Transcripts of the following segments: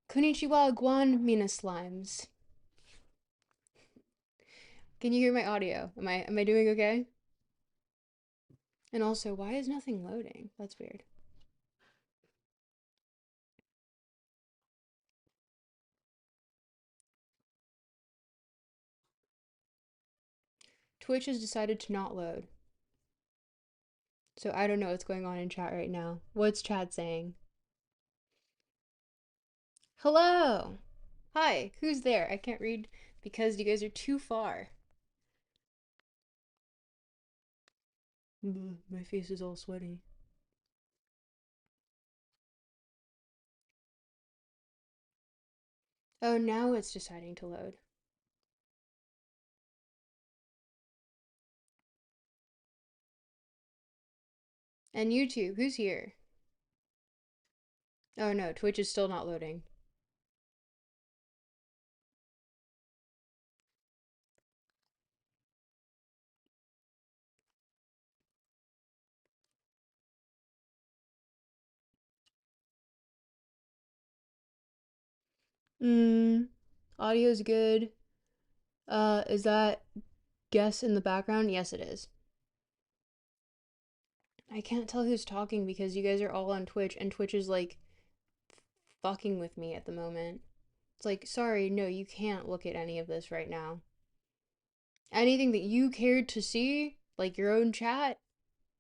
Konnichiwa, Guan Mina Slimes. Can you hear my audio? Am I doing okay? And also, why is nothing loading? That's weird. Twitch has decided to not load. So I don't know what's going on in chat right now. What's chat saying? Hello! Hi, who's there? I can't read because you guys are too far. My face is all sweaty. Oh, now it's deciding to load. And YouTube, who's here? Oh no, Twitch is still not loading. Audio's good. Is that guess in the background? Yes, it is. I can't tell who's talking because you guys are all on Twitch and Twitch is like fucking with me at the moment. It's like, sorry, no, you can't look at any of this right now. Anything that you cared to see, like your own chat,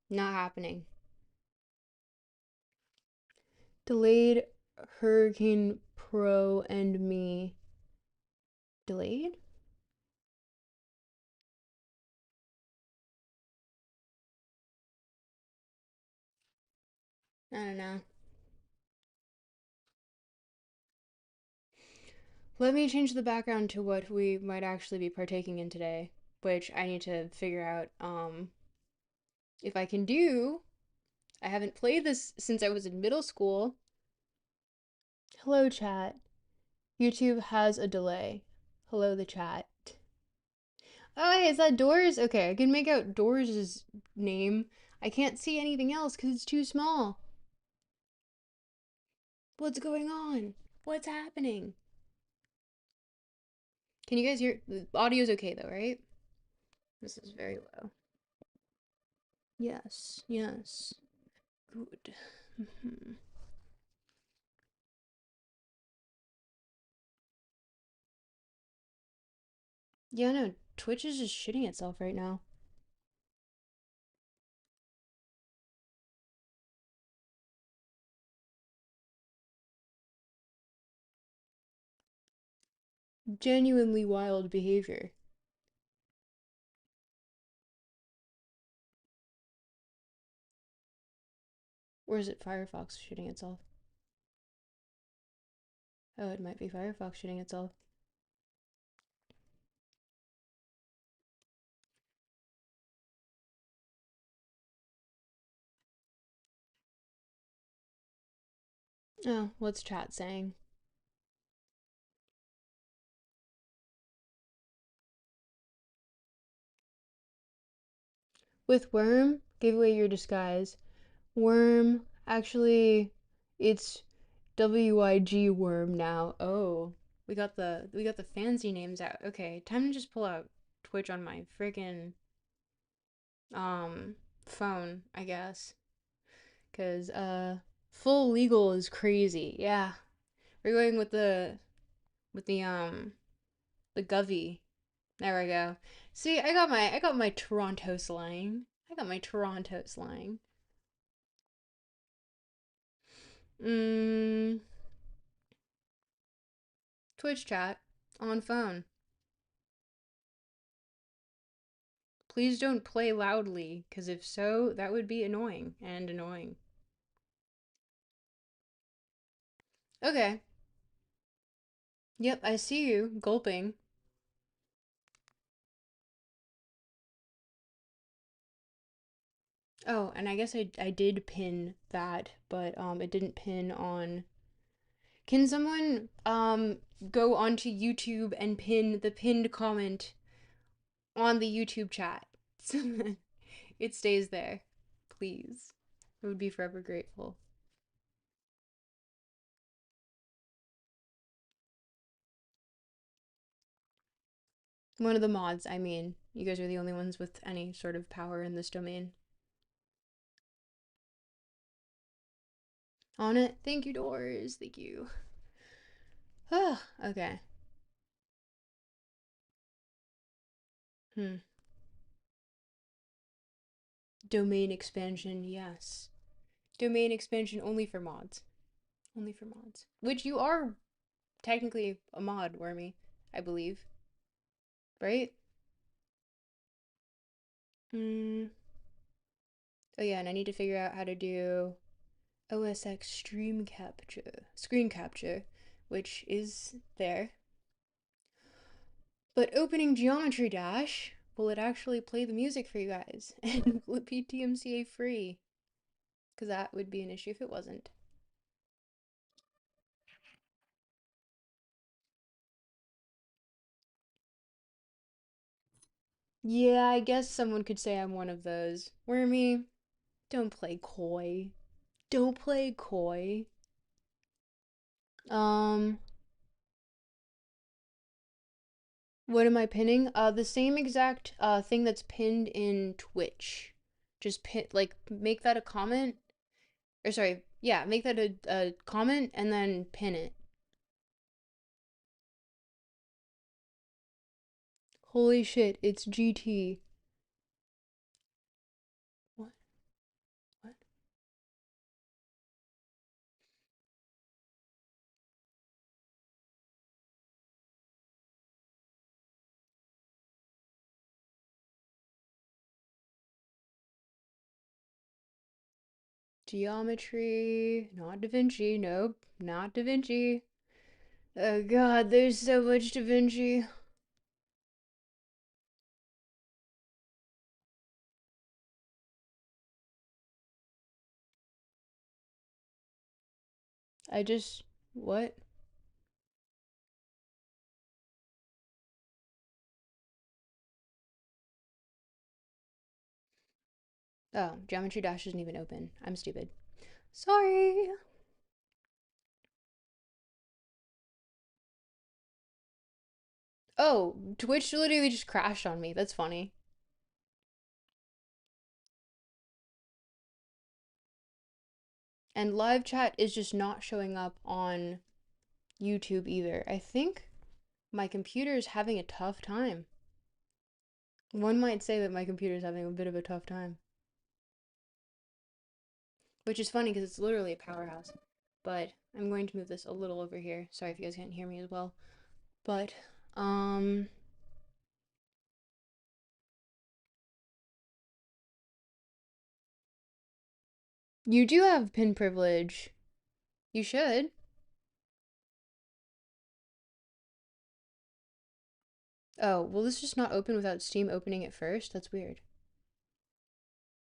not happening. Delayed Hurricane Pro and me. Delayed? I don't know. Let me change the background to what we might actually be partaking in today, which I need to figure out if I can do. I haven't played this since I was in middle school. Hello, chat. YouTube has a delay. Hello, the chat. Oh, hey, is that Doors? Okay, I can make out Doors' name. I can't see anything else because it's too small. What's going on? What's happening? Can you guys hear? The audio's okay though, right? This is very low. Yes, yes. Good. Yeah, no, Twitch is just shitting itself right now. Genuinely wild behavior. Or is it Firefox shitting itself? Oh, it might be Firefox shitting itself. Oh, what's chat saying? With Worm, give away your disguise. Worm, actually, it's WIG Worm now. Oh, we got the fancy names out. Okay, time to just pull out Twitch on my freaking um phone, I guess. Cause full legal is crazy. Yeah. We're going with the Govy. There we go. See, I got my Toronto slang. I got my Toronto slang. Mmm Twitch chat on phone. Please don't play loudly, because if so, that would be annoying and annoying. Okay. Yep, I see you gulping. Oh, and I guess I did pin that, but it didn't pin on. Can someone go onto YouTube and pin the pinned comment on the YouTube chat so that it stays there, please? I would be forever grateful. One of the mods, I mean. You guys are the only ones with any sort of power in this domain. On it. Thank you, Doors. Thank you. Ah, okay. Hmm. Domain expansion, yes. Domain expansion only for mods. Only for mods. Which you are technically a mod, Wormy, I believe. Right? Hmm. Oh yeah, and I need to figure out how to do OSX screen capture, which is there. But opening Geometry Dash, will it actually play the music for you guys? And will it be DMCA free? Because that would be an issue if it wasn't. Yeah, I guess someone could say I'm one of those. Wormy, don't play coy. Don't play coy. Um, what am I pinning? The same exact thing that's pinned in Twitch. Just pin, like, make that a comment. Or sorry, yeah, make that a comment and then pin it. Holy shit, it's GT. What? What? Geometry, not Da Vinci. Nope, not Da Vinci. Oh god, there's so much Da Vinci. I just. What? Oh, Geometry Dash isn't even open. I'm stupid. Sorry. Oh, Twitch literally just crashed on me. That's funny. And live chat is just not showing up on YouTube either. I think my computer is having a tough time. One might say that my computer is having a bit of a tough time. Which is funny because it's literally a powerhouse. But I'm going to move this a little over here. Sorry if you guys can't hear me as well. But, um, you do have pin privilege. You should. Oh, will this just not open without Steam opening it first? That's weird.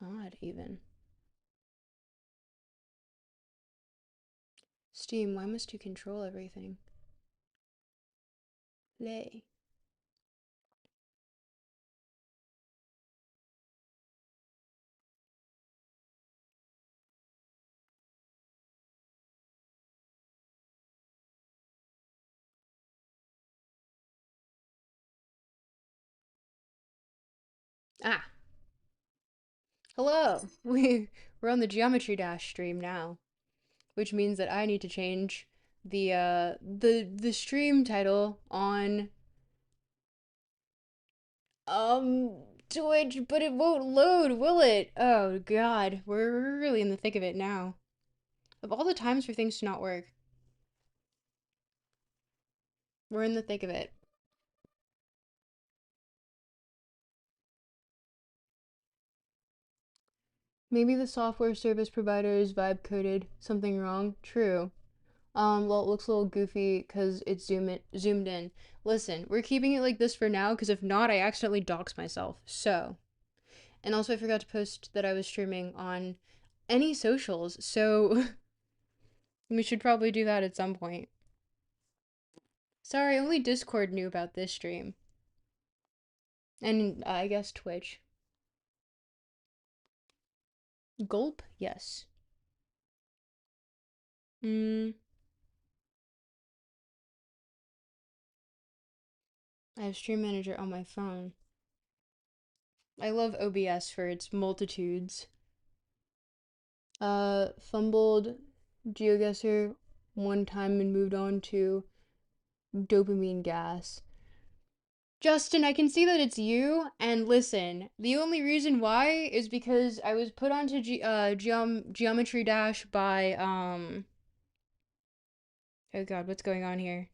Odd, even. Steam, why must you control everything? Lay. Ah, hello. We're on the Geometry Dash stream now, which means that I need to change the stream title on Twitch, but it won't load, will it? Oh god, we're really in the thick of it now. Of all the times for things to not work, we're in the thick of it. Maybe the software service provider is vibe coded. Something wrong? True. Well, it looks a little goofy because it's zoomed in. Listen, we're keeping it like this for now because if not, I accidentally dox myself. So, and also I forgot to post that I was streaming on any socials, so we should probably do that at some point. Sorry, only Discord knew about this stream. And I guess Twitch. Gulp? Yes. Hmm. I have Stream Manager on my phone. I love OBS for its multitudes. Fumbled GeoGuessr one time and moved on to dopamine gas. Justin, I can see that it's you, and listen, the only reason why is because I was put onto Geometry Dash by, oh god, what's going on here?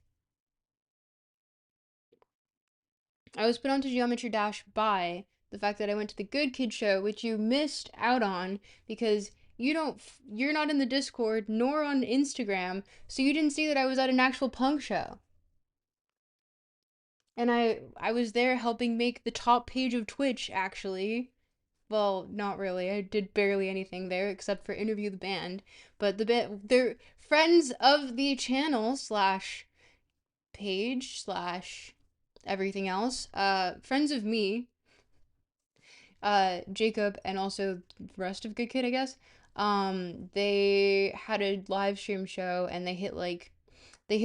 I was put onto Geometry Dash by the fact that I went to the Good Kid show, which you missed out on because you're not in the Discord nor on Instagram, so you didn't see that I was at an actual punk show. And I was there helping make the top page of Twitch, actually. Well, not really. I did barely anything there except for interview the band. But they're friends of the channel slash page slash everything else. Friends of me, Jacob, and also the rest of Good Kid, I guess. They had a live stream show and they hit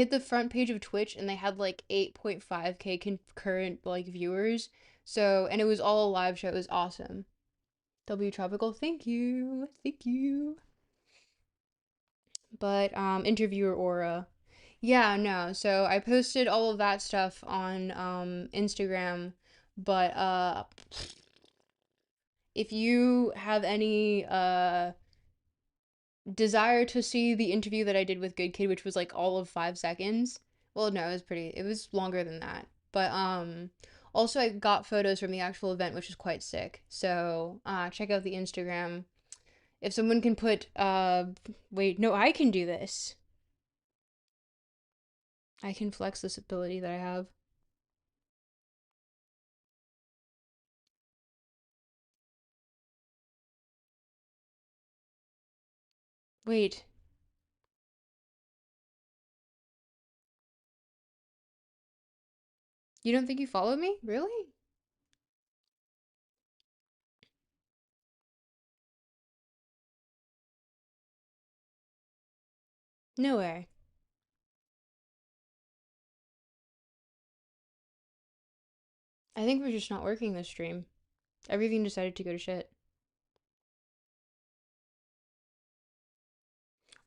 the front page of Twitch and they had like 8.5k concurrent like viewers. So, and it was all a live show. It was awesome. W Tropical, thank you. Thank you. But interviewer aura. Yeah, no. So I posted all of that stuff on Instagram, but if you have any desire to see the interview that I did with Good Kid, which was like all of 5 seconds. Well, no, it was longer than that. But also I got photos from the actual event, which is quite sick. So check out the Instagram. If someone can put wait, no, I can do this. I can flex this ability that I have. Wait. You don't think you follow me? Really? No way. I think we're just not working this stream. Everything decided to go to shit.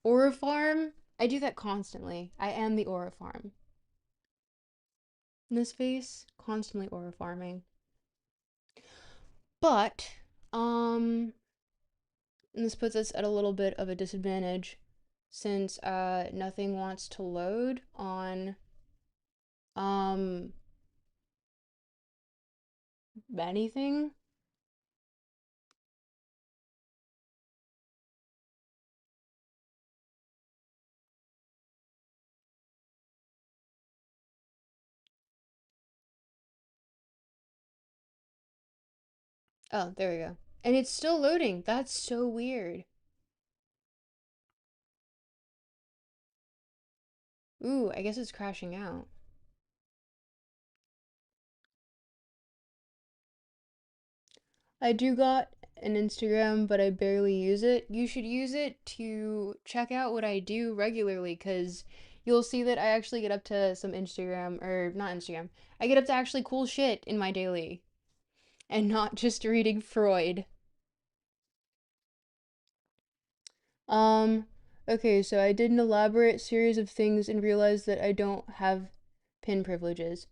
Aura farm? I do that constantly. I am the aura farm. In this face, constantly aura farming. But, and this puts us at a little bit of a disadvantage since nothing wants to load on um anything. Oh, there we go. And it's still loading. That's so weird. Ooh, I guess it's crashing out. I do got an Instagram, but I barely use it. You should use it to check out what I do regularly because you'll see that I actually get up to some Instagram, or not Instagram. I get up to actually cool shit in my daily and not just reading Freud. Um, okay, so I did an elaborate series of things and realized that I don't have pin privileges.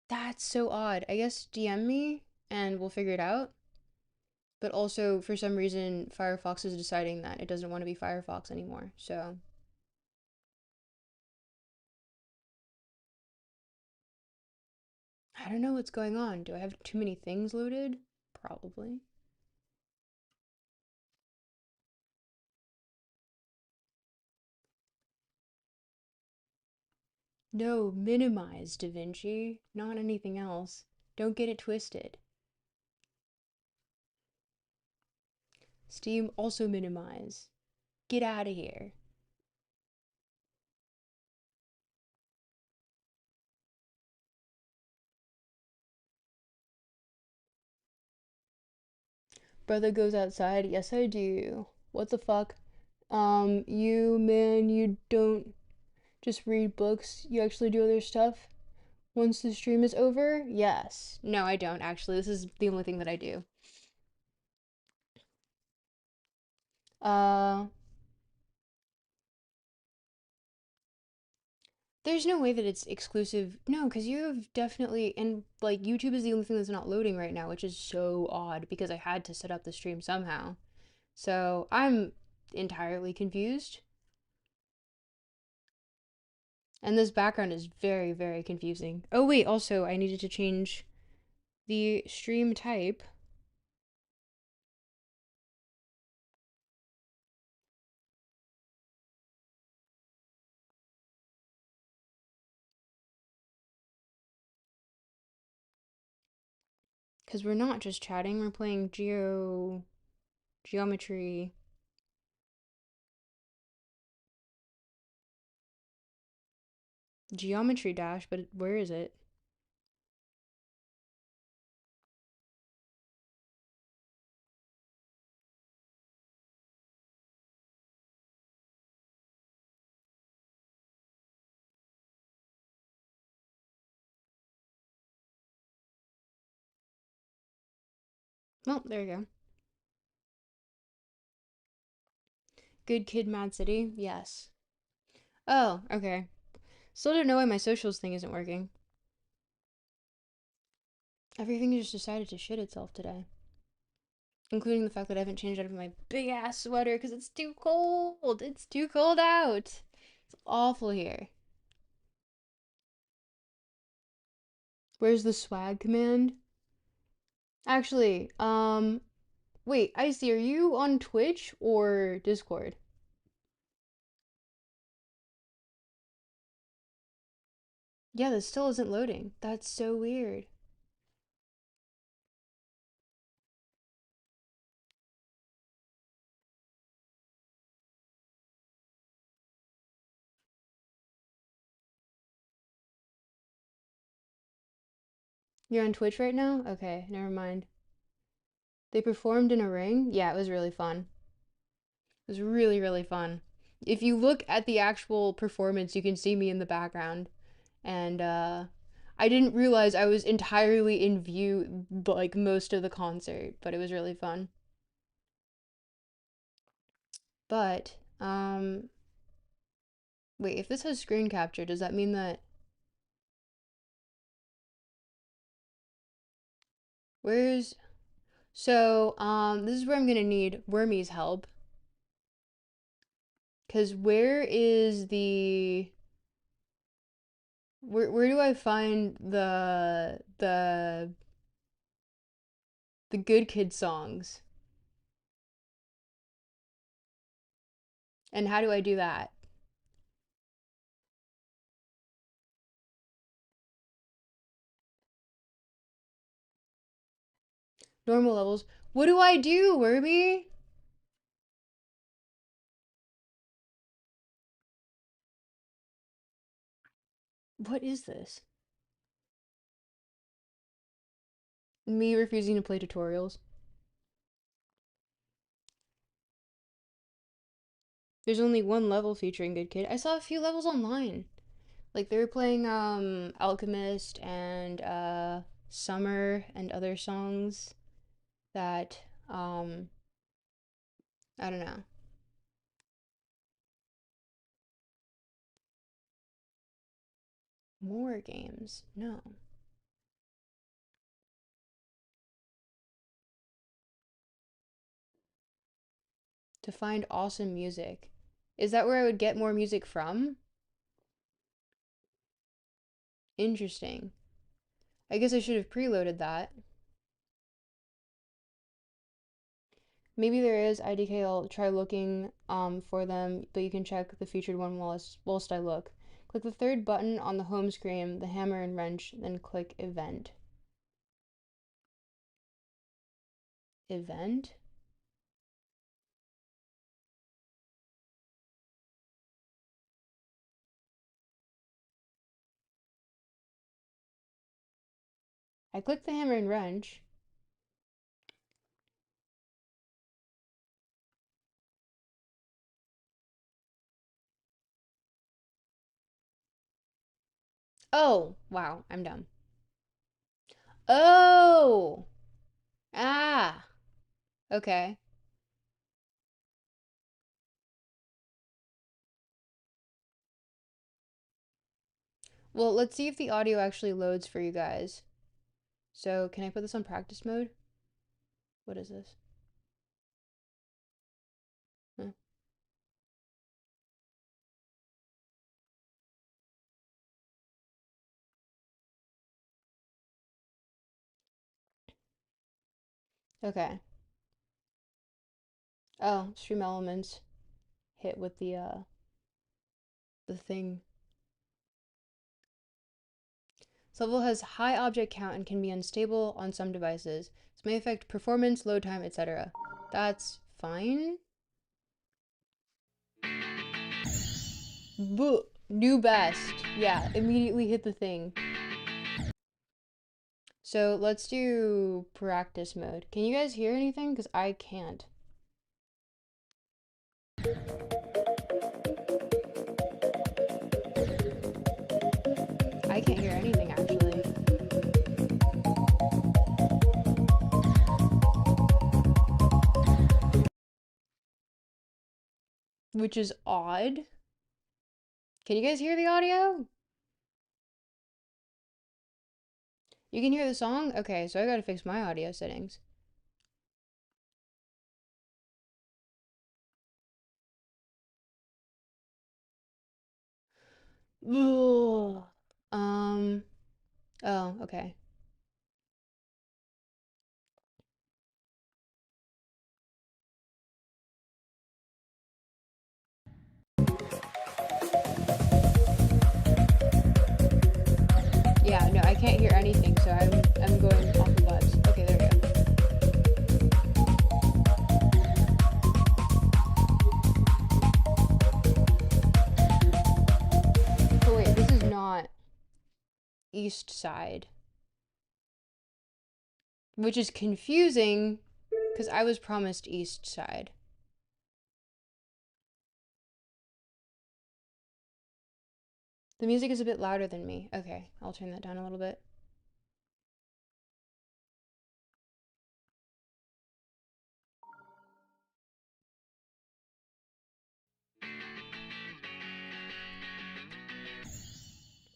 That's so odd. I guess DM me and we'll figure it out. But also, for some reason, Firefox is deciding that it doesn't want to be Firefox anymore. So, I don't know what's going on. Do I have too many things loaded? Probably. No, minimize DaVinci, not anything else. Don't get it twisted. Steam also minimize. Get out of here. Brother goes outside. Yes, I do. What the fuck? You, man, you don't just read books. You actually do other stuff. Once the stream is over? Yes. No, I don't actually. This is the only thing that I do. Uh, there's no way that it's exclusive. No, because you have definitely, and like YouTube is the only thing that's not loading right now, which is so odd because I had to set up the stream somehow. So I'm entirely confused. And this background is very, very confusing. Oh, wait, also, I needed to change the stream type because we're not just chatting, we're playing geometry. Geometry Dash, but where is it? Well, there you go. Good Kid Mad City? Yes. Oh, okay. Still don't know why my socials thing isn't working. Everything just decided to shit itself today. Including the fact that I haven't changed out of my big ass sweater because it's too cold. It's too cold out. It's awful here. Where's the swag command? Actually, wait, Icy, are you on Twitch or Discord? Yeah, this still isn't loading. That's so weird. You're on Twitch right now? Okay, never mind. They performed in a ring? Yeah, it was really fun. It was really, really fun. If you look at the actual performance, you can see me in the background. And I didn't realize I was entirely in view like most of the concert, but it was really fun. But wait, if this has screen capture, does that mean that where's so this is where I'm gonna need Wormy's help. Cause where is the where do I find the good kid songs? And how do I do that? Normal levels. What do I do, Wormy? What is this? Me refusing to play tutorials. There's only one level featuring Good Kid. I saw a few levels online. Like they were playing Alchemist and Summer and other songs that I don't know. More games. No. To find awesome music. Is that where I would get more music from? Interesting. I guess I should have preloaded that. Maybe there is IDK. I'll try looking for them, but you can check the featured one whilst I look. Click the third button on the home screen, the hammer and wrench, then click event. Event? I click the hammer and wrench. Oh, wow, I'm dumb. Oh! Ah! Okay. Well, let's see if the audio actually loads for you guys. So, can I put this on practice mode? What is this? Huh. Okay. Oh, stream elements hit with the thing. This level has high object count and can be unstable on some devices. This may affect performance, load time, etc. That's fine. Boo! New best. Yeah, immediately hit the thing. So let's do practice mode. Can you guys hear anything? Because I can't. I can't hear anything actually. Which is odd. Can you guys hear the audio? You can hear the song? Okay, so I gotta fix my audio settings. Ugh. Oh, okay. Yeah, no, I can't hear anything, so I'm going off the vibes. Okay, there we go. Oh wait, this is not east side. Which is confusing, because I was promised east side. The music is a bit louder than me. Okay, I'll turn that down a little bit.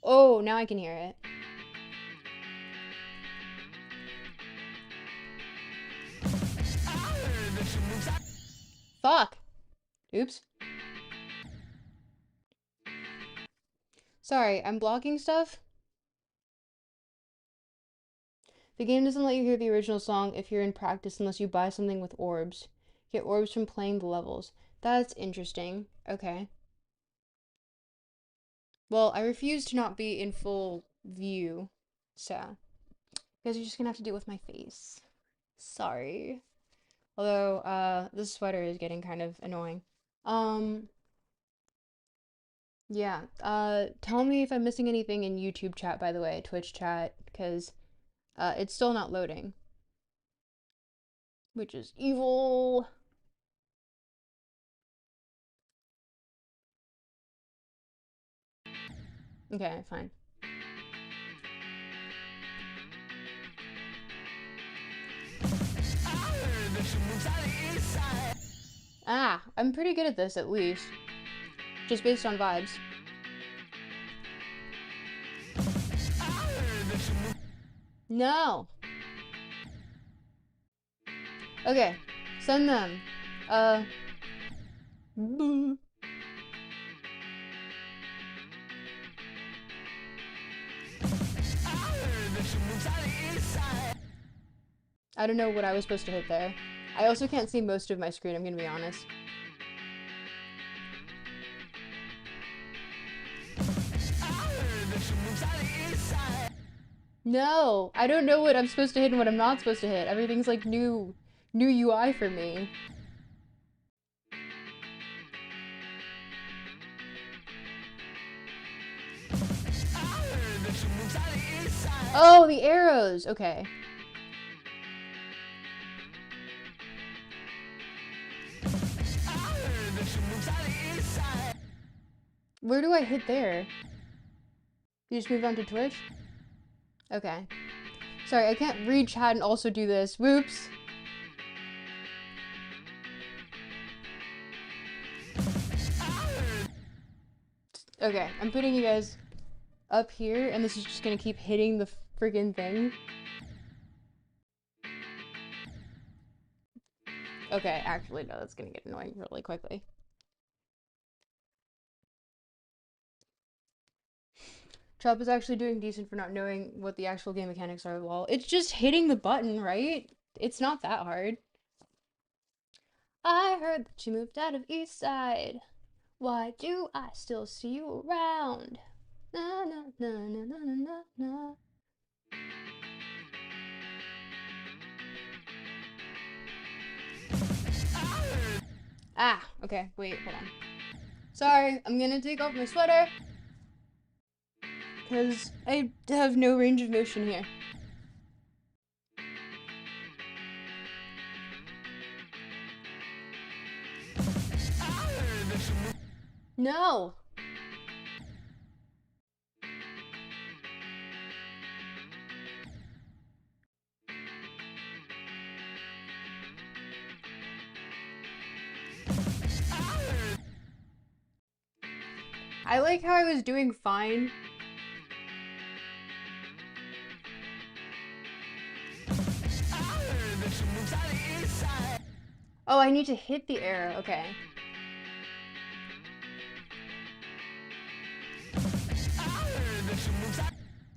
Oh, now I can hear it. Fuck! Oops. Sorry, I'm blocking stuff. The game doesn't let you hear the original song if you're in practice unless you buy something with orbs. Get orbs from playing the levels. That's interesting. Okay. Well, I refuse to not be in full view, so you guys are just gonna have to deal with my face. Sorry. Although, this sweater is getting kind of annoying. Um, yeah. Tell me if I'm missing anything in YouTube chat, by the way, Twitch chat, because it's still not loading, which is evil. Okay, fine. Ah, I'm pretty good at this, at least. Just based on vibes. No. Okay, send them. Boo. I don't know what I was supposed to hit there. I also can't see most of my screen, I'm gonna be honest. No, I don't know what I'm supposed to hit and what I'm not supposed to hit. Everything's like new UI for me. Oh, the arrows. Okay. Where do I hit there? You just moved on to Twitch? Okay. Sorry, I can't read chat and also do this. Whoops. Okay, I'm putting you guys up here, and this is just gonna keep hitting the friggin' thing. Okay, actually, no, that's gonna get annoying really quickly. Chop is actually doing decent for not knowing what the actual game mechanics are. Lol. It's just hitting the button, right? It's not that hard. I heard that you moved out of East Side. Why do I still see you around? Na na na na na na na. Ah, okay, wait, hold on. Sorry, I'm gonna take off my sweater. Because I have no range of motion here. No! I like how I was doing fine. Oh, I need to hit the arrow, okay.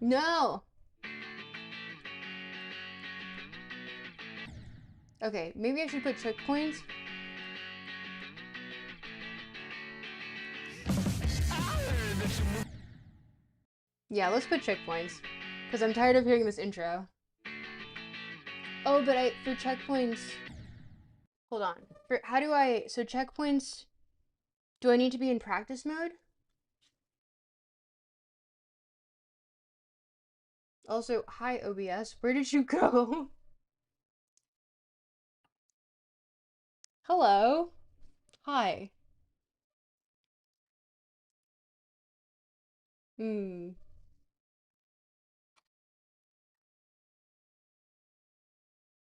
No! Okay, maybe I should put checkpoints. Yeah, let's put checkpoints. Because I'm tired of hearing this intro. Oh, but for checkpoints... Hold on. So checkpoints... Do I need to be in practice mode? Also, hi OBS, where did you go? Hello? Hi.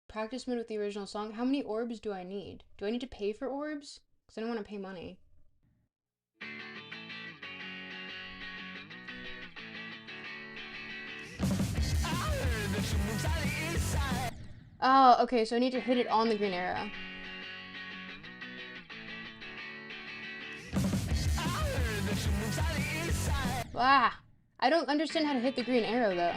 Practice mode with the original song. How many orbs do I need? Do I need to pay for orbs? Because I don't want to pay money. Oh, okay, so I need to hit it on the green arrow. Ah! I don't understand how to hit the green arrow, though.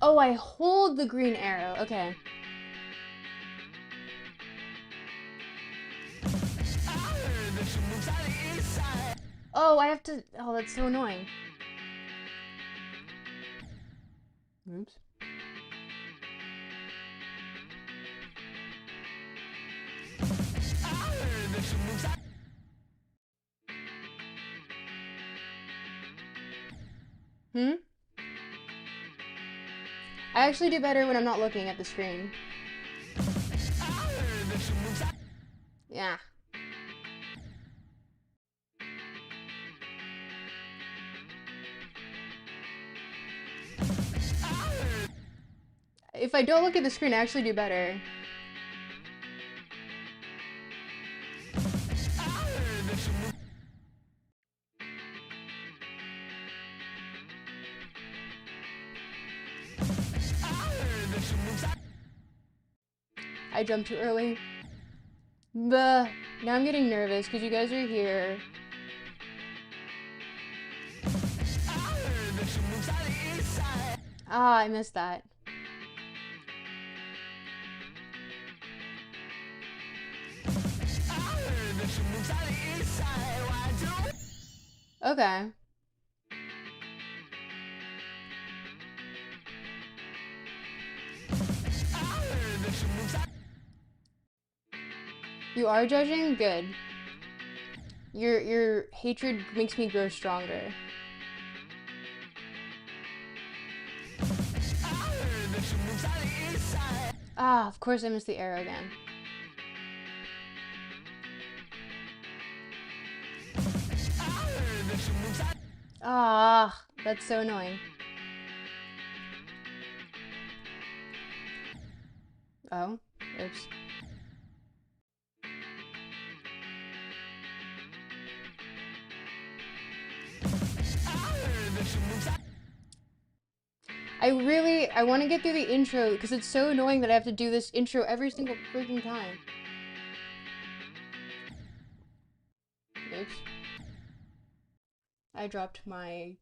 Oh, I hold the green arrow. Okay. Oh, I have to... Oh, that's so annoying. Oops. I actually do better when I'm not looking at the screen. Yeah. If I don't look at the screen, I actually do better. I jumped too early. Now I'm getting nervous because you guys are here. Ah, I missed that. Okay. You are judging? Good. Your hatred makes me grow stronger. Ah, of course I missed the arrow again. Ah, that's so annoying. Oh, oops. I want to get through the intro because it's so annoying that I have to do this intro every single freaking time. Oops. I dropped my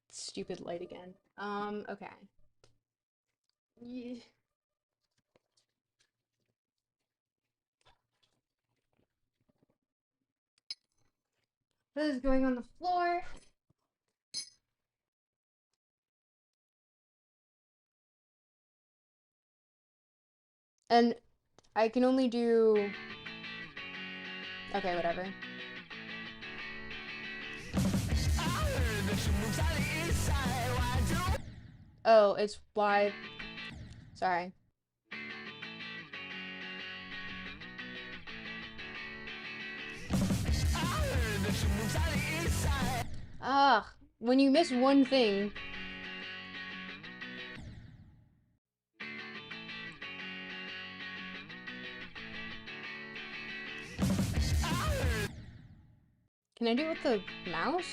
stupid light again. Okay. Yeah. This is going on the floor. And I can only do... Okay, whatever. Oh, it's why... Sorry. Ah, when you miss one thing... Can I do it with the mouse?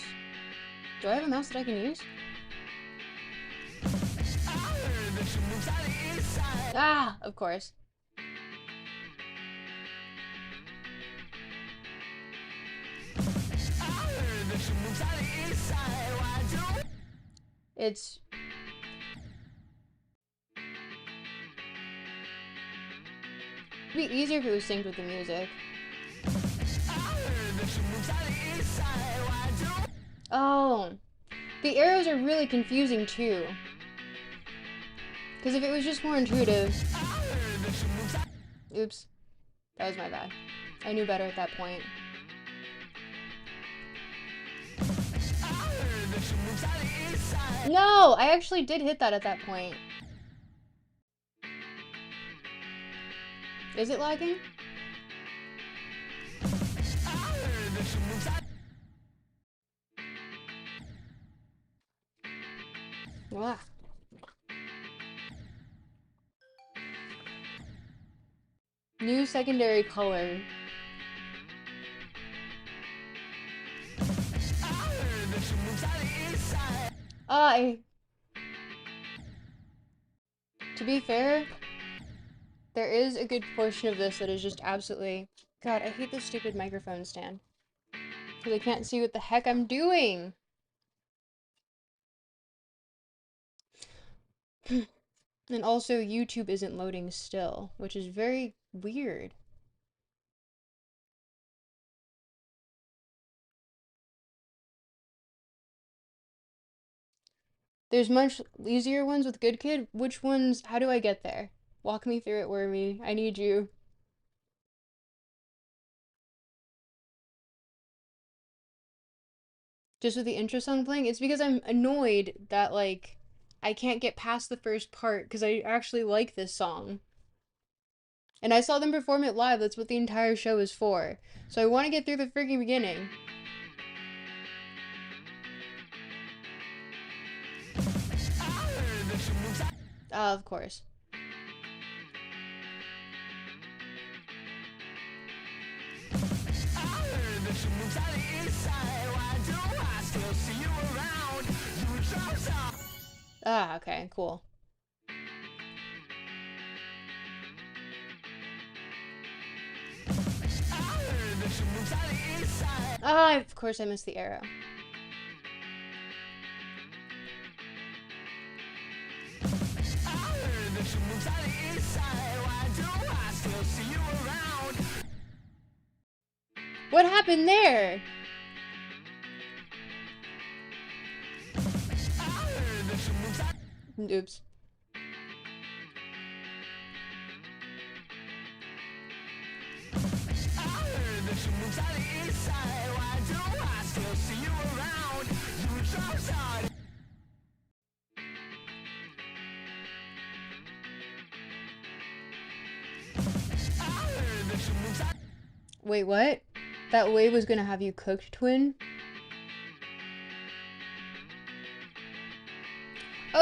Do I have a mouse that I can use? Ah, of course. It's... It'd be easier if it was synced with the music. Oh, the arrows are really confusing too. Because if it was just more intuitive... Oops. That was my bad. I knew better at that point. No! I actually did hit that at that point. Is it lagging? Wow. New secondary color. To be fair, there is a good portion of this that is just absolutely... God, I hate this stupid microphone stand. Because I can't see what the heck I'm doing. And also, YouTube isn't loading still, which is very weird. There's much easier ones with Good Kid. Which ones? How do I get there? Walk me through it, Wormy. I need you. Just with the intro song playing? It's because I'm annoyed that, like, I can't get past the first part because I actually like this song. And I saw them perform it live. That's what the entire show is for. So I want to get through the freaking beginning. Of course. Ah, okay, cool. Ah, of course I missed the arrow. What happened there? Oops. Wait, what? That wave was gonna have you cooked, twin?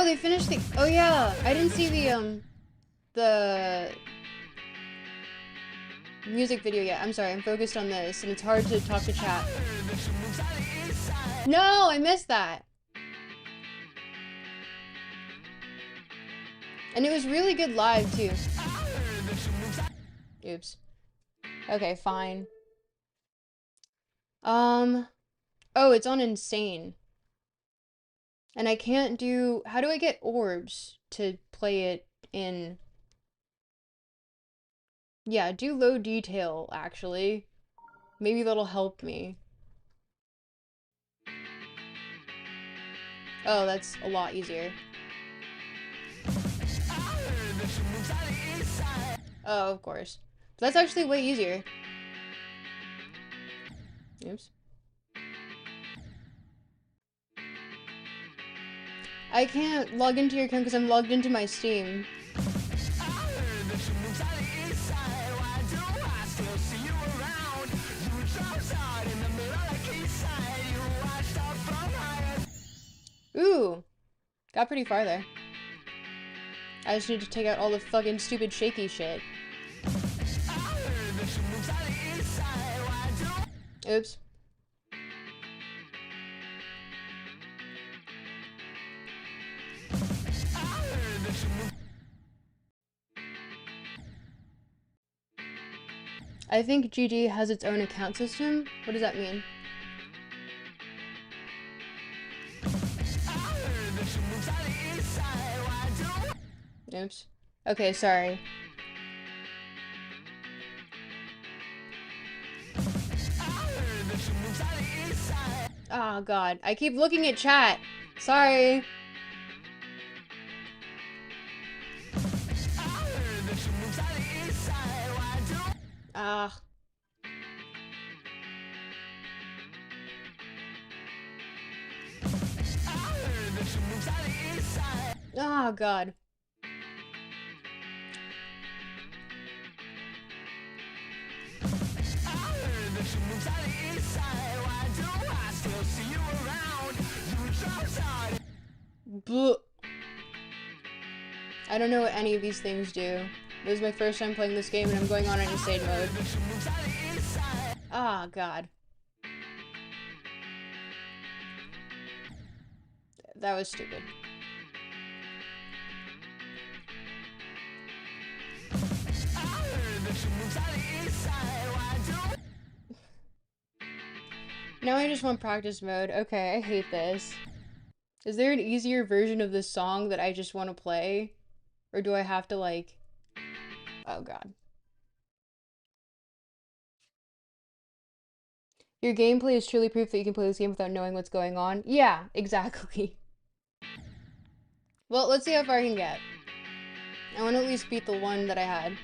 Oh, they finished the... Oh, yeah. I didn't see the music video yet. I'm sorry. I'm focused on this, and it's hard to talk to chat. No, I missed that. And it was really good live, too. Oops. Okay, fine. Oh, it's on Insane. And I can't do... How do I get orbs to play it in... Yeah, do low detail, actually. Maybe that'll help me. Oh, that's a lot easier. Oh, of course. But that's actually way easier. Oops. I can't log into your account because I'm logged into my Steam. Ooh, got pretty far there. I just need to take out all the fucking stupid shaky shit. Oops. I think GG has its own account system. What does that mean? Oops. Okay, sorry. Oh god, I keep looking at chat. Sorry. Ah. Oh god. Blah. I don't know what any of these things do. This is my first time playing this game and I'm going on in insane mode. Ah, god. That was stupid. Now I just want practice mode. Okay, I hate this. Is there an easier version of this song that I just want to play? Or do I have to, like... Oh, God. Your gameplay is truly proof that you can play this game without knowing what's going on. Yeah, exactly. Well, let's see how far I can get. I want to at least beat the one that I had.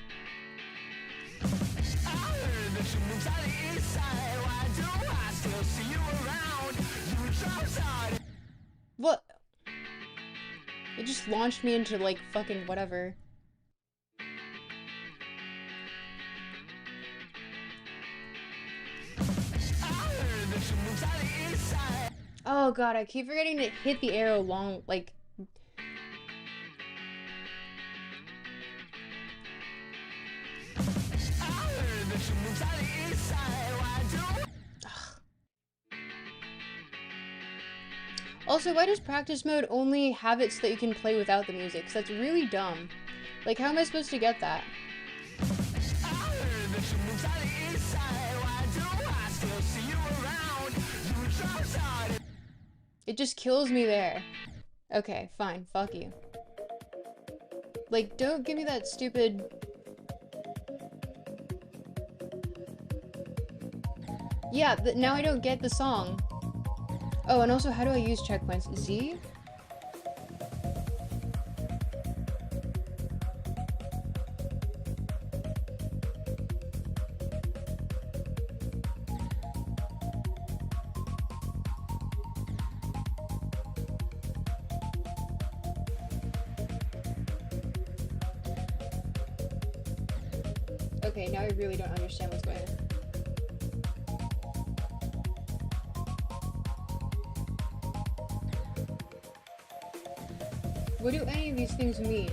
What? It just launched me into, like, fucking whatever. Oh god, I keep forgetting to hit the arrow long, like... Also, why does practice mode only have it so that you can play without the music? Because that's really dumb. Like, how am I supposed to get that? It just kills me there. Okay, fine. Fuck you. Like, don't give me that stupid... Yeah, now I don't get the song. Oh, and also, how do I use checkpoints? Z? Okay, now I really don't understand what's going on. What do any of these things mean?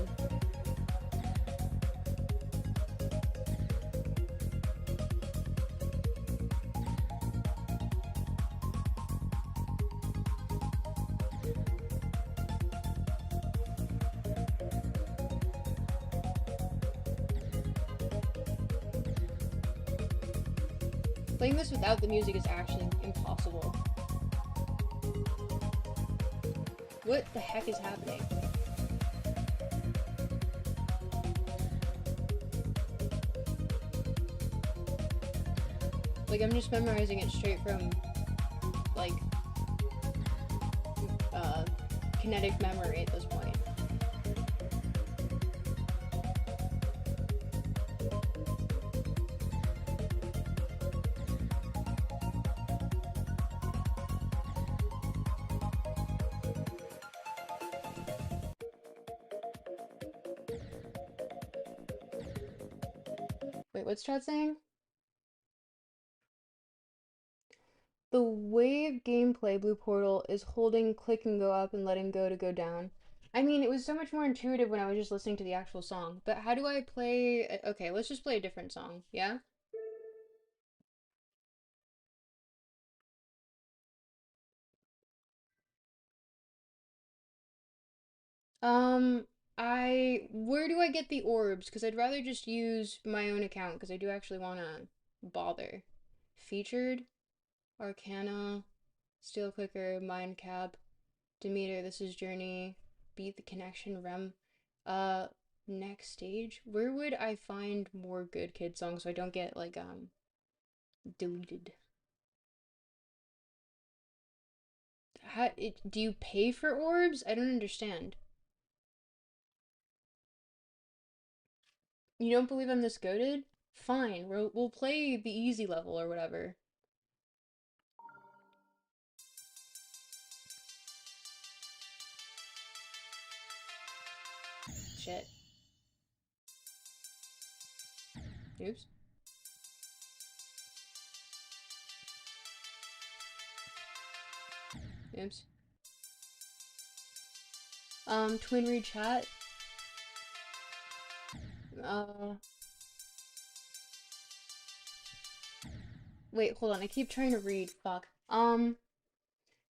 Playing this without the music is actually impossible. What the heck is happening? Like, I'm just memorizing it straight from, like, kinetic memory at this point. Wait, what's chat saying? The wave gameplay Blue Portal is holding click and go up and letting go to go down. I mean, it was so much more intuitive when I was just listening to the actual song. But how do I play? Okay, let's just play a different song, yeah? Um, where do I get the orbs? Because I'd rather just use my own account because I do actually want to bother. Featured, Arcana, Steel Clicker, Mind Cap, Demeter, This Is Journey, Beat the Connection, Rem. Uh, Next stage. Where would I find more good kid songs so I don't get like deleted? Do you pay for orbs? I don't understand. You don't believe I'm this goated? Fine, we'll play the easy level or whatever. Shit. Oops. Oops. Twin read chat. Uh, Wait, hold on. I keep trying to read. Fuck. No,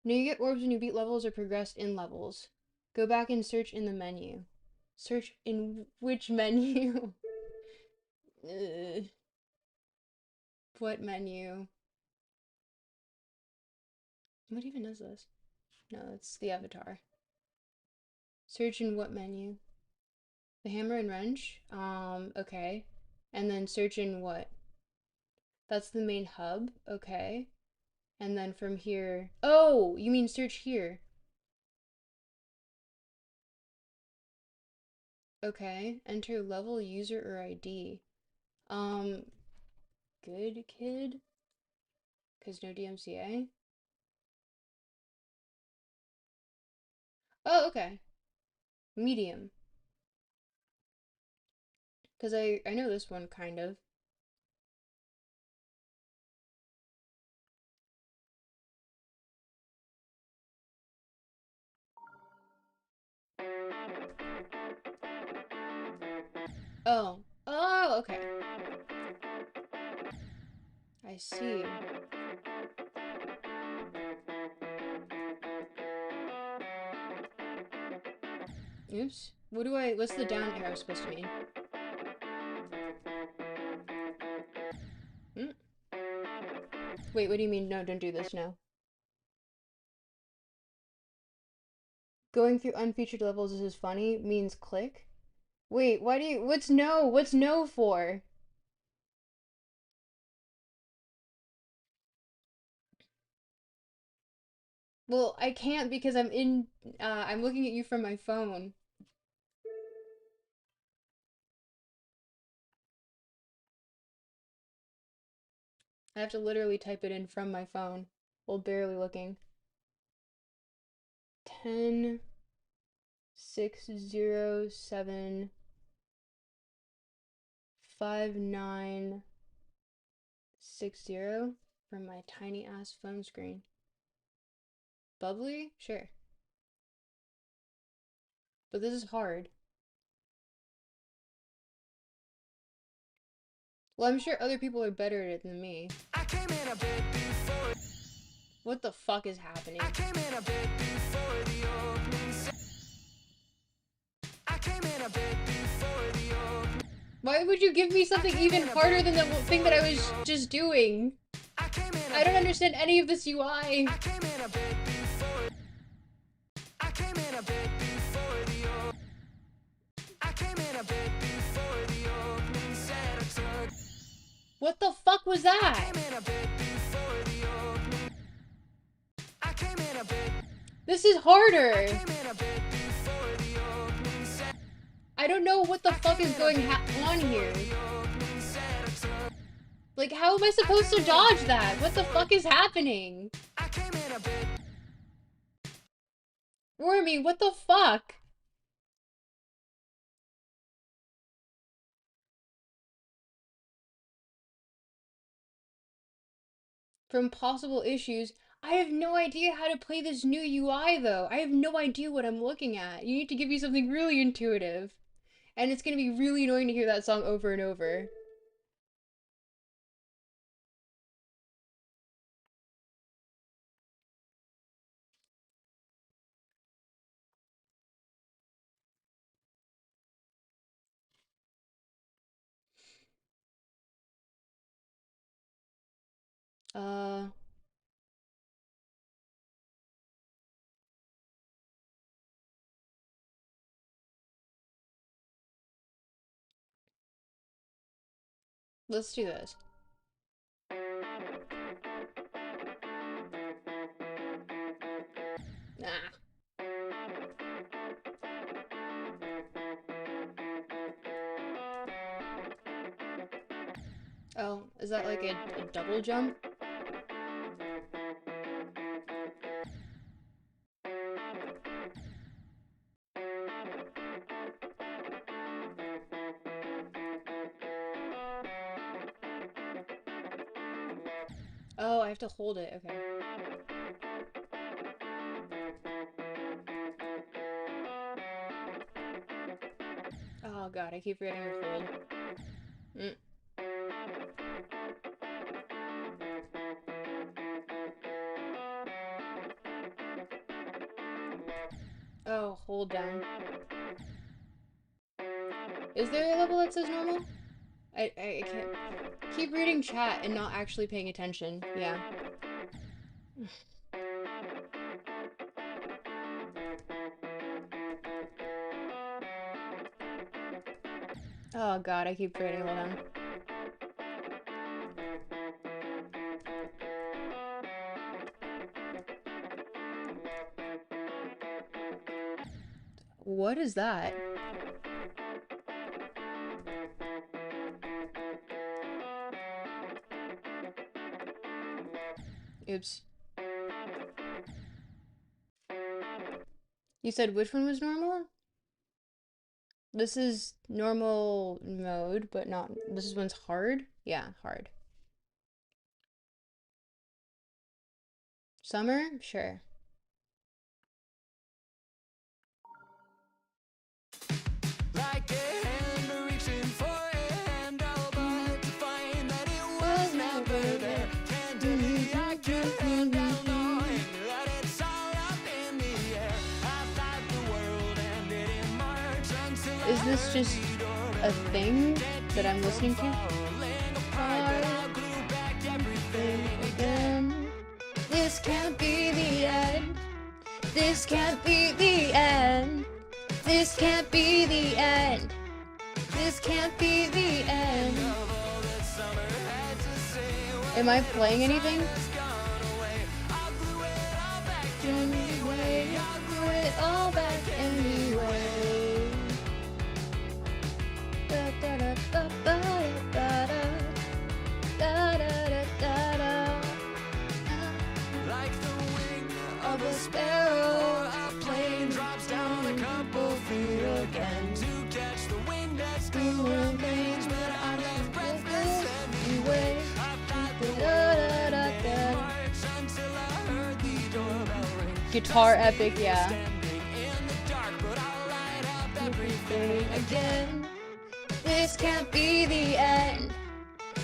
you get orbs when you beat levels or progress in levels. Go back and search in the menu. Search in which menu? What menu? What even is this? No, it's the avatar. Search in what menu? The hammer and wrench? Okay. And then search in what? That's the main hub? Okay. And then from here. Oh, you mean search here. Okay. Enter level, user, or ID. Um, Good kid? Because no DMCA? Oh, okay. Medium. Because I know this one, kind of. Oh. Oh, okay. I see. Oops. What's the down arrow supposed to mean? Hmm? Wait, what do you mean, no, don't do this, no? Going through unfeatured levels is funny means click? Wait, what's no? What's no for? Well, I can't because I'm looking at you from my phone. I have to literally type it in from my phone while barely looking. 10 607 5960 from my tiny ass phone screen. Bubbly? Sure. But this is hard. Well, I'm sure other people are better at it than me. I came in a bit before. What the fuck is happening? I came in a bit before the opening. I came in a bit before the opening. Why would you give me something even harder than the thing that I was just doing? I don't understand any of this UI. I came in a bit before. I came in a bit before the opening. I came in a bit before the opening set a took. What the fuck was that? I came in a bit before the opening. I came in a bit. This is harder. I came in a bit before the opening set. I don't know what the fuck is going on here. Like, how am I supposed to dodge that? What the fuck is happening? I came in a bit. Wormy, what the fuck? From possible issues, I have no idea how to play this new UI though. I have no idea what I'm looking at. You need to give me something really intuitive. And it's gonna be really annoying to hear that song over and over. Let's do this. Nah. Oh, is that like a double jump? Oh, I have to hold it, okay. Oh god, I keep forgetting to hold. Oh, hold down. Is there a level that says normal? I can't keep reading chat and not actually paying attention. Yeah. Oh god, I keep forgetting to hold down. What is that? Oops. You said which one was normal? This is normal mode, but not... This one's hard? Yeah, hard. Summer? Sure. Like a hand reaching for a handle, but to find that it was never there. Can't delete, I can't hold down knowing that it's all up in the air. I thought the world ended in March until is this just a thing that I'm listening to? This can't be the end. This can't be the end. This can't be the end. This can't be the end. Am I playing anything? I'll glue it all back anyway. Da da da da da da da da da da da. Like the wing of a sparrow, a plane drops down a couple feet again to catch the wind that's still remains. But I'm left breathless anyway. I thought the world ended March until I heard the doorbell ring. Guitar epic, yeah. anything again. This can't be the end.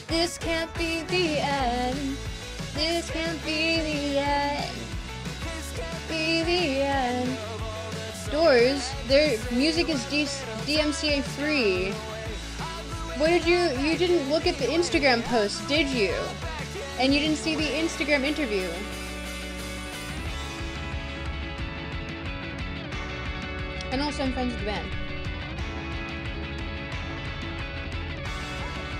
This can't be the end. This can't be the end. Be the end. Doors, their music is DMCA free. What did you didn't look at the Instagram post, did you? And you didn't see the Instagram interview. And also I'm friends with the band.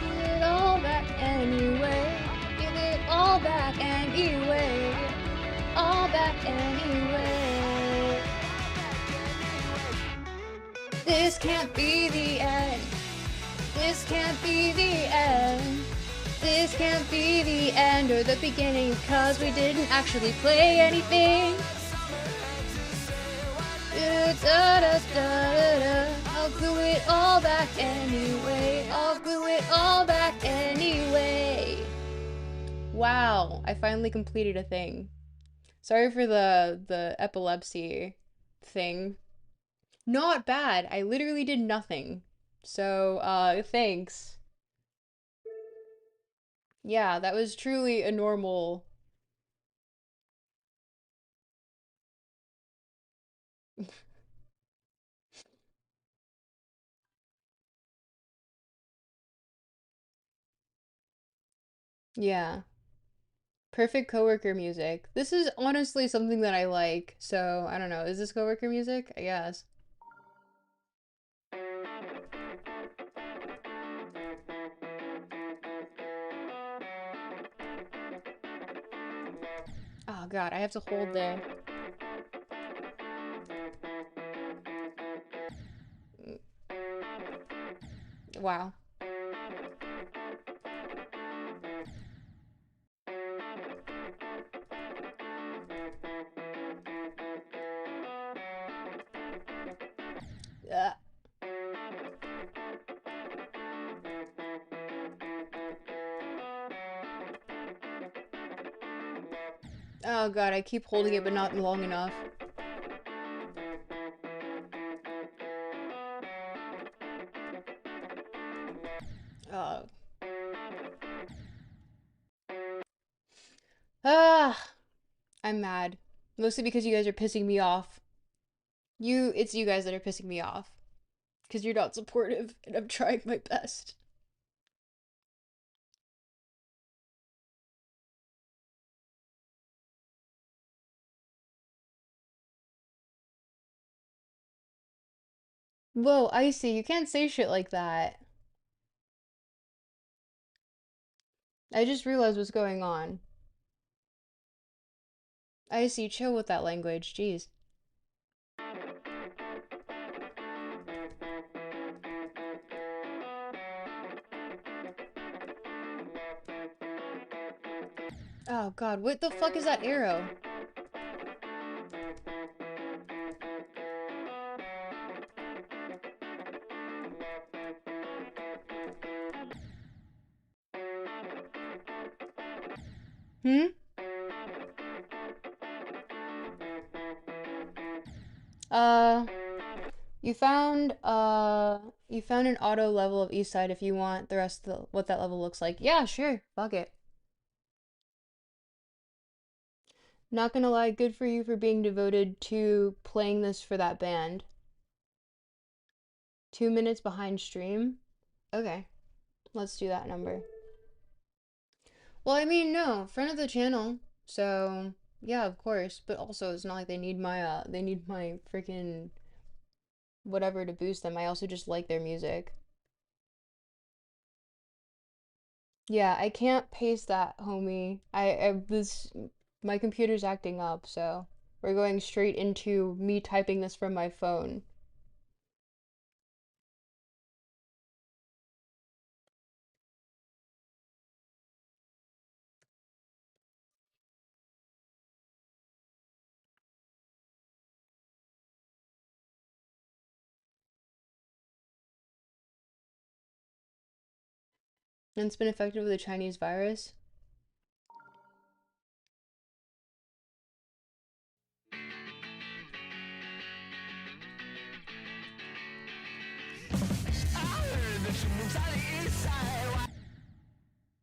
Give it all back anyway. Give it all back anyway. All back anyway. This can't be the end. This can't be the end. This can't be the end or the beginning, cause we didn't actually play anything. I'll glue it all back anyway. I'll glue it all back anyway. Wow, I finally completed a thing. Sorry for the epilepsy thing. Not bad. I literally did nothing. So, thanks. Yeah, that was truly a normal. Yeah. Perfect coworker music. This is honestly something that I like. So, I don't know. Is this coworker music? I guess. Oh god, I have to hold there. Wow. Uh, oh god, I keep holding it but not long enough. Oh. Ah, I'm mad. Mostly because you guys are pissing me off. It's you guys that are pissing me off. Because you're not supportive, and I'm trying my best. Whoa, Icy, you can't say shit like that. I just realized what's going on. Icy, chill with that language, jeez. Oh god, what the fuck is that arrow? Hmm? Uh, you found an auto level of east side if you want the rest of what that level looks like. Yeah, sure. Fuck it. Not gonna lie, good for you for being devoted to playing this for that band. 2 minutes behind stream? Okay, let's do that number. Well, I mean, no, friend of the channel. So, yeah, of course. But also, it's not like they need my freaking whatever to boost them. I also just like their music. Yeah, I can't paste that, homie. My computer's acting up, so we're going straight into me typing this from my phone. And it's been affected with a Chinese virus.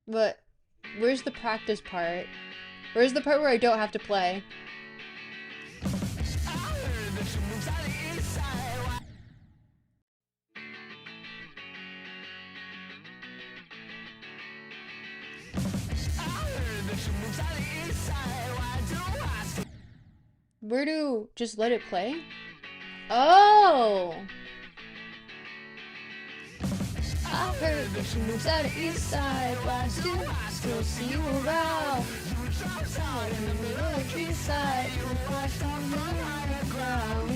But where's the practice part? Where's the part where I don't have to play? Where do just let it play? Oh! I heard that she moves out of East Side. Why still see you around? Out in the middle of the side, washed on the ground.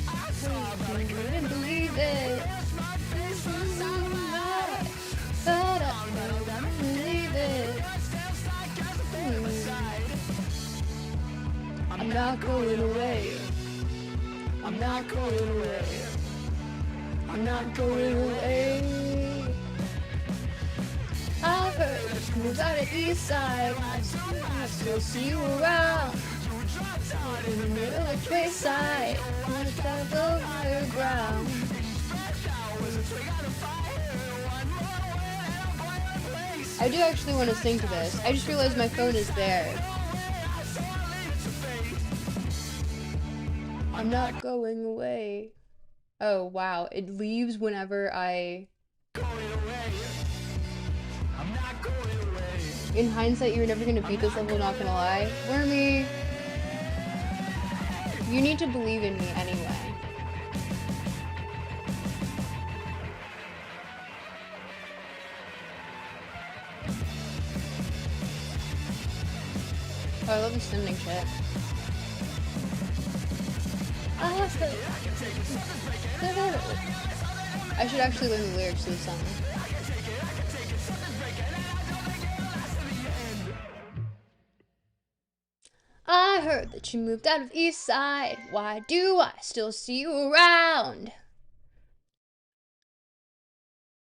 I couldn't believe it. But I couldn't believe it. I'm not going away. I'm not going away. I'm not going away. I heard that she moves out of East Side. I still see you around. In the middle of Trayside, pushed out the higher ground. I do actually want to sing to this. I just realized my phone is there. I'm not going away. Oh wow, it leaves whenever I... In hindsight, you're never gonna beat this level, not gonna lie. Wormy, you need to believe in me anyway. Oh, I love the sending shit. I should actually learn the lyrics to this song. I heard that you moved out of East Side. Why do I still see you around?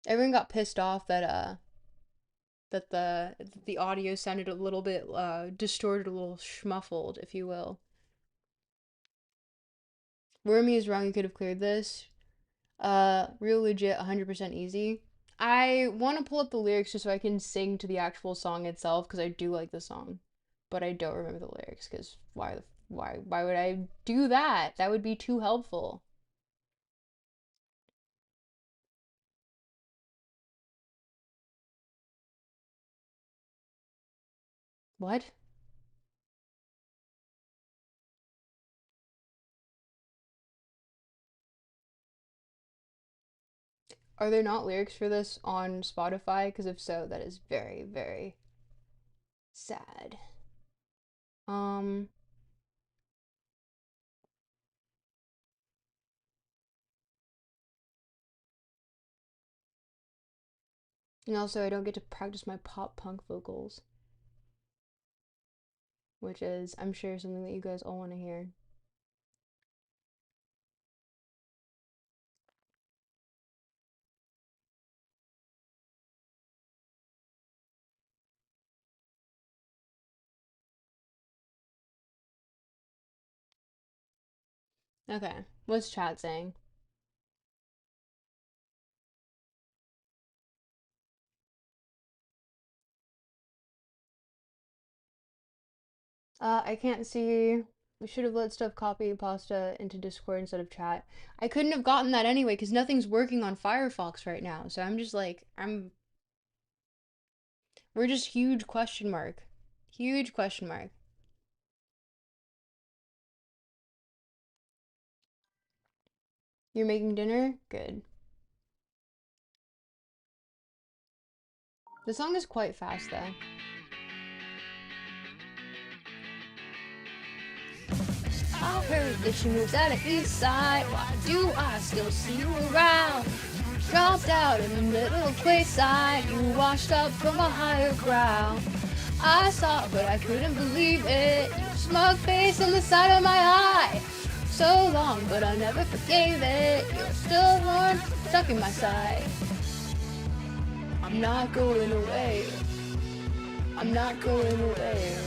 Everyone got pissed off that the audio sounded a little bit distorted, a little schmuffled, if you will. Wormy is wrong, you could have cleared this. Real legit, 100% easy. I want to pull up the lyrics just so I can sing to the actual song itself, because I do like the song. But I don't remember the lyrics, because why would I do that? That would be too helpful. What? Are there not lyrics for this on Spotify? Because if so, that is very, very sad. And also I don't get to practice my pop punk vocals, which is, I'm sure, something that you guys all want to hear. Okay, what's chat saying? I can't see. We should have let stuff copy pasta into Discord instead of chat. I couldn't have gotten that anyway because nothing's working on Firefox right now. So I'm just like, we're just huge question mark. Huge question mark. You're making dinner? Good. The song is quite fast though. I heard that she moves out of East Side. Why do I still see you around? Dropped out in the middle of Wayside. You washed up from a higher ground. I saw it, but I couldn't believe it. Your smug face on the side of my eye. So long, but I never forgave it. You're still warm, stuck in my side. I'm not going away. I'm not going away.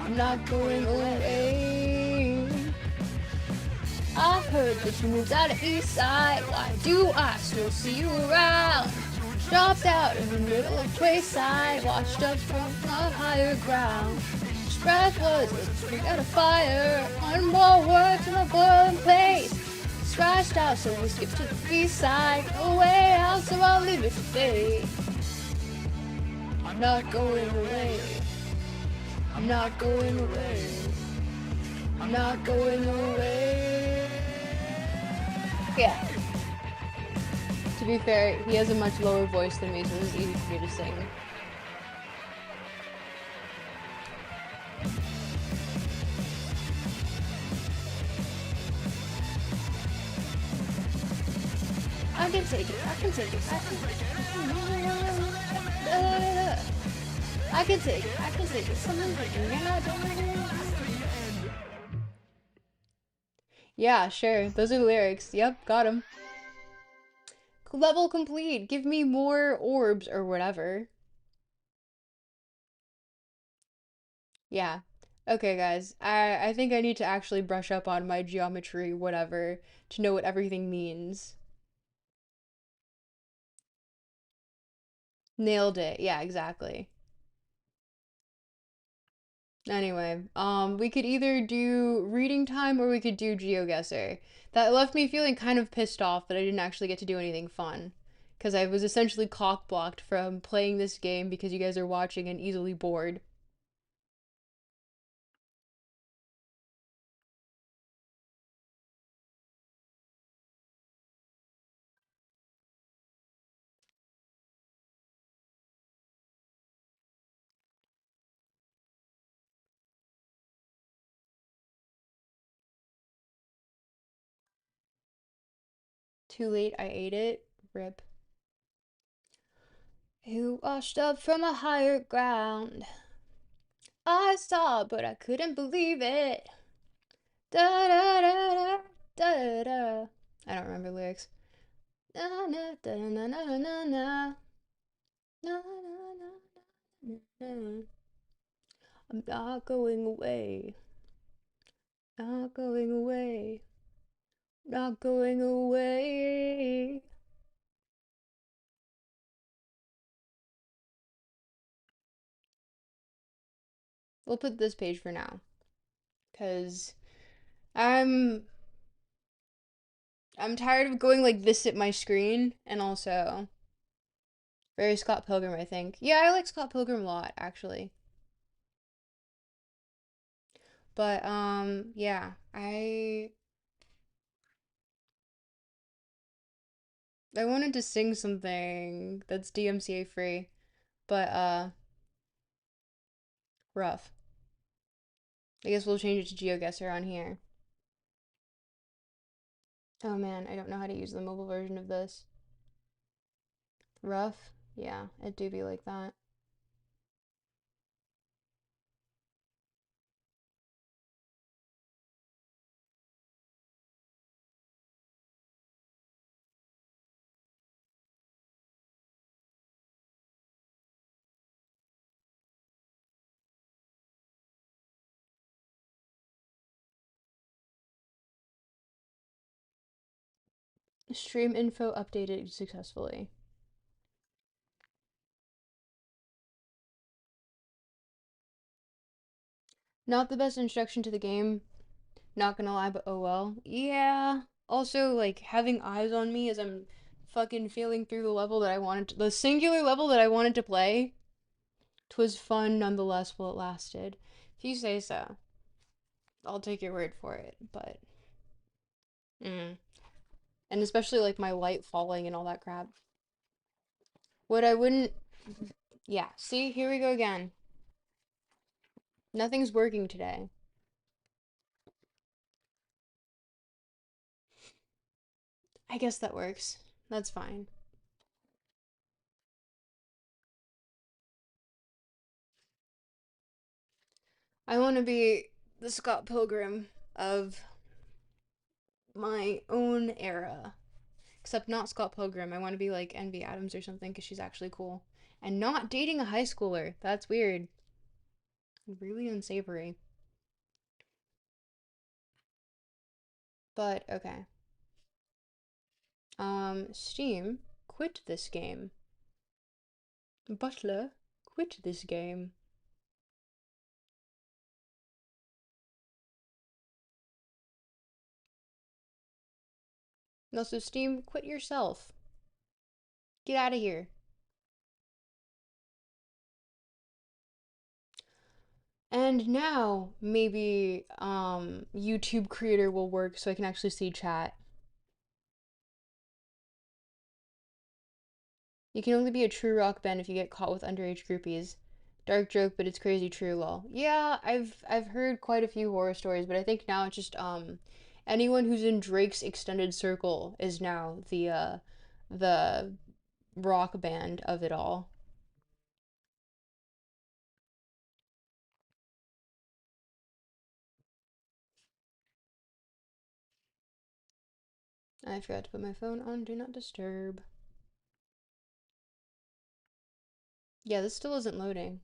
I'm not going away. I heard that you moved out of East Side. Why do I still see you around? Dropped out in the middle of Quayside, washed up from a higher ground. Spread was a street out of fire. One more word to my boiling place. Scratched out, so we skipped to the east side. No way out, so I'll leave it to fate. I'm not going away. I'm not going away. I'm not going away. Yeah. To be fair, he has a much lower voice than me, so it's easy for me to sing. I can take it, I can take it, I can take it. I can take it, I can take it. Something's breaking and I don't know. Yeah, sure. Those are the lyrics. Yep, got him. Level complete. Give me more orbs or whatever. Yeah. Okay, guys. I think I need to actually brush up on my geometry, whatever, to know what everything means. Nailed it. Yeah, exactly. Anyway, we could either do reading time or we could do GeoGuessr. That left me feeling kind of pissed off that I didn't actually get to do anything fun. Because I was essentially cock blocked from playing this game because you guys are watching and easily bored. Too late, I ate it. Rip. Who washed up from a higher ground? I saw, but I couldn't believe it. Da da da da da da. I don't remember lyrics. Na na da na na na na na na na na. I'm not going away. Not going away. Not going away. We'll put this page for now, cause I'm I'm tired of going like this at my screen, and also very Scott Pilgrim, I think. Yeah, I like Scott Pilgrim a lot, actually. But yeah, I wanted to sing something that's DMCA free, but rough. I guess we'll change it to GeoGuessr on here. Oh man, I don't know how to use the mobile version of this. Rough? Yeah, it do be like that. Stream info updated successfully. Not the best introduction to the game, not gonna lie, but oh well. Yeah. Also, like, having eyes on me as I'm fucking feeling through the level that I wanted to, the singular level that I wanted to play. 'Twas fun nonetheless while it lasted. If you say so. I'll take your word for it, but. Mm. And especially, like, my light falling and all that crap. What I wouldn't. Yeah, see, here we go again. Nothing's working today. I guess that works. That's fine. I want to be the Scott Pilgrim of my own era. Except not Scott Pilgrim. I want to be like Envy Adams or something because she's actually cool. And not dating a high schooler. That's weird. Really unsavory. But okay. Steam, quit this game. Butler, quit this game. No, so Steam, quit yourself. Get out of here. And now maybe YouTube creator will work so I can actually see chat. You can only be a true rock band if you get caught with underage groupies. Dark joke, but it's crazy true, lol. Yeah, I've heard quite a few horror stories, but I think now it's just anyone who's in Drake's extended circle is now the rock band of it all. I forgot to put my phone on do not disturb. Yeah, this still isn't loading.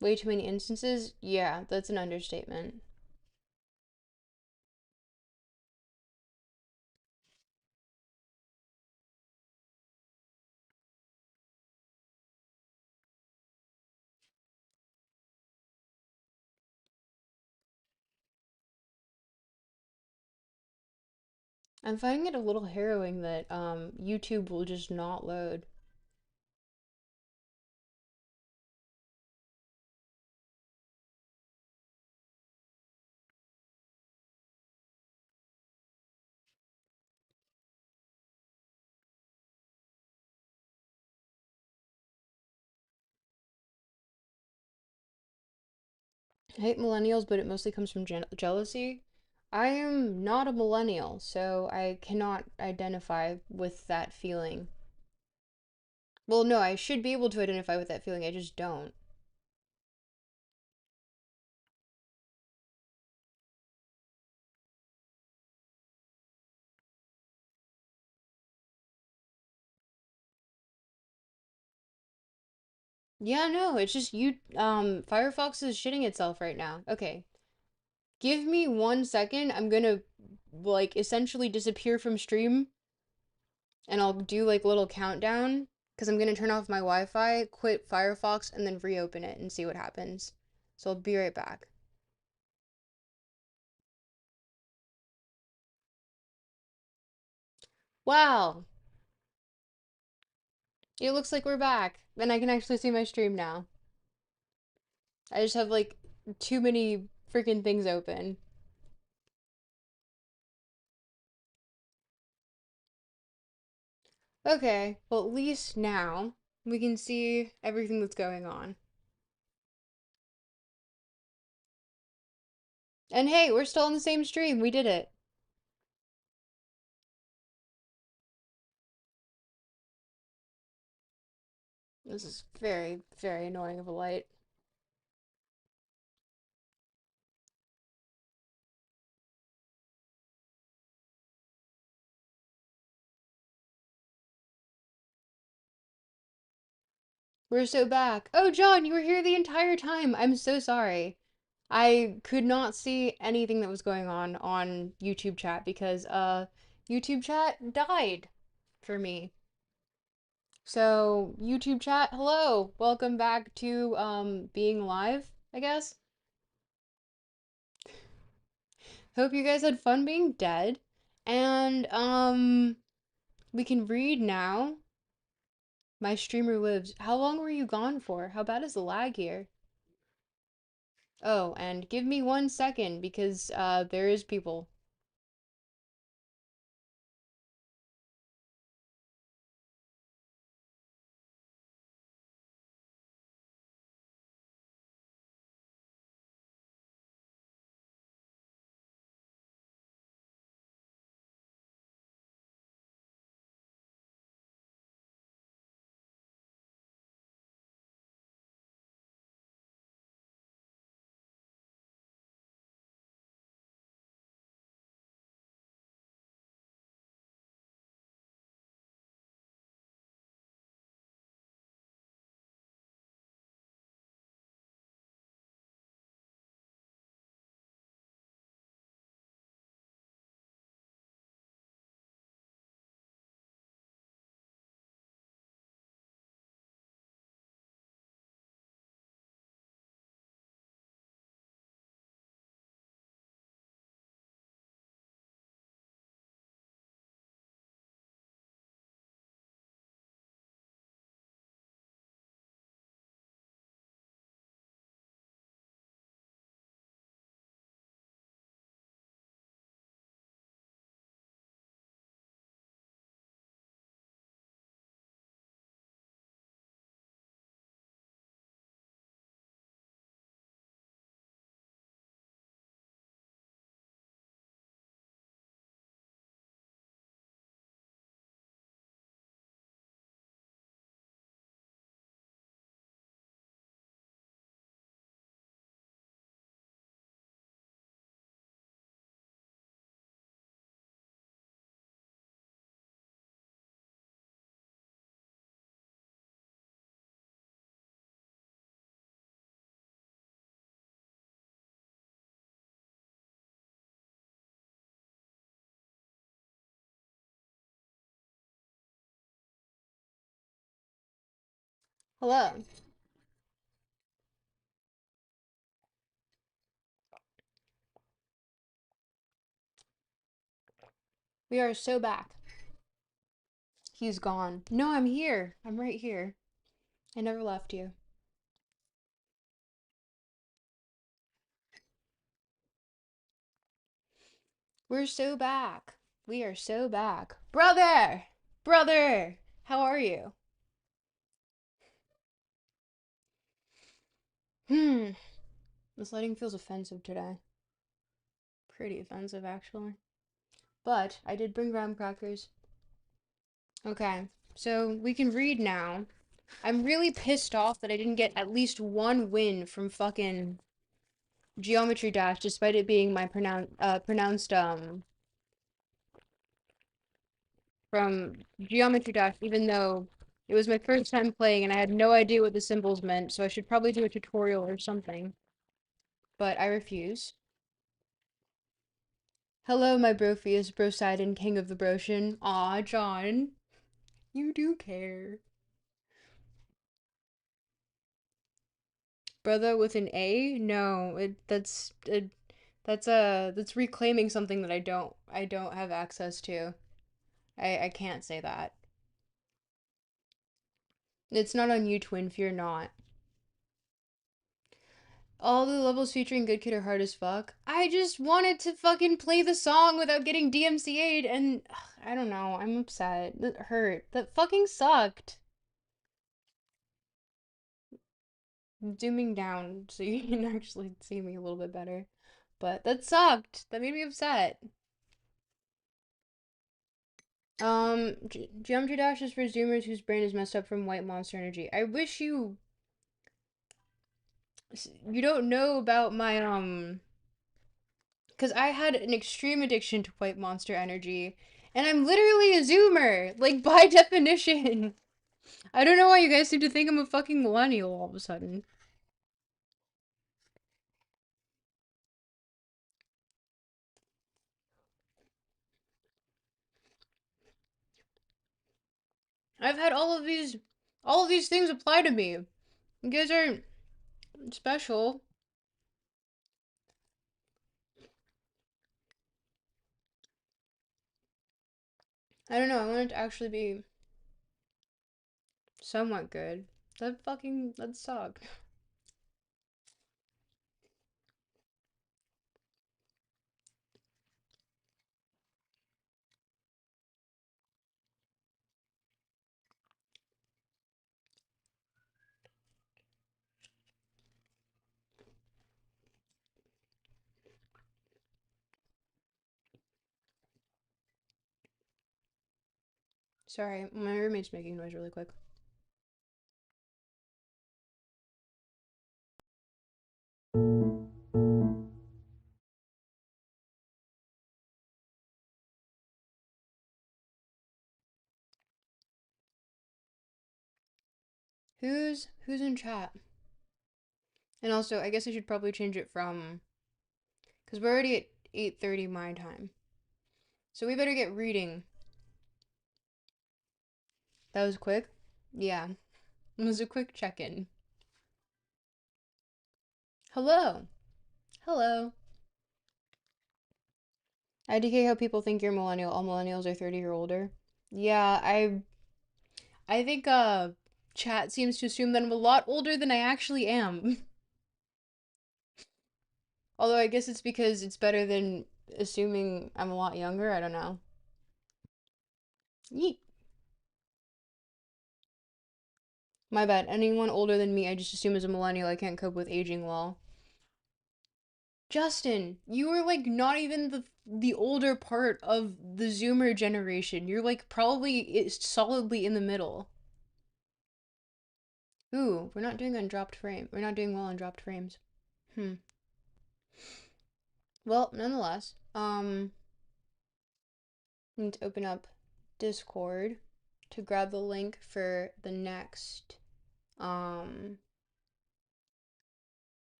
Way too many instances? Yeah, that's an understatement. I'm finding it a little harrowing that YouTube will just not load. I hate millennials, but it mostly comes from jealousy. I am not a millennial, so I cannot identify with that feeling. Well, no, I should be able to identify with that feeling, I just don't. Yeah, no, it's just you, Firefox is shitting itself right now. Okay, give me 1 second, I'm gonna, like, essentially disappear from stream, and I'll do, like, a little countdown, because I'm gonna turn off my Wi-Fi, quit Firefox, and then reopen it and see what happens. So I'll be right back. Wow, it looks like we're back, and I can actually see my stream now. I just have like too many freaking things open. Okay, well, at least now we can see everything that's going on. And hey, we're still on the same stream. We did it. This is very, very annoying of a light. We're so back. Oh, John, you were here the entire time. I'm so sorry. I could not see anything that was going on YouTube chat because YouTube chat died for me. So, YouTube chat, hello. Welcome back to being live, I guess. Hope you guys had fun being dead. And we can read now. My streamer lives. How long were you gone for? How bad is the lag here? Oh, and give me 1 second because there is people. Hello. We are so back. He's gone. No, I'm here. I'm right here. I never left you. We're so back. We are so back. Brother! Brother! How are you? Hmm. This lighting feels offensive today. Pretty offensive, actually. But I did bring graham crackers. Okay, so we can read now. I'm really pissed off that I didn't get at least one win from fucking Geometry Dash, despite it being my pronounced from Geometry Dash, even though it was my first time playing and I had no idea what the symbols meant, so I should probably do a tutorial or something. But I refuse. Hello, my Brophius, Brosidon, King of the Broshin. Aw, John. You do care. Brother with an A? No, that's reclaiming something that I don't have access to. I can't say that. It's not on you, Twin, fear not. All the levels featuring Good Kid are hard as fuck. I just wanted to fucking play the song without getting DMCA'd, and I don't know. I'm upset. That hurt. That fucking sucked. I'm zooming down so you can actually see me a little bit better. But that sucked. That made me upset. Geometry Dash is for Zoomers whose brain is messed up from white monster energy. I wish you don't know about my because I had an extreme addiction to white monster energy, and I'm literally a Zoomer, like by definition. I don't know why you guys seem to think I'm a fucking millennial all of a sudden. I've had all of these things apply to me. You guys aren't special. I don't know. I want it to actually be somewhat good. That sucked. Sorry, my roommate's making noise really quick. Who's in chat? And also, I guess I should probably change it from because we're already at 8:30 my time. So we better get reading. That was quick? Yeah. It was a quick check-in. Hello. Hello. IDK how people think you're millennial. All millennials are 30 or older. Yeah, I think chat seems to assume that I'm a lot older than I actually am. Although I guess it's because it's better than assuming I'm a lot younger. I don't know. Yeet. My bad. Anyone older than me, I just assume is a millennial. I can't cope with aging well. Justin, you are like not even the older part of the Zoomer generation. You're like probably solidly in the middle. Ooh, we're not doing on dropped frame. We're not doing well on dropped frames. Hmm. Well, nonetheless, I need to open up Discord to grab the link for the next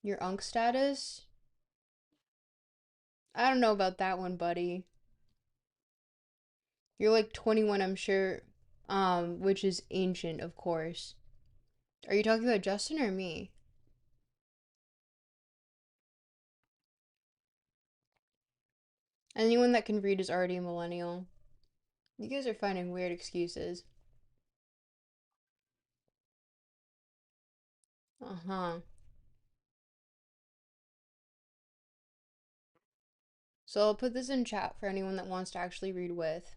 your unk status. I don't know about that one, buddy. You're like 21, I'm sure, which is ancient, of course. Are you talking about Justin or me? Anyone that can read is already a millennial. You guys are finding weird excuses. Uh-huh. So I'll put this in chat for anyone that wants to actually read with.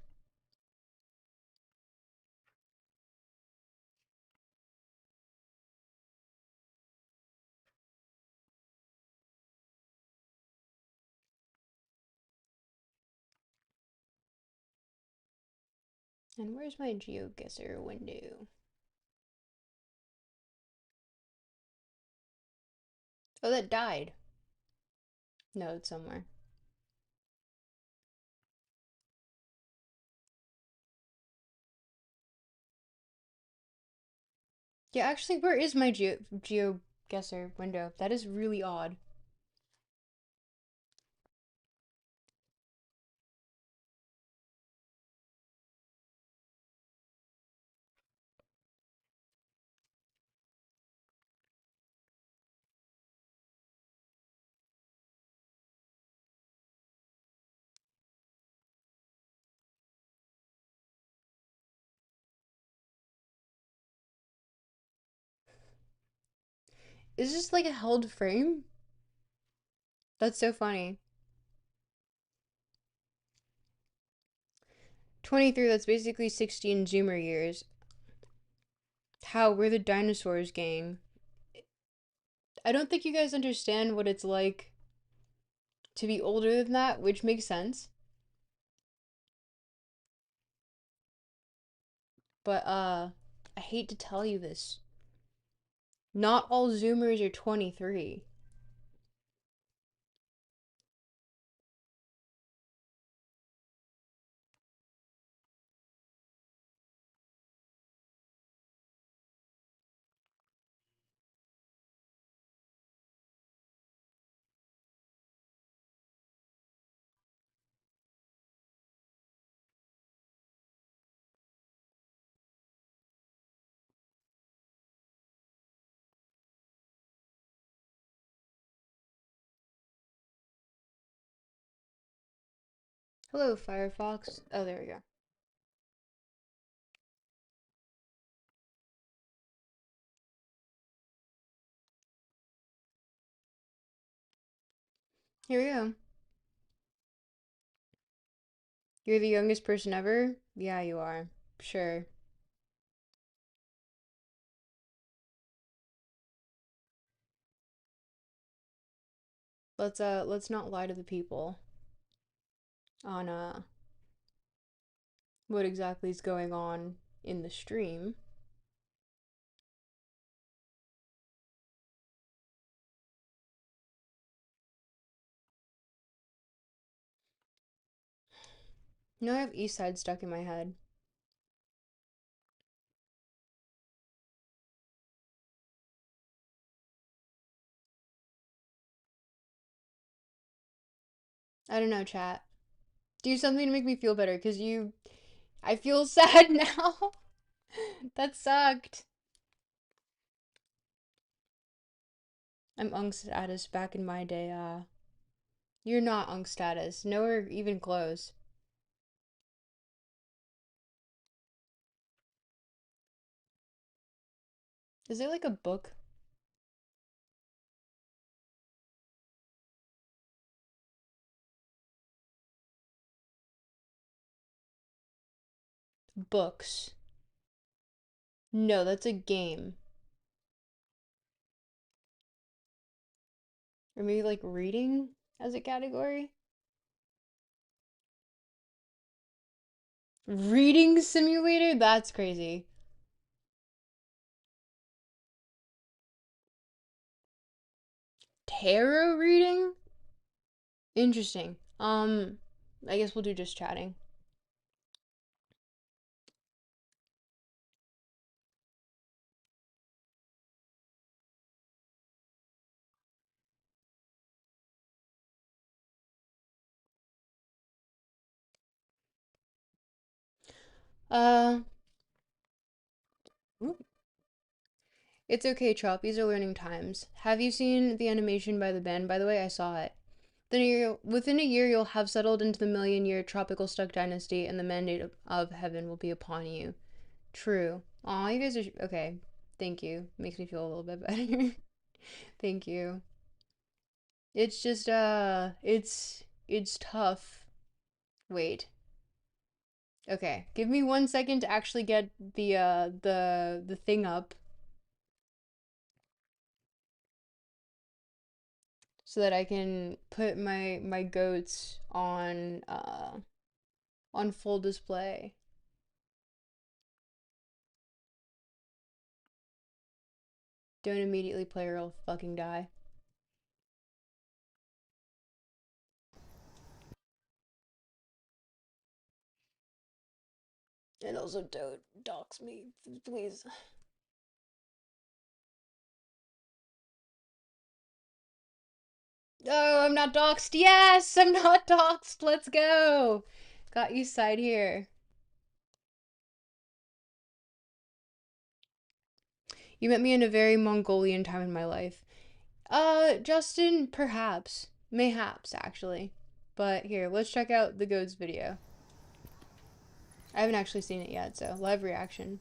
And where's my GeoGuessr window? Oh, that died. No, it's somewhere. Yeah, actually, where is my GeoGuessr window? That is really odd. Is this like a held frame? That's so funny. 23, that's basically 16 Zoomer years. How? We're the dinosaurs gang. I don't think you guys understand what it's like to be older than that, which makes sense. But, I hate to tell you this. Not all Zoomers are 23. Hello, Firefox. Oh, there we go. Here we go. You're the youngest person ever? Yeah, you are. Sure. Let's not lie to the people on what exactly is going on in the stream. No, I have East Side stuck in my head. I don't know, chat. Do something to make me feel better, cause I feel sad now. That sucked. I'm unk status back in my day. You're not unk status. Nowhere even close. Is there like a book? Books. No, that's a game. Or maybe like reading as a category? Reading simulator? That's crazy. Tarot reading? Interesting. I guess we'll do just chatting. Uh, It's okay, Chop. These are learning times. Have you seen the animation by the band? By the way, I saw it. Within a year, you'll have settled into the million-year tropical stuck dynasty, and the mandate of heaven will be upon you. True. Aw, you guys are okay. Thank you. Makes me feel a little bit better. Thank you. It's just it's tough. Wait. Okay. Give me 1 second to actually get the thing up so that I can put my goats on full display. Don't immediately play or I'll fucking die. And also don't dox me, please. Oh, I'm not doxed. Yes, I'm not doxed. Let's go. Got you side here. You met me in a very Mongolian time in my life. Justin, perhaps. Mayhaps, actually. But here, let's check out the goats video. I haven't actually seen it yet, so live reaction.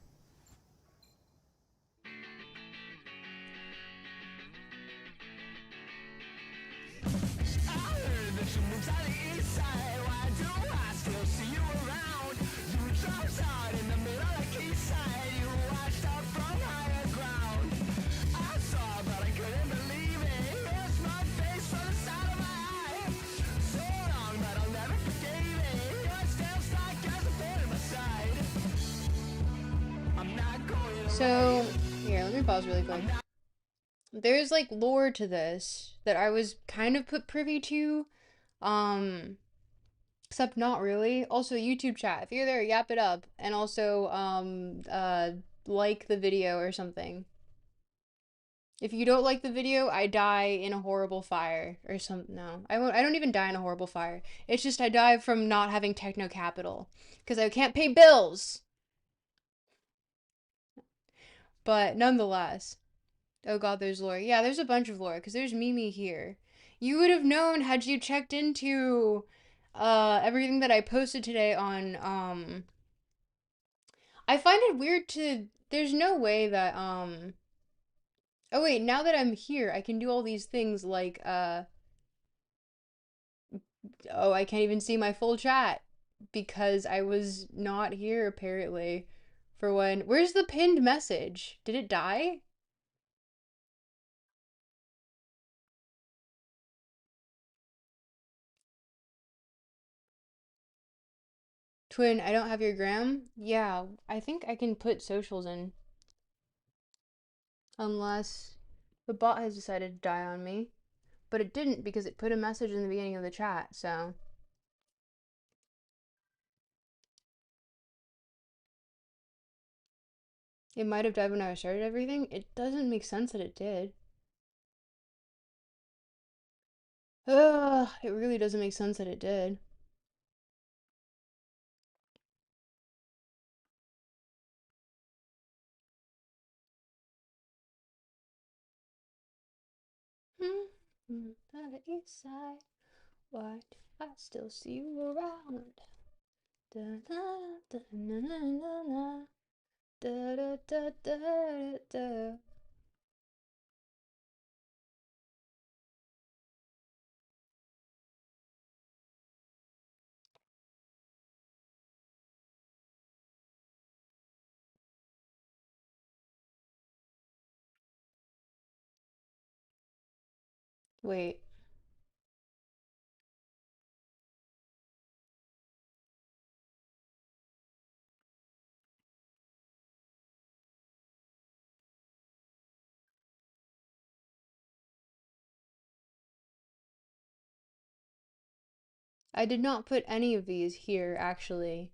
So, here, let me pause really quick. There's like lore to this that I was kind of put privy to, um, except not really. Also, YouTube chat, if you're there, yap it up, and also, like the video or something. If you don't like the video, I die in a horrible fire or something. No, I won't. I don't even die in a horrible fire. It's just I die from not having techno capital because I can't pay bills. But nonetheless, oh god, there's lore. Yeah, there's a bunch of lore because there's Mimi here. You would have known had you checked into everything that I posted today on I find it weird to there's no way that oh wait, now that I'm here, I can do all these things like oh, I can't even see my full chat because I was not here apparently for when where's the pinned message? Did it die? Twin, I don't have your gram. Yeah, I think I can put socials in. Unless the bot has decided to die on me. But it didn't because it put a message in the beginning of the chat, so. It might have died when I started everything. It doesn't make sense that it did. Ugh, it really doesn't make sense that it did. On the east side, why do I still see you around? Da da da na na na na. Da da da da da. Wait, I did not put any of these here actually.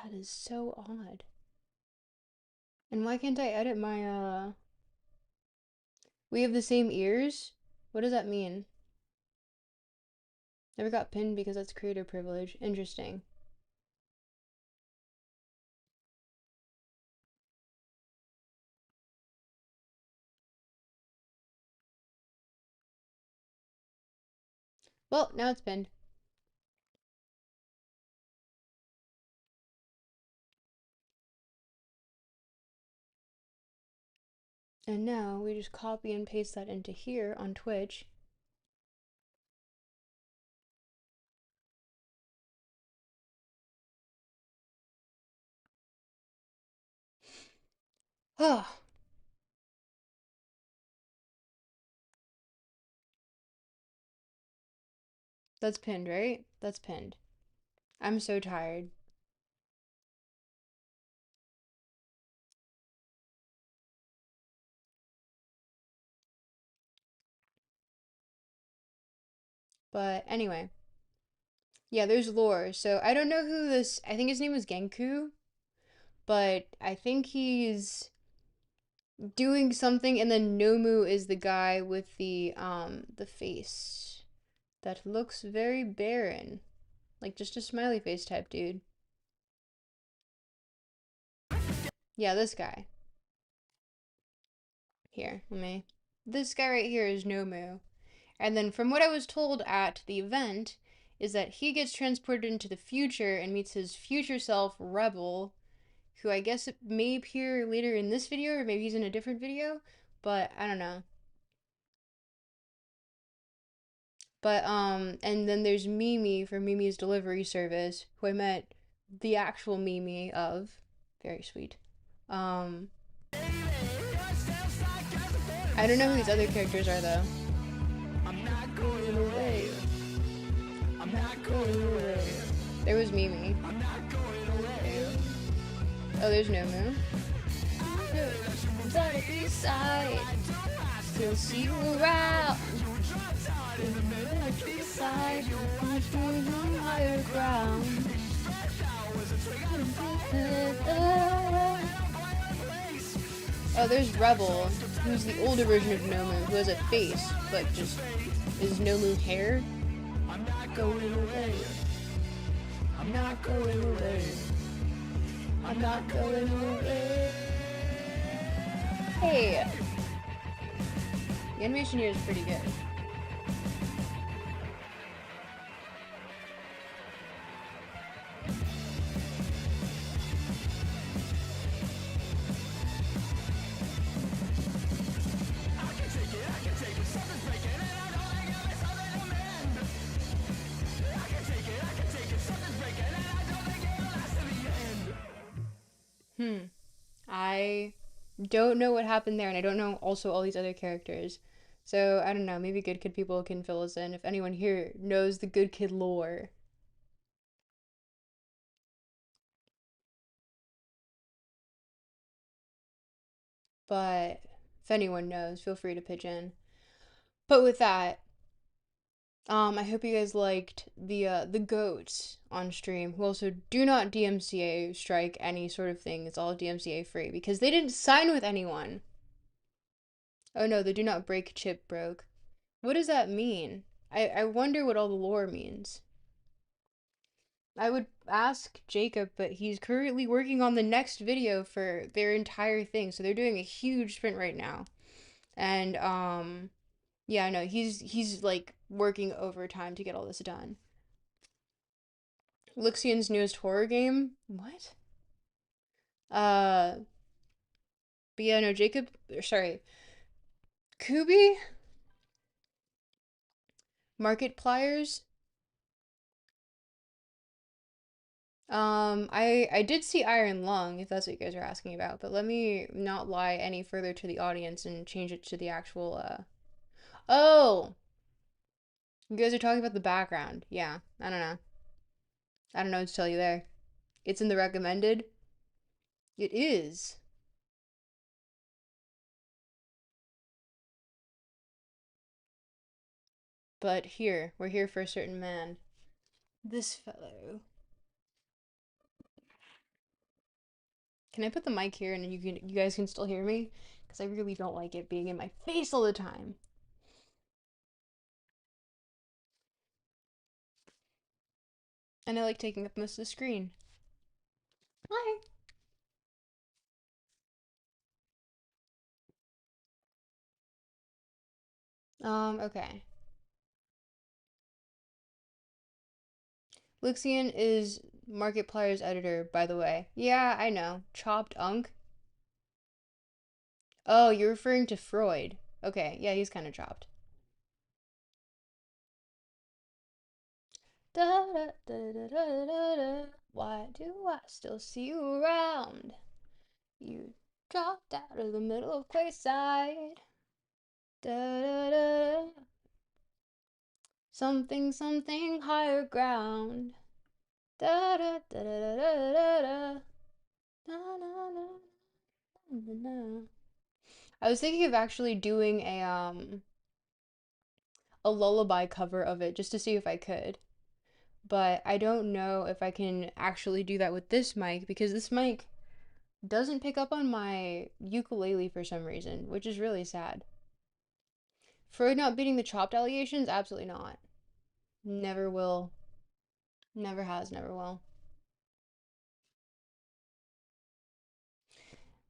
That is so odd. And why can't I edit my, we have the same ears? What does that mean? Never got pinned because that's creator privilege. Interesting. Well, now it's pinned. And now we just copy and paste that into here on Twitch. Oh, that's pinned, right? That's pinned. I'm so tired. But anyway, yeah, there's lore. So I don't know who this, I think his name was Genku, but I think he's doing something, and then Nomu is the guy with the face that looks very barren. Like just a smiley face type dude. Yeah, this guy. Here, let me. This guy right here is Nomu. And then from what I was told at the event is that he gets transported into the future and meets his future self, Rebel, who I guess may appear later in this video or maybe he's in a different video, but I don't know. But and then there's Mimi from Mimi's delivery service, who I met the actual Mimi of. Very sweet. Um I don't know who these other characters are though. I'm not going away. I'm not going away. There was Mimi. I'm not going away. Oh, there's Nomu. Better be side. Still see you around. Side. Higher ground. Oh, there's Rebel, who's the older version of Nomu, who has a face, but just is Nomu hair. I'm not going away. I'm not going away. I'm not going away. Hey! The animation here is pretty good. I don't know what happened there, and I don't know also all these other characters. So, I don't know, maybe Good Kid people can fill us in if anyone here knows the Good Kid lore. But if anyone knows, feel free to pitch in. But with that, I hope you guys liked the goats on stream who also do not DMCA strike any sort of thing. It's all DMCA free because they didn't sign with anyone. Oh no, the do not break chip broke. What does that mean? I wonder what all the lore means. I would ask Jacob, but he's currently working on the next video for their entire thing. So they're doing a huge sprint right now. And yeah, I know he's like working overtime to get all this done. Luxian's newest horror game? What? Uh but yeah, no, Jacob, sorry. Kubi? Markipliers? I did see Iron Lung, if that's what you guys are asking about, but let me not lie any further to the audience and change it to the actual Oh! You guys are talking about the background. Yeah, I don't know. I don't know what to tell you there. It's in the recommended. It is. But here, we're here for a certain man. This fellow. Can I put the mic here and then you guys can still hear me? Because I really don't like it being in my face all the time. And I like taking up most of the screen. Hi. Okay. Luxian is Markiplier's editor, by the way. Yeah, I know. Chopped Unk. Oh, you're referring to Freud. Okay, yeah, he's kind of chopped. Da da da da da da da. Why do I still see you around? You dropped out of the middle of Quayside. Da da da. Something, something higher ground. Da da da da da da da. Na na na na na. I was thinking of actually doing a lullaby cover of it just to see if I could. But I don't know if I can actually do that with this mic because this mic doesn't pick up on my ukulele for some reason, which is really sad. Freud not beating the chopped allegations? Absolutely not. Never will. Never has, never will.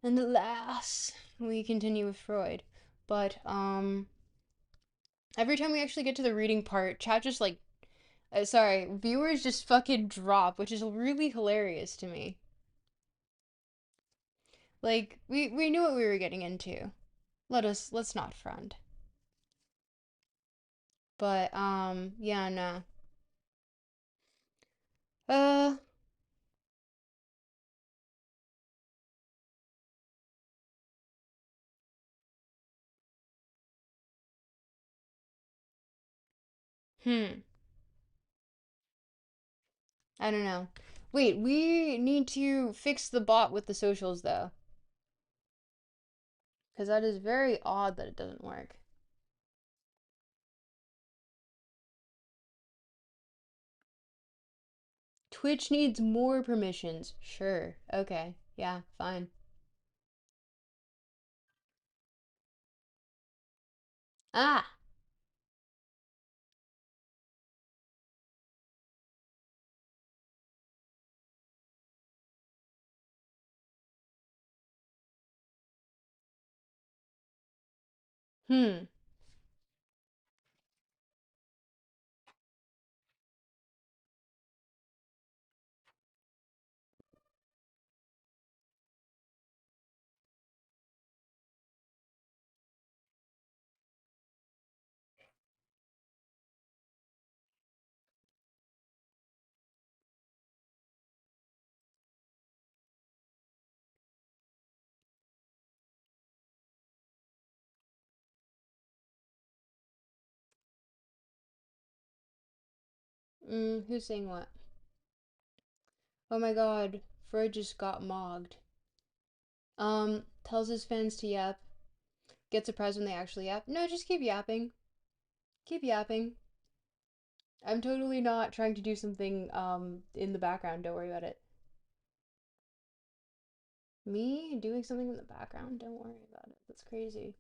And alas, we continue with Freud. But every time we actually get to the reading part, chat just like sorry, viewers just fucking drop, which is really hilarious to me. Like we knew what we were getting into. Let's not front. But yeah, no. Uh hmm. I don't know. Wait, we need to fix the bot with the socials though, because that is very odd that it doesn't work. Twitch needs more permissions. Sure. Okay. Yeah, fine. Ah. Hmm. Who's saying what? Oh my god, Freud just got mogged. Tells his fans to yap. Get surprised when they actually yap. No, just keep yapping. Keep yapping. I'm totally not trying to do something in the background. Don't worry about it. Me doing something in the background? Don't worry about it. That's crazy.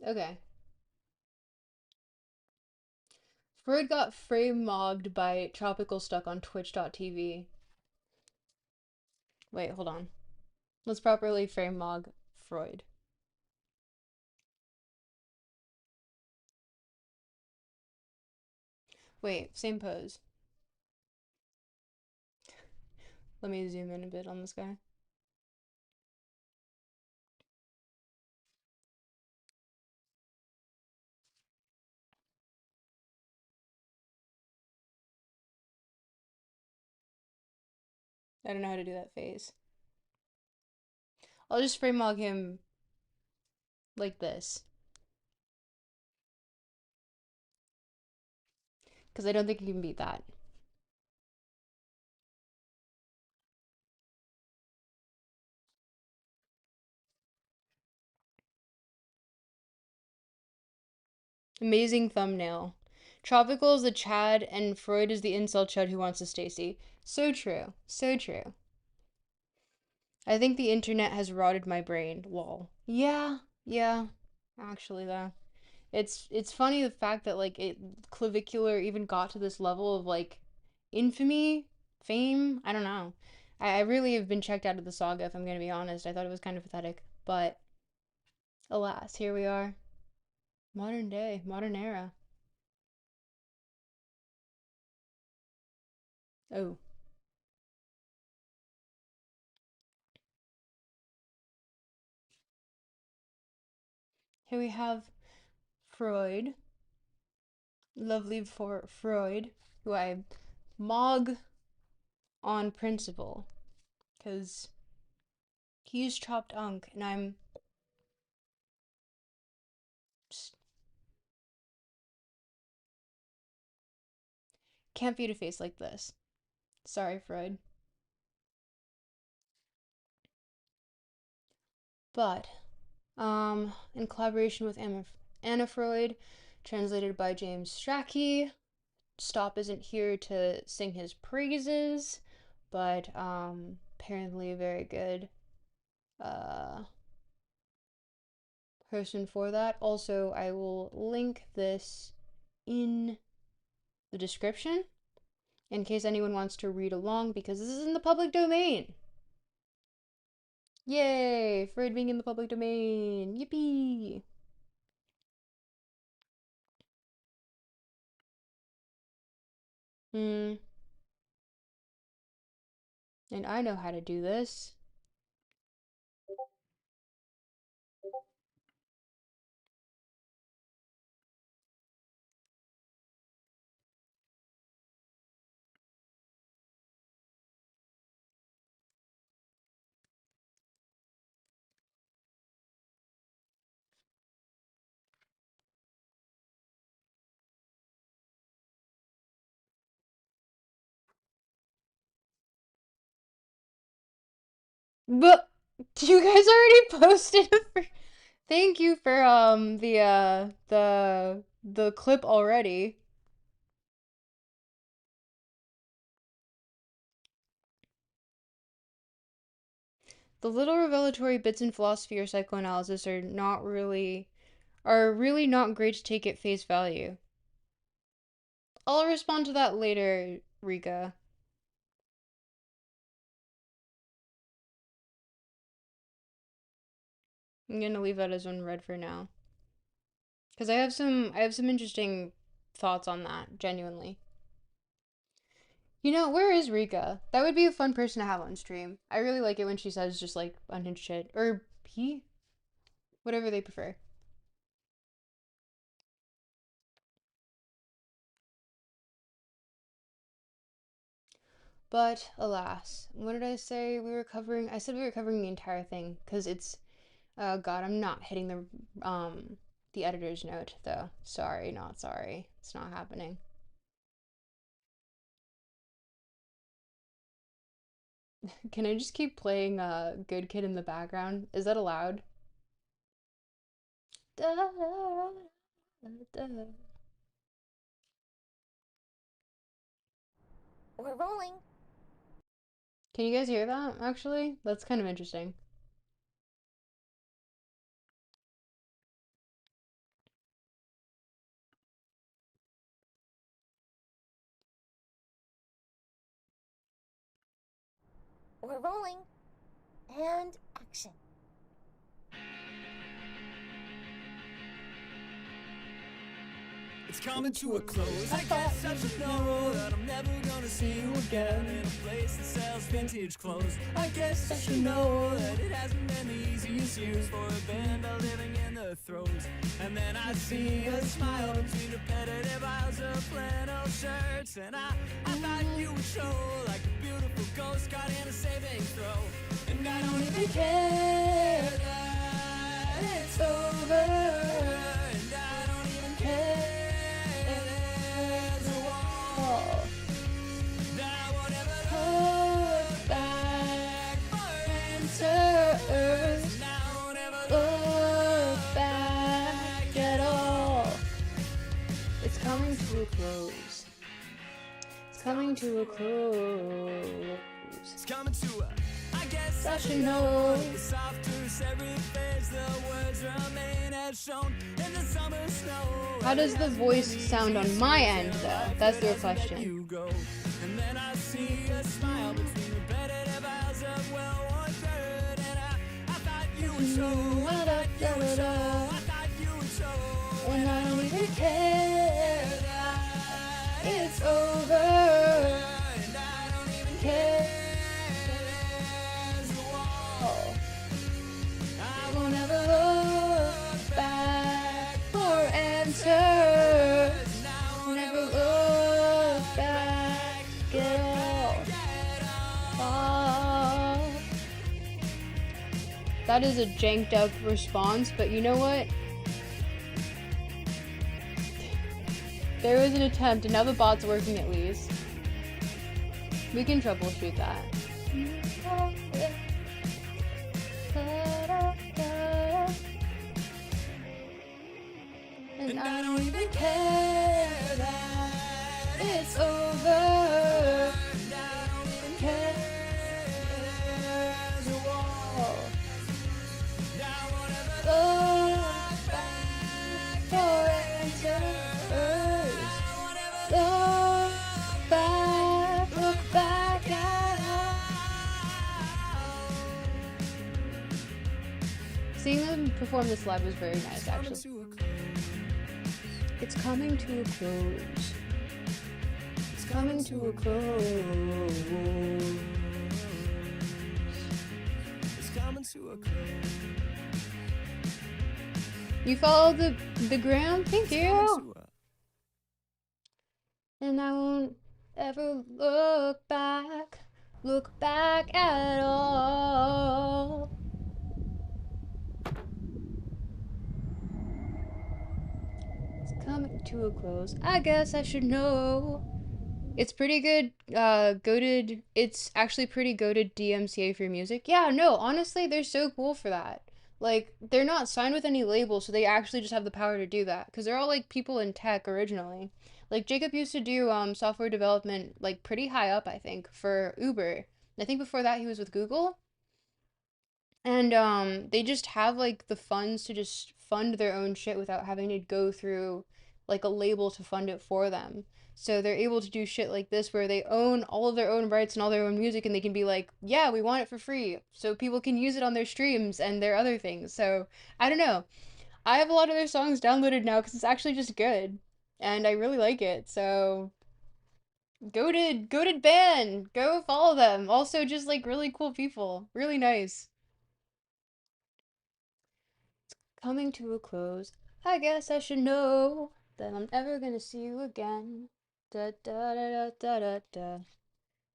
Okay. Freud got frame-mogged by tropicalstuck on twitch.tv. Wait, hold on. Let's properly frame-mog Freud. Wait, same pose. Let me zoom in a bit on this guy. I don't know how to do that phase. I'll just frame mog him like this. Because I don't think you can beat that. Amazing thumbnail. Tropical is the Chad, and Freud is the incel Chud who wants a Stacy. So true. So true. I think the internet has rotted my brain. Lol. Yeah, yeah. Actually, though. It's funny the fact that like it clavicular even got to this level of like infamy, fame. I don't know. I really have been checked out of the saga if I'm gonna be honest. I thought it was kind of pathetic, but alas, here we are. Modern day, modern era. Oh, here we have Freud, lovely for Freud, who I mog on principle, because he's chopped unk, and I'm just can't feed a face like this. Sorry, Freud. But, in collaboration with Anna Freud, translated by James Strachey. Stop isn't here to sing his praises, but apparently a very good person for that. Also, I will link this in the description in case anyone wants to read along because this is in the public domain. Yay! Freud being in the public domain. Yippee! Hmm. And I know how to do this. But you guys already posted thank you for the clip already. The little revelatory bits in philosophy or psychoanalysis are really not great to take at face value. I'll respond to that later, Rika. I'm gonna leave that as unread for now. Because I have some interesting thoughts on that, genuinely. You know, where is Rika? That would be a fun person to have on stream. I really like it when she says just like unhinged shit. Or he? Whatever they prefer. But alas, what did I say we were covering? I said we were covering the entire thing because it's God, I'm not hitting the editor's note though. Sorry, not sorry. It's not happening. Can I just keep playing Good Kid in the background? Is that allowed? Da, da, da. We're rolling. Can you guys hear that actually? That's kind of interesting. We're rolling. And action. It's coming to a close. I guess I should know that I'm never gonna see you again in a place that sells vintage clothes. I guess I should know that it hasn't been the easiest years for a band of living in the throes. And then I see a smile between repetitive aisles of flannel shirts, and I thought you would show like a beautiful ghost. just got in a saving throw. And I don't even care that it's over. And I don't even care if there's a wall that I won't ever look back for answers. And I won't ever look back at all. It's coming to a close. It's coming to a close. It's coming to a, I guess I should know. The softer serif the words remain as shown in the summer snow. How does the voice sound on my end, though? That's the real question. You go, and then I see a smile between repetitive eyes of well-worn dirt. And I thought you would show. I thought you would show. And I don't even care that it's over. And I don't even care. There's a wall. I won't ever look back For answers, never look back at all. That is a janked up response, but you know what? There was an attempt, and now the bot's working at least. We can troubleshoot that. And I don't even care that it's over. And I don't even Care there's a wall. I won't ever look back for answers. Look back at all. Seeing them perform this live was very nice, actually. It's coming to a close. It's coming to a close. It's coming to a close. You follow the gram? Thank you. And I won't ever look back at all. It's coming to a close. I guess I should know. It's pretty good, goated. It's actually pretty goated DMCA for music. Yeah, no, honestly, they're so cool for that. Like, they're not signed with any label, so they actually just have the power to do that. Because they're all, like, people in tech originally. Like, Jacob used to do software development, like, pretty high up, I think, for Uber. And I think before that he was with Google. And they just have, like, the funds to just fund their own shit without having to go through, like, a label to fund it for them. So they're able to do shit like this where they own all of their own rights and all their own music, and they can be like, yeah, we want it for free. So people can use it on their streams and their other things. So, I don't know. I have a lot of their songs downloaded now because it's actually just good. And I really like it. So, goated band. Go follow them. Also, just like really cool people. Really nice. Coming to a close. I guess I should know that I'm never gonna see you again. Da da da da da da.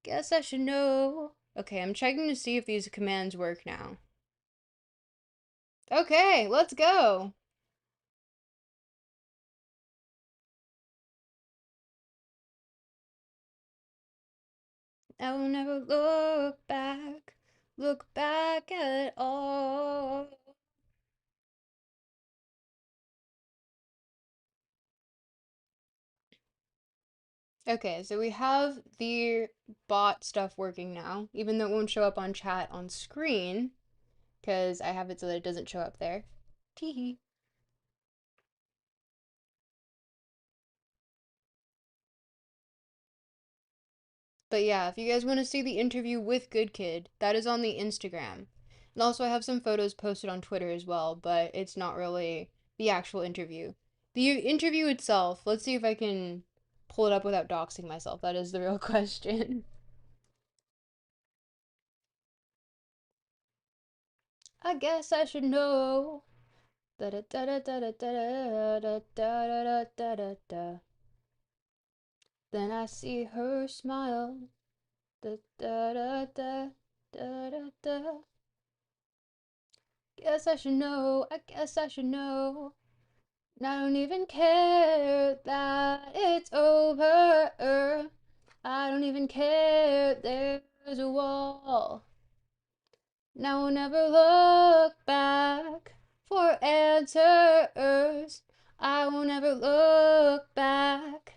Guess I should know. Okay, I'm checking to see if these commands work now. Okay, let's go. I will never look back at all. Okay, so we have the bot stuff working now, even though it won't show up on chat on screen, because I have it so that it doesn't show up there. Teehee. But yeah, if you guys want to see the interview with Good Kid, that is on the Instagram. And also I have some photos posted on Twitter as well, but it's not really the actual interview. The interview itself, let's see if I can pull it up without doxing myself. That is the real question. I guess I should know. Da da da da da da da da da da da da da. Then I see her smile. Da da da da da da da. Guess I should know, I guess I should know. And I don't even care that it's over. I don't even care there's a wall. Now we'll never look back for answers. I will never look back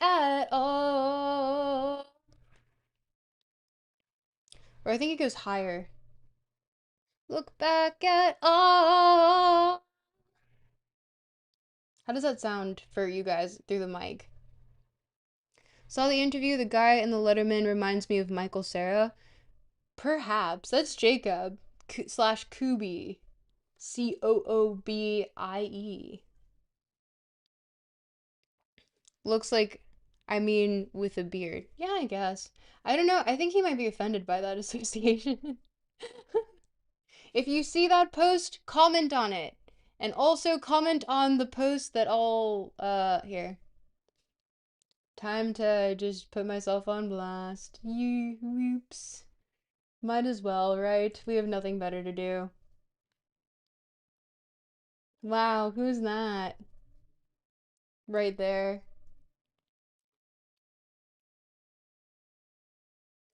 at all. Or I think it goes higher. Look back at all. How does that sound for you guys through the mic? Saw the interview. The guy in the Letterman reminds me of Michael Cera. Perhaps. That's Jacob slash Kubi. Coobie. Looks like, I mean, with a beard. Yeah, I guess. I don't know. I think he might be offended by that association. If you see that post, comment on it. And also comment on the post that here. Time to just put myself on blast. You whoops. Might as well, right? We have nothing better to do. Wow, who's that? Right there.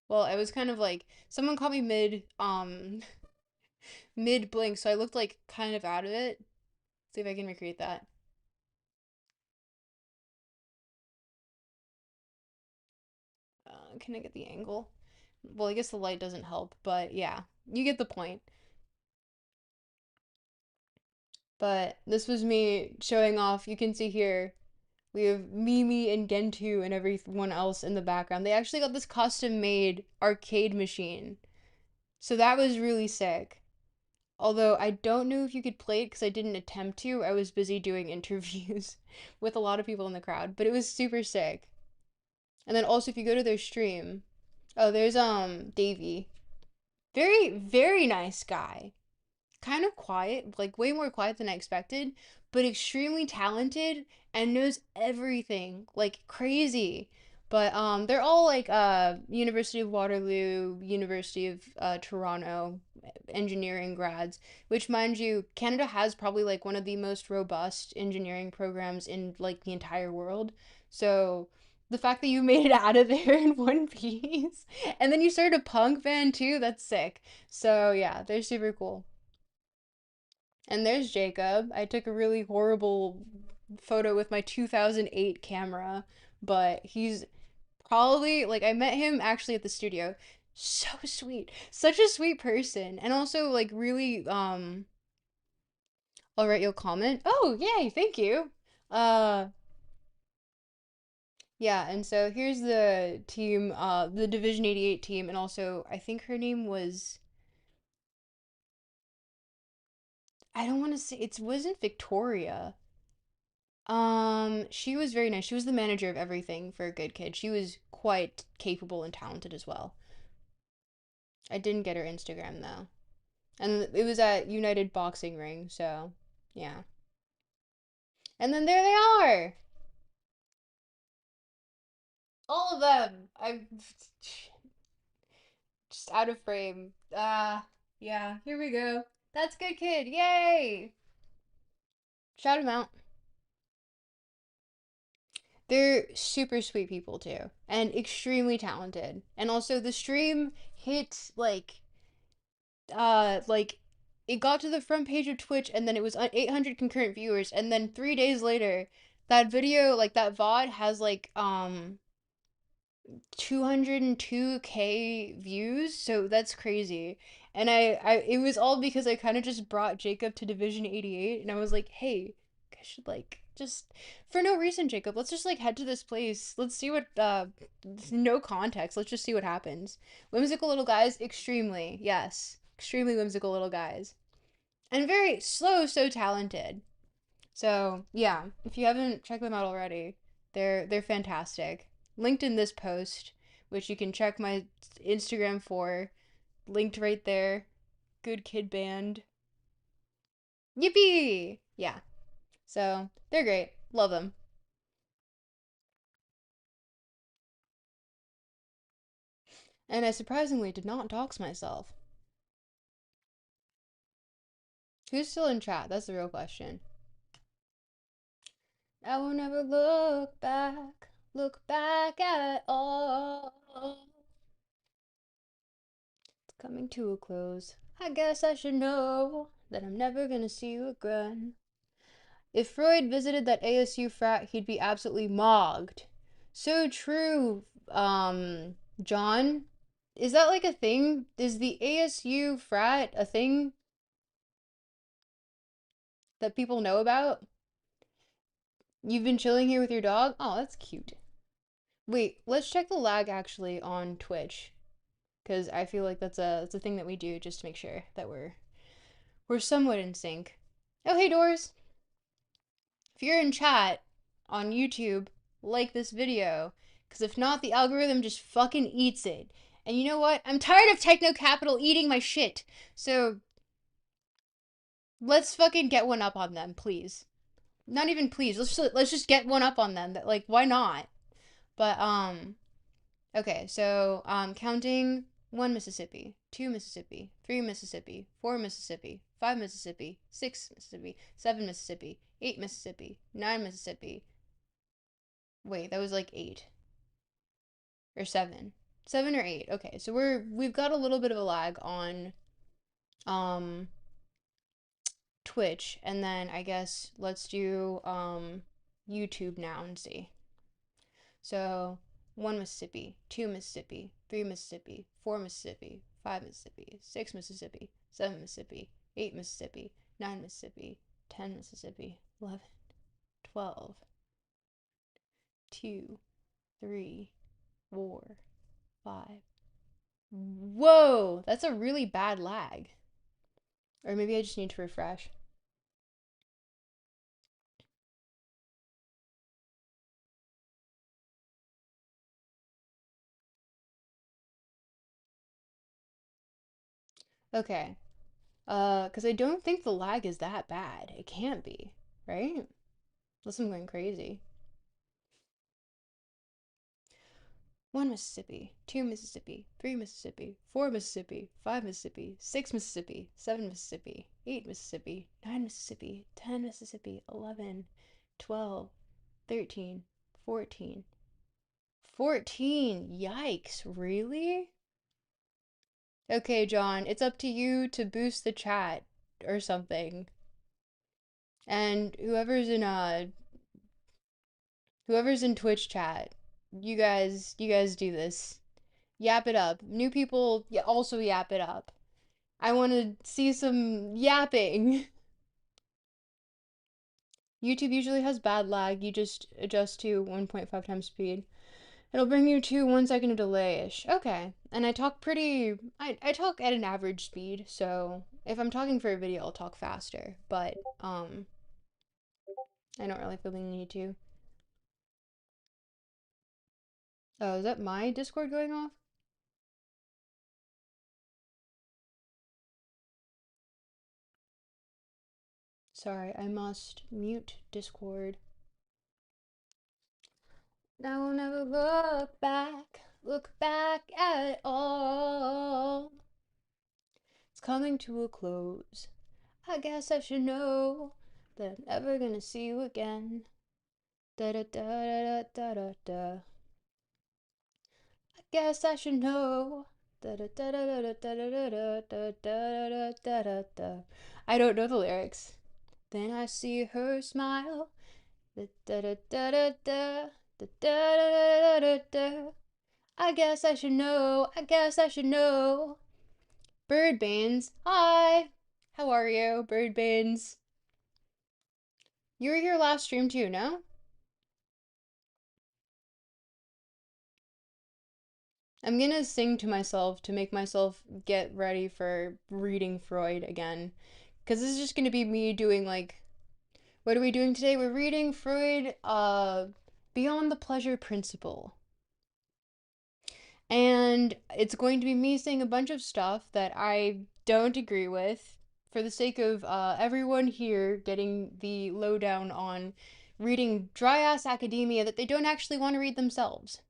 Well, I was kind of like someone caught me mid blink, so I looked like kind of out of it. See if I can recreate that. Can I get the angle? Well, I guess the light doesn't help, but yeah, you get the point. But this was me showing off. You can see here we have Mimi and Gentu and everyone else in the background. They actually got this custom made arcade machine. So that was really sick. Although I don't know if you could play it because I didn't attempt to. I was busy doing interviews with a lot of people in the crowd, but it was super sick. And then also if you go to their stream, oh, there's Davey. Very very nice guy. Kind of quiet, like way more quiet than I expected, but extremely talented and knows everything, like crazy. But they're all like University of Waterloo, University of Toronto engineering grads, which mind you, Canada has probably like one of the most robust engineering programs in like the entire world. So the fact that you made it out of there in one piece and then you started a punk band too, that's sick. So yeah, they're super cool. And there's Jacob. I took a really horrible photo with my 2008 camera, but he's probably like I met him actually at the studio. So sweet. Such a sweet person. And also like really all right, you'll comment. Oh, yay, thank you. Uh yeah, and so here's the team, the Division 88 team, and also I think her name was I don't want to say it wasn't Victoria. She was very nice. She was the manager of everything for a good kid. She was quite capable and talented as well. I didn't get her Instagram though. And it was at United Boxing Ring, so yeah. And then there they are. All of them. I'm just out of frame. Yeah, here we go. That's good kid. Yay! Shout him out. They're super sweet people too, and extremely talented. And also the stream hit like it got to the front page of Twitch and then it was 800 concurrent viewers and then 3 days later that video like that VOD has like 202K views, so that's crazy. And I it was all because I kind of just brought Jacob to Division 88 and I was like, "Hey, I should like just for no reason, Jacob. Let's just like head to this place. Let's see what no context. Let's just see what happens." Whimsical little guys, extremely. Yes. Extremely whimsical little guys. And very slow, so talented. So, yeah, if you haven't checked them out already, they're fantastic. Linked in this post, which you can check my Instagram for, linked right there. Good Kid Band. Yippee! Yeah. So, they're great. Love them. And I surprisingly did not dox myself. Who's still in chat? That's the real question. I will never look back at all. It's coming to a close. I guess I should know that I'm never gonna see you again. If Freud visited that ASU frat, he'd be absolutely mogged. So true, John. Is that like a thing? Is the ASU frat a thing that people know about? You've been chilling here with your dog? Oh, that's cute. Wait, let's check the lag actually on Twitch, because I feel like that's a thing that we do just to make sure that we're somewhat in sync. Oh, hey Doors. If you're in chat on YouTube, like this video, because if not, the algorithm just fucking eats it. And you know what? I'm tired of Techno Capital eating my shit. So let's fucking get one up on them, please. Not even please. Let's just get one up on them. That, like, why not? But okay. So counting 1 Mississippi, 2 Mississippi, 3 Mississippi, 4 Mississippi, 5 Mississippi, 6 Mississippi, 7 Mississippi, 8 Mississippi, 9 Mississippi. Wait, that was like 8 or 7. 7 or 8. Okay, so we've got a little bit of a lag on um Twitch, and then I guess let's do YouTube now and see. So 1 Mississippi, 2 Mississippi, 3 Mississippi, 4 Mississippi, 5 Mississippi, 6 Mississippi, 7 Mississippi, 8 Mississippi, 9 Mississippi, 10 Mississippi, 11, 12, 2, 3, 4, 5. Whoa, that's a really bad lag. Or maybe I just need to refresh. Okay. Because I don't think the lag is that bad. It can't be, right? Unless I'm going crazy. 1 Mississippi, 2 Mississippi, 3 Mississippi, 4 Mississippi, 5 Mississippi, 6 Mississippi, 7 Mississippi, 8 Mississippi, 9 Mississippi, 10 Mississippi, 11, 12, 13, 14. 14! Yikes, really? Okay, John, it's up to you to boost the chat or something. And whoever's in Twitch chat, you guys do this. Yap it up. New people also yap it up. I want to see some yapping. YouTube usually has bad lag. You just adjust to 1.5 times speed. It'll bring you to 1 second of delay-ish. Okay. And I talk I talk at an average speed, so if I'm talking for a video, I'll talk faster. But, I don't really feel the need to. Oh, is that my Discord going off? Sorry, I must mute Discord. I will never look back at all. It's coming to a close. I guess I should know that I'm never gonna see you again. Da da da da da da da. I guess I should know. Da da da da da da da da da da da da da. I don't know the lyrics. Then I see her smile. Da da da da da da da da da da. I guess I should know. I guess I should know. Birdbanes, hi. How are you, Birdbanes? You were here last stream too, no? I'm gonna sing to myself to make myself get ready for reading Freud again. Because this is just gonna be me doing like, what are we doing today? We're reading Freud, Beyond the Pleasure Principle. And it's going to be me saying a bunch of stuff that I don't agree with for the sake of everyone here getting the lowdown on reading dry ass academia that they don't actually want to read themselves.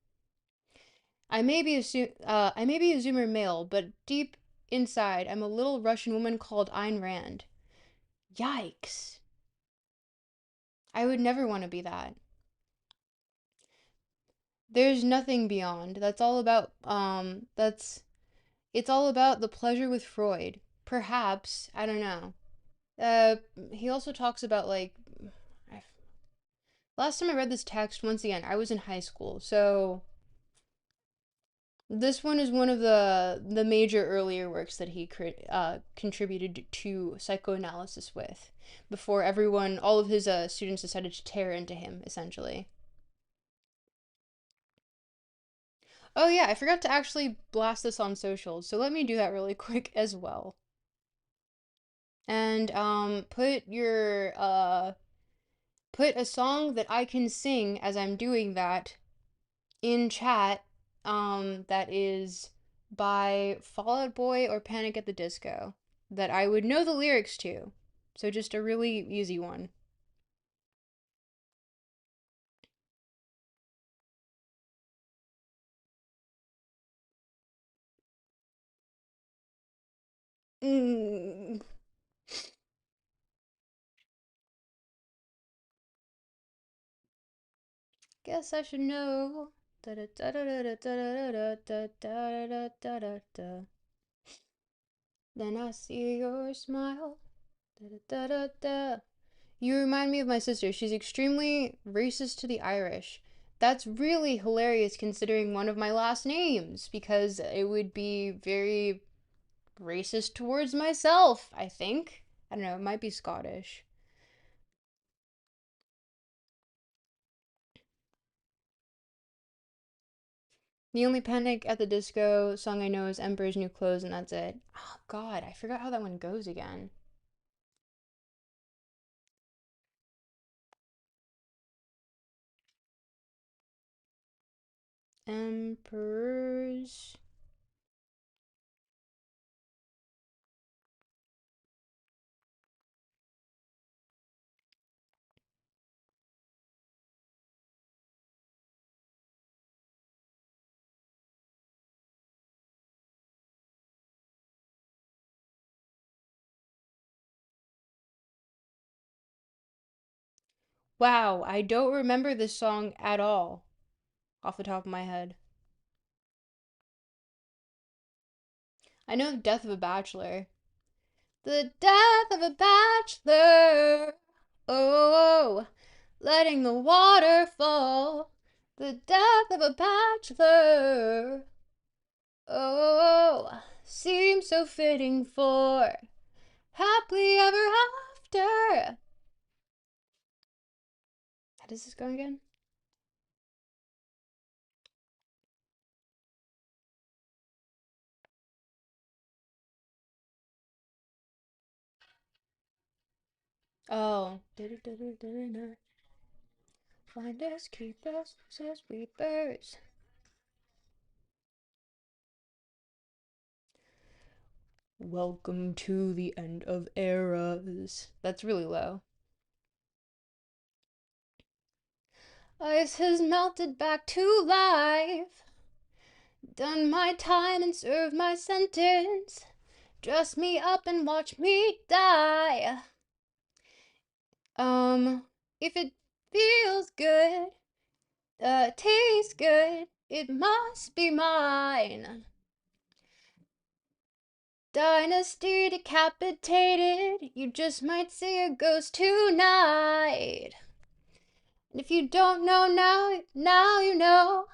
I may be a Zoomer male, but deep inside, I'm a little Russian woman called Ayn Rand. Yikes. I would never want to be that. There's nothing beyond. It's all about the pleasure with Freud. Perhaps, I don't know. Uh, he also talks about like last time I read this text, once again, I was in high school. So this one is one of the major earlier works that he contributed to psychoanalysis with before all of his students decided to tear into him essentially. Oh yeah, I forgot to actually blast this on socials, so let me do that really quick as well. And put a song that I can sing as I'm doing that in chat, that is by Fall Out Boy or Panic at the Disco that I would know the lyrics to. So just a really easy one. Mm, guess I should know. Da da da da da da da da da da da da da. Then I see your smile. Da da da da. You remind me of my sister. She's extremely racist to the Irish. That's really hilarious considering one of my last names, because it would be very racist towards myself, I think. I don't know, it might be Scottish. The only Panic at the Disco song I know is Emperor's New Clothes, and that's it. Oh, God, I forgot how that one goes again. Emperor's. Wow, I don't remember this song at all off the top of my head. I know Death of a Bachelor. The death of a bachelor. Oh, letting the water fall. The death of a bachelor. Oh, seems so fitting for happily ever after. How does this go again? Oh. Find us, keep us, as weepers. Welcome to the end of eras. That's really low. Ice has melted back to life. Done my time and served my sentence. Dress me up and watch me die. If it feels good, tastes good, it must be mine. Dynasty decapitated, you just might see a ghost tonight. And if you don't know now, now you know.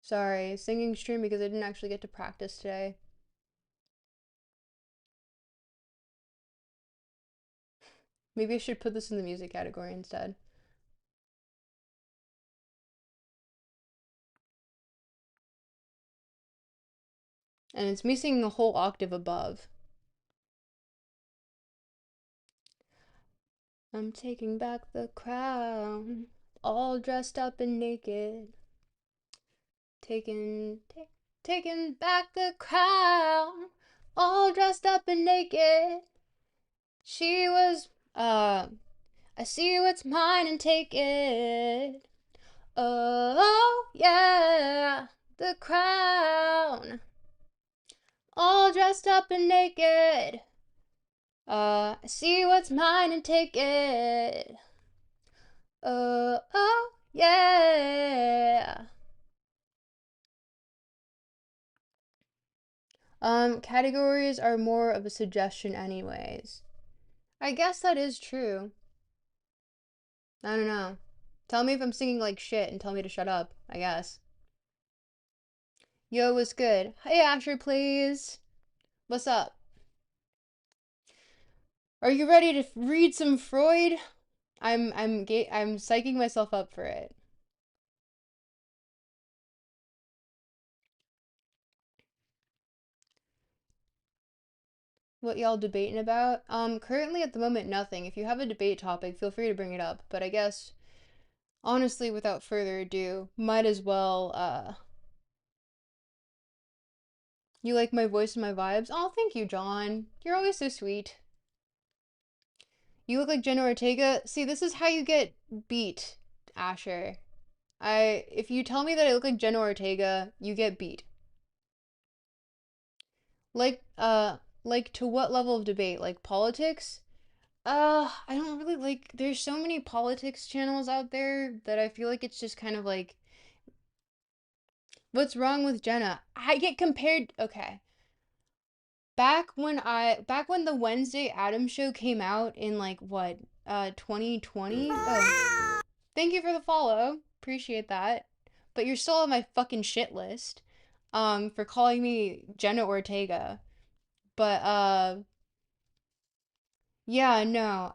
Sorry, singing stream because I didn't actually get to practice today. Maybe I should put this in the music category instead. And it's me singing a whole octave above. I'm taking back the crown, all dressed up and naked. Taking back the crown, all dressed up and naked. She was, I see what's mine and take it. Oh, yeah, the crown. All dressed up and naked. I see what's mine and take it. Oh, yeah. Categories are more of a suggestion anyways. I guess that is true. I don't know. Tell me if I'm singing like shit and tell me to shut up, I guess. Yo, what's good? Hey, Asher, please. What's up? Are you ready to read some Freud? I'm psyching myself up for it. What y'all debating about? Currently at the moment nothing. If you have a debate topic, feel free to bring it up. But I guess honestly, without further ado, might as well you like my voice and my vibes? Oh, thank you, John. You're always so sweet. You look like Jenna Ortega. See, this is how you get beat, Asher. If you tell me that I look like Jenna Ortega, you get beat. Like like to what level of debate? Like politics? I don't really like there's so many politics channels out there that I feel like it's just kind of like what's wrong with Jenna? I get compared okay. Back when the Wednesday Addams show came out in like what 2020? Oh, thank you for the follow. Appreciate that. But you're still on my fucking shit list for calling me Jenna Ortega. But yeah, no.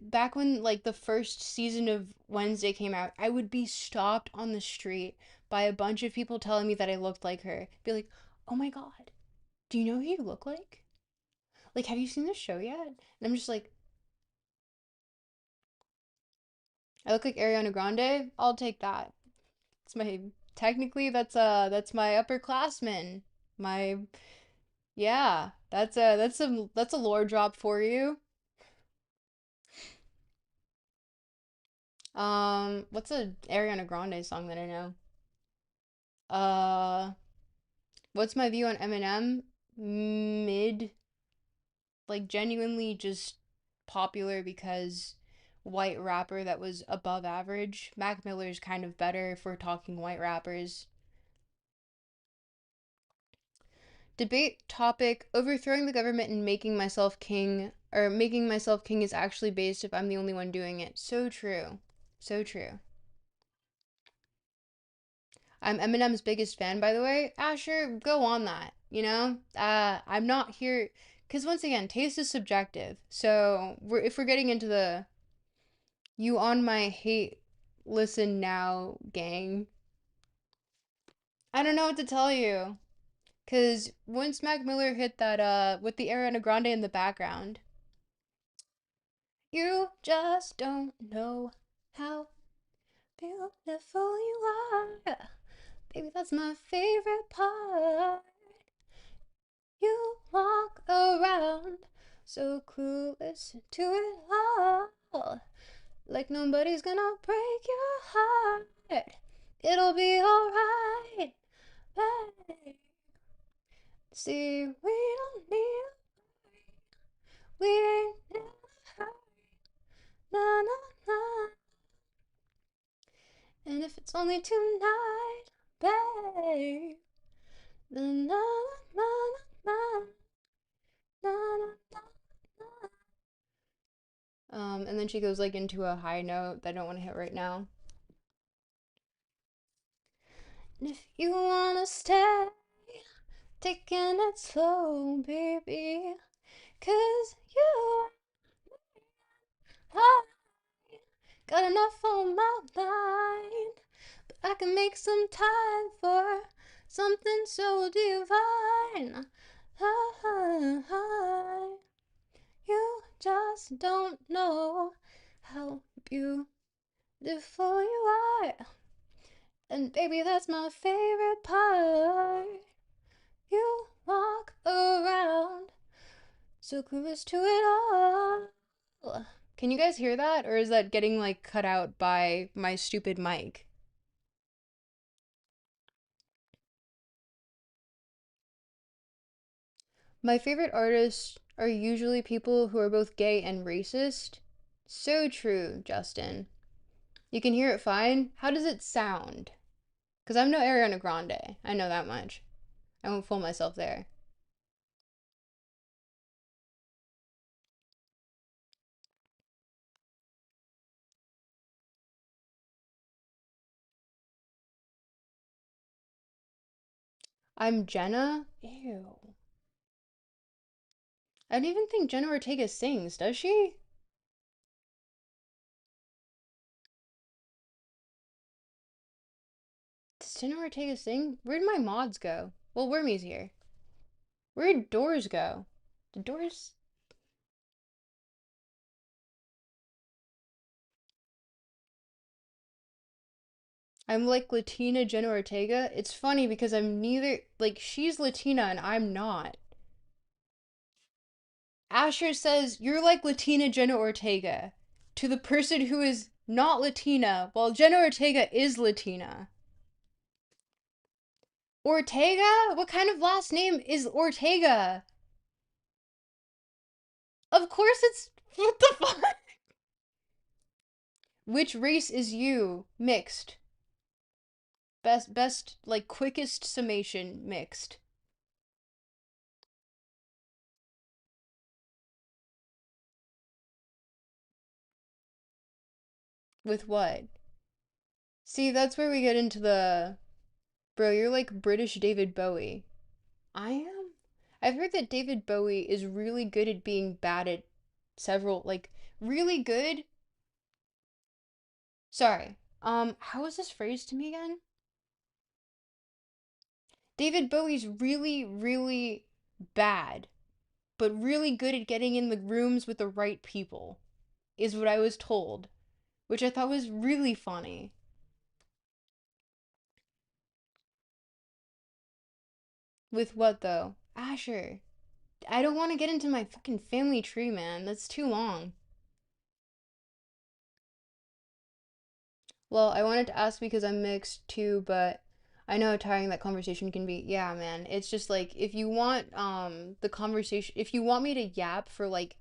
Back when like the first season of Wednesday came out, I would be stopped on the street by a bunch of people telling me that I looked like her. Be like, "Oh my God, do you know who you look like? Like, have you seen the show yet?" And I'm just like, "I look like Ariana Grande. I'll take that. It's my technically that's my upperclassman. My yeah, that's a lore drop for you. What's a Ariana Grande song that I know? Uh, what's my view on Eminem? Mid, like genuinely just popular because white rapper that was above average. Mac Miller's kind of better if we're talking white rappers. Debate topic: overthrowing the government and making myself king, or making myself king is actually based if I'm the only one doing it. So true. So true. I'm Eminem's biggest fan, by the way. Asher, go on that. I'm not here because once again, taste is subjective. So if we're getting into the you on my hate listen now gang, I don't know what to tell you. Cause once Mac Miller hit that with the Ariana Grande in the background, you just don't know how beautiful you are. Baby, that's my favorite part. You walk around so clueless to it all. Like nobody's gonna break your heart. It'll be alright, babe. See, we don't need we ain't in a hurry. Na na na. And if it's only tonight, babe. Na na na na na na na na. And then she goes like into a high note that I don't want to hit right now. And if you wanna stay, taking it slow, baby, 'cause you I got enough on my mind, but I can make some time for something so divine. You just don't know how beautiful you are. And baby, that's my favorite part. You walk around so clueless to it all. Can you guys hear that? Or is that getting like cut out by my stupid mic? My favorite artists are usually people who are both gay and racist. So true, Justin. You can hear it fine. How does it sound? Because I'm no Ariana Grande. I know that much. I won't fool myself there. I'm Jenna? Ew. I don't even think Jenna Ortega sings, does she? Does Jenna Ortega sing? Where'd my mods go? Well, Wormy's here. Where'd Doors go? Did Doors... I'm like Latina Jenna Ortega. It's funny because I'm neither... Like, she's Latina and I'm not. Asher says, you're like Latina Jenna Ortega. To the person who is not Latina, while Jenna Ortega is Latina. Ortega? What kind of last name is Ortega? Of course it's... What the fuck? Which race is you? Mixed. Best, like, quickest summation, mixed. With what? See, that's where we get into the... Bro, you're like British David Bowie. I am? I've heard that David Bowie is really good at being bad at several, like, really good. Sorry. How was this phrased to me again? David Bowie's really, really bad, but really good at getting in the rooms with the right people, is what I was told, which I thought was really funny. With what though? Asher. I don't want to get into my fucking family tree, man. That's too long. Well, I wanted to ask because I'm mixed too, but I know how tiring that conversation can be. Yeah, man. It's just like if you want the conversation, if you want me to yap for like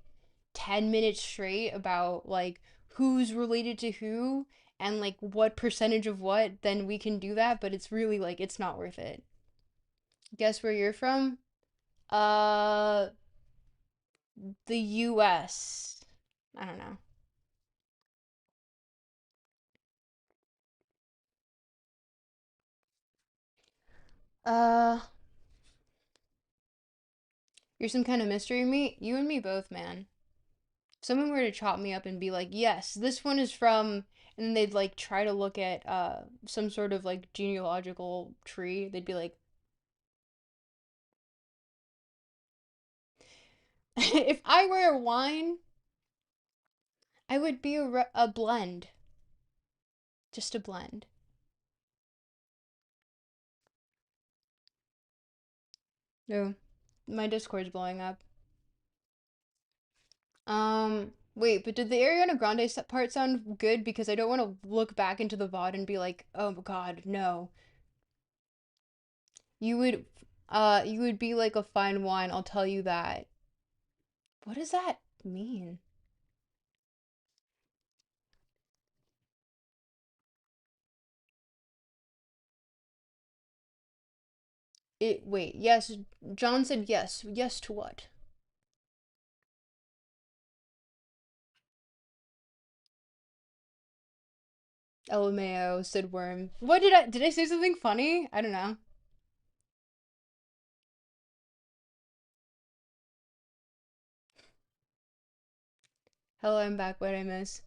10 minutes straight about like who's related to who and like what percentage of what, then we can do that, but it's really like it's not worth it. Guess where you're from? Uh the US. I don't know. Uh you're some kind of mystery meat? You and me both, man. If someone were to chop me up and be like, yes, this one is from, and then they'd like try to look at some sort of like genealogical tree, they'd be like, if I were a wine, I would be a blend, just a blend. No, my Discord's blowing up. Wait, but did the Ariana Grande part sound good? Because I don't want to look back into the VOD and be like, oh God, no. You would, you would be like a fine wine, I'll tell you that. What does that mean? Wait, yes, John said yes. Yes to what? LMAO, said Worm. What did I say something funny? I don't know. Hello, I'm back. What I miss?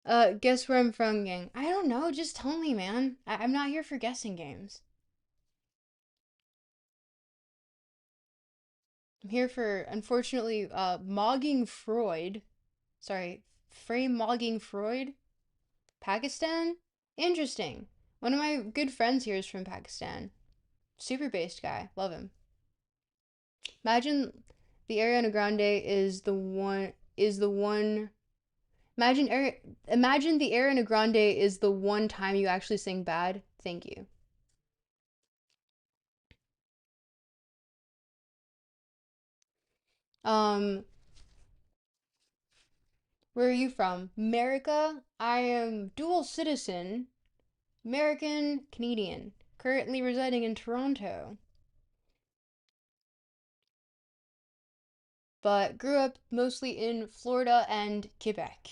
Guess where I'm from, gang? I don't know. Just tell me, man. I'm not here for guessing games. I'm here for, unfortunately, mogging Freud. Sorry, Framemogging Freud? Pakistan? Interesting. One of my good friends here is from Pakistan. Super based guy. Love him. Imagine the Ariana Grande is the one Imagine imagine the Ariana Grande is the one time you actually sing bad. Thank you. Um, where are you from? America? I am dual citizen, American, Canadian, currently residing in Toronto, but grew up mostly in Florida and Quebec.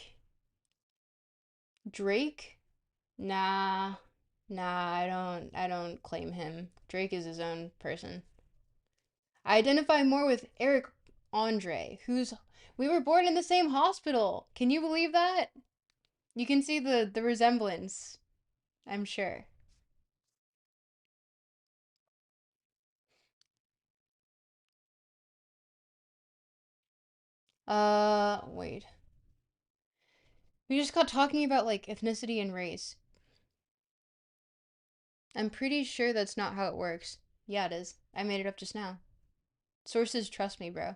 Drake? Nah. Nah, I don't claim him. Drake is his own person. I identify more with Eric Andre, who's we were born in the same hospital. Can you believe that? You can see the resemblance, I'm sure. Wait. We just got talking about like ethnicity and race. I'm pretty sure that's not how it works. Yeah, it is. I made it up just now. Sources trust me, bro.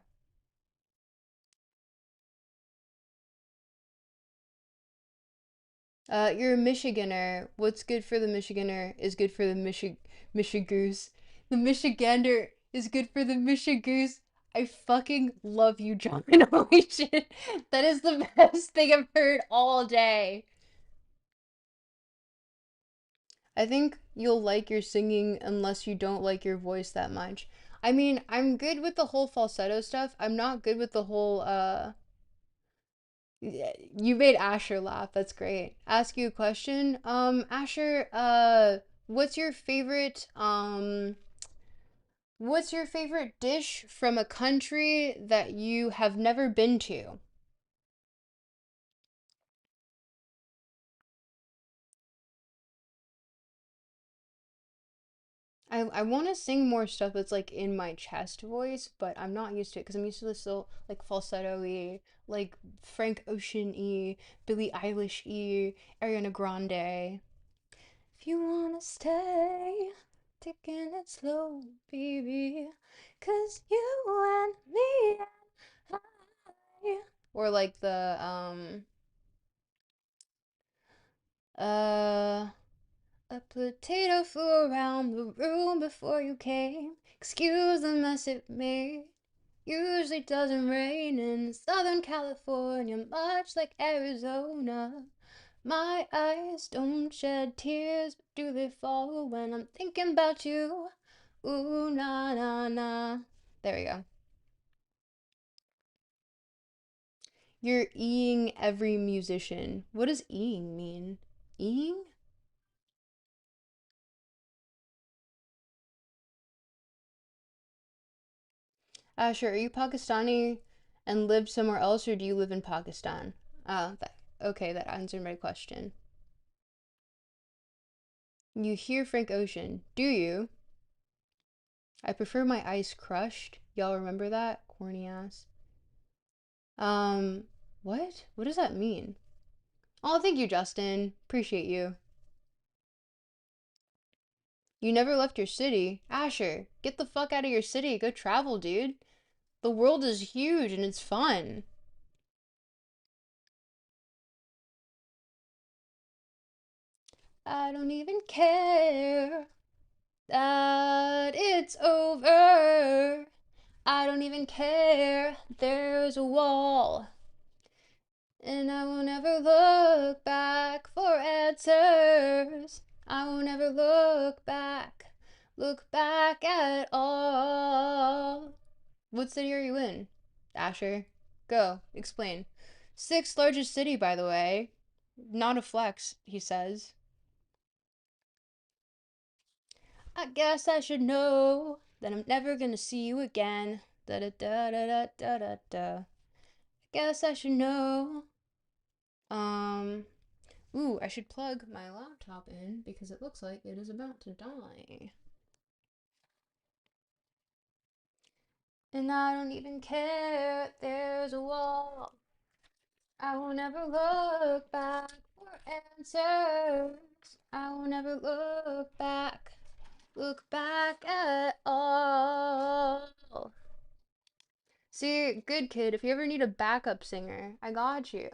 You're a Michiganer. What's good for the Michiganer is good for the Michigoose. The Michigander is good for the Michigoose. I fucking love you, John. Holy shit. That is the best thing I've heard all day. I think you'll like your singing unless you don't like your voice that much. I mean, I'm good with the whole falsetto stuff. I'm not good with the whole you made Asher laugh. That's great. Ask you a question. Asher, what's your favorite dish from a country that you have never been to? I want to sing more stuff that's like in my chest voice, but I'm not used to it because I'm used to this little like falsetto-y, like Frank Ocean-y, Billie Eilish-y, Ariana Grande. If you wanna stay, taking it slow, baby, 'cause you and me and I. Or like the uh a potato flew around the room before you came. Excuse the mess it made. Usually doesn't rain in Southern California, much like Arizona. My eyes don't shed tears, but do they fall when I'm thinking about you? Ooh, na na na. There we go. You're eing every musician. What does eing mean? Eing? Sure. Are you Pakistani and lived somewhere else, or do you live in Pakistan? Okay, that answered my question. You hear Frank Ocean, do you? I prefer my ice crushed. Y'all remember that? Corny ass. Um, what? What does that mean? Oh, thank you, Justin. Appreciate you. You never left your city. Asher, get the fuck out of your city. Go travel, dude. The world is huge and it's fun. I don't even care that it's over. I don't even care. There's a wall. And I will never look back for answers. I will never look back at all. What city are you in? Asher, go, explain. Sixth largest city, by the way. Not a flex, he says. I guess I should know that I'm never gonna see you again. Da da da da da da da da. Guess I should know. Um, ooh, I should plug my laptop in because it looks like it is about to die. And I don't even care, there's a wall. I will never look back for answers. I will never look back at all. See, good kid, if you ever need a backup singer, I got you.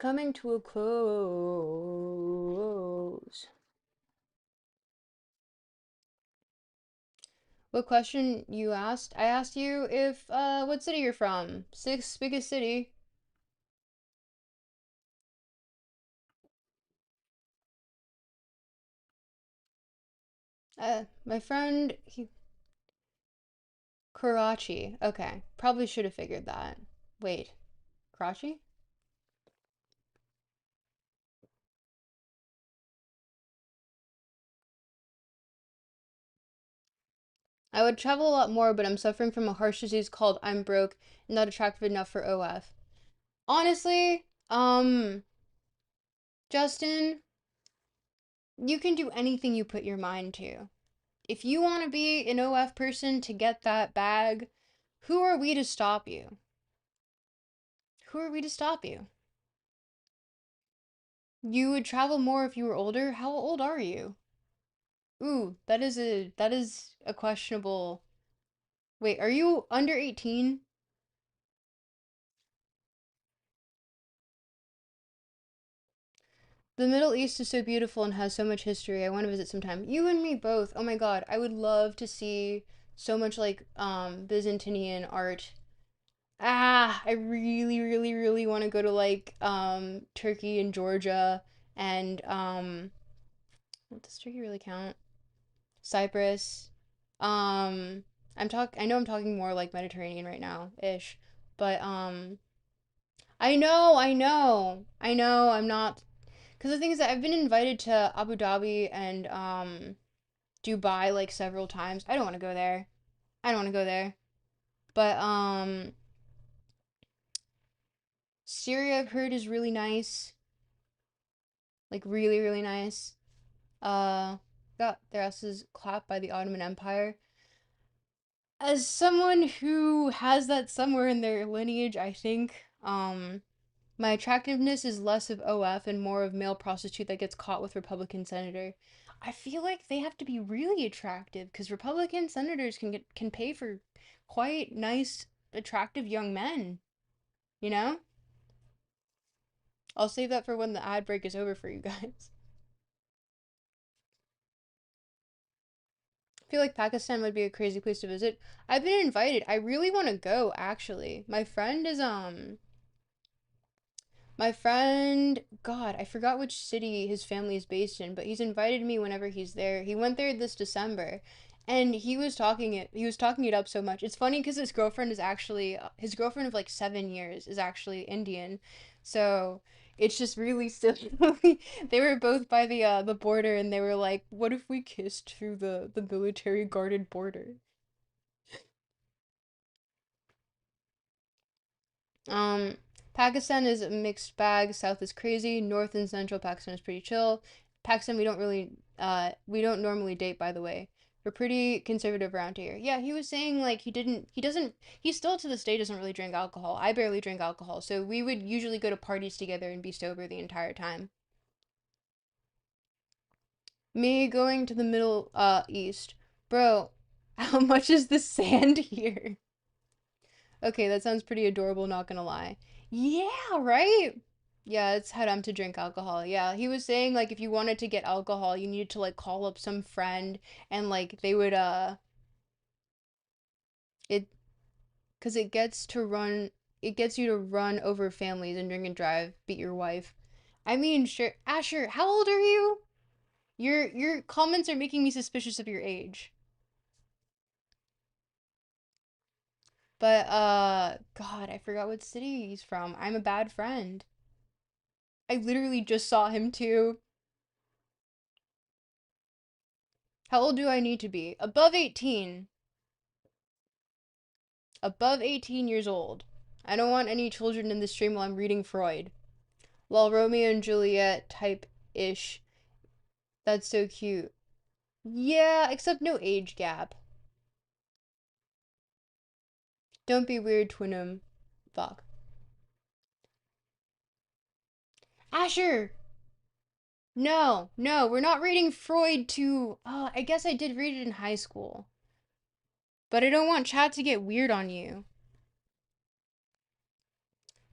coming to a close. What question you asked? I asked you if, what city you're from. Sixth biggest city. My friend, Karachi. Okay, probably should have figured that. Wait, Karachi? I would travel a lot more, but I'm suffering from a harsh disease called I'm broke, not attractive enough for OF. Honestly, Justin, you can do anything you put your mind to. If you want to be an OF person to get that bag, who are we to stop you? Who are we to stop you? You would travel more if you were older. How old are you? Ooh, that is a questionable. Wait, are you under 18? The Middle East is so beautiful and has so much history. I want to visit sometime. You and me both. Oh my God, I would love to see so much like Byzantine art. I really, really, really want to go to like Turkey and Georgia and does Turkey really count? Cyprus. I know I'm talking more like Mediterranean right now, ish. But I know I'm not, because the thing is that I've been invited to Abu Dhabi and Dubai like several times. I don't want to go there. I don't want to go there. But Syria I've heard is really nice. Like really, really nice. Got their asses clapped by the Ottoman Empire. As someone who has that somewhere in their lineage, I think my attractiveness is less of OF and more of male prostitute that gets caught with Republican senator. I feel like they have to be really attractive because Republican senators can pay for quite nice, attractive young men. You know? I'll save that for when the ad break is over for you guys. I feel like Pakistan would be a crazy place to visit. I've been invited. I really want to go actually. My friend, God, I forgot which city his family is based in, but he's invited me whenever he's there. He went there this December, and he was talking it up so much. It's funny because his girlfriend of like 7 years is actually Indian, so it's just really silly. They were both by the border, and they were like, "What if we kissed through the military guarded border?" Um, Pakistan is a mixed bag. South is crazy. North and central Pakistan is pretty chill. Pakistan, we don't normally date, by the way. We're pretty conservative around here. Yeah, he was saying like he still to this day doesn't really drink alcohol. I barely drink alcohol, so we would usually go to parties together and be sober the entire time. Me going to the Middle East. Bro, how much is the sand here? Okay, that sounds pretty adorable, not gonna lie. Yeah, right? Yeah, it's haram to drink alcohol. Yeah, he was saying like if you wanted to get alcohol, you needed to like call up some friend and like they would it cuz it gets you to run over families and drink and drive, beat your wife. I mean, sure, Asher, how old are you? Your comments are making me suspicious of your age. But God, I forgot what city he's from. I'm a bad friend. I literally just saw him too. How old do I need to be? Above 18. Above 18 years old. I don't want any children in the stream while I'm reading Freud. Lol, Romeo and Juliet type ish. That's so cute. Yeah, except no age gap. Don't be weird, Twinum. Fuck. Asher! No, no, we're not reading Freud to. Oh, I guess I did read it in high school. But I don't want chat to get weird on you.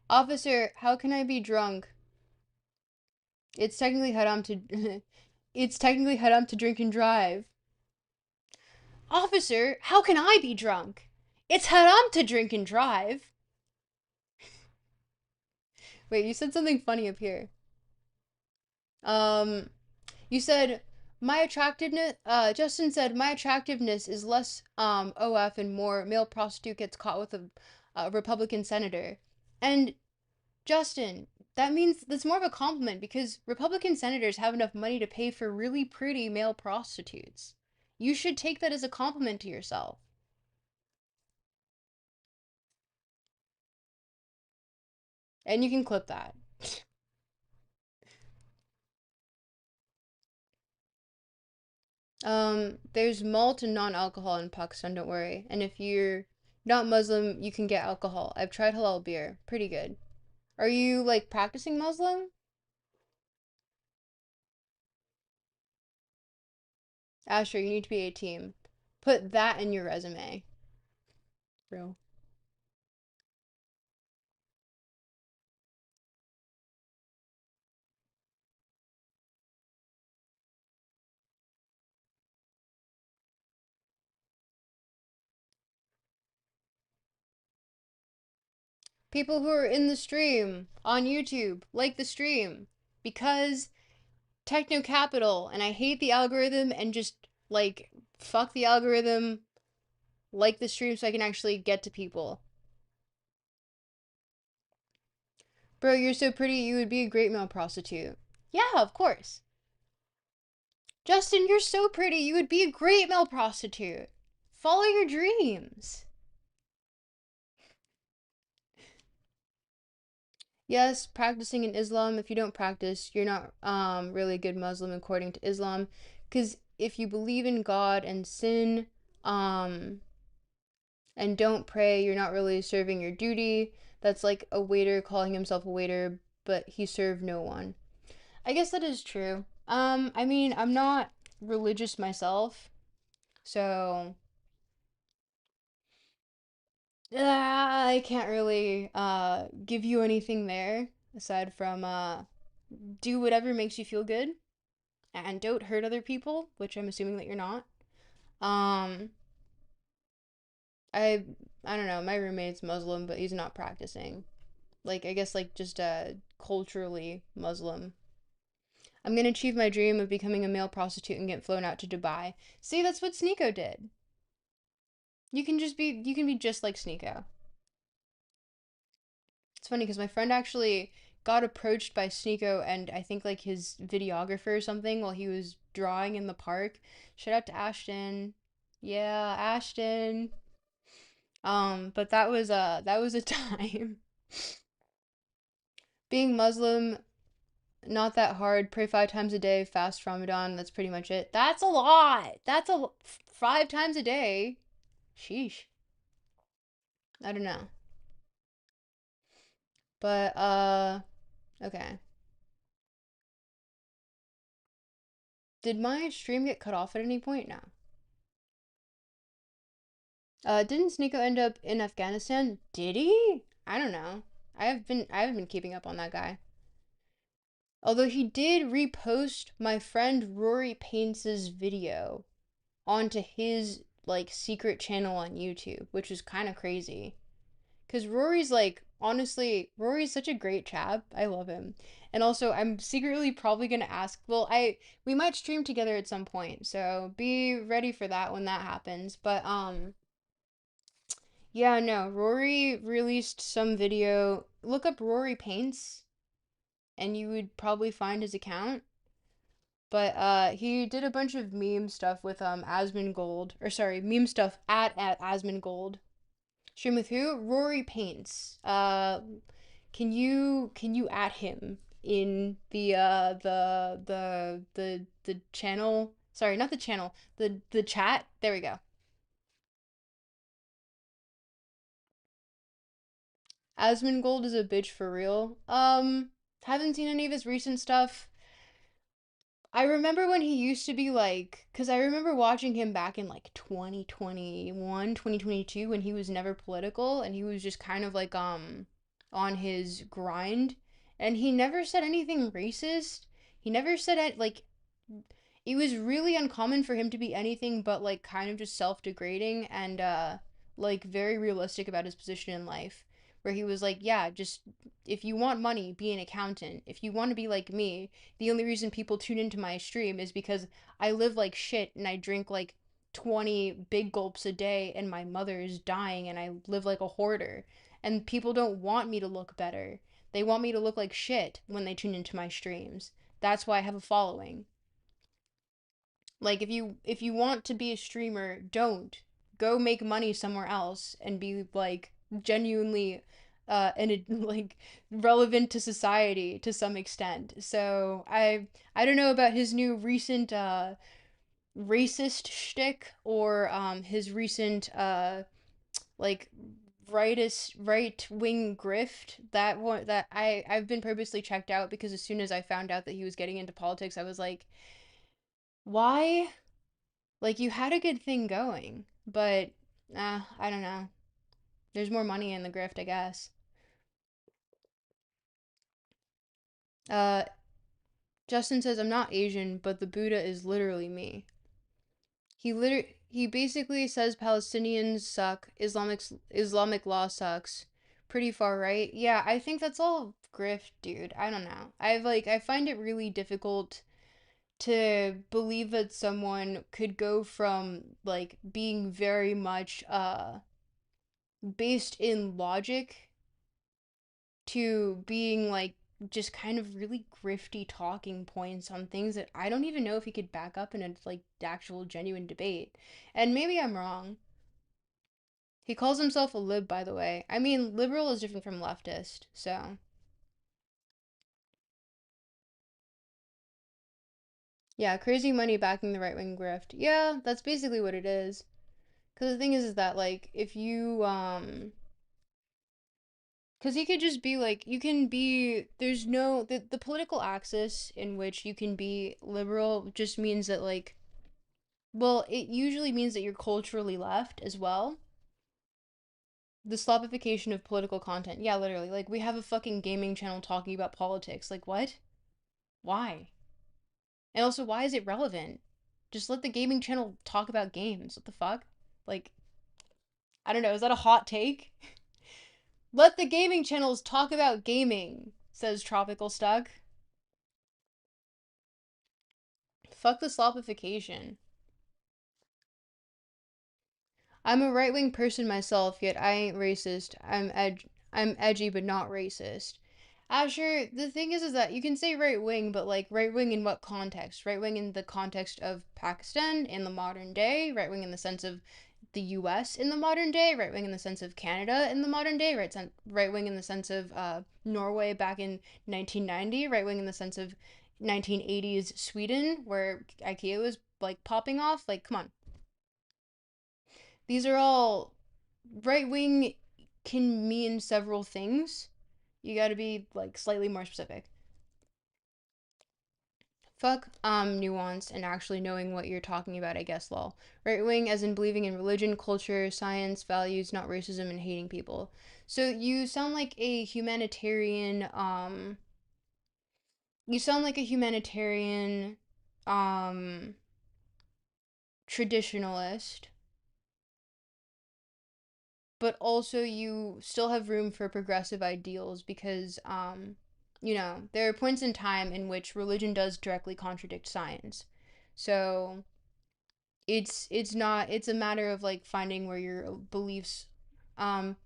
Officer, how can I be drunk? It's technically haram to it's technically haram to drink and drive. Officer, how can I be drunk? It's haram to drink and drive. Wait, you said something funny up here. Um, you said my attractiveness. Justin said my attractiveness is less OF and more male prostitute gets caught with a Republican senator. And Justin, that means that's more of a compliment because Republican senators have enough money to pay for really pretty male prostitutes. You should take that as a compliment to yourself. And you can clip that. There's malt and non-alcohol in Pakistan, don't worry. And if you're not Muslim, you can get alcohol. I've tried halal beer. Pretty good. Are you like practicing Muslim? Asher, you need to be 18. Put that in your resume. Real. People who are in the stream on YouTube, like the stream. Because techno capital, and I hate the algorithm and just like fuck the algorithm, like the stream so I can actually get to people. Bro, you're so pretty, you would be a great male prostitute. Yeah, of course. Justin, you're so pretty, you would be a great male prostitute. Follow your dreams. Yes, practicing in Islam, if you don't practice, you're not really a good Muslim according to Islam. Because if you believe in God and sin, um, and don't pray, you're not really serving your duty. That's like a waiter calling himself a waiter, but he served no one. I guess that is true. I mean, I'm not religious myself, so I can't really give you anything there aside from do whatever makes you feel good and don't hurt other people, which I'm assuming that you're not. Um, I I don't know. My roommate's Muslim, but he's not practicing. Like I guess like just culturally Muslim. I'm gonna achieve my dream of becoming a male prostitute and get flown out to Dubai. See, that's what Sneeko did. You can be just like Sneeko. It's funny because my friend actually got approached by Sneeko and I think like his videographer or something while he was drawing in the park. Shout out to Ashton. Yeah, Ashton. But that was a time. Being Muslim, not that hard. Pray 5 times a day, fast Ramadan. That's pretty much it. That's a lot. 5 times a day. Sheesh. I don't know. But okay. Did my stream get cut off at any point? No. Didn't Sneeko end up in Afghanistan? Did he? I don't know. I haven't been keeping up on that guy. Although he did repost my friend Rory Paints' video onto his like secret channel on YouTube, which is kind of crazy. Cause Rory's like honestly, Rory's such a great chap. I love him. And also I'm secretly probably gonna ask we might stream together at some point, so be ready for that when that happens. But yeah, no, Rory released some video. Look up Rory Paints and you would probably find his account. But he did a bunch of meme stuff with Asmongold, or sorry, meme stuff at Asmongold. Stream with who? Rory Paints. Can you add him in the channel? Sorry, not the channel. The chat. There we go. Asmongold is a bitch for real. Haven't seen any of his recent stuff. I remember when he used to be like, because I remember watching him back in like 2021, 2022, when he was never political and he was just kind of like, on his grind. And he never said anything racist. He never said it, like, it was really uncommon for him to be anything but like kind of just self-degrading and like very realistic about his position in life, where he was like, yeah, just if you want money, be an accountant. If you want to be like me, the only reason people tune into my stream is because I live like shit and I drink like 20 big gulps a day and my mother is dying and I live like a hoarder, and people don't want me to look better. They want me to look like shit when they tune into my streams. That's why I have a following. Like if you want to be a streamer, don't. Go make money somewhere else and be like genuinely and like relevant to society to some extent. So I don't know about his new recent racist shtick or his recent like right wing grift. That one that I've been purposely checked out because as soon as I found out that he was getting into politics, I was like, why? Like you had a good thing going, but I don't know. There's more money in the grift, I guess. Uh, Justin says I'm not Asian, but the Buddha is literally me. He basically says Palestinians suck, Islamic law sucks. Pretty far right. Yeah, I think that's all grift, dude. I don't know. I find it really difficult to believe that someone could go from like being very much based in logic to being like just kind of really grifty talking points on things that I don't even know if he could back up in a like actual genuine debate. And maybe I'm wrong. He calls himself a lib, by the way. I mean, liberal is different from leftist, so yeah, crazy money backing the right wing grift. Yeah, that's basically what it is. Because the thing is that like if you because you could just be like, you can be, there's no, the political axis in which you can be liberal just means that, like, well, it usually means that you're culturally left as well. The slopification of political content. Yeah, literally. Like, we have a fucking gaming channel talking about politics. Like, what? Why? And also, why is it relevant? Just let the gaming channel talk about games. What the fuck? Like, I don't know. Is that a hot take? Let the gaming channels talk about gaming, says tropicalstuck. Fuck the slopification. I'm a right wing person myself, yet I ain't racist. I'm edgy but not racist. Sure, the thing is that you can say right wing, but like right wing in what context? Right wing in the context of Pakistan in the modern day, right wing in the sense of the US in the modern day, right wing in the sense of Canada in the modern day, right wing in the sense of Norway back in 1990, right wing in the sense of 1980s Sweden where IKEA was like popping off. Like, come on. These are all right wing can mean several things. You got to be like slightly more specific. Fuck nuance and actually knowing what you're talking about, I guess, lol. Right wing as in believing in religion, culture, science, values, not racism and hating people. So you sound like a humanitarian um traditionalist, but also you still have room for progressive ideals because there are points in time in which religion does directly contradict science. So it's not it's a matter of like finding where your beliefs um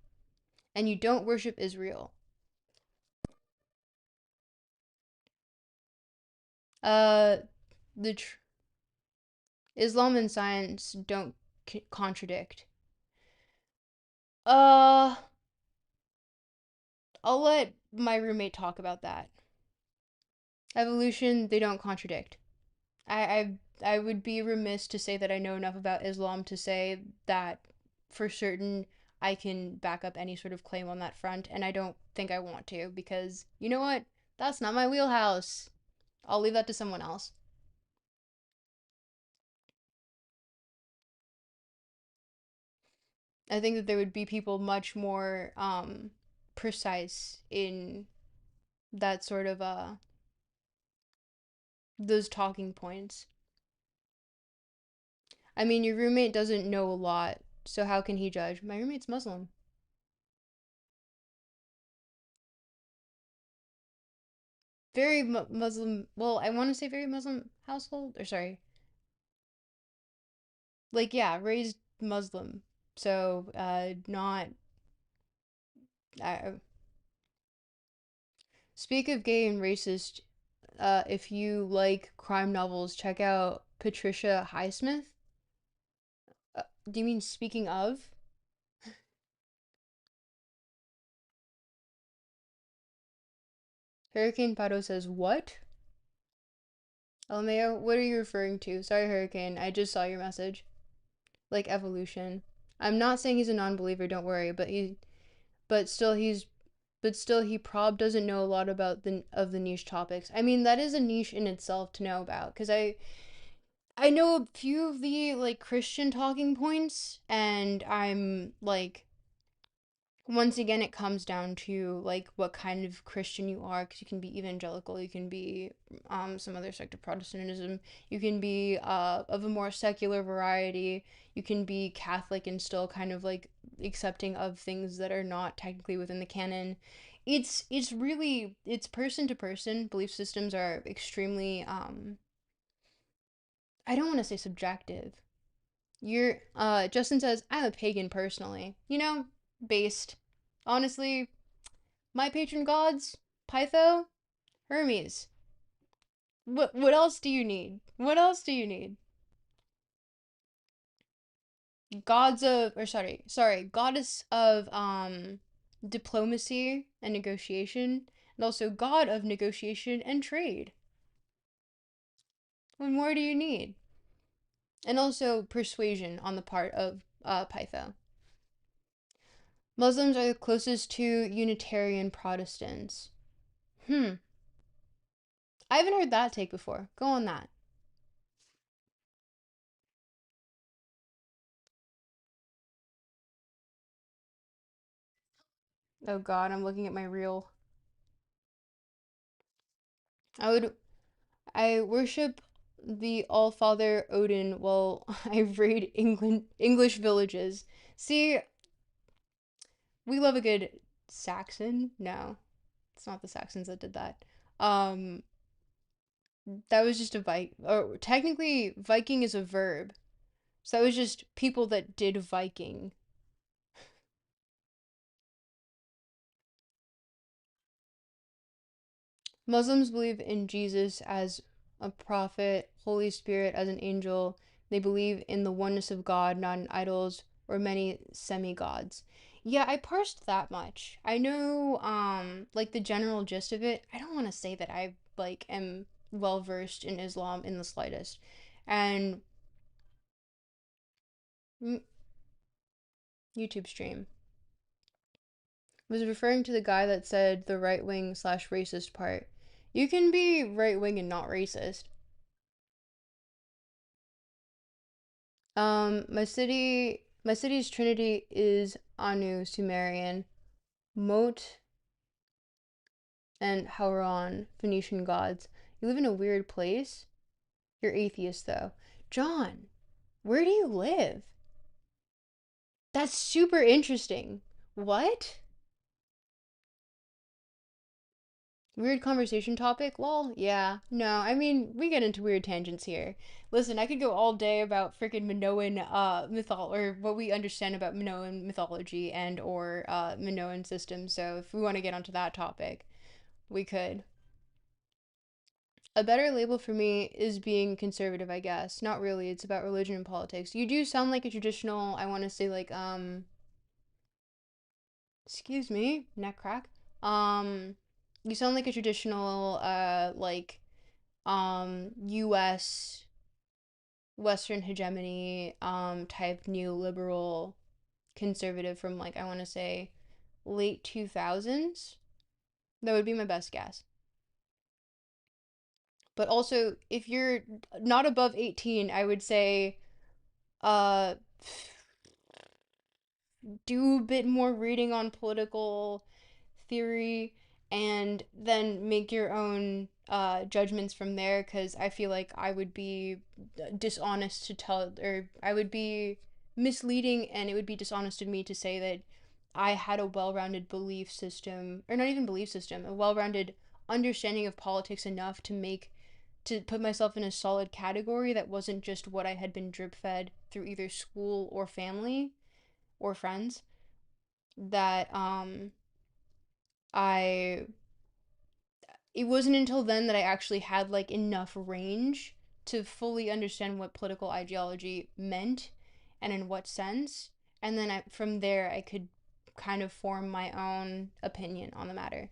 and you don't worship Israel. Uh the Islam and science don't contradict. Uh I'll let my roommate talk about that. Evolution, they don't contradict. I would be remiss to say that I know enough about Islam to say that for certain I can back up any sort of claim on that front, and I don't think I want to because you know what? That's not my wheelhouse. I'll leave that to someone else. I think that there would be people much more precise in that sort of those talking points. I mean, your roommate doesn't know a lot, so how can he judge? My roommate's Muslim. Very Muslim. Well, I want to say very Muslim household. Or sorry, like yeah, raised Muslim. So not. Speak of gay and racist. If you like crime novels, check out Patricia Highsmith. Do you mean speaking of? Hurricane Pato says what? LMAO, what are you referring to? Sorry, Hurricane. I just saw your message. Like evolution. I'm not saying he's a non-believer. Don't worry, but still he's but still he prob doesn't know a lot about the niche topics. I mean, that is a niche in itself to know about because I know a few of the like Christian talking points and I'm like once again it comes down to like what kind of Christian you are because you can be evangelical, you can be some other sect of Protestantism, you can be of a more secular variety, you can be Catholic and still kind of like accepting of things that are not technically within the canon. It's really it's person to person. Belief systems are extremely I don't want to say subjective. You're Justin says I'm a pagan personally. You know, based honestly, my patron gods, Pytho, Hermes. What else do you need? What else do you need? Gods of or goddess of diplomacy and negotiation, and also god of negotiation and trade. What more do you need? And also persuasion on the part of Pytho. Muslims are the closest to Unitarian Protestants. Hmm. I haven't heard that take before. Go on that. Oh god, I'm looking at my reel. I would I worship the All-Father Odin while I raid England English villages. See, we love a good Saxon. No, it's not the Saxons that did that. Um, that was just a or technically Viking is a verb. So that was just people that did Viking. Muslims believe in Jesus as a prophet, Holy Spirit as an angel. They believe in the oneness of God, not in idols or many semi-gods. Yeah, I parsed that much. I know like the general gist of it. I don't want to say that I like am well versed in Islam in the slightest. And mm, YouTube stream was referring to the guy that said the right wing slash racist part. You can be right wing and not racist. My city's trinity is Anu, Sumerian, Mot, and Hauran, Phoenician gods. You live in a weird place. You're atheist though. John, where do you live? That's super interesting. What? Weird conversation topic? Lol. Yeah. No, I mean, we get into weird tangents here. Listen, I could go all day about freaking Minoan or what we understand about Minoan mythology and or Minoan systems. So if we want to get onto that topic, we could. A better label for me is being conservative, I guess. Not really. It's about religion and politics. You do sound like a traditional, I want to say like excuse me, neck crack. Um you sound like a traditional like US Western hegemony type neoliberal conservative from like I want to say late 2000s. That would be my best guess. But also if you're not above 18, I would say uh do a bit more reading on political theory and then make your own judgments from there, because I feel like I would be dishonest to tell, or I would be misleading, and it would be dishonest of me to say that I had a well-rounded belief system, or not even belief system, a well-rounded understanding of politics enough to put myself in a solid category that wasn't just what I had been drip fed through either school or family or friends. That I it wasn't until then that I actually had like enough range to fully understand what political ideology meant and in what sense. And then from there, I could kind of form my own opinion on the matter.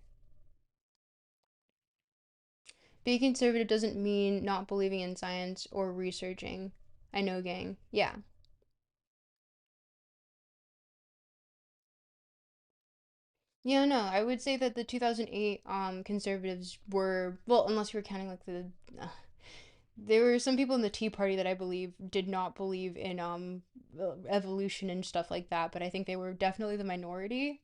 Being conservative doesn't mean not believing in science or researching. I know, gang. Yeah. Yeah, no, I would say that the 2008 conservatives were, well, unless you were counting like uh, there were some people in the Tea Party that I believe did not believe in evolution and stuff like that, but I think they were definitely the minority.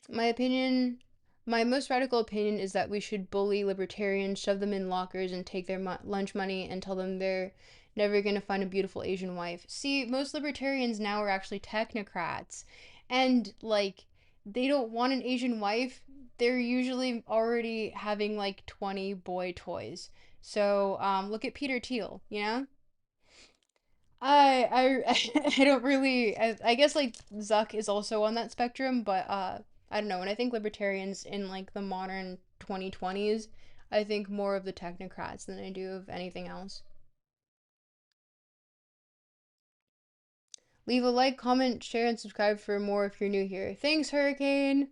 My opinion, my most radical opinion is that we should bully libertarians, shove them in lockers, and take their lunch money and tell them they're never going to find a beautiful Asian wife. See, most libertarians now are actually technocrats. And, like, they don't want an Asian wife. They're usually already having, like, 20 boy toys. So, look at Peter Thiel, you know? I don't really I guess like Zuck is also on that spectrum, but I don't know. When I think libertarians in like the modern 2020s, I think more of the technocrats than I do of anything else. Leave a like, comment, share, and subscribe for more if you're new here. Thanks, Hurricane.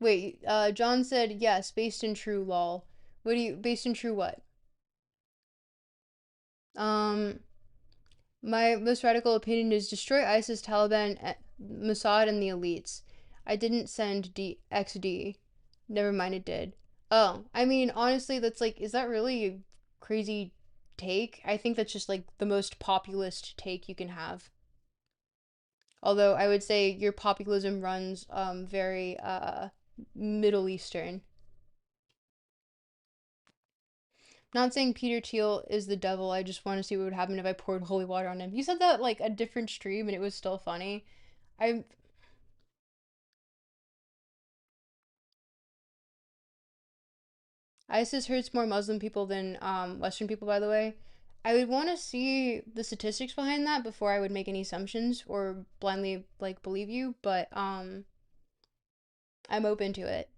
Wait, John said yes, based in true lol. What do you based in true what? Um My most radical opinion is destroy ISIS, Taliban, Mossad, and the elites. I didn't send XD. Never mind, it did. Oh, I mean, honestly, that's like, is that really a crazy take? I think that's just like the most populist take you can have. Although I would say your populism runs very Middle Eastern. Not saying Peter Thiel is the devil. I just want to see what would happen if I poured holy water on him. You said that like a different stream and it was still funny. I ISIS hurts more Muslim people than Western people, by the way. I would want to see the statistics behind that before I would make any assumptions or blindly like believe you, but I'm open to it.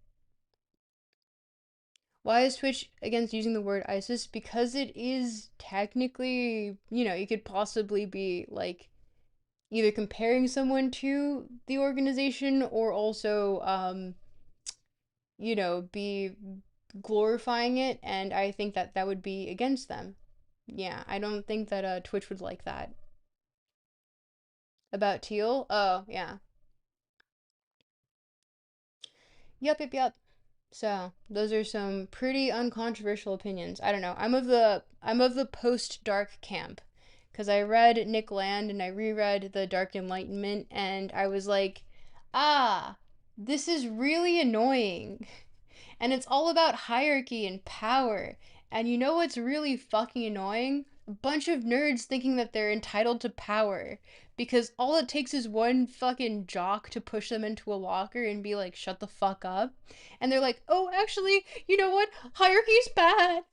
Why is Twitch against using the word ISIS? Because it is technically, you could possibly be like either comparing someone to the organization or also be glorifying it, and I think that that would be against them. Yeah, I don't think that Twitch would like that. About Teal? Oh, yeah. Yep. So, those are some pretty uncontroversial opinions. I don't know. I'm of the post-dark camp cuz I read Nick Land and I reread The Dark Enlightenment and I was like, "Ah, this is really annoying." And it's all about hierarchy and power. And you know what's really fucking annoying? A bunch of nerds thinking that they're entitled to power. Because all it takes is one fucking jock to push them into a locker and be like, shut the fuck up. And they're like, oh, actually, you know what? Hierarchy's bad.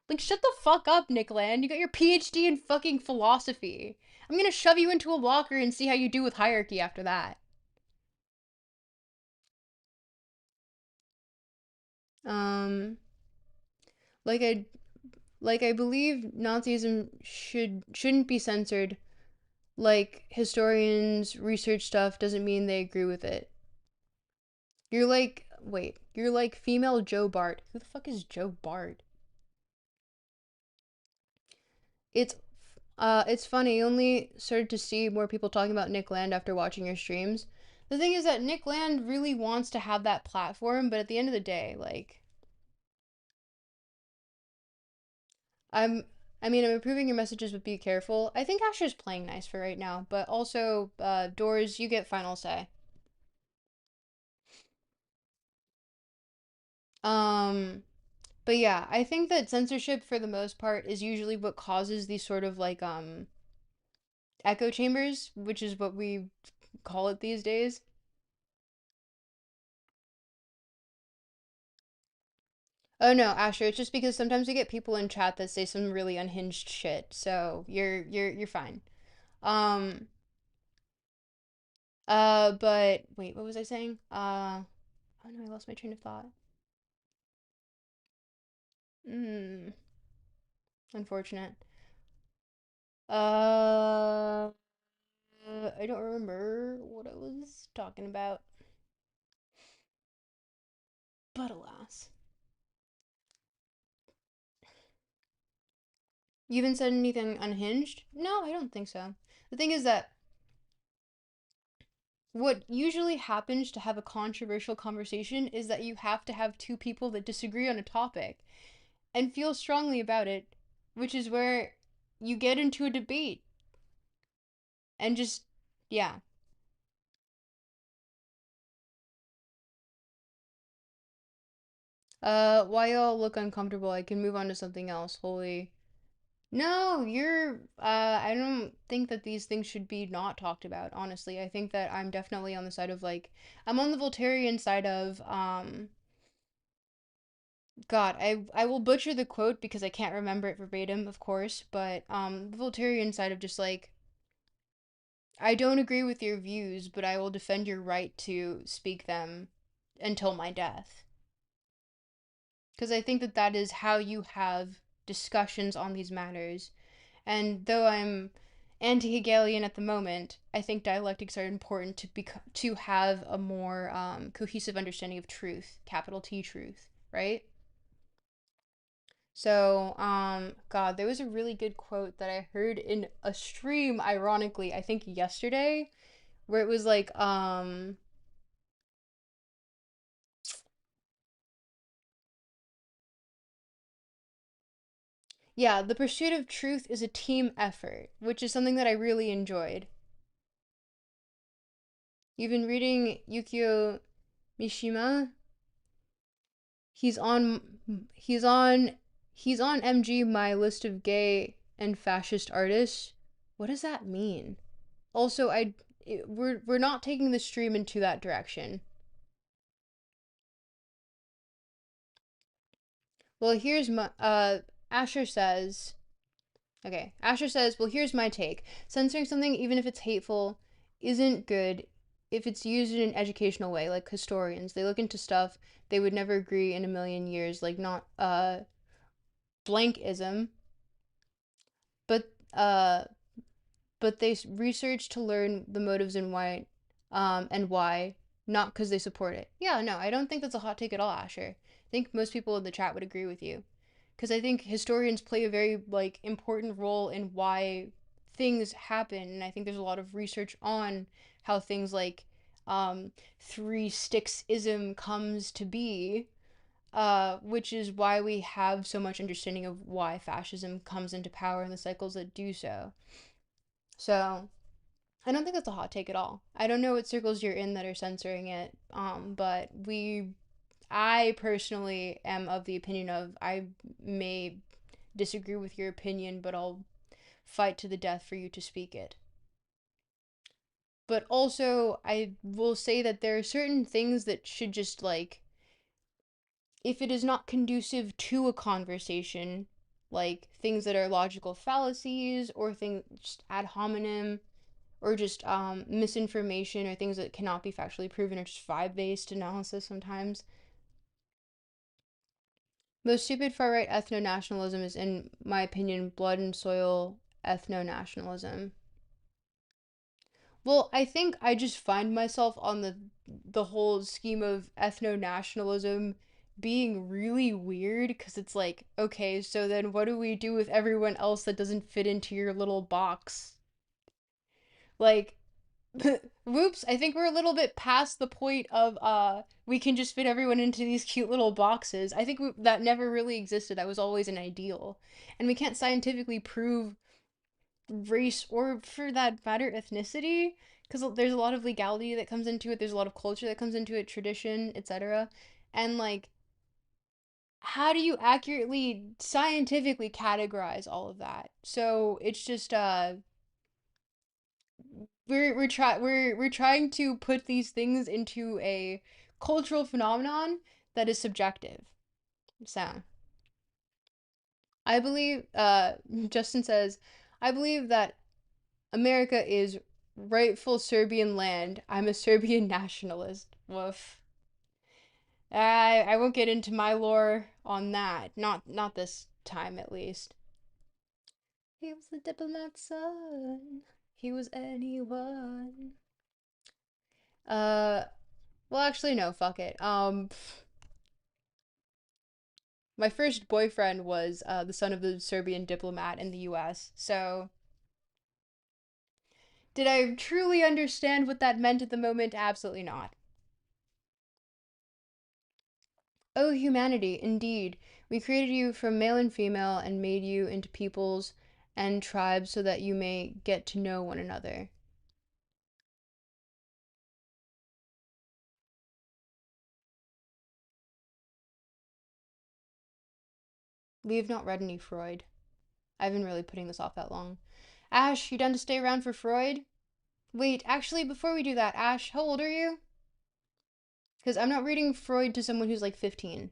Like, shut the fuck up, Nick Land. You got your PhD in fucking philosophy. I'm gonna shove you into a locker and see how you do with hierarchy after that. Um, like I I believe Nazism shouldn't be censored. Like historians research stuff doesn't mean they agree with it. You're like female Joe Bart. Who the fuck is Joe Bart? It's it's funny. You only started to see more people talking about Nick Land after watching your streams. The thing is that Nick Land really wants to have that platform, but at the end of the day, like I'm I mean, I'm approving your messages, but be careful. I think Asher's playing nice for right now, but also, Doors, you get final say. Um, but yeah, I think that censorship for the most part is usually what causes these sort of like echo chambers, which is what we call it these days. Oh no, Asher, it's just because sometimes we get people in chat that say some really unhinged shit. So you're fine. Um but wait, what was I saying? Oh no, I lost my train of thought. Hmm, unfortunate. Uh I don't remember what I was talking about. But alas. You haven't said anything unhinged? No, I don't think so. The thing is that what usually happens to have a controversial conversation is that you have to have two people that disagree on a topic and feel strongly about it, which is where you get into a debate and just, yeah. Why y'all look uncomfortable? I can move on to something else. Holy. No, I don't think that these things should be not talked about, honestly. I think that I'm definitely on the side of like, I'm on the Voltairean side of, God, I will butcher the quote because I can't remember it verbatim, of course, but, the Voltairean side of just like, I don't agree with your views, but I will defend your right to speak them until my death. Because I think that that is how you have discussions on these matters. And though I'm anti-Hegelian at the moment, I think dialectics are important to have a more cohesive understanding of truth, capital T truth, right? So, God, there was a really good quote that I heard in a stream, ironically, I think yesterday, where it was like, yeah, the pursuit of truth is a team effort, which is something that I really enjoyed. You've been reading Yukio Mishima? He's on he's on he's on MG my list of gay and fascist artists. What does that mean? Also, we're not taking the stream into that direction. Well, here's my Asher says, okay, Asher says, well, here's my take. Censoring something, even if it's hateful, isn't good if it's used in an educational way, like historians. They look into stuff they would never agree in a million years, like not blankism, but they research to learn the motives and why, not because they support it. Yeah, no, I don't think that's a hot take at all, Asher. I think most people in the chat would agree with you, because I think historians play a very like important role in why things happen, and I think there's a lot of research on how things like three sticks ism comes to be, which is why we have so much understanding of why fascism comes into power and the cycles that do so. So I don't think that's a hot take at all. I don't know what circles you're in that are censoring it, but I personally am of the opinion of I may disagree with your opinion, but I'll fight to the death for you to speak it. But also, I will say that there are certain things that should just like, if it is not conducive to a conversation, like things that are logical fallacies or things just ad hominem or just misinformation or things that cannot be factually proven or just vibe based analysis sometimes. Most stupid far right ethno nationalism is, in my opinion, blood and soil ethno nationalism. Well, I think I just find myself on the whole scheme of ethno nationalism being really weird because it's like, okay, so then what do we do with everyone else that doesn't fit into your little box? Like, Whoops, I think we're a little bit past the point of we can just fit everyone into these cute little boxes. I think that never really existed. That was always an ideal. And we can't scientifically prove race or for that matter ethnicity because there's a lot of legality that comes into it. There's a lot of culture that comes into it, tradition, etc. And like how do you accurately scientifically categorize all of that? So it's just we're trying to put these things into a cultural phenomenon that is subjective. So I believe Justin says, I believe that America is rightful Serbian land. I'm a Serbian nationalist. Woof. I won't get into my lore on that. Not this time at least. He was the diplomat's son. He was anyone. Uh well actually no, fuck it. My first boyfriend was the son of the Serbian diplomat in the US. So did I truly understand what that meant at the moment? Absolutely not. Oh, humanity, indeed. We created you from male and female and made you into peoples and tribes so that you may get to know one another. We have not read any Freud. I've been really putting this off that long. Ash, you done to stay around for Freud? Wait, actually, before we do that, Ash, how old are you? Because I'm not reading Freud to someone who's like 15.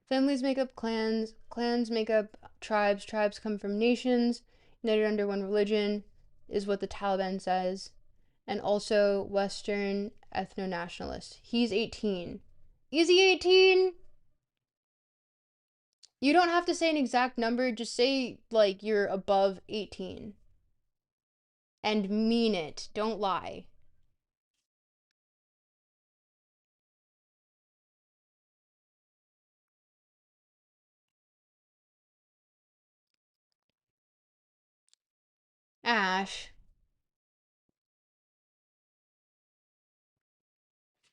Families make up clans, clans make up tribes, tribes come from nations, united under one religion, is what the Taliban says. And also Western ethno nationalist. He's 18. Is he 18? You don't have to say an exact number, just say like you're above 18. And mean it. Don't lie. Ash,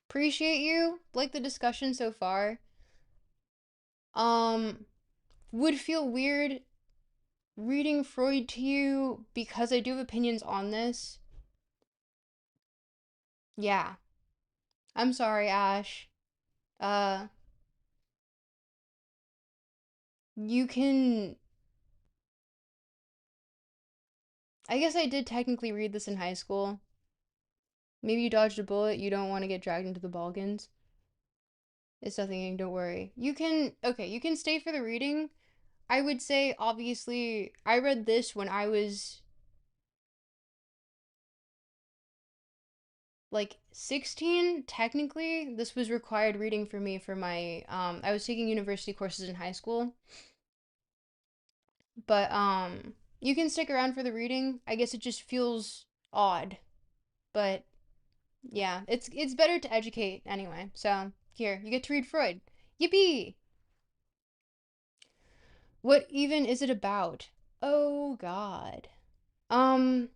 appreciate you. Like the discussion so far. Um, would feel weird reading Freud to you because I do have opinions on this. Yeah. I'm sorry, Ash. Uh, you can. I guess I did technically read this in high school. Maybe you dodged a bullet. You don't want to get dragged into the Balkans. It's nothing, don't worry. You can. Okay, you can stay for the reading. I would say, obviously, I read this when I was like 16 technically. This was required reading for me for my I was taking university courses in high school. But you can stick around for the reading. I guess it just feels odd. But yeah, it's better to educate anyway. So, here, you get to read Freud. Yippee! What even is it about? Oh god. Um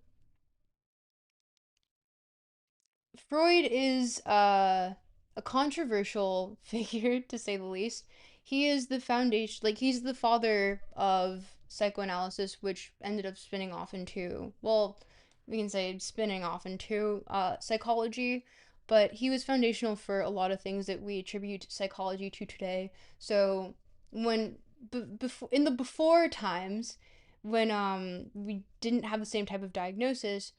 Freud is a controversial figure to say the least. He is the foundation, like he's the father of psychoanalysis, which ended up spinning off into, well, we can say spinning off into psychology, but he was foundational for a lot of things that we attribute psychology to today. So when before in the before times when we didn't have the same type of diagnosis,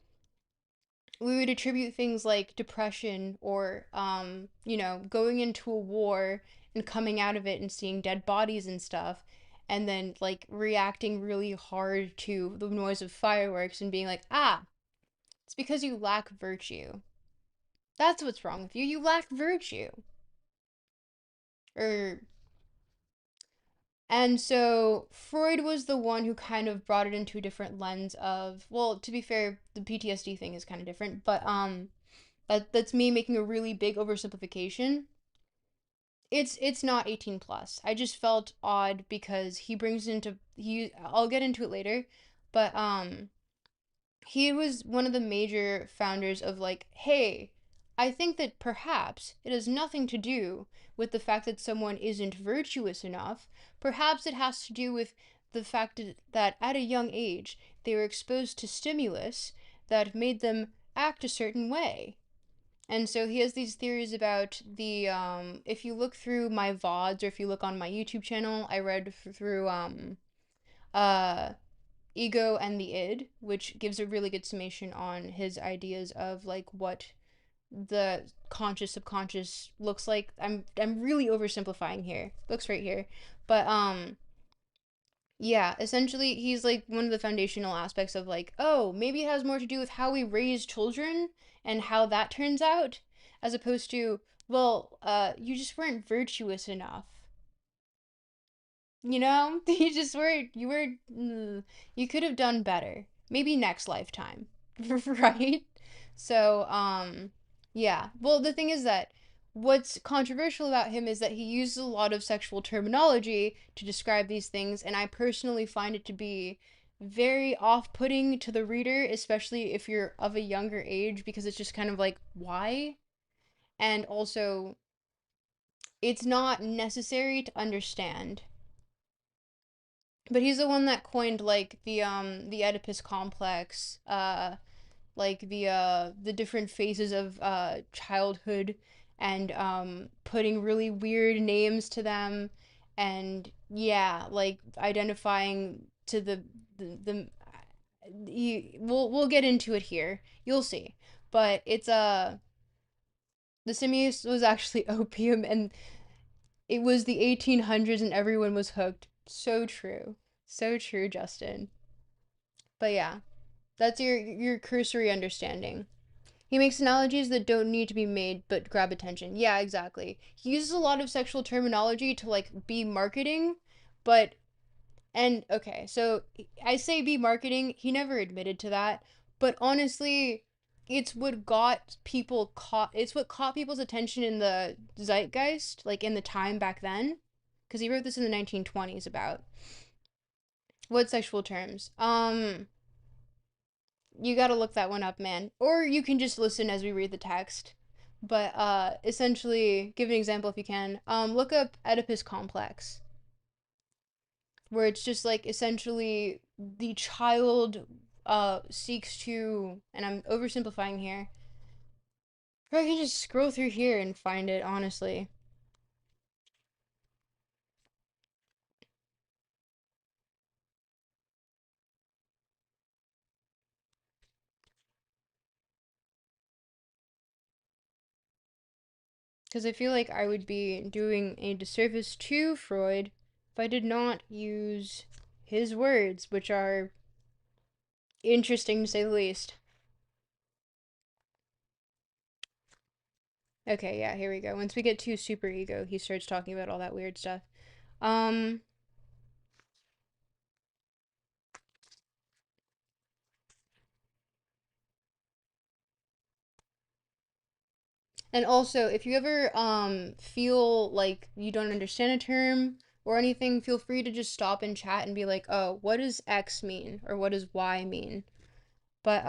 we would attribute things like depression or going into a war and coming out of it and seeing dead bodies and stuff, and then like reacting really hard to the noise of fireworks and being like, ah, it's because you lack virtue. That's what's wrong with you. You lack virtue. Or And so Freud was the one who kind of brought it into a different lens of, well, to be fair, the PTSD thing is kind of different, but that's me making a really big oversimplification. it's not 18 plus. I just felt odd because he brings into he I'll get into it later, but he was one of the major founders of like, hey, I think that perhaps it has nothing to do with the fact that someone isn't virtuous enough. Perhaps it has to do with the fact that at a young age they were exposed to stimulus that made them act a certain way. And so he has these theories about the if you look through my VODs or if you look on my YouTube channel, I read through uh ego and the id, which gives a really good summation on his ideas of like what the conscious subconscious looks like. I'm really oversimplifying here. Books right here. But yeah, essentially he's like one of the foundational aspects of like, oh, maybe it has more to do with how we raise children and how that turns out, as opposed to, well, you just weren't virtuous enough. You know, you just you could have done better. Maybe next lifetime. Right? So, yeah. Well, the thing is that what's controversial about him is that he uses a lot of sexual terminology to describe these things, and I personally find it to be very off-putting to the reader, especially if you're of a younger age, because it's just kind of like, why? And also, it's not necessary to understand. But he's the one that coined like the Oedipus complex, like the different phases of childhood, and putting really weird names to them, and yeah, like identifying to the we'll get into it here. You'll see. But it's the stimulus was actually opium, and it was the 1800s and everyone was hooked. So true. So true, Justin. But yeah, that's your cursory understanding. He makes analogies that don't need to be made but grab attention. Yeah, exactly. He uses a lot of sexual terminology to like be marketing, but and okay, so I say be marketing, he never admitted to that, but honestly, it's what caught people's attention in the zeitgeist, like in the time back then, because he wrote this in the 1920s about what sexual terms. You got to look that one up, man. Or you can just listen as we read the text. But essentially, give an example if you can. Look up Oedipus complex, where it's just like essentially the child seeks to, and I'm oversimplifying here. Or I can just scroll through here and find it, honestly. Because I feel like I would be doing a disservice to Freud if I did not use his words, which are interesting to say the least. Okay, yeah, here we go. Once we get to super ego, he starts talking about all that weird stuff. Um, and also, if you ever feel like you don't understand a term or anything, feel free to just stop and chat and be like, "Oh, what does X mean?" or "What does Y mean?" But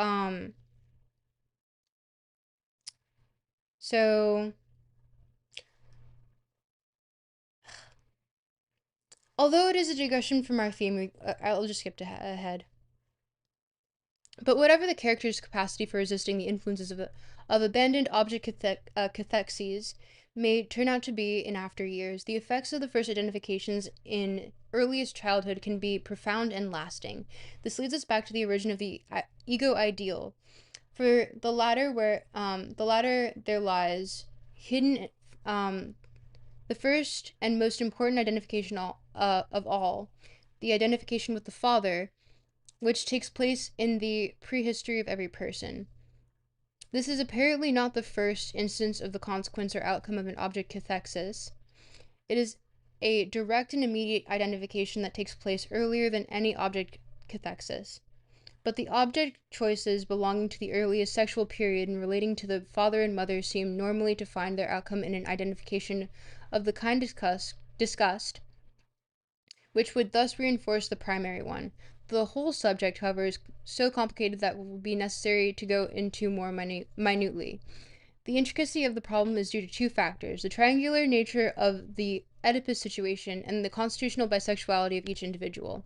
so although it is a digression from our theme, I'll just skip ahead. But whatever the character's capacity for resisting the influences of abandoned object cathexes may turn out to be in after years, the effects of the first identifications in earliest childhood can be profound and lasting. This leads us back to the origin of the ego ideal. For the latter there lies hidden the first and most important identification of all, the identification with the Father, which takes place in the prehistory of every person. This is apparently not the first instance of the consequence or outcome of an object cathexis. It is a direct and immediate identification that takes place earlier than any object cathexis. but the object choices belonging to the earliest sexual period and relating to the father and mother seem normally to find their outcome in an identification of the kind discussed, which would thus reinforce the primary one. The whole subject, however, is so complicated that it will be necessary to go into more minutely. The intricacy of the problem is due to two factors: the triangular nature of the Oedipus situation and the constitutional bisexuality of each individual.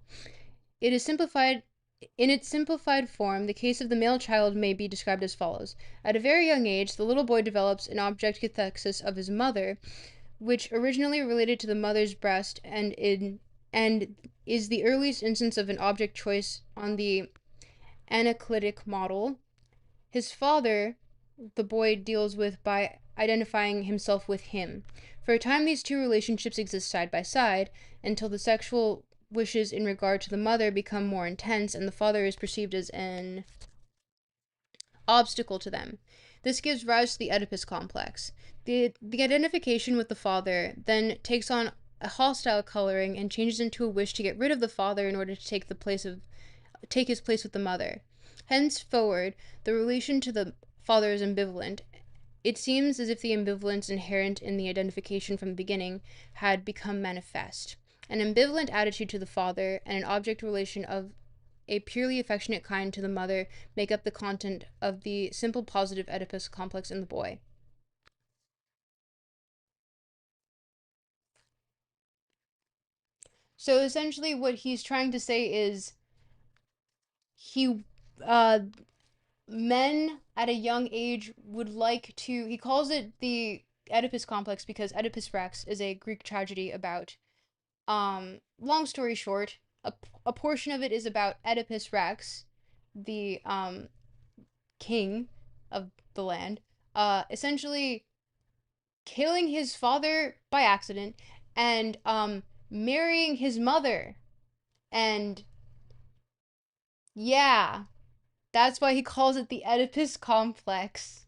It is simplified In its simplified form, the case of the male child may be described as follows. At a very young age, the little boy develops an object cathexis of his mother, which originally related to the mother's breast and is the earliest instance of an object choice on the Anaclitic model. His father, the boy deals with by identifying himself with him. For a time, these two relationships exist side by side until the sexual wishes in regard to the mother become more intense and the father is perceived as an obstacle to them. This gives rise to the Oedipus complex. The identification with the father then takes on a hostile coloring and changes into a wish to get rid of the father in order to take his place with the mother. Henceforward, the relation to the father is ambivalent. It seems as if the ambivalence inherent in the identification from the beginning had become manifest. An ambivalent attitude to the father and an object relation of a purely affectionate kind to the mother make up the content of the simple positive Oedipus complex in the boy. So essentially, what he's trying to say is he, uh, men at a young age would like to. He calls it the Oedipus complex because Oedipus Rex is a Greek tragedy about. Long story short, a portion of it is about Oedipus Rex, the king of the land, essentially killing his father by accident and marrying his mother. And yeah, that's why he calls it the Oedipus complex.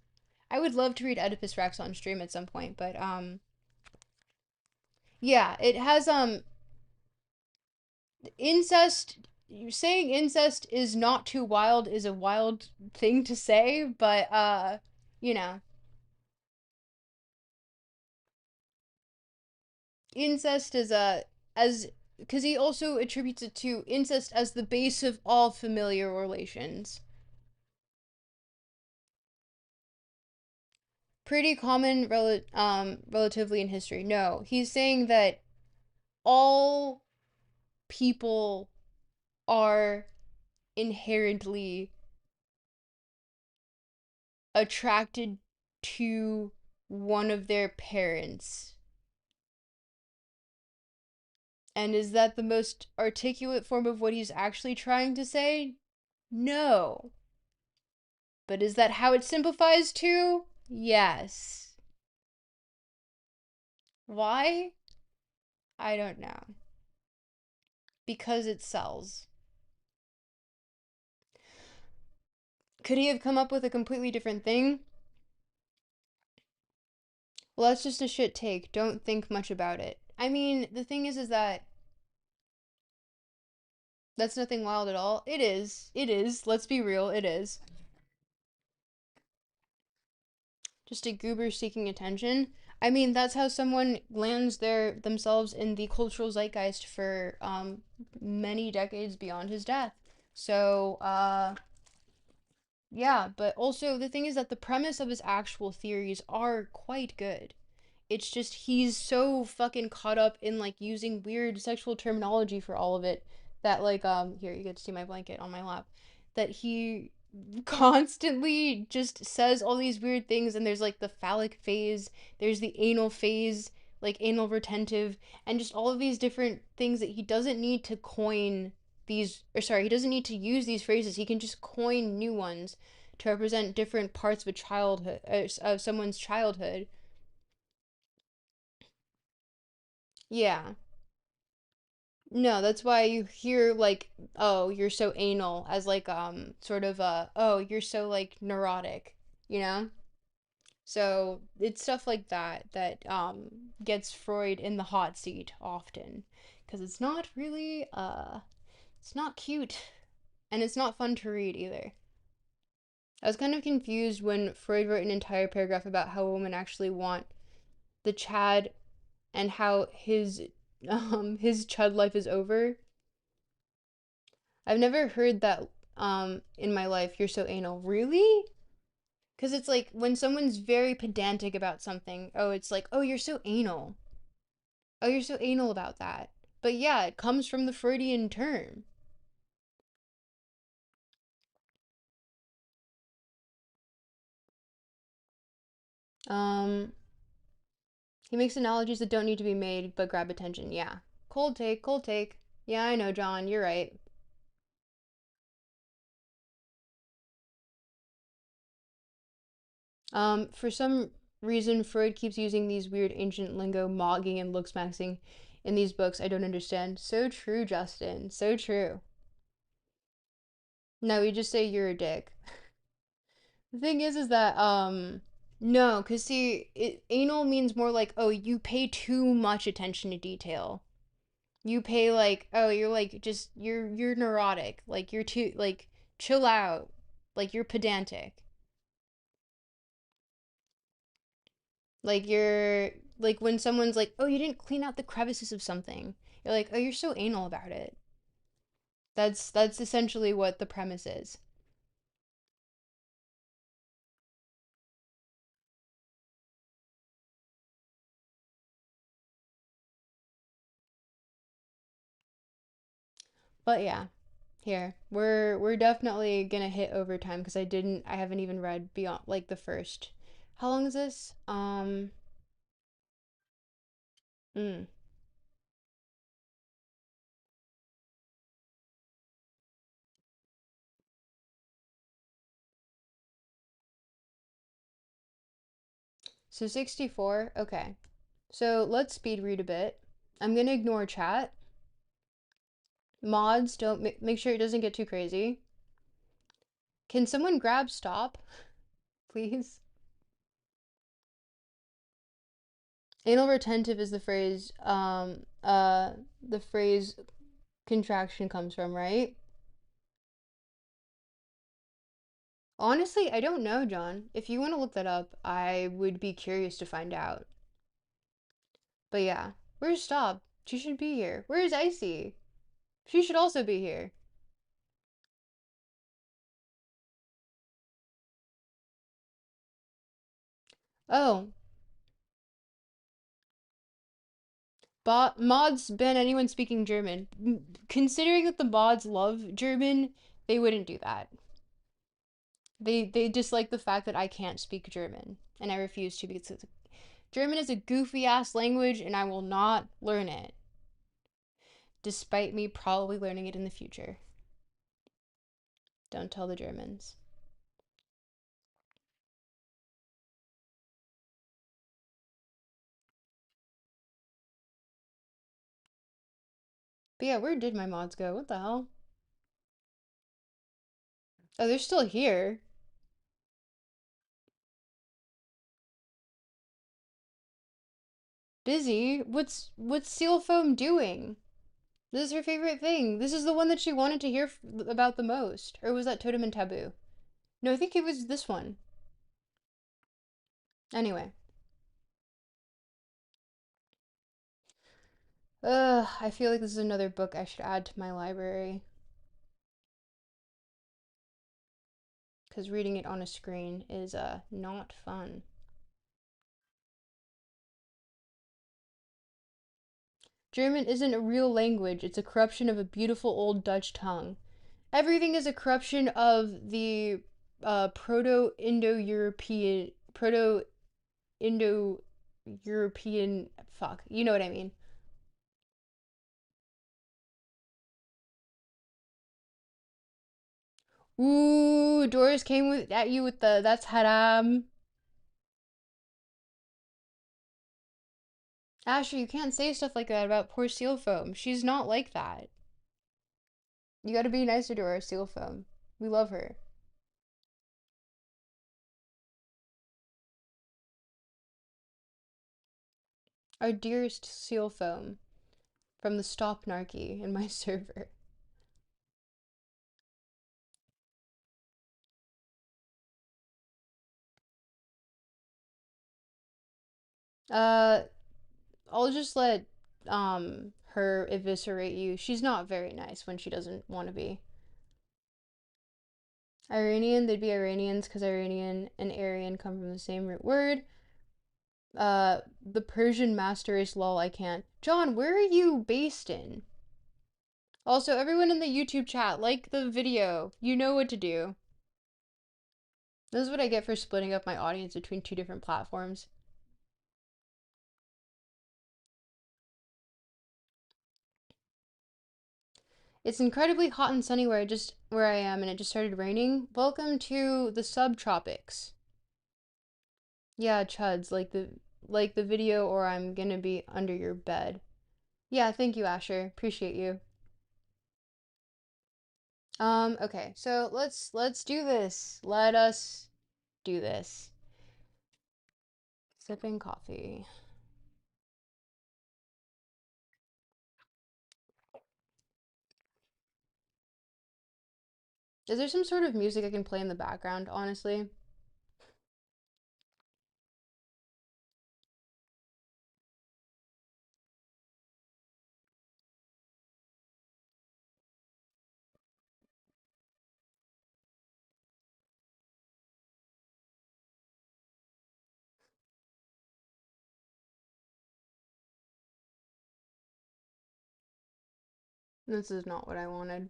I would love to read Oedipus Rex on stream at some point, but yeah, it has incest. Saying incest is not too wild is a wild thing to say, but you know, incest is a as because he also attributes it to incest as the base of all familiar relations. Pretty common, relatively in history. No, he's saying that all people are inherently attracted to one of their parents. And is that the most articulate form of what he's actually trying to say? No. But is that how it simplifies to? Yes. Why? I don't know. Because it sells. Could he have come up with a completely different thing? Well, that's just a shit take. Don't think much about it. I mean, the thing is that that's nothing wild at all. It is. It is. Let's be real. It is. Just a goober seeking attention. I mean, that's how someone lands themselves in the cultural zeitgeist for many decades beyond his death. So, yeah, but also the thing is that the premise of his actual theories are quite good. It's just he's so fucking caught up in like using weird sexual terminology for all of it that like here you get to see my blanket on my lap that he constantly just says all these weird things, and there's like the phallic phase, there's the anal phase, like anal retentive, and just all of these different things that he doesn't need to coin these, or sorry, he doesn't need to use these phrases. He can just coin new ones to represent different parts of a childhood, of someone's childhood. Yeah. No, that's why you hear like, oh, you're so anal as like sort of oh, you're so like neurotic, you know? So it's stuff like that that gets Freud in the hot seat often because it's not really it's not cute. And it's not fun to read either. I was kind of confused when Freud wrote an entire paragraph about how women actually want the Chad and how his Chud life is over. I've never heard that in my life. You're so anal. Really? Because it's like when someone's very pedantic about something, oh, it's like, oh, you're so anal. Oh, you're so anal about that. But yeah, it comes from the Freudian term. Um, he makes analogies that don't need to be made but grab attention. Yeah. Cold take, cold take. Yeah, I know, John. You're right. For some reason, Freud keeps using these weird ancient lingo, mogging and looks maxing in these books. I don't understand. So true, Justin. So true. No, we just say you're a dick. The thing is that no, cause see, anal means more like oh you pay too much attention to detail. You pay like oh you're like just you're neurotic, like you're too like chill out, like you're pedantic, like you're like when someone's like oh you didn't clean out the crevices of something, you're like oh you're so anal about it. That's essentially what the premise is. But yeah, here we're definitely gonna hit overtime because I haven't even read beyond like the first. How long is this? Mm. So 64. Okay. So let's speed read a bit. I'm gonna ignore chat. Mods don't make sure it doesn't get too crazy. Can someone grab stop, please? Anal retentive is the phrase contraction comes from, right? Honestly, I don't know, John. If you want to look that up, I would be curious to find out. But yeah, where's Stop? She should be here. Where's Icy? She should also be here. Oh, mods ban anyone speaking German. Considering that the mods love German, they wouldn't do that. They dislike the fact that I can't speak German, and I refuse to because German is a goofy ass language, and I will not learn it, despite me probably learning it in the future. Don't tell the Germans. But yeah, where did my mods go? What the hell? Oh, they're still here. Busy? What's Seal Foam doing? This is her favorite thing. This is the one that she wanted to hear about the most. Or was that Totem and Taboo? No, I think it was this one. Anyway. I feel like this is another book I should add to my library. Because reading it on a screen is not fun. German isn't a real language, it's a corruption of a beautiful old Dutch tongue. Everything is a corruption of the Proto Indo European. Fuck, you know what I mean. Ooh, Doris came at you with the that's haram. Asher, you can't say stuff like that about poor Seal Foam. She's not like that. You gotta be nicer to our Seal Foam. We love her. Our dearest Seal Foam from the Stop Narky in my server. Uh, I'll just let her eviscerate you. She's not very nice when she doesn't want to be. Iranian, they'd be Iranians because Iranian and Aryan come from the same root word. The Persian master is lol, I can't. John, where are you based in? Also, everyone in the YouTube chat, like the video. You know what to do. This is what I get for splitting up my audience between two different platforms. It's incredibly hot and sunny where I am, and it just started raining. Welcome to the subtropics. Yeah, chuds, like the video, or I'm gonna be under your bed. Yeah, thank you, Asher. Appreciate you. Okay, so let's do this. Let us do this. Sipping coffee. Is there some sort of music I can play in the background, honestly? This is not what I wanted.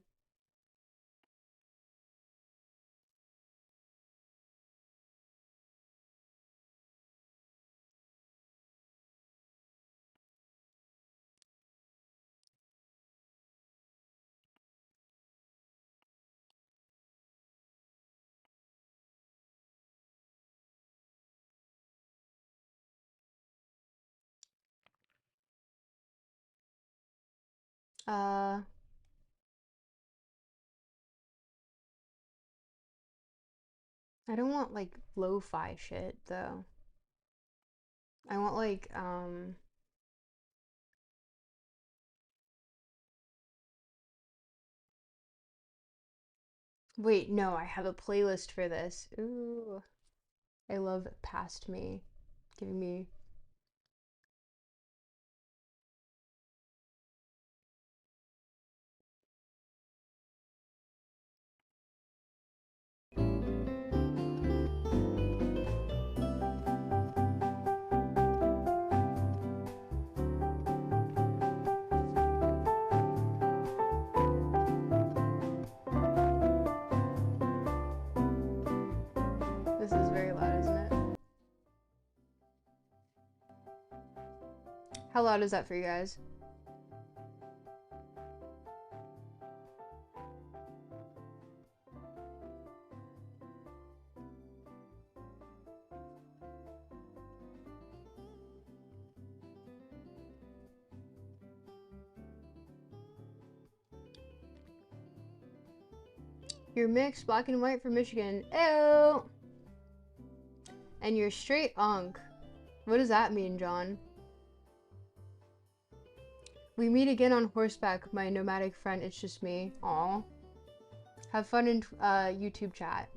Uh, I don't want like lo-fi shit though. I want like wait, no, I have a playlist for this. Ooh, I love Past Me. Giving me this is very loud, isn't it? How loud is that for you guys? You're mixed, black and white from Michigan. Ew! And you're straight unk. What does that mean, John? We meet again on horseback, my nomadic friend. It's just me. Aw. Have fun in YouTube chat.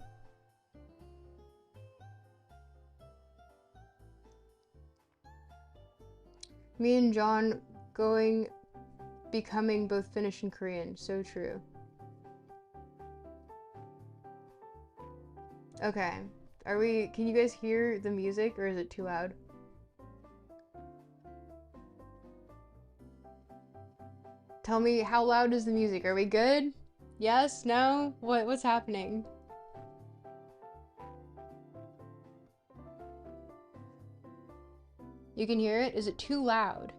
Me and John becoming both Finnish and Korean. So true. Okay. Can you guys hear the music or is it too loud? Tell me, how loud is the music? Are we good? Yes? No? What's happening? You can hear it? Is it too loud?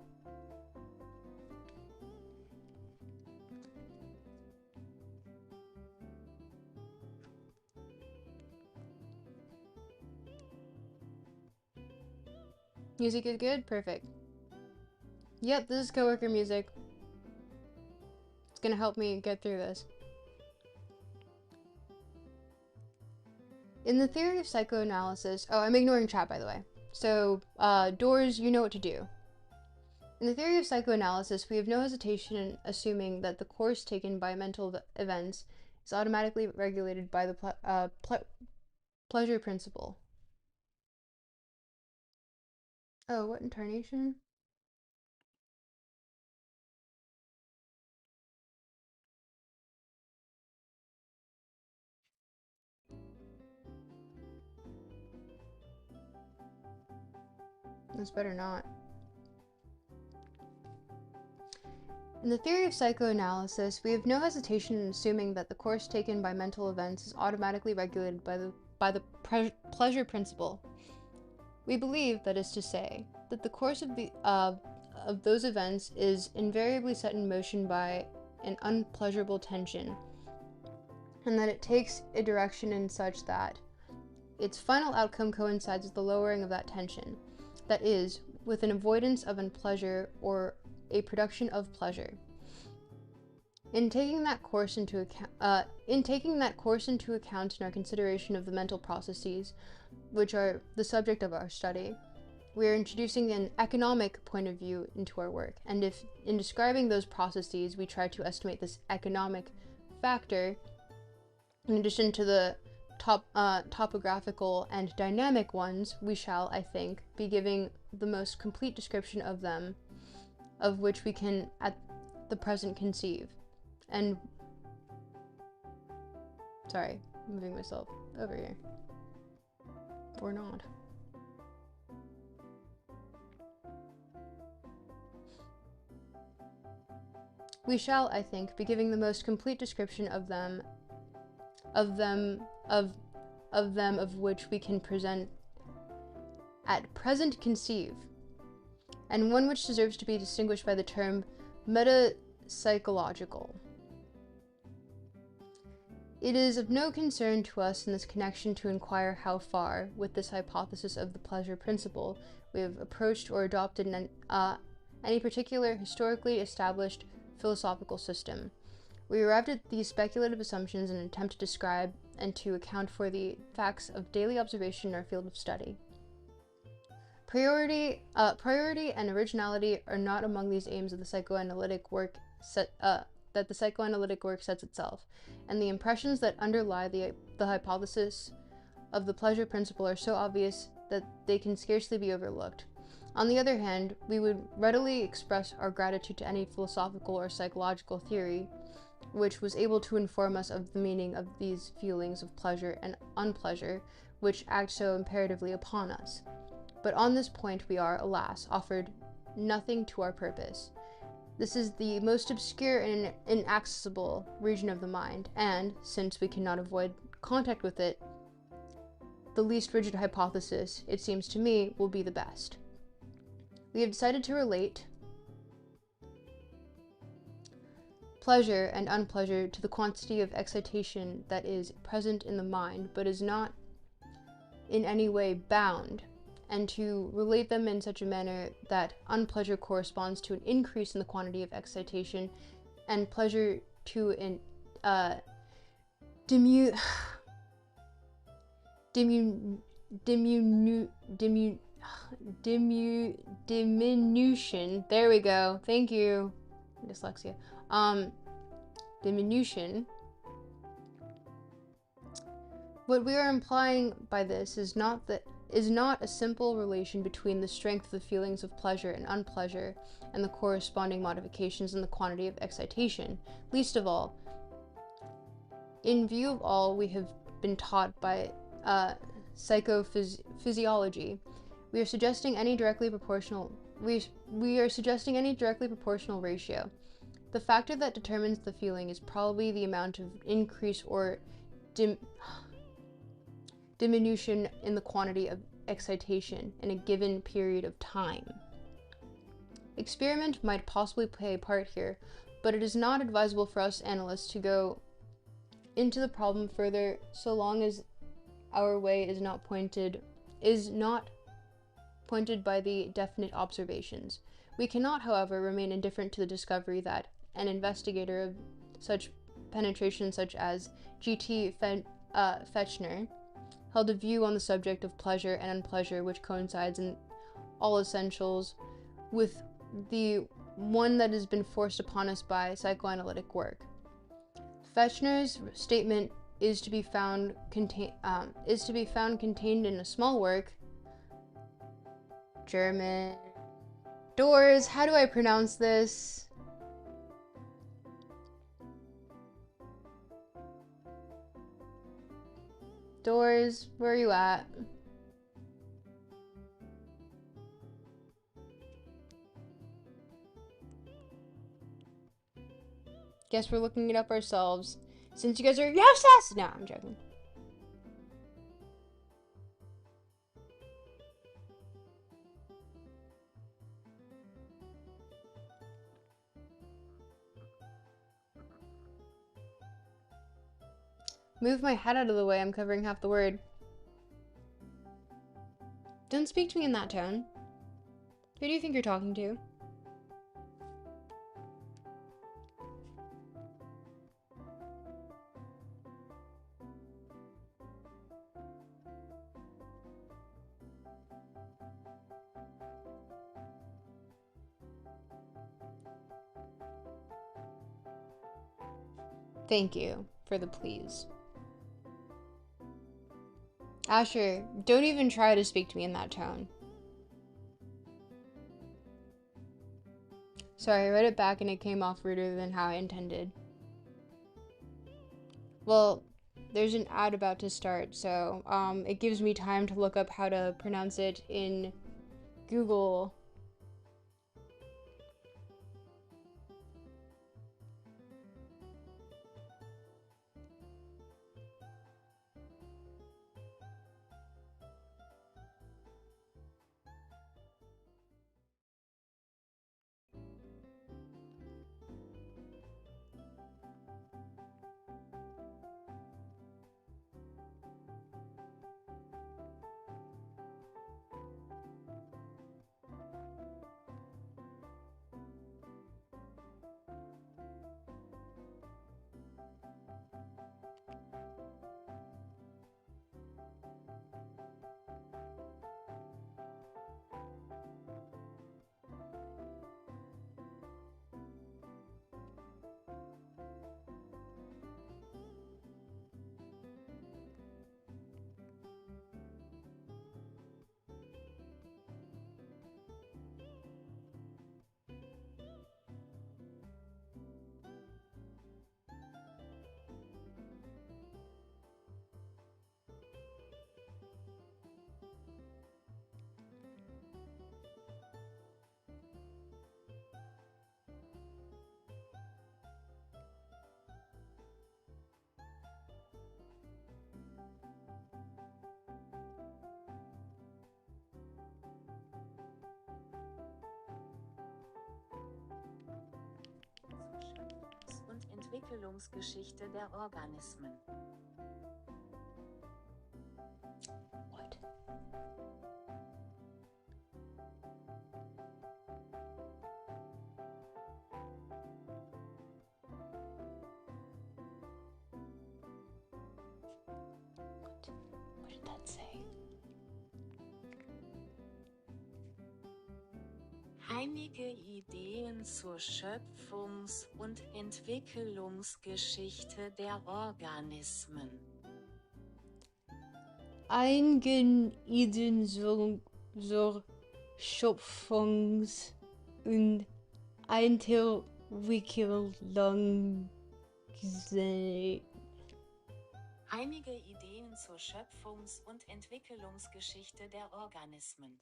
Music is good? Perfect. Yep, this is coworker music. It's gonna help me get through this. In the theory of psychoanalysis, oh, I'm ignoring chat by the way. So, Doors, you know what to do. In the theory of psychoanalysis, we have no hesitation in assuming that the course taken by mental events is automatically regulated by the pleasure principle. Oh, what incarnation? This better not. In the theory of psychoanalysis, we have no hesitation in assuming that the course taken by mental events is automatically regulated by the pleasure principle. We believe, that is to say, that the course of those events is invariably set in motion by an unpleasurable tension, and that it takes a direction in such that its final outcome coincides with the lowering of that tension, that is, with an avoidance of unpleasure or a production of pleasure. In taking that course into account in our consideration of the mental processes, which are the subject of our study, we are introducing an economic point of view into our work. And if, in describing those processes, we try to estimate this economic factor, in addition to the topographical and dynamic ones, we shall, I think, be giving the most complete description of them, of which we can at the present conceive. And sorry, moving myself over here. Or not. We shall, I think, be giving the most complete description of them, of which we can present at present conceive, and one which deserves to be distinguished by the term metapsychological. It is of no concern to us in this connection to inquire how far, with this hypothesis of the pleasure principle, we have approached or adopted any particular historically established philosophical system. We arrived at these speculative assumptions in an attempt to describe and to account for the facts of daily observation in our field of study. Priority and originality are not among these aims of the psychoanalytic work that the psychoanalytic work sets itself, and the impressions that underlie the hypothesis of the pleasure principle are so obvious that they can scarcely be overlooked. On the other hand, we would readily express our gratitude to any philosophical or psychological theory which was able to inform us of the meaning of these feelings of pleasure and unpleasure which act so imperatively upon us. But on this point we are, alas, offered nothing to our purpose. This is the most obscure and inaccessible region of the mind, and, since we cannot avoid contact with it, the least rigid hypothesis, it seems to me, will be the best. We have decided to relate pleasure and unpleasure to the quantity of excitation that is present in the mind, but is not in any way bound, and to relate them in such a manner that unpleasure corresponds to an increase in the quantity of excitation, and pleasure to an diminution. There we go. Thank you. Dyslexia. Diminution. What we are implying by this is not a simple relation between the strength of the feelings of pleasure and unpleasure and the corresponding modifications in the quantity of excitation. Least of all, in view of all we have been taught by psychophysiology, we are suggesting any directly proportional ratio. The factor that determines the feeling is probably the amount of increase or diminution in the quantity of excitation in a given period of time. Experiment might possibly play a part here, but it is not advisable for us analysts to go into the problem further so long as our way is not pointed by the definite observations. We cannot, however, remain indifferent to the discovery that an investigator of such penetration such as G.T. Fechner held a view on the subject of pleasure and unpleasure which coincides in all essentials with the one that has been forced upon us by psychoanalytic work. Fechner's statement is to be found contained in a small work German. Doors, how do I pronounce this? Doors, where are you at? Guess we're looking it up ourselves. Since you guys are yes, yes! No, I'm joking. Move my head out of the way, I'm covering half the word. Don't speak to me in that tone. Who do you think you're talking to? Thank you for the please. Asher, don't even try to speak to me in that tone. Sorry, I read it back and it came off ruder than how I intended. Well, there's an ad about to start, so it gives me time to look up how to pronounce it in Google. Und Entwicklungsgeschichte der Organismen. What? What did that say? Einige Ideen zur Schöpfungs- und Entwicklungsgeschichte der Organismen. Einigen Ideen zur Schöpfungs- und Entwicklungsgeschichte. Einige Ideen zur Schöpfungs- und Entwicklungsgeschichte der Organismen.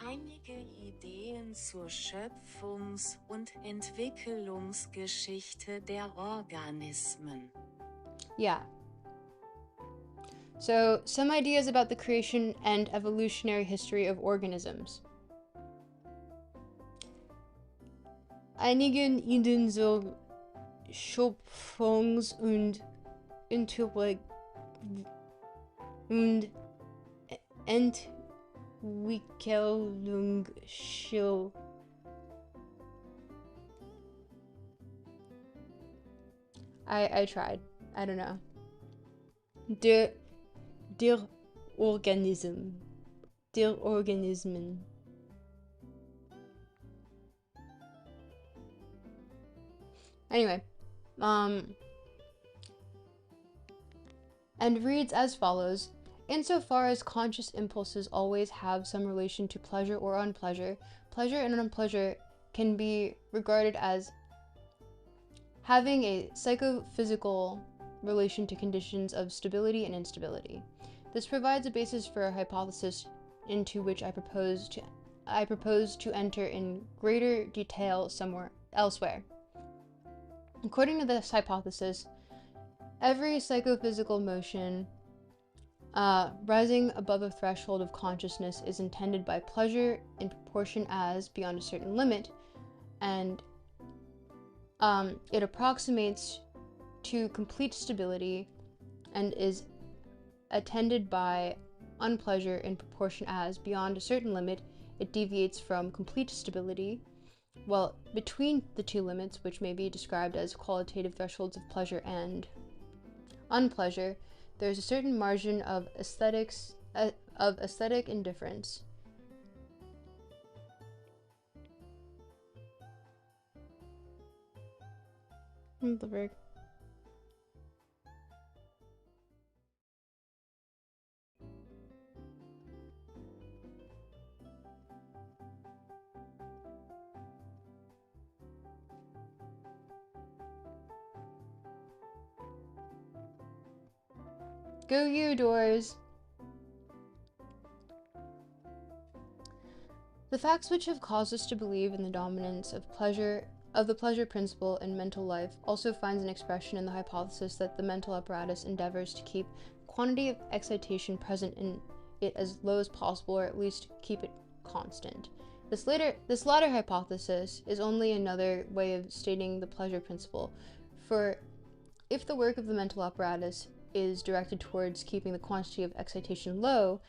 Einige Ideen zur Schöpfungs- und Entwicklungsgeschichte der Organismen. Yeah. So, some ideas about the creation and evolutionary history of organisms. Einigen Ideen zur Schöpfungs- und Entwicklungsgeschichte. I tried. I don't know. Der Organismen. Anyway, and reads as follows. insofar as conscious impulses always have some relation to pleasure or unpleasure, pleasure and unpleasure can be regarded as having a psychophysical relation to conditions of stability and instability. This provides a basis for a hypothesis into which I propose to enter in greater detail somewhere elsewhere. According to this hypothesis, every psychophysical motion rising above a threshold of consciousness is intended by pleasure in proportion as, beyond a certain limit, and it approximates to complete stability and is attended by unpleasure in proportion as, beyond a certain limit, it deviates from complete stability. Well, between the two limits, which may be described as qualitative thresholds of pleasure and unpleasure, there is a certain margin of aesthetic indifference. What the frick? Go you, Doors! The facts which have caused us to believe in the dominance of the pleasure principle in mental life also finds an expression in the hypothesis that the mental apparatus endeavors to keep the quantity of excitation present in it as low as possible, or at least keep it constant. This latter hypothesis is only another way of stating the pleasure principle, for if the work of the mental apparatus is directed towards keeping the quantity of excitation low,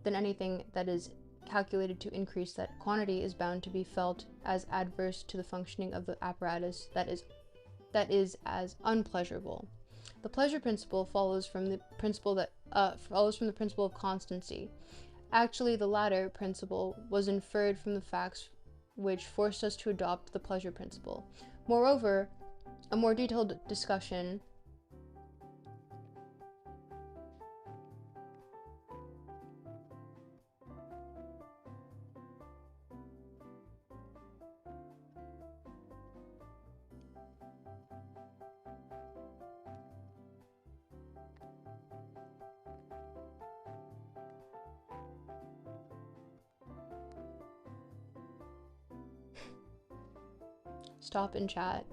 then anything that is calculated to increase that quantity is bound to be felt as adverse to the functioning of the apparatus that is as unpleasurable. The pleasure principle follows from the principle of constancy. Actually, the latter principle was inferred from the facts which forced us to adopt the pleasure principle. Moreover, a more detailed discussion Stop and chat.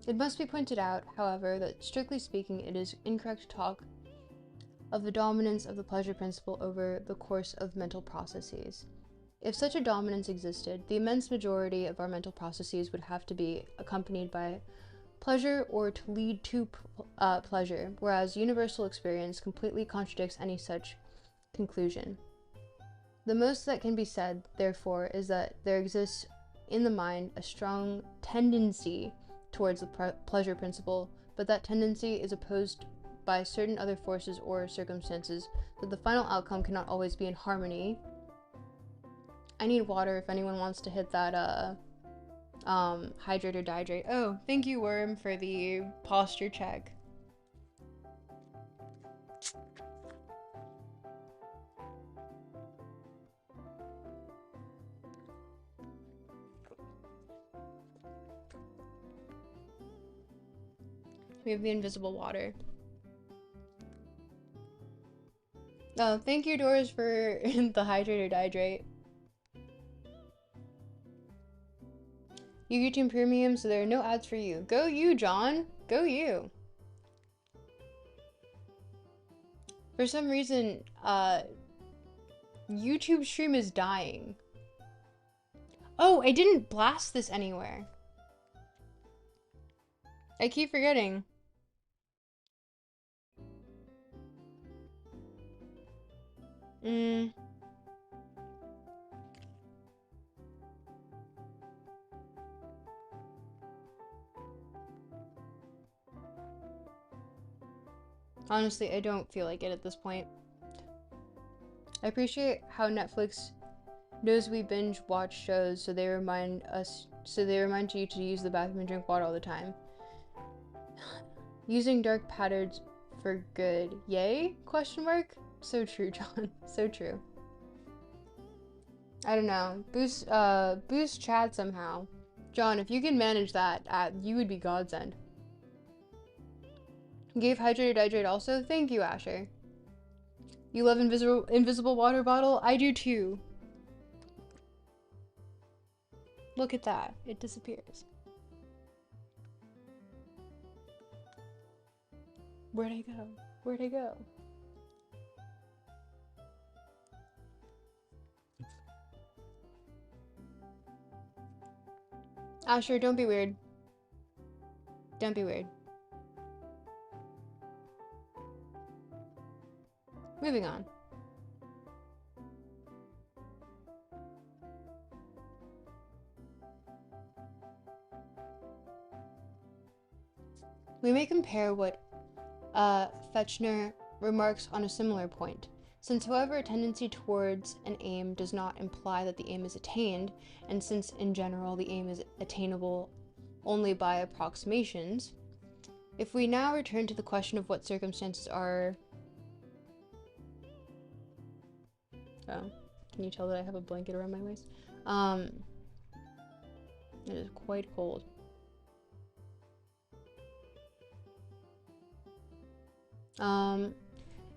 It must be pointed out, however, that strictly speaking, it is incorrect to talk of the dominance of the pleasure principle over the course of mental processes. If such a dominance existed, the immense majority of our mental processes would have to be accompanied by pleasure or to lead to pleasure, whereas universal experience completely contradicts any such conclusion. The most that can be said, therefore, is that there exists in the mind a strong tendency towards the pleasure principle, but that tendency is opposed by certain other forces or circumstances, that the final outcome cannot always be in harmony. I need water if anyone wants to hit that hydrate or dihydrate. Oh, thank you, Worm, for the posture check. We have the invisible water. Oh, thank you, Doris, for the hydrate or dihydrate. You get Team Premium, so there are no ads for you. Go you, John! Go you! For some reason, YouTube stream is dying. Oh, I didn't blast this anywhere. I keep forgetting. Honestly, I don't feel like it at this point. I appreciate how Netflix knows we binge watch shows, so they remind you to use the bathroom and drink water all the time. Using dark patterns for good. Yay? Question mark? So true, John. So true. I don't know. Boost chat somehow. John, if you can manage that, you would be godsend. Gave hydrate or dihydrate also? Thank you, Asher. You love invisible water bottle? I do too. Look at that. It disappears. Where'd I go? Where'd I go? Asher, don't be weird. Don't be weird. Moving on. We may compare what Fechner remarks on a similar point. Since, however, a tendency towards an aim does not imply that the aim is attained, and since, in general, the aim is attainable only by approximations, if we now return to the question of what circumstances are... Oh, can you tell that I have a blanket around my waist? It is quite cold.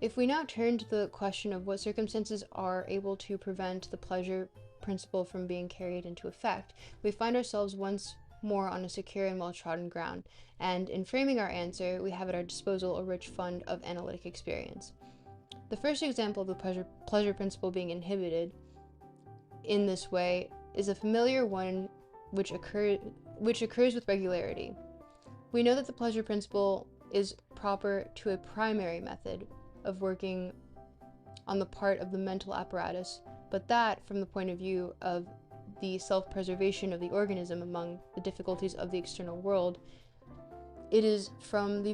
If we now turn to the question of what circumstances are able to prevent the pleasure principle from being carried into effect, we find ourselves once more on a secure and well-trodden ground, and in framing our answer, we have at our disposal a rich fund of analytic experience. The first example of the pleasure principle being inhibited in this way is a familiar one which occurs with regularity. We know that the pleasure principle is proper to a primary method of working on the part of the mental apparatus, but that, from the point of view of the self-preservation of the organism among the difficulties of the external world, it is from the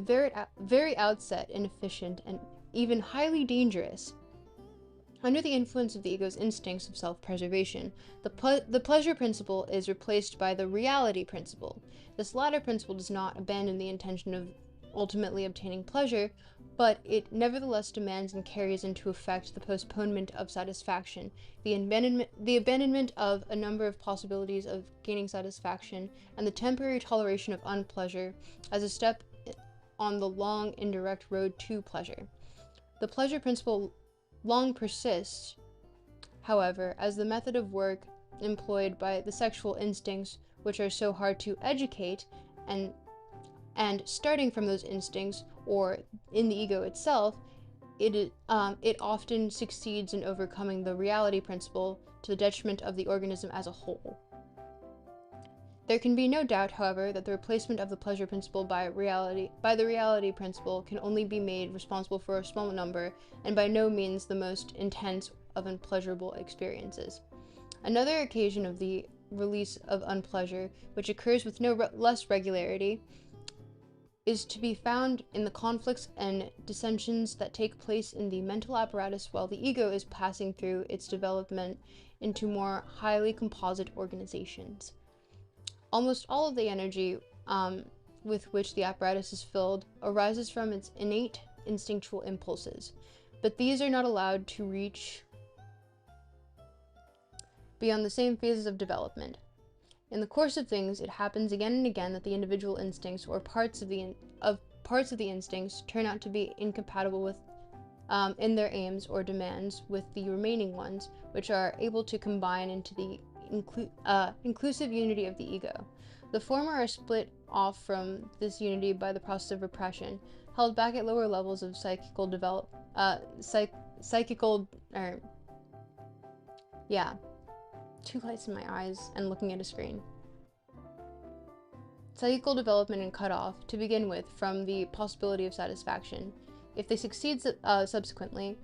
very outset inefficient and even highly dangerous. Under the influence of the ego's instincts of self-preservation, the pleasure principle is replaced by the reality principle. This latter principle does not abandon the intention of ultimately obtaining pleasure, but it nevertheless demands and carries into effect the postponement of satisfaction, the abandonment of a number of possibilities of gaining satisfaction, and the temporary toleration of unpleasure as a step on the long indirect road to pleasure. The pleasure principle long persists, however, as the method of work employed by the sexual instincts, which are so hard to educate, and starting from those instincts, or in the ego itself, it often succeeds in overcoming the reality principle to the detriment of the organism as a whole. There can be no doubt, however, that the replacement of the pleasure principle by the reality principle can only be made responsible for a small number, and by no means the most intense of unpleasurable experiences. Another occasion of the release of unpleasure, which occurs with no less regularity, is to be found in the conflicts and dissensions that take place in the mental apparatus while the ego is passing through its development into more highly composite organizations. Almost all of the energy with which the apparatus is filled arises from its innate instinctual impulses, but these are not allowed to reach beyond the same phases of development. In the course of things, it happens again and again that the individual instincts or parts of parts of the instincts turn out to be incompatible with in their aims or demands with the remaining ones, which are able to combine into the inclusive unity of the ego. The former are split off from this unity by the process of repression, held back at lower levels of psychical two lights in my eyes and looking at a screen. Psychical development and cut off, to begin with, from the possibility of satisfaction. If they succeed subsequently,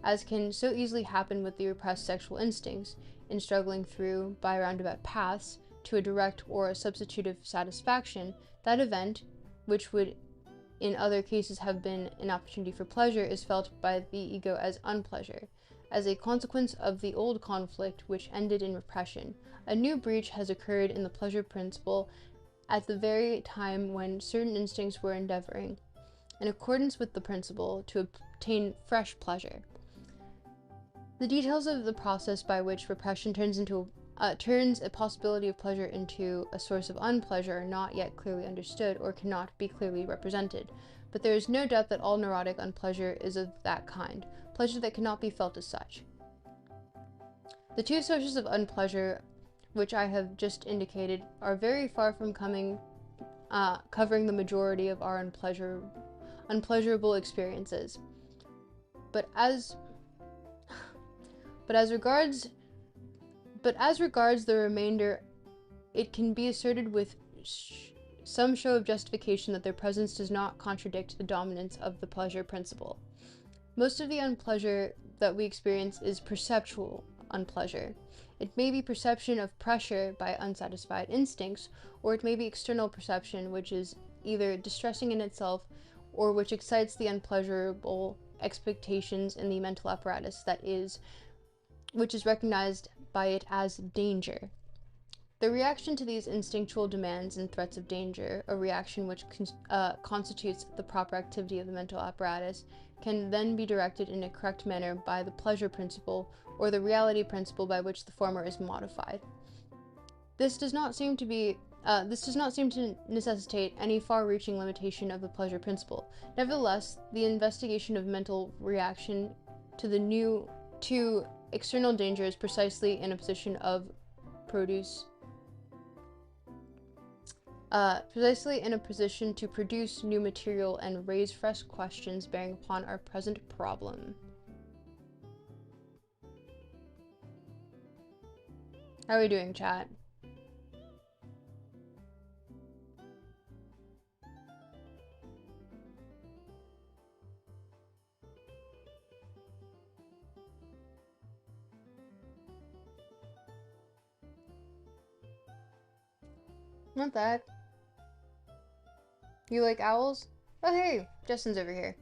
as can so easily happen with the repressed sexual instincts, in struggling through, by roundabout paths, to a direct or a substitutive satisfaction, that event, which would in other cases have been an opportunity for pleasure, is felt by the ego as unpleasure. As a consequence of the old conflict which ended in repression, a new breach has occurred in the pleasure principle at the very time when certain instincts were endeavoring, in accordance with the principle, to obtain fresh pleasure. The details of the process by which repression turns a possibility of pleasure into a source of unpleasure are not yet clearly understood or cannot be clearly represented, but there is no doubt that all neurotic unpleasure is of that kind, pleasure that cannot be felt as such. The two sources of unpleasure, which I have just indicated, are very far from covering the majority of our unpleasurable experiences. But as regards the remainder, it can be asserted with some show of justification that their presence does not contradict the dominance of the pleasure principle. Most of the unpleasure that we experience is perceptual unpleasure. It may be perception of pressure by unsatisfied instincts, or it may be external perception, which is either distressing in itself or which excites the unpleasurable expectations in the mental apparatus which is recognized by it as danger. The reaction to these instinctual demands and threats of danger, a reaction which constitutes the proper activity of the mental apparatus, can then be directed in a correct manner by the pleasure principle or the reality principle by which the former is modified. This does not seem to necessitate any far-reaching limitation of the pleasure principle. Nevertheless, the investigation of mental reaction to external danger is precisely in a position to produce new material and raise fresh questions bearing upon our present problem. How are we doing, chat? Not that. You like owls? Oh hey, Justin's over here.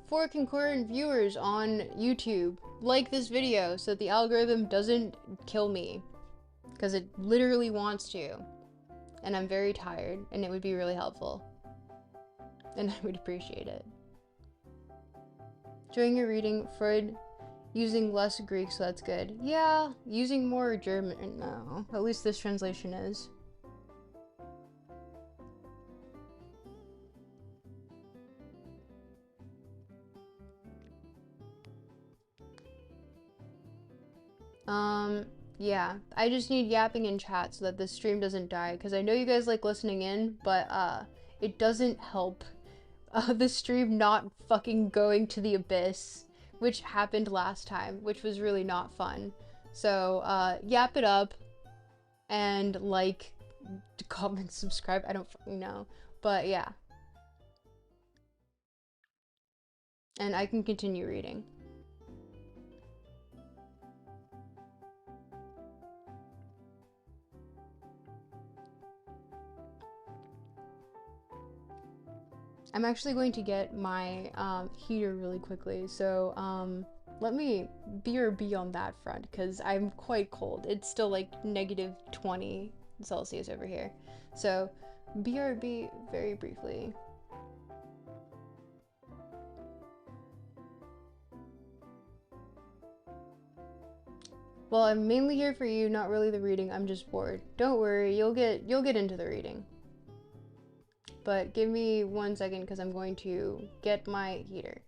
For concurrent viewers on YouTube, like this video so that the algorithm doesn't kill me. Because it literally wants to. And I'm very tired, and it would be really helpful. And I would appreciate it. During your reading, Freud using less Greek, so that's good. Yeah, using more German, no. At least this translation is. Yeah. I just need yapping in chat so that the stream doesn't die, because I know you guys like listening in, but, it doesn't help the stream not fucking going to the abyss, which happened last time, which was really not fun. So, yap it up, and like, comment, subscribe, I don't fucking know, but yeah. And I can continue reading. I'm actually going to get my heater really quickly, so let me BRB on that front, because I'm quite cold. It's still like -20 Celsius over here. So BRB very briefly. Well, I'm mainly here for you, not really the reading. I'm just bored. Don't worry, you'll get into the reading. But give me 1 second because I'm going to get my heater.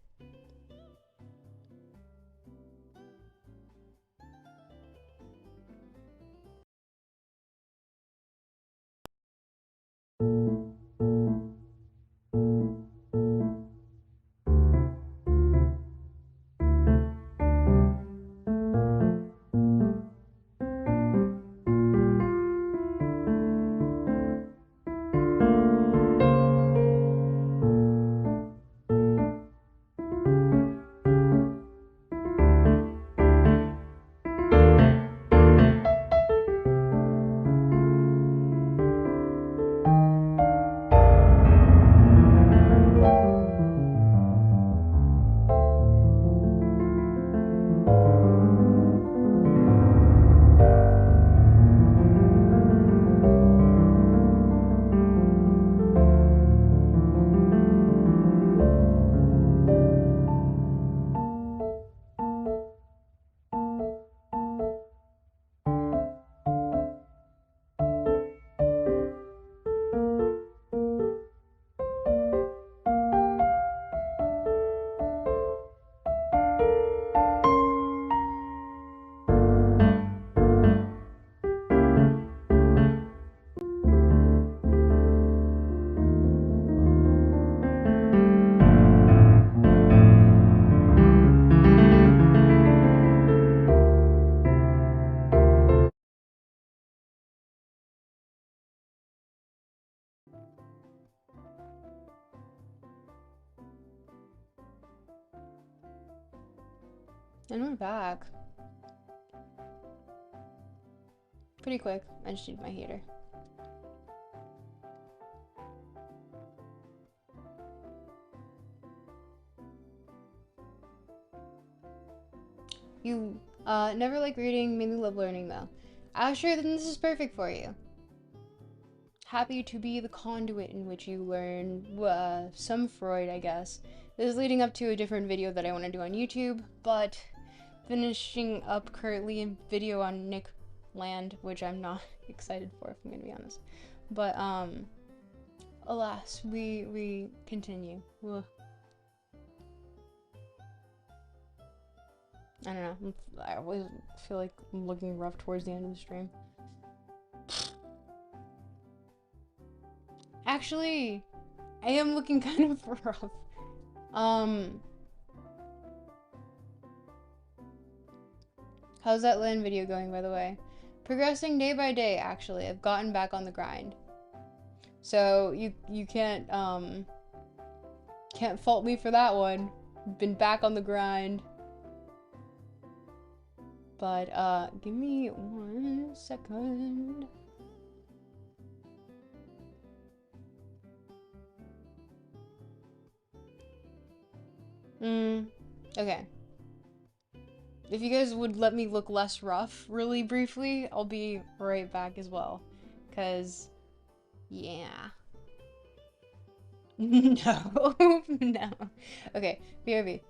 And we're back. Pretty quick. I just need my heater. You never like reading, mainly love learning though. Sure, then this is perfect for you. Happy to be the conduit in which you learn some Freud, I guess. This is leading up to a different video that I want to do on YouTube, but finishing up currently a video on Nick Land, which I'm not excited for, if I'm gonna be honest. But alas, we continue. Ugh. I don't know. I always feel like I'm looking rough towards the end of the stream. Actually, I am looking kind of rough. How's that land video going, by the way? Progressing day by day, actually. I've gotten back on the grind. So you can't fault me for that one. Been back on the grind. But give me 1 second. Okay. If you guys would let me look less rough really briefly, I'll be right back as well. 'Cause yeah. No. No. Okay, BRB.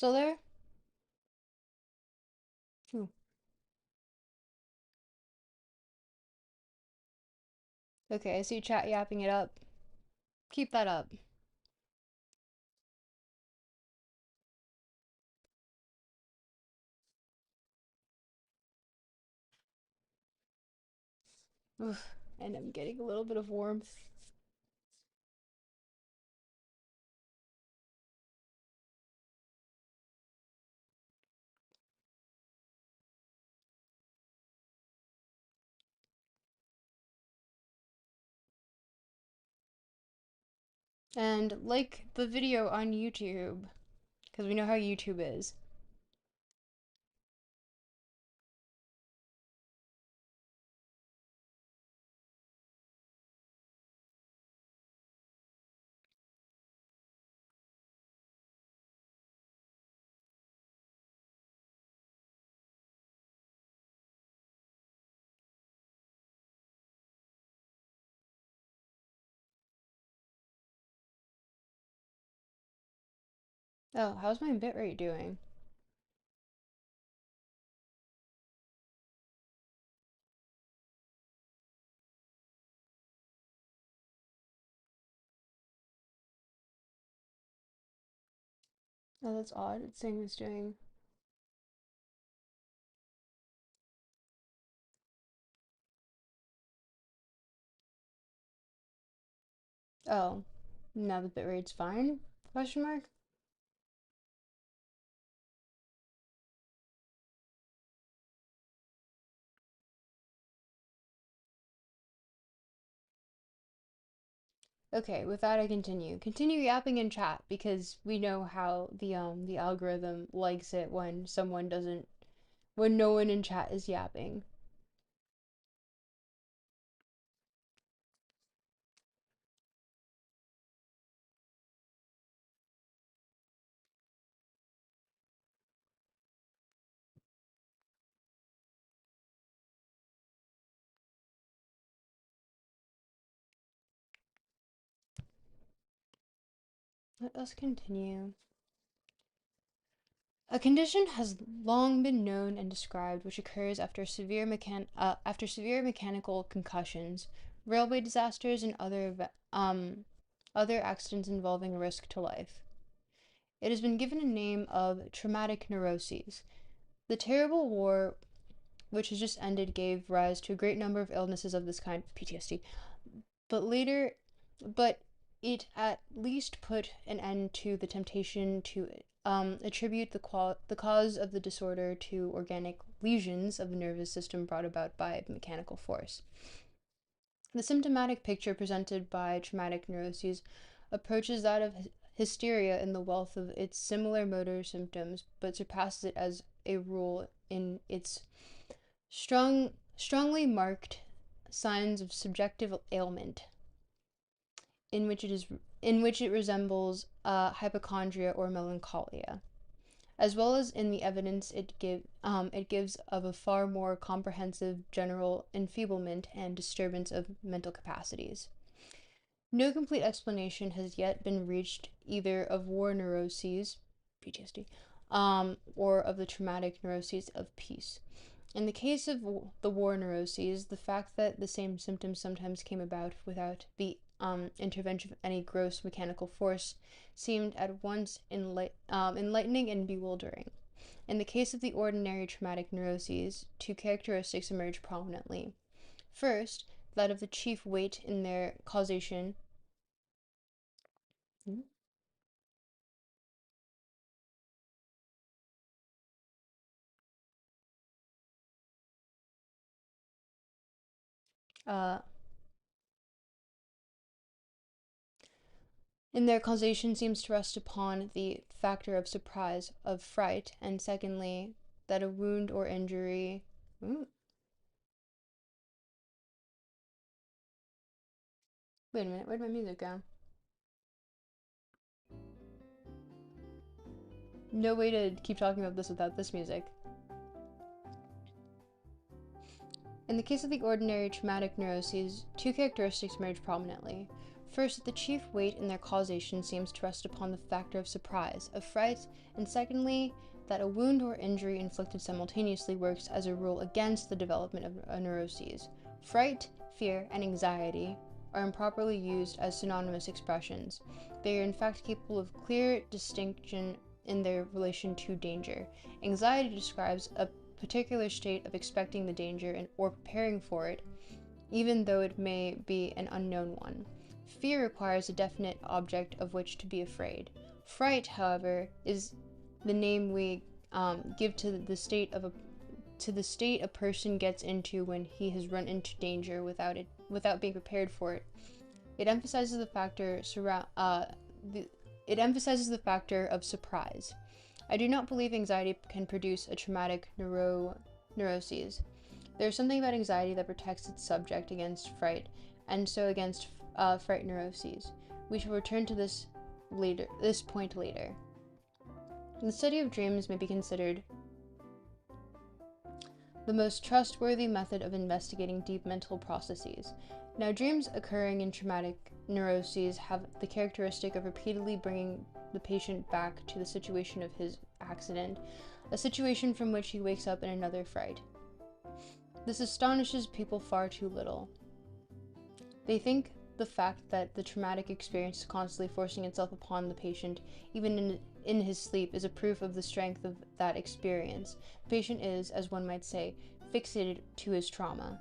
Still there? Ooh. Okay, I see chat yapping it up. Keep that up. Oof. And I'm getting a little bit of warmth. And like the video on YouTube, because we know how YouTube is. Oh, how's my bitrate doing? Oh, that's odd. It's saying it's doing. Oh, now the bitrate's fine? Question mark? Okay, with that I continue. Continue yapping in chat because we know how the algorithm likes it when someone doesn't when no one in chat is yapping. Let us continue. A condition has long been known and described which occurs after severe mechanical concussions, railway disasters, and other accidents involving risk to life. It has been given a name of traumatic neuroses. The terrible war which has just ended gave rise to a great number of illnesses of this kind, PTSD, but later, but it at least put an end to the temptation to attribute the cause of the disorder to organic lesions of the nervous system brought about by mechanical force. The symptomatic picture presented by traumatic neuroses approaches that of hysteria in the wealth of its similar motor symptoms, but surpasses it as a rule in its strongly marked signs of subjective ailment, in which it resembles hypochondria or melancholia, as well as in the evidence it gives of a far more comprehensive general enfeeblement and disturbance of mental capacities. No complete explanation has yet been reached either of war neuroses, PTSD, or of the traumatic neuroses of peace. In the case of the war neuroses, the fact that the same symptoms sometimes came about without the intervention of any gross mechanical force seemed at once enlightening and bewildering. In the case of the ordinary traumatic neuroses, two characteristics emerge prominently. First, that of the chief weight in their causation. Uh, in their causation seems to rest upon the factor of surprise, of fright, and secondly, that a wound or injury. Wait a minute, where'd my music go? No way to keep talking about this without this music. In the case of the ordinary traumatic neuroses, two characteristics emerge prominently. First, that the chief weight in their causation seems to rest upon the factor of surprise, of fright, and secondly, that a wound or injury inflicted simultaneously works as a rule against the development of neuroses. Fright, fear, and anxiety are improperly used as synonymous expressions. They are in fact capable of clear distinction in their relation to danger. Anxiety describes a particular state of expecting the danger or preparing for it, even though it may be an unknown one. Fear requires a definite object of which to be afraid. Fright, however, is the name we give to the state a person gets into when he has run into danger without being prepared for it. It emphasizes the factor of surprise. I do not believe anxiety can produce a traumatic neuroses. There is something about anxiety that protects its subject against fright, and so against fright neuroses. We shall return to this point later. The study of dreams may be considered the most trustworthy method of investigating deep mental processes. Now, dreams occurring in traumatic neuroses have the characteristic of repeatedly bringing the patient back to the situation of his accident, a situation from which he wakes up in another fright. This astonishes people far too little. They think the fact that the traumatic experience is constantly forcing itself upon the patient, even in his sleep, is a proof of the strength of that experience. The patient is, as one might say, fixated to his trauma.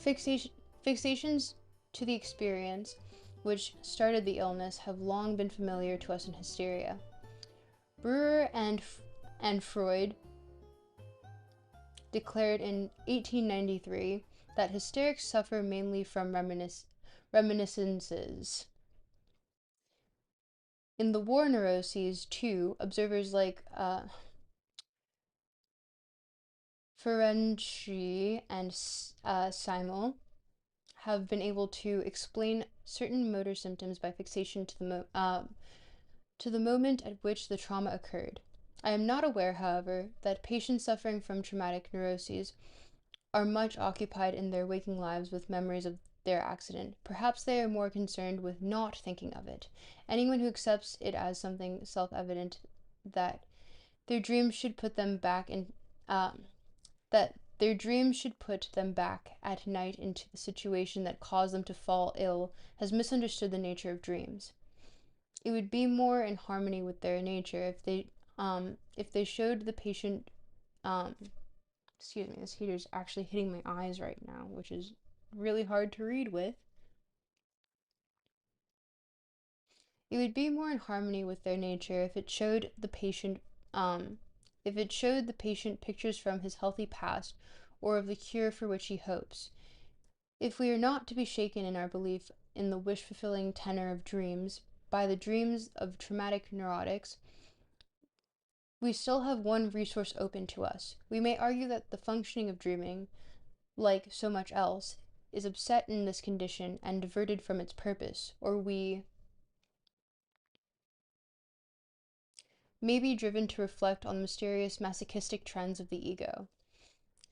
Fixations to the experience which started the illness have long been familiar to us in hysteria. Breuer and Freud declared in 1893 that hysterics suffer mainly from reminiscences. In the war neuroses, too, observers like Ferenczi and Simel have been able to explain certain motor symptoms by fixation to the moment at which the trauma occurred. I am not aware, however, that patients suffering from traumatic neuroses are much occupied in their waking lives with memories of their accident. Perhaps they are more concerned with not thinking of it. Anyone who accepts it as something self-evident that their dreams should put them back at night into the situation that caused them to fall ill has misunderstood the nature of dreams. It would be more in harmony with their nature if they showed the patient excuse me, this heater's actually hitting my eyes right now, which is really hard to read with. It would be more in harmony with their nature if it showed the patient pictures from his healthy past or of the cure for which he hopes. If we are not to be shaken in our belief in the wish-fulfilling tenor of dreams by the dreams of traumatic neurotics, we still have one resource open to us. We may argue that the functioning of dreaming, like so much else, is upset in this condition and diverted from its purpose, or we may be driven to reflect on the mysterious masochistic trends of the ego.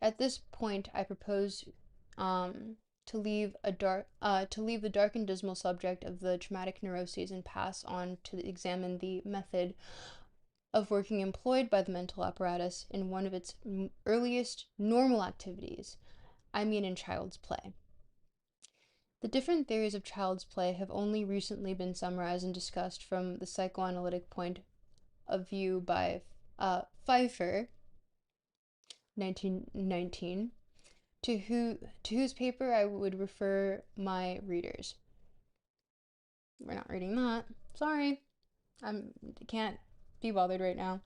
At this point, I propose to leave the dark and dismal subject of the traumatic neuroses and pass on to examine the method of working employed by the mental apparatus in one of its earliest normal activities, I mean in child's play. The different theories of child's play have only recently been summarized and discussed from the psychoanalytic point of view by Pfeiffer, 1919, to whose paper I would refer my readers. We're not reading that. Sorry. I can't be bothered right now.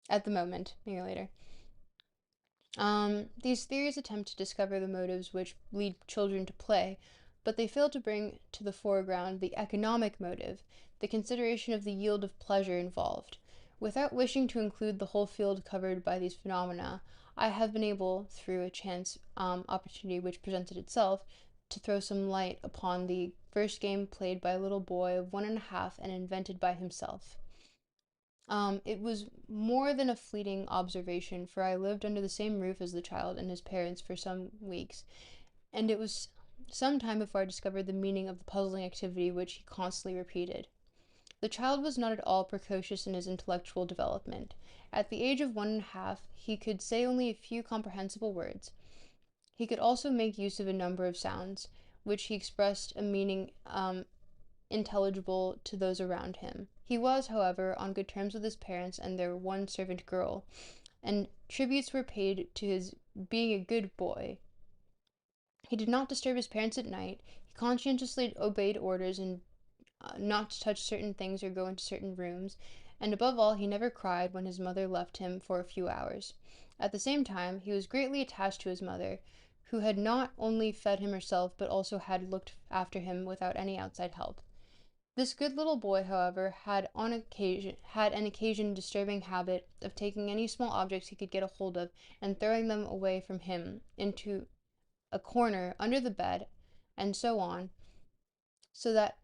At the moment. Maybe later. These theories attempt to discover the motives which lead children to play, but they fail to bring to the foreground the economic motive, the consideration of the yield of pleasure involved. Without wishing to include the whole field covered by these phenomena, I have been able, through a chance opportunity which presented itself, to throw some light upon the first game played by a little boy of 1.5 and invented by himself. It was more than a fleeting observation, for I lived under the same roof as the child and his parents for some weeks, and it was some time before I discovered the meaning of the puzzling activity which he constantly repeated. The child was not at all precocious in his intellectual development. At the age of 1.5, he could say only a few comprehensible words. He could also make use of a number of sounds, which he expressed a meaning intelligible to those around him. He was, however, on good terms with his parents and their one servant girl, and tributes were paid to his being a good boy. He did not disturb his parents at night. He conscientiously obeyed orders and not to touch certain things or go into certain rooms, and above all, he never cried when his mother left him for a few hours. At the same time, he was greatly attached to his mother, who had not only fed him herself, but also had looked after him without any outside help. This good little boy, however, had an occasion disturbing habit of taking any small objects he could get a hold of and throwing them away from him into a corner under the bed, and so on, so that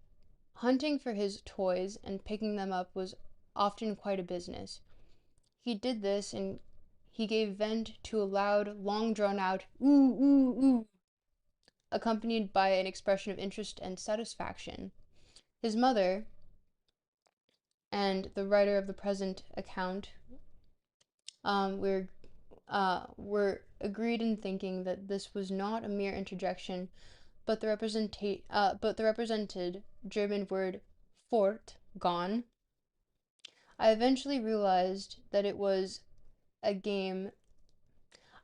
hunting for his toys and picking them up was often quite a business. He did this, and he gave vent to a loud, long drawn out ooh, ooh, ooh, accompanied by an expression of interest and satisfaction. His mother, and the writer of the present account, um, were, were agreed in thinking that this was not a mere interjection, but the represented German word fort, gone. I eventually realized that it was a game.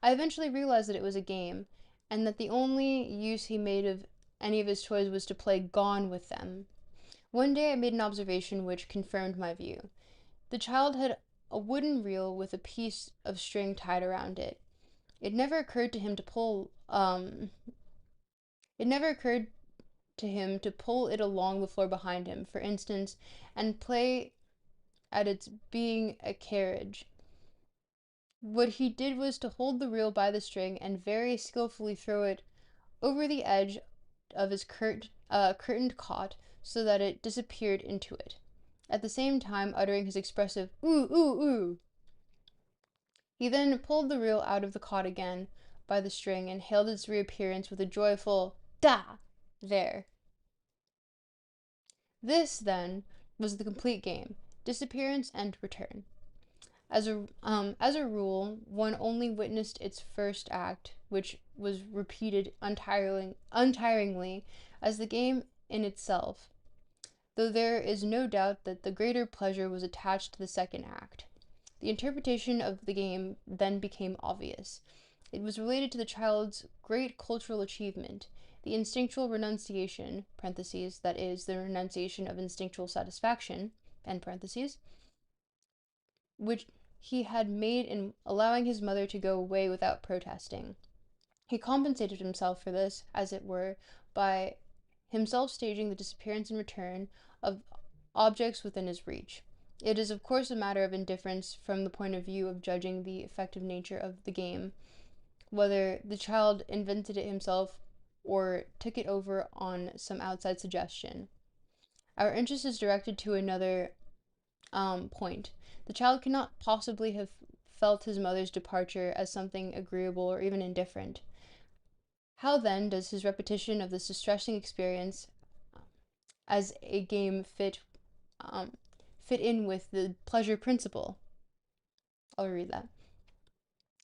And that the only use he made of any of his toys was to play gone with them. One day I made an observation which confirmed my view. The child had a wooden reel with a piece of string tied around it. It never occurred to him to pull it along the floor behind him, for instance, and play at its being a carriage. What he did was to hold the reel by the string and very skillfully throw it over the edge of his curtained cot so that it disappeared into it, at the same time uttering his expressive ooh, ooh, ooh. He then pulled the reel out of the cot again by the string and hailed its reappearance with a joyful da! There. This, then, was the complete game: disappearance and return. As a rule, one only witnessed its first act, which was repeated untiringly as the game in itself, though there is no doubt that the greater pleasure was attached to the second act. The interpretation of the game then became obvious. It was related to the child's great cultural achievement, the instinctual renunciation (that is, the renunciation of instinctual satisfaction), which he had made in allowing his mother to go away without protesting. He compensated himself for this, as it were, by himself staging the disappearance and return of objects within his reach. It is, of course, a matter of indifference from the point of view of judging the effective nature of the game, whether the child invented it himself or took it over on some outside suggestion. Our interest is directed to another point. The child cannot possibly have felt his mother's departure as something agreeable or even indifferent. How then does his repetition of this distressing experience as a game fit in with the pleasure principle? I'll read that.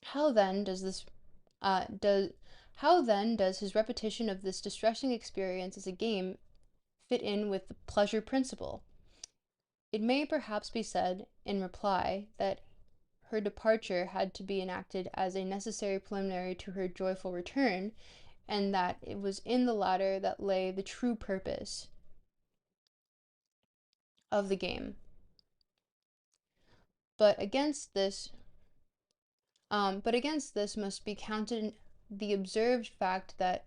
How then does his repetition of this distressing experience as a game fit in with the pleasure principle? It may perhaps be said, in reply, that her departure had to be enacted as a necessary preliminary to her joyful return, and that it was in the latter that lay the true purpose of the game. But against this must be counted the observed fact that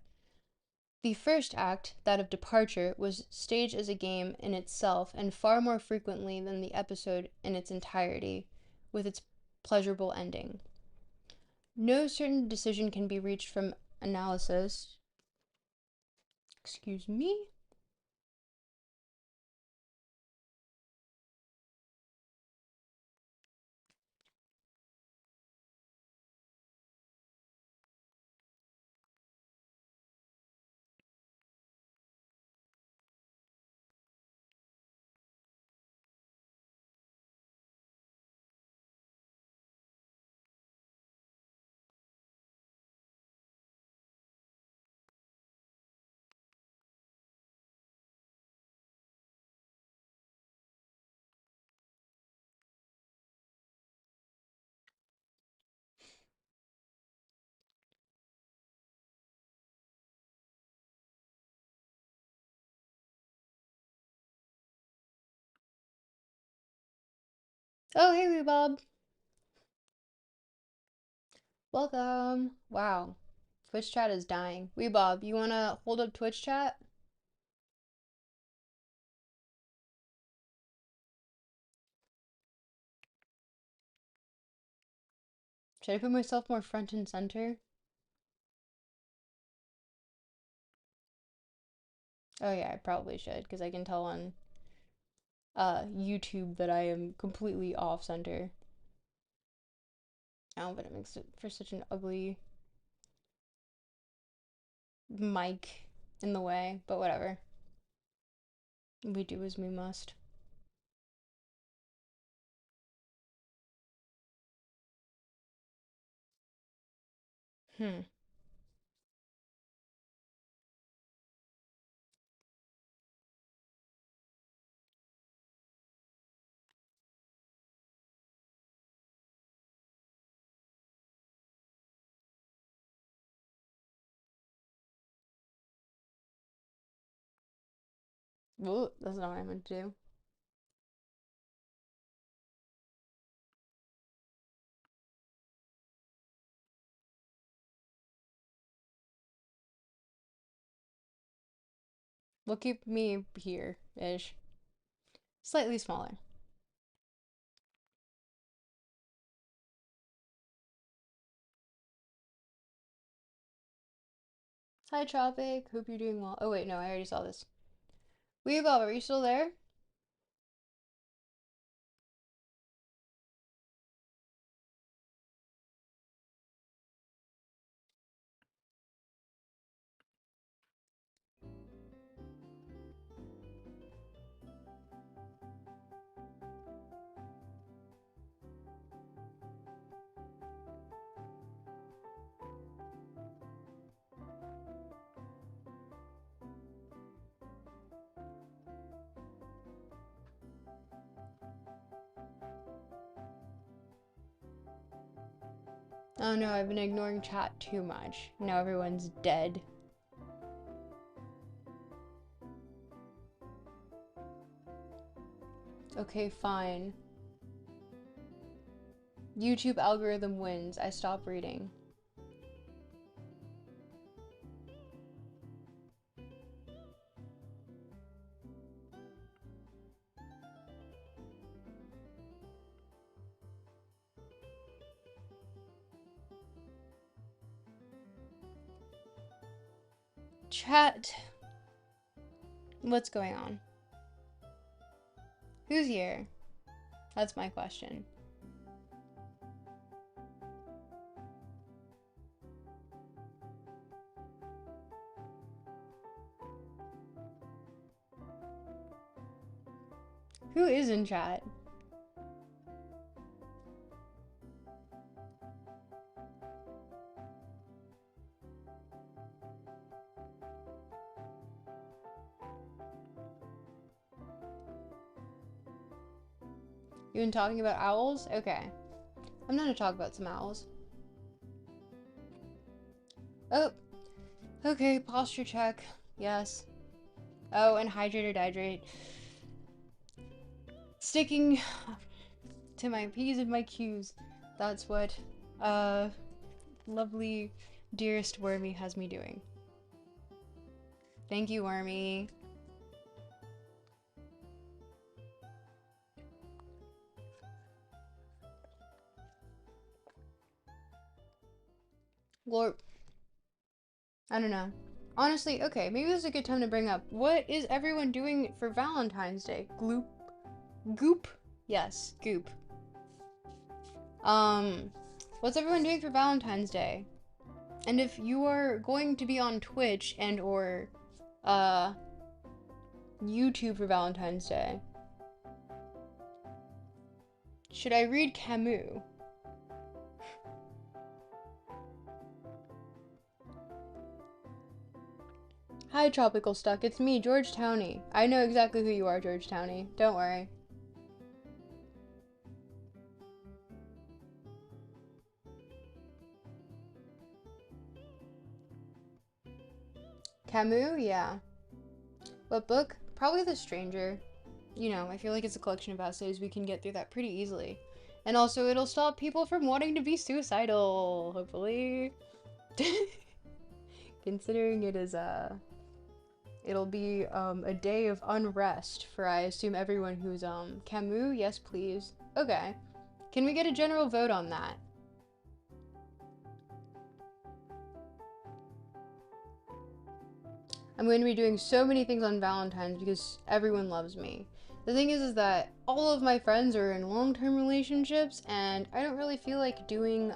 the first act, that of departure, was staged as a game in itself, and far more frequently than the episode in its entirety, with its pleasurable ending. No certain decision can be reached from analysis. Excuse me. Oh, hey, wee Bob. Welcome. Wow. Twitch chat is dying. Wee Bob, you wanna hold up Twitch chat? Should I put myself more front and center? Oh yeah, I probably should, because I can tell on YouTube that I am completely off center. Oh, but it makes it for such an ugly mic in the way, but whatever. We do as we must. Hmm. Ooh, that's not what I meant to do. We'll keep me here-ish. Slightly smaller. Hi, Tropic. Hope you're doing well. Oh, wait, no, I already saw this. Weebob, are you still there? Oh no, I've been ignoring chat too much. Now everyone's dead. Okay, fine. YouTube algorithm wins. I stop reading. Chat. What's going on? Who's here? That's my question. Who is in chat? You been talking about owls? Okay. I'm gonna talk about some owls. Oh, okay, posture check. Yes. Oh, and hydrate or dihydrate. Sticking to my P's and my Q's. That's what lovely dearest Wormy has me doing. Thank you, Wormy. Glorp. I don't know. Honestly, okay, maybe this is a good time to bring up, what is everyone doing for Valentine's Day? Gloop? Goop? Yes, goop. What's everyone doing for Valentine's Day? And if you are going to be on Twitch and or, YouTube for Valentine's Day, should I read Camus? Hi, Tropical Stuck. It's me, George Towney. I know exactly who you are, George Towney. Don't worry. Camus? Yeah. What book? Probably The Stranger. you know, I feel like it's a collection of essays. We can get through that pretty easily. And also, it'll stop people from wanting to be suicidal, hopefully. Considering it is it'll be a day of unrest for, I assume, everyone who's Camus. Yes, please. Okay. Can we get a general vote on that? I'm going to be doing so many things on Valentine's because everyone loves me. The thing is that all of my friends are in long-term relationships, and I don't really feel like doing,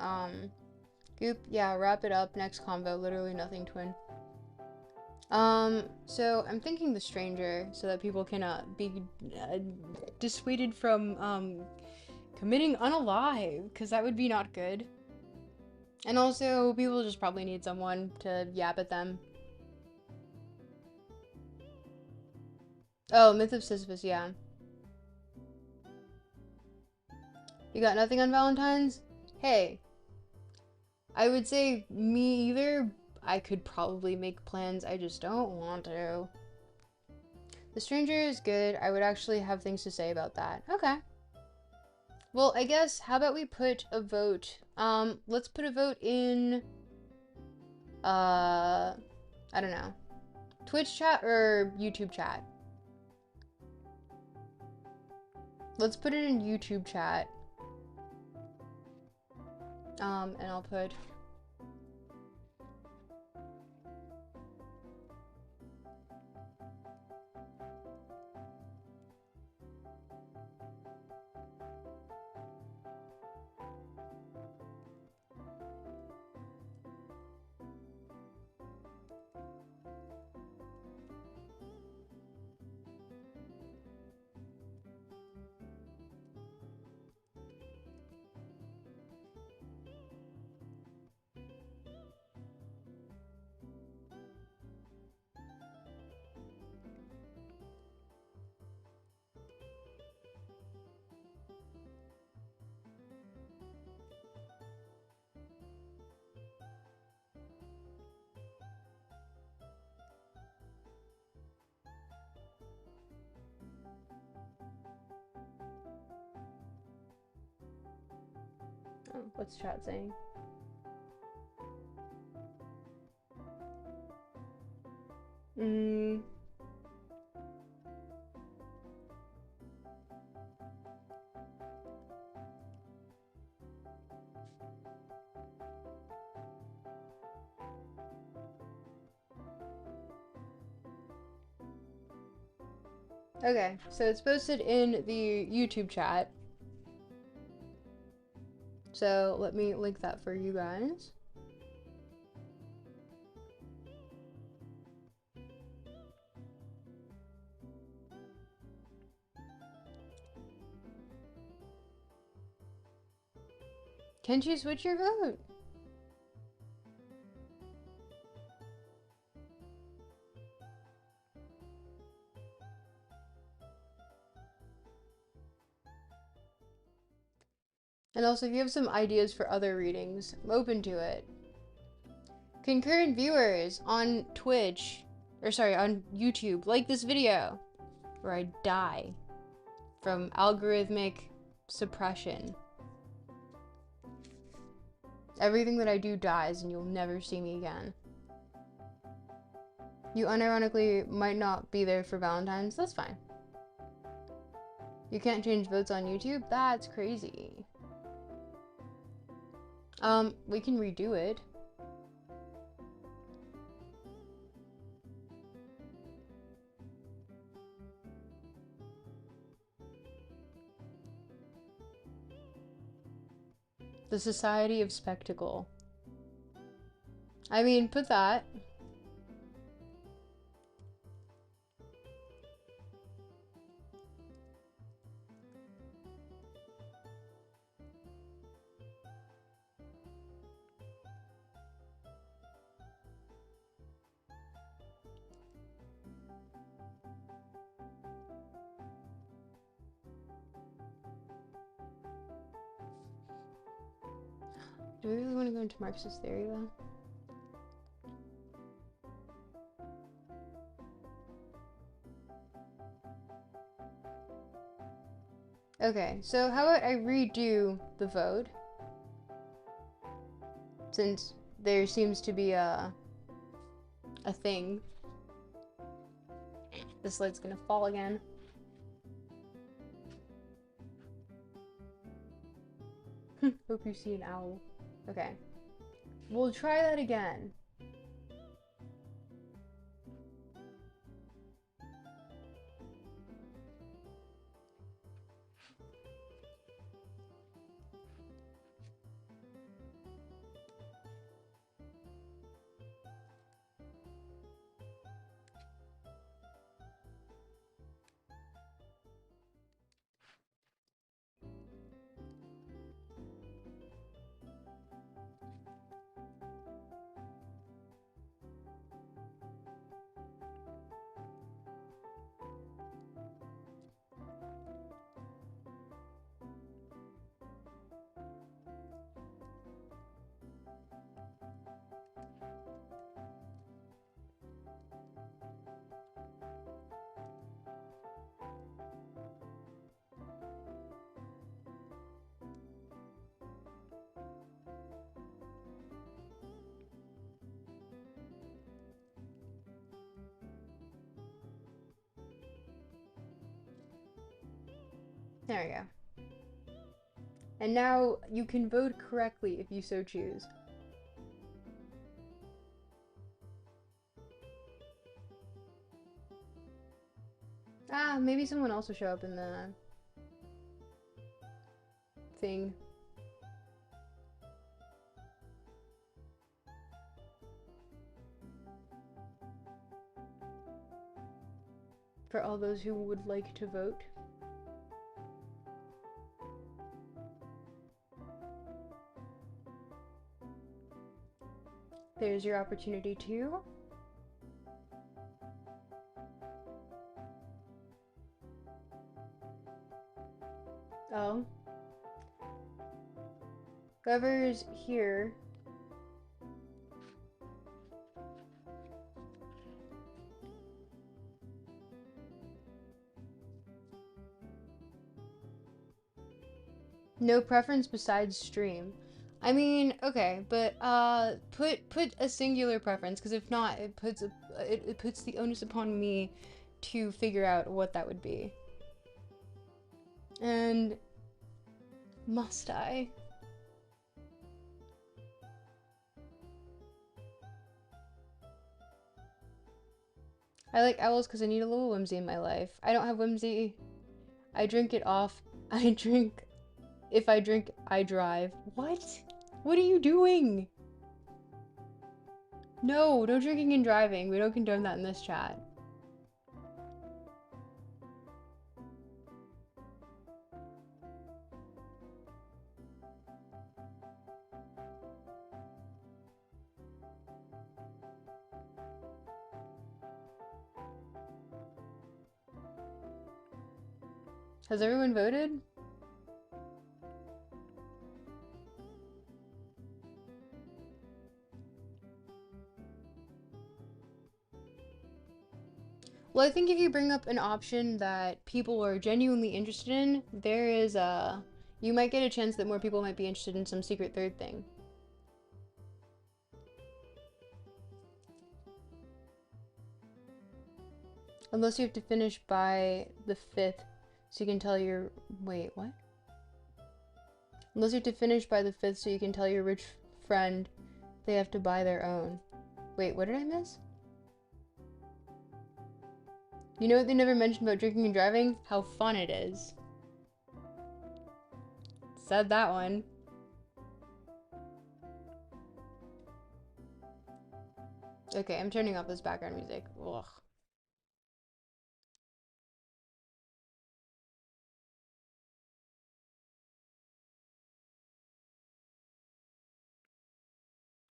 Goop, yeah, wrap it up, next convo, literally nothing, twin. So I'm thinking The Stranger, so that people can, be, dissuaded from, committing unalive, because that would be not good. And also, people just probably need someone to yap at them. Oh, Myth of Sisyphus, yeah. You got nothing on Valentine's? Hey, I would say me either. I could probably make plans, I just don't want to. The Stranger is good. I would actually have things to say about that. Okay. Well, I guess, how about we put a vote? Let's put a vote in, I don't know. Twitch chat or YouTube chat? Let's put it in YouTube chat. And I'll put... Oh, what's chat saying? Okay, so it's posted in the YouTube chat. So let me link that for you guys. Can't you switch your vote? And also, if you have some ideas for other readings, I'm open to it. Concurrent viewers on Twitch, or sorry, on YouTube, like this video, or I die from algorithmic suppression. Everything that I do dies and you'll never see me again. You unironically might not be there for Valentine's, that's fine. You can't change votes on YouTube? That's crazy. We can redo it. The Society of Spectacle. I mean, put that. Do we really want to go into Marxist theory, though? Okay, so how about I redo the vote? Since there seems to be a thing. This light's gonna fall again. Hope you see an owl. Okay. We'll try that again. There we go. And now you can vote correctly if you so choose. Ah, maybe someone else will show up in the thing. For all those who would like to vote. There's your opportunity too. Oh. Whoever's here. No preference besides stream. I mean, okay, but put a singular preference, because if not, it puts the onus upon me to figure out what that would be. And must I? I like owls because I need a little whimsy in my life. I don't have whimsy. I drink it off. I drink. If I drink, I drive. What? What are you doing? No, no drinking and driving. We don't condone that in this chat. Has everyone voted? Well, I think if you bring up an option that people are genuinely interested in, there is you might get a chance that more people might be interested in some secret third thing. Unless you have to finish by the 5th, so you can tell your... Wait, what? Unless you have to finish by the 5th, so you can tell your rich friend they have to buy their own. Wait, what did I miss? You know what they never mentioned about drinking and driving? How fun it is. Said that one. Okay, I'm turning off this background music. Ugh.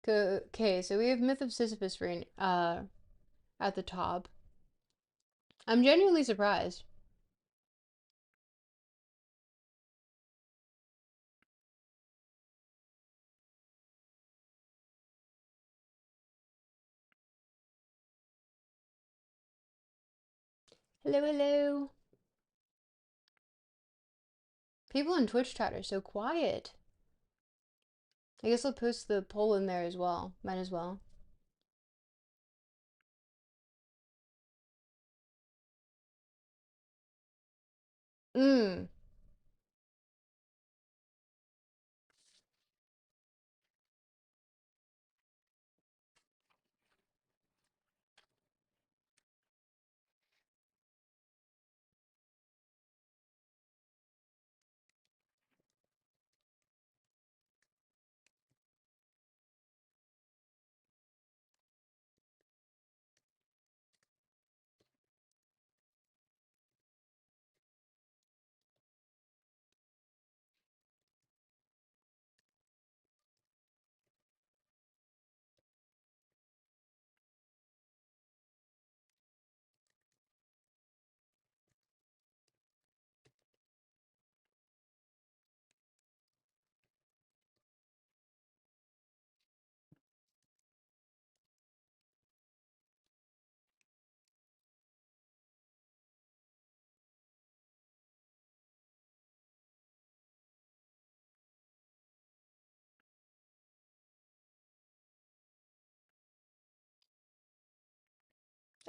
Okay, so we have Myth of Sisyphus at the top. I'm genuinely surprised. Hello, hello. People in Twitch chat are so quiet. I guess I'll post the poll in there as well. Might as well. Mmm.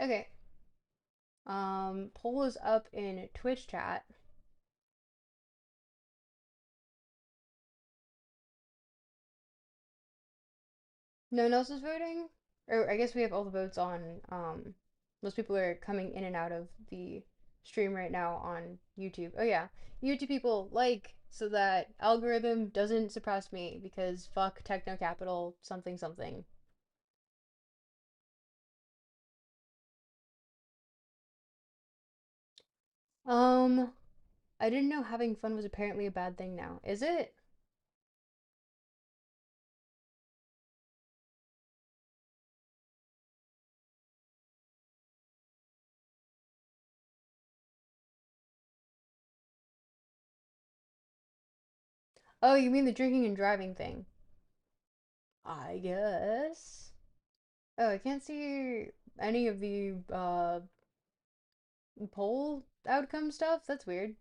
Okay. Poll is up in Twitch chat. No one else is voting? Or I guess we have all the votes on, most people are coming in and out of the stream right now on YouTube. Oh yeah. YouTube people, like, so that algorithm doesn't suppress me because fuck techno capital something something. Um, I didn't know having fun was apparently a bad thing now. Is it? Oh, you mean the drinking and driving thing? I guess. Oh, I can't see any of the poll outcome stuff. That's weird.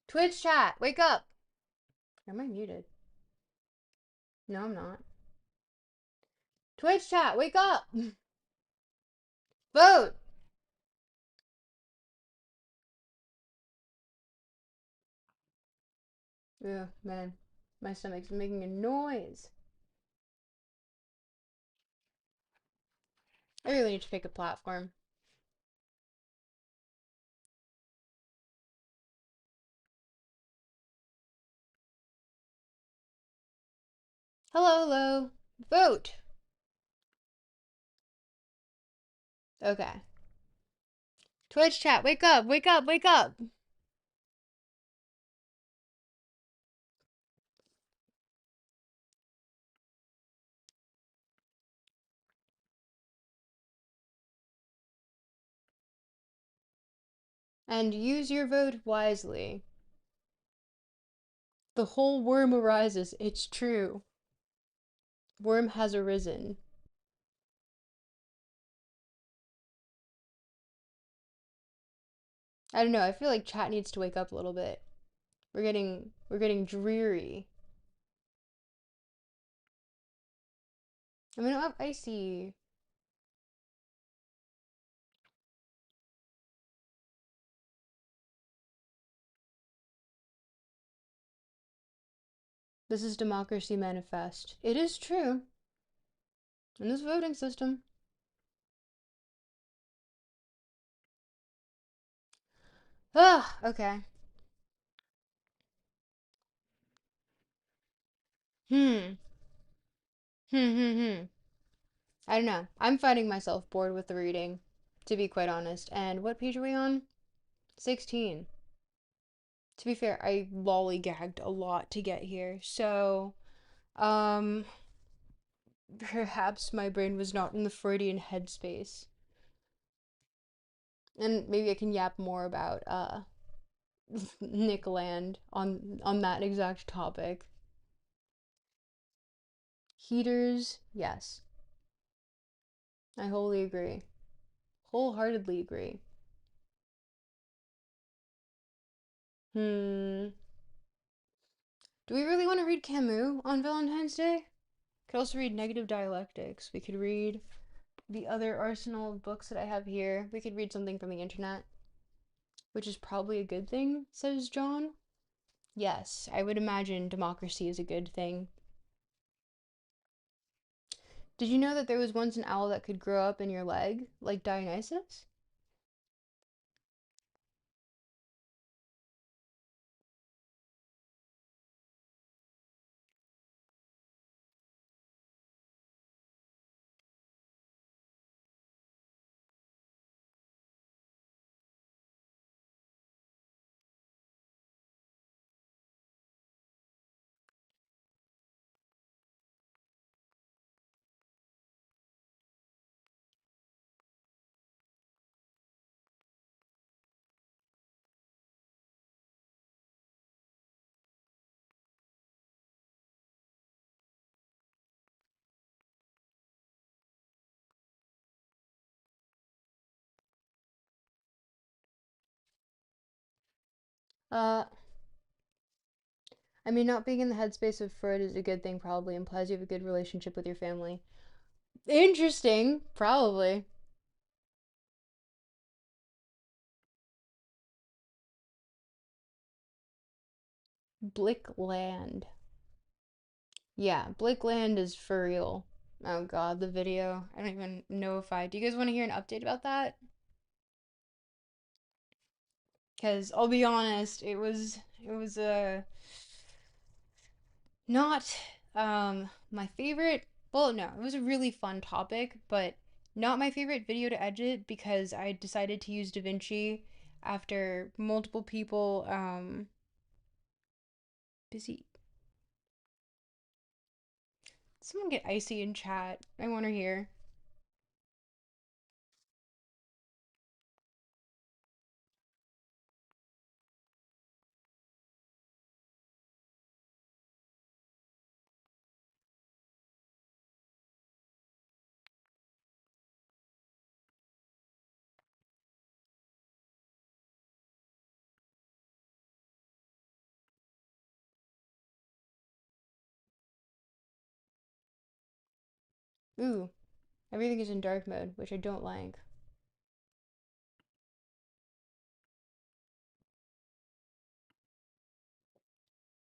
Twitch chat, wake up. Am I muted? No, I'm not. Twitch chat, wake up. Vote. Yeah, man. My stomach's making a noise. I really need to pick a platform. Hello, hello. Vote. Okay. Twitch chat, wake up, wake up, wake up. And use your vote wisely. The whole worm arises. It's true. Worm has arisen. I don't know. I feel like chat needs to wake up a little bit. We're getting dreary. I mean, I see. This is democracy manifest. It is true. In this voting system. Ah, okay. Hmm. Hmm. I don't know. I'm finding myself bored with the reading, to be quite honest. And what page are we on? 16. To be fair, I lollygagged a lot to get here. So, um, perhaps my brain was not in the Freudian headspace. And maybe I can yap more about Nick Land on that exact topic. Heaters, yes. I wholly agree. Wholeheartedly agree. Hmm. Do we really want to read Camus on Valentine's Day? Could also read Negative Dialectics. We could read the other arsenal of books that I have here. We could read something from the internet, which is probably a good thing, says John. Yes, I would imagine democracy is a good thing. Did you know that there was once an owl that could grow up in your leg, like Dionysus? Uh, I mean, not being in the headspace of Freud is a good thing, probably implies you have a good relationship with your family. Interesting, probably. Blickland. Yeah, Blickland is for real. Oh god, the video. I don't even know if I. Do you guys want to hear an update about that? Because I'll be honest, it was not my favorite. Well, no, it was a really fun topic, but not my favorite video to edit because I decided to use DaVinci after multiple people busy. Someone get icy in chat. I want to hear. Ooh, everything is in dark mode, which I don't like.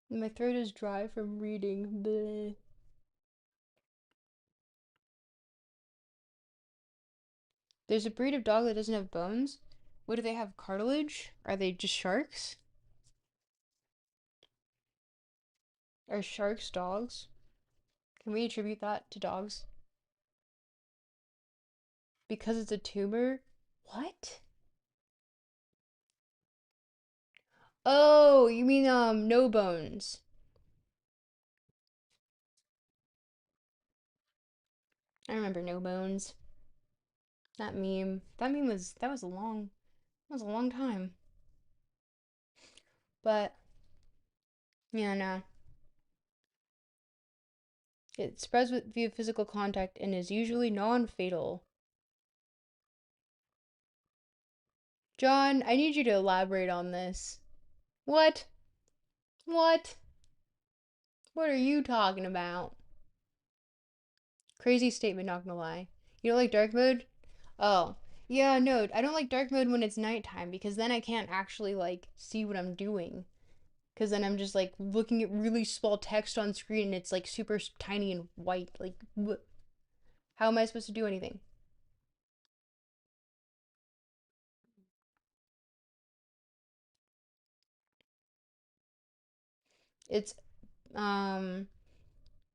My throat is dry from reading. Bleh. There's a breed of dog that doesn't have bones. What do they have? Cartilage? Are they just sharks? Are sharks dogs? Can we attribute that to dogs? Because it's a tumor? What? Oh, you mean no bones. I remember no bones. That meme. That was a long time. But yeah, no. It spreads via physical contact and is usually non-fatal. John, I need you to elaborate on this. What? What? What are you talking about? Crazy statement, not gonna lie. You don't like dark mode? Oh. Yeah, no, I don't like dark mode when it's nighttime because then I can't actually like see what I'm doing. Because then I'm just like looking at really small text on screen and it's like super tiny and white. Like, how am I supposed to do anything? It's um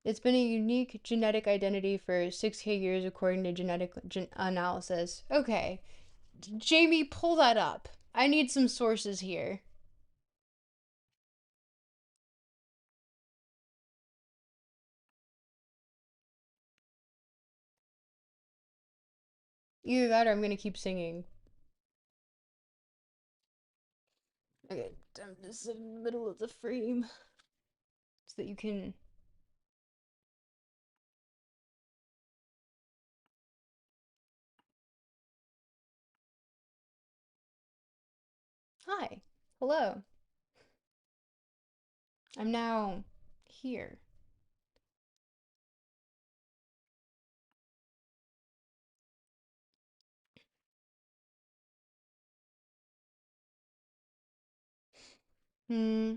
it's been a unique genetic identity for 6K years according to genetic analysis. Okay, Jamie, pull that up. I need some sources here. Either that or I'm gonna keep singing. Okay, I'm just in the middle of the frame so that you can Hi. Hello. I'm now here. Hmm.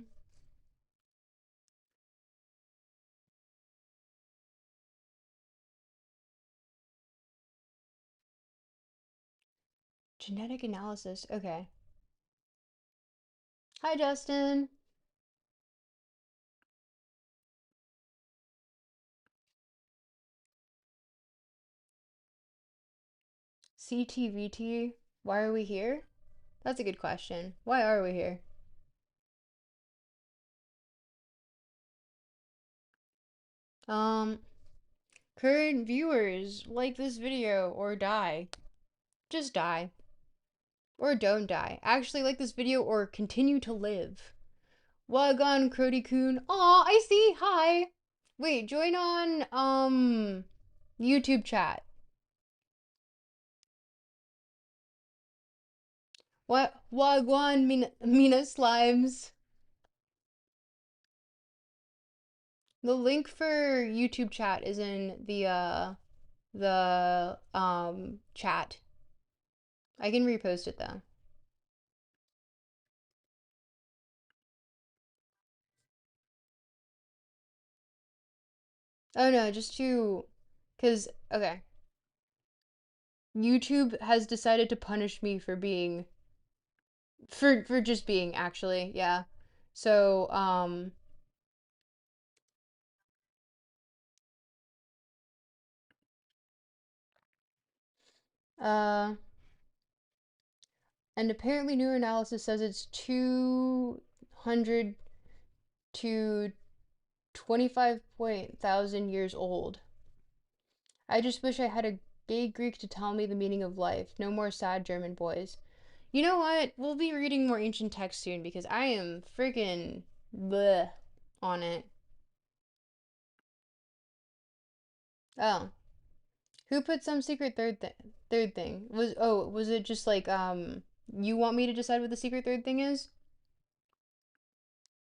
Genetic analysis. Okay. Hi, Justin. CTVT. Why are we here? That's a good question. Why are we here? Um, Current viewers, like this video or die. Just die. Or don't die. Actually, like this video or continue to live. Wagon Crody-kun. Aw, I see. Hi. Wait, join on, YouTube chat. What? Wagwan Mina Slimes. The link for YouTube chat is in the chat. I can repost it though. Oh no, just to, cause okay, YouTube has decided to punish me for being for just being actually, yeah. So uh and apparently new analysis says it's 200 to 25 point thousand years old. I just wish I had a gay Greek to tell me the meaning of life. No more sad German boys. You know what? We'll be reading more ancient texts soon because I am freaking bleh on it. Oh, who put some secret third thing? Was it just like you want me to decide what the secret third thing is?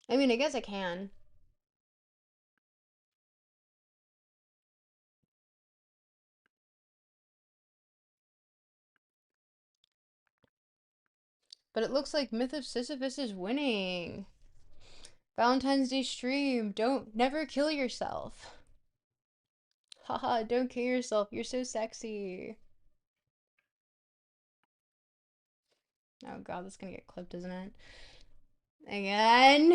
I mean, I guess I can. But it looks like Myth of Sisyphus is winning. Valentine's Day stream. Don't never kill yourself. Haha, don't kill yourself. You're so sexy. Oh god, that's gonna get clipped, isn't it? Again.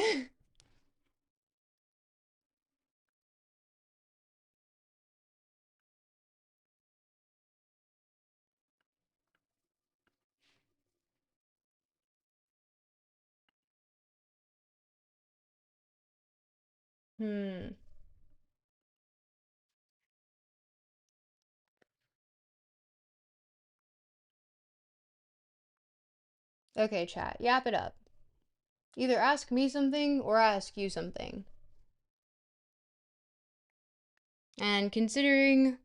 Hmm. Okay, chat. Yap it up. Either ask me something or ask you something. And considering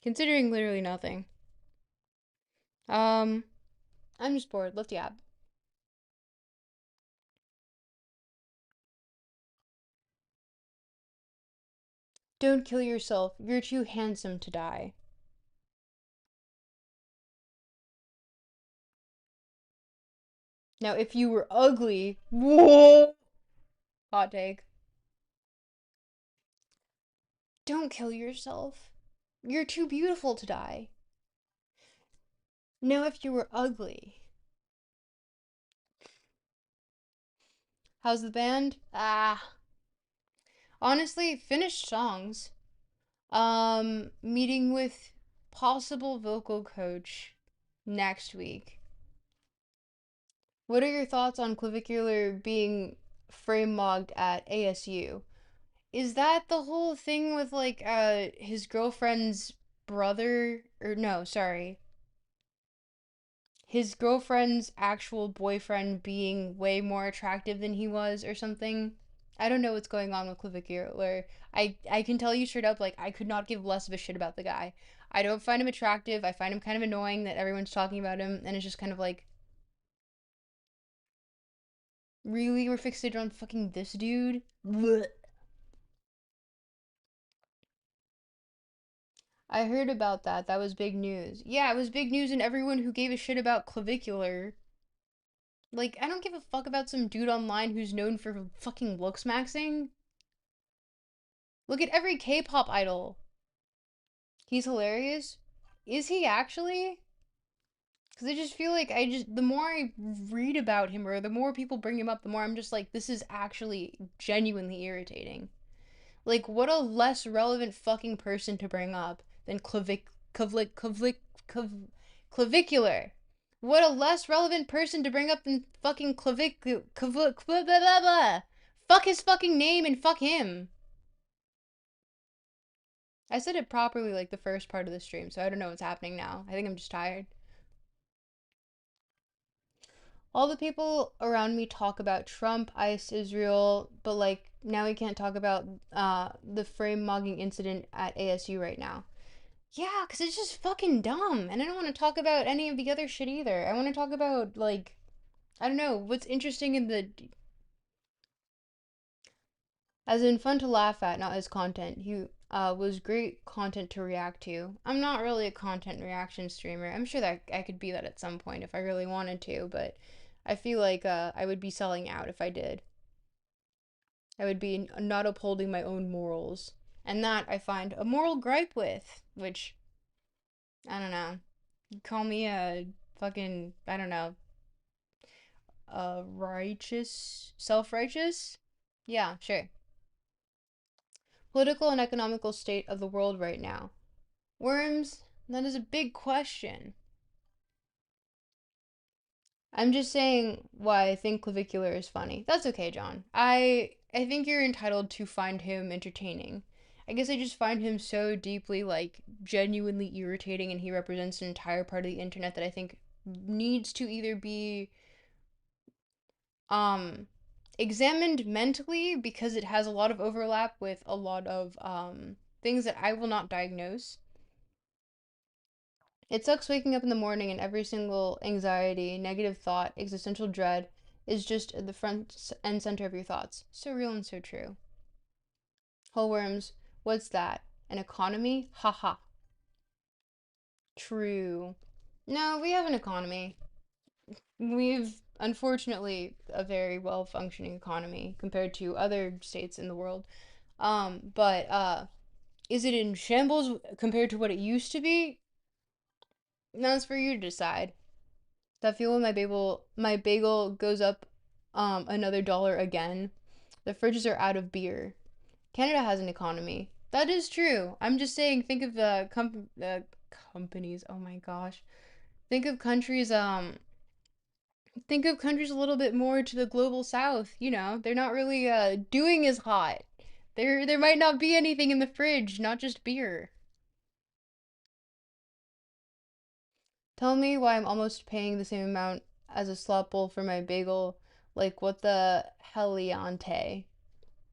literally nothing. Um, I'm just bored. Let's yap. Don't kill yourself. You're too handsome to die. Now, if you were ugly, whoa, hot take. Don't kill yourself. You're too beautiful to die. Now, if you were ugly. How's the band? Ah. Honestly, finished songs. Meeting with possible vocal coach next week. What are your thoughts on clavicular being frame mogged at ASU? Is that the whole thing with like his girlfriend's brother or no, sorry. His girlfriend's actual boyfriend being way more attractive than he was or something? I don't know what's going on with clavicular. I can tell you straight up like I could not give less of a shit about the guy. I don't find him attractive. I find him kind of annoying that everyone's talking about him, and it's just kind of like, really? We're fixated on fucking this dude? Blech. I heard about that. That was big news. Yeah, it was big news, and everyone who gave a shit about clavicular. Like, I don't give a fuck about some dude online who's known for fucking looks maxing. Look at every K-pop idol. He's hilarious. Is he actually? Because I just feel like the more I read about him or the more people bring him up, the more I'm just like, this is actually genuinely irritating. Like, what a less relevant fucking person to bring up than clavicular. What a less relevant person to bring up than fucking blah, blah, blah. Fuck his fucking name and fuck him. I said it properly like the first part of the stream, so I don't know what's happening now. I think I'm just tired. All the people around me talk about Trump, ICE, Israel, but like now we can't talk about the frame-mogging incident at ASU right now. Yeah, because it's just fucking dumb. And I don't want to talk about any of the other shit either. I want to talk about, like, I don't know, what's interesting in the. As in fun to laugh at, not as content. He was great content to react to. I'm not really a content reaction streamer. I'm sure that I could be that at some point if I really wanted to, but I feel like I would be selling out if I did. I would be not upholding my own morals. And that I find a moral gripe with, which, I don't know. You call me a fucking, I don't know, righteous, self-righteous? Yeah, sure. Political and economical state of the world right now. Worms, that is a big question. I'm just saying why I think clavicular is funny. That's okay, John. I think you're entitled to find him entertaining. I guess I just find him so deeply like genuinely irritating and he represents an entire part of the internet that I think needs to either be um examined mentally because it has a lot of overlap with a lot of things that I will not diagnose. It sucks waking up in the morning and every single anxiety, negative thought, existential dread is just at the front and center of your thoughts. So real and so true. Whole worms, what's that? An economy? Haha. True. No, we have an economy. We've unfortunately a very well functioning economy compared to other states in the world. But is it in shambles compared to what it used to be? That's for you to decide. That feel when my bagel goes up another dollar again. The fridges are out of beer. Canada has an economy. That is true. I'm just saying think of the companies. Oh my gosh. Think of countries think of countries a little bit more to the global south, you know. They're not really doing as hot. There might not be anything in the fridge, not just beer. Tell me why I'm almost paying the same amount as a slot bowl for my bagel. Like, what the heliante?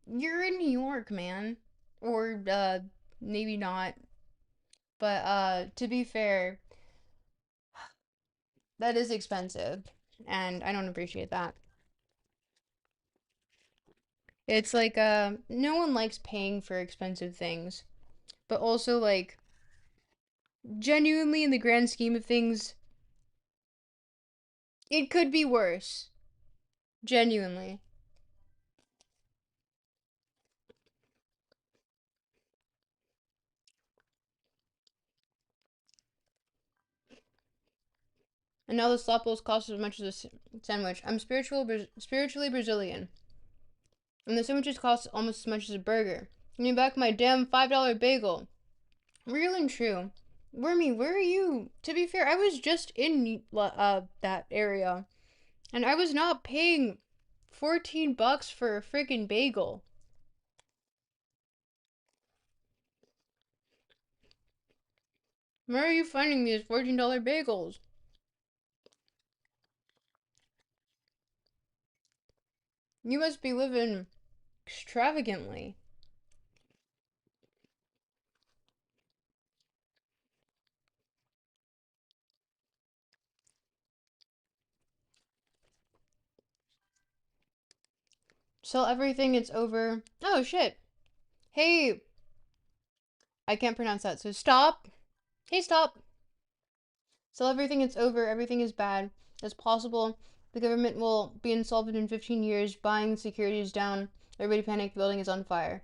You're in New York, man. Or, maybe not. But, to be fair, that is expensive. And I don't appreciate that. It's like, no one likes paying for expensive things. But also, like, genuinely, in the grand scheme of things, it could be worse. Genuinely. And now the slot bowls cost as much as a sandwich. I'm spiritually Brazilian. And the sandwiches cost almost as much as a burger. Give me back my damn $5 bagel. Real and true. Wormy, where are you? To be fair, I was just in that area. And I was not paying $14 for a freaking bagel. Where are you finding these $14 bagels? You must be living extravagantly. Sell everything, it's over. Oh shit. Hey, I can't pronounce that, so stop. Hey, stop. Sell everything, it's over. Everything is bad. It's possible the government will be insolvent in 15 years, buying securities down. Everybody panic, the building is on fire.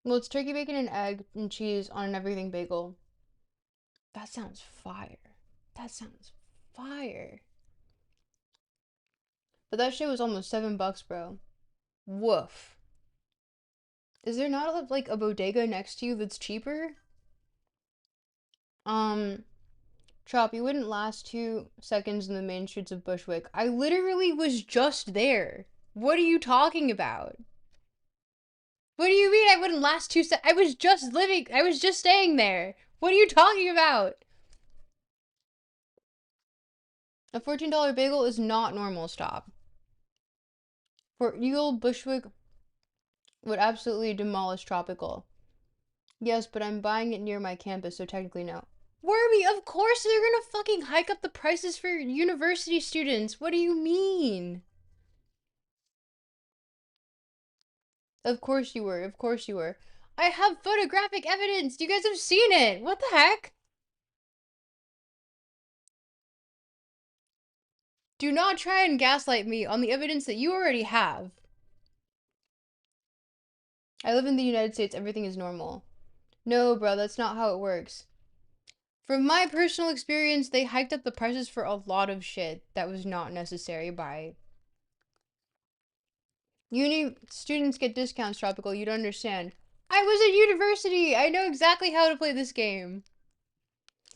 Well, it's turkey bacon and egg and cheese on an everything bagel. That sounds fire. That sounds fire. But that shit was almost $7, bro. Woof. Is there not like a bodega next to you that's cheaper? Chop, you wouldn't last 2 seconds in the main streets of Bushwick. I literally was just there. What are you talking about? What do you mean I wouldn't last 2 seconds? I was just staying there. What are you talking about? A $14 bagel is not normal, stop. For Eagle, Bushwick would absolutely demolish Tropical. Yes, but I'm buying it near my campus, so technically no. Wormy, of course they're gonna fucking hike up the prices for university students. What do you mean? Of course you were. Of course you were. I have photographic evidence. You guys have seen it. What the heck? Do not try and gaslight me on the evidence that you already have. I live in the United States. Everything is normal. No, bro, that's not how it works. From my personal experience, they hiked up the prices for a lot of shit that was not necessary by. Uni students get discounts, Tropical. You don't understand. I was at university. I know exactly how to play this game.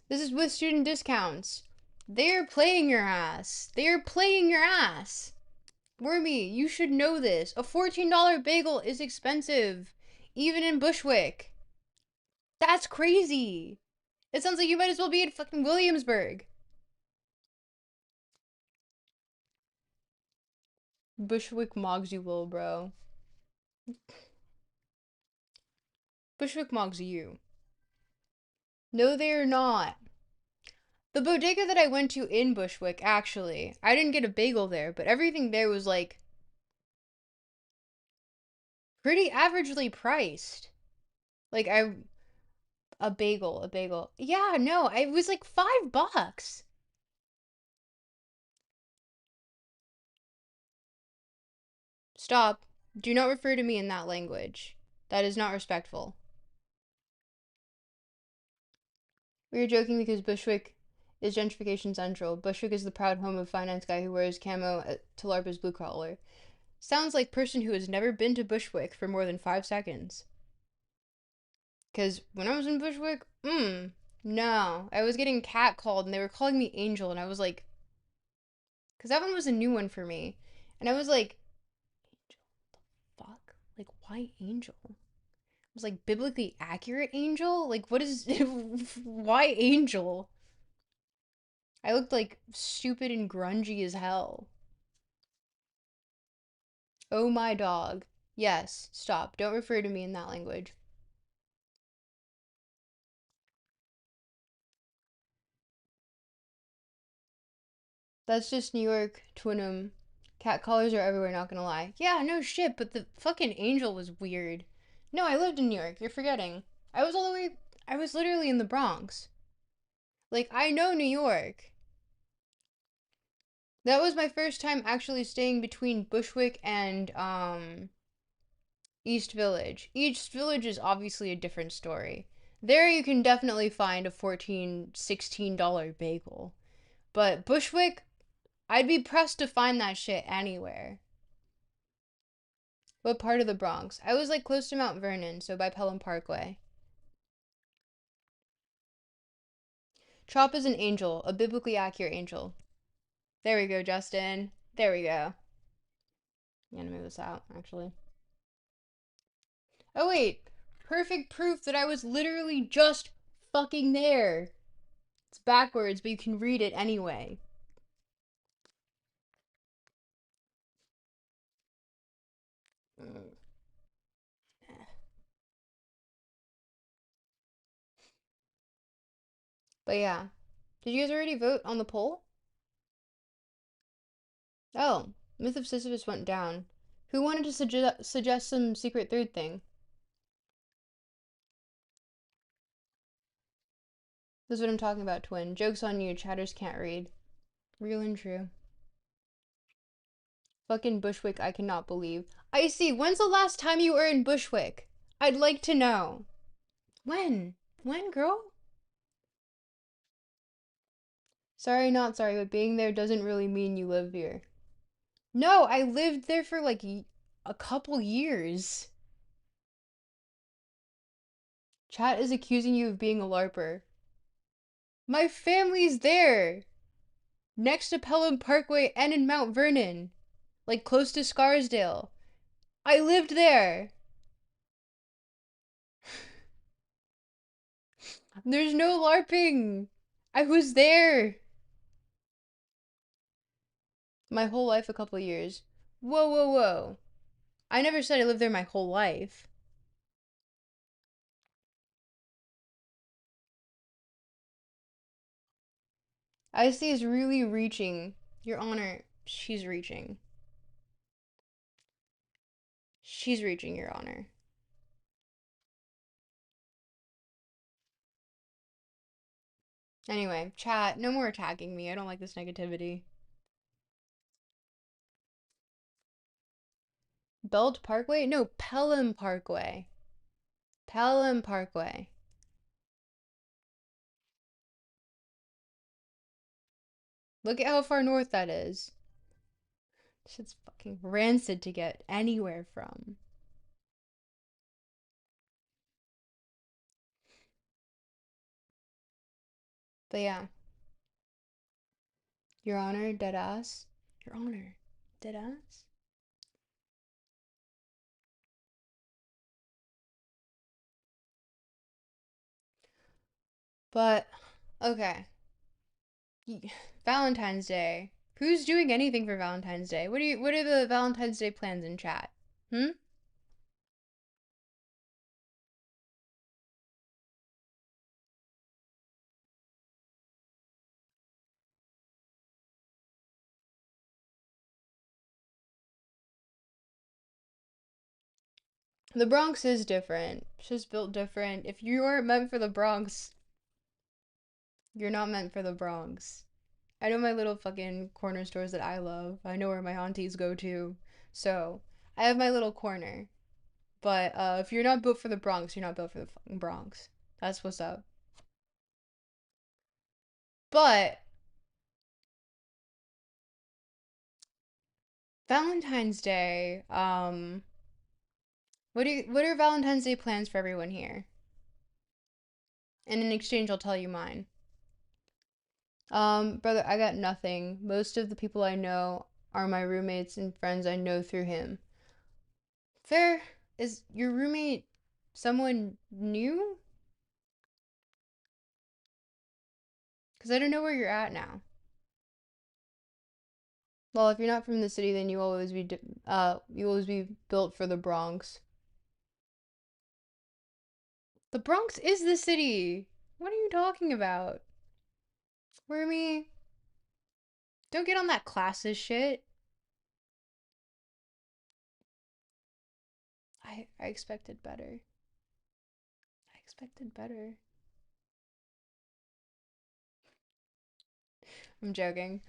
This is with student discounts. They're playing your ass. They're playing your ass. Wormy, you should know this. A $14 bagel is expensive. Even in Bushwick. That's crazy. It sounds like you might as well be in fucking Williamsburg. Bushwick mogs you will, bro. Bushwick mogs you. No, they're not. The bodega that I went to in Bushwick, actually, I didn't get a bagel there, but everything there was like pretty averagely priced. Like a bagel. Yeah, no, it was like $5. Stop. Do not refer to me in that language. That is not respectful. We were joking because Bushwick is gentrification central. Bushwick is the proud home of finance guy who wears camo at Talarpa's blue collar. Sounds like person who has never been to Bushwick for more than 5 seconds. Because when I was in Bushwick, no. I was getting catcalled and they were calling me Angel and I was like, because that one was a new one for me. And I was like, Angel, what the fuck? Like, why Angel? I was like, biblically accurate Angel? Like, what is, why Angel? I looked like stupid and grungy as hell. Oh my dog. Yes, stop. Don't refer to me in that language. That's just New York, Twinham. Cat collars are everywhere, not gonna lie. Yeah, no shit, but the fucking angel was weird. No, I lived in New York. You're forgetting. I was literally in the Bronx. Like, I know New York. That was my first time actually staying between Bushwick and, East Village. East Village is obviously a different story. There you can definitely find a $14, $16 bagel. But Bushwick, I'd be pressed to find that shit anywhere. What part of the Bronx? I was like close to Mount Vernon, so by Pelham Parkway. Chop is an angel, a biblically accurate angel. There we go, Justin. There we go. I'm gonna move this out, actually. Oh, wait. Perfect proof that I was literally just fucking there. It's backwards, but you can read it anyway. But yeah. Did you guys already vote on the poll? Oh, Myth of Sisyphus went down. Who wanted to suggest some secret third thing? This is what I'm talking about, twin. Joke's on you, chatters can't read. Real and true. Fucking Bushwick, I cannot believe. Icy, when's the last time you were in Bushwick? I'd like to know. When? When, girl? Sorry, not sorry, but being there doesn't really mean you live here. No, I lived there for like a couple years. Chat is accusing you of being a LARPer. My family's there! Next to Pelham Parkway and in Mount Vernon. Like close to Scarsdale. I lived there! There's no LARPing! I was there! My whole life, a couple years. Whoa, whoa, whoa. I never said I lived there my whole life. Icy is really reaching. Your Honor, she's reaching. She's reaching, Your Honor. Anyway, chat, no more attacking me. I don't like this negativity. Belt Parkway? No, Pelham Parkway. Pelham Parkway. Look at how far north that is. Shit's fucking rancid to get anywhere from. But yeah. Your Honor, deadass. Your Honor, deadass. But, okay. Valentine's Day. Who's doing anything for Valentine's Day? What are the Valentine's Day plans in chat? Hmm? The Bronx is different. It's just built different. If you aren't meant for the Bronx, you're not meant for the Bronx. I know my little fucking corner stores that I love. I know where my aunties go to. So, I have my little corner. But if you're not built for the Bronx, you're not built for the fucking Bronx. That's what's up. But Valentine's Day, what are Valentine's Day plans for everyone here? And in exchange, I'll tell you mine. Brother, I got nothing. Most of the people I know are my roommates and friends I know through him. Fair. Is your roommate someone new? Because I don't know where you're at now. Well, if you're not from the city, then you always be built for the Bronx. The Bronx is the city. What are you talking about? Rumi, don't get on that classist shit. I expected better. I expected better. I'm joking.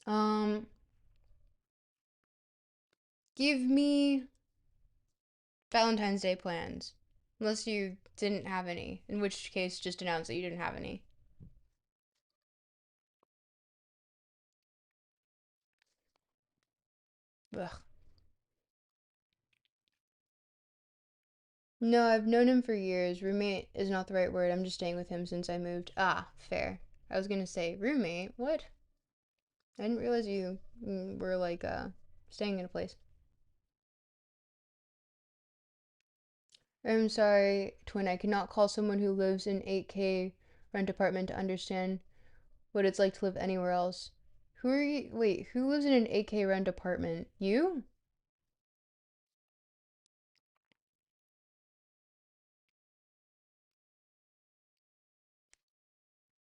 Um, give me Valentine's Day plans. Unless you didn't have any, in which case just announce that you didn't have any. Ugh. No, I've known him for years. Roommate is not the right word. I'm just staying with him since I moved. Ah, fair. I was gonna say roommate. What? I didn't realize you were like staying in a place. I'm sorry, twin. I cannot call someone who lives in 8K rent apartment to understand what it's like to live anywhere else. Who are you? Wait, who lives in an 8K rent apartment? You?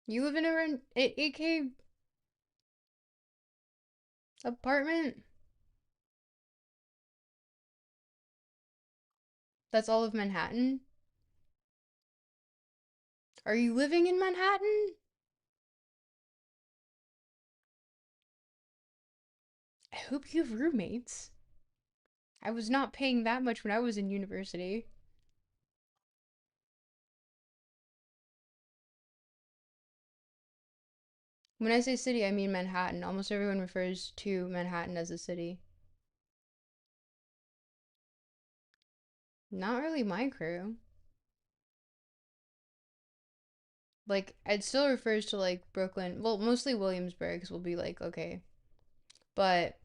You live in a 8K apartment? That's all of Manhattan? Are you living in Manhattan? I hope you have roommates. I was not paying that much when I was in university. When I say city, I mean Manhattan. Almost everyone refers to Manhattan as a city. Not really my crew. Like, it still refers to like Brooklyn. Well, mostly Williamsburg will be like, okay. But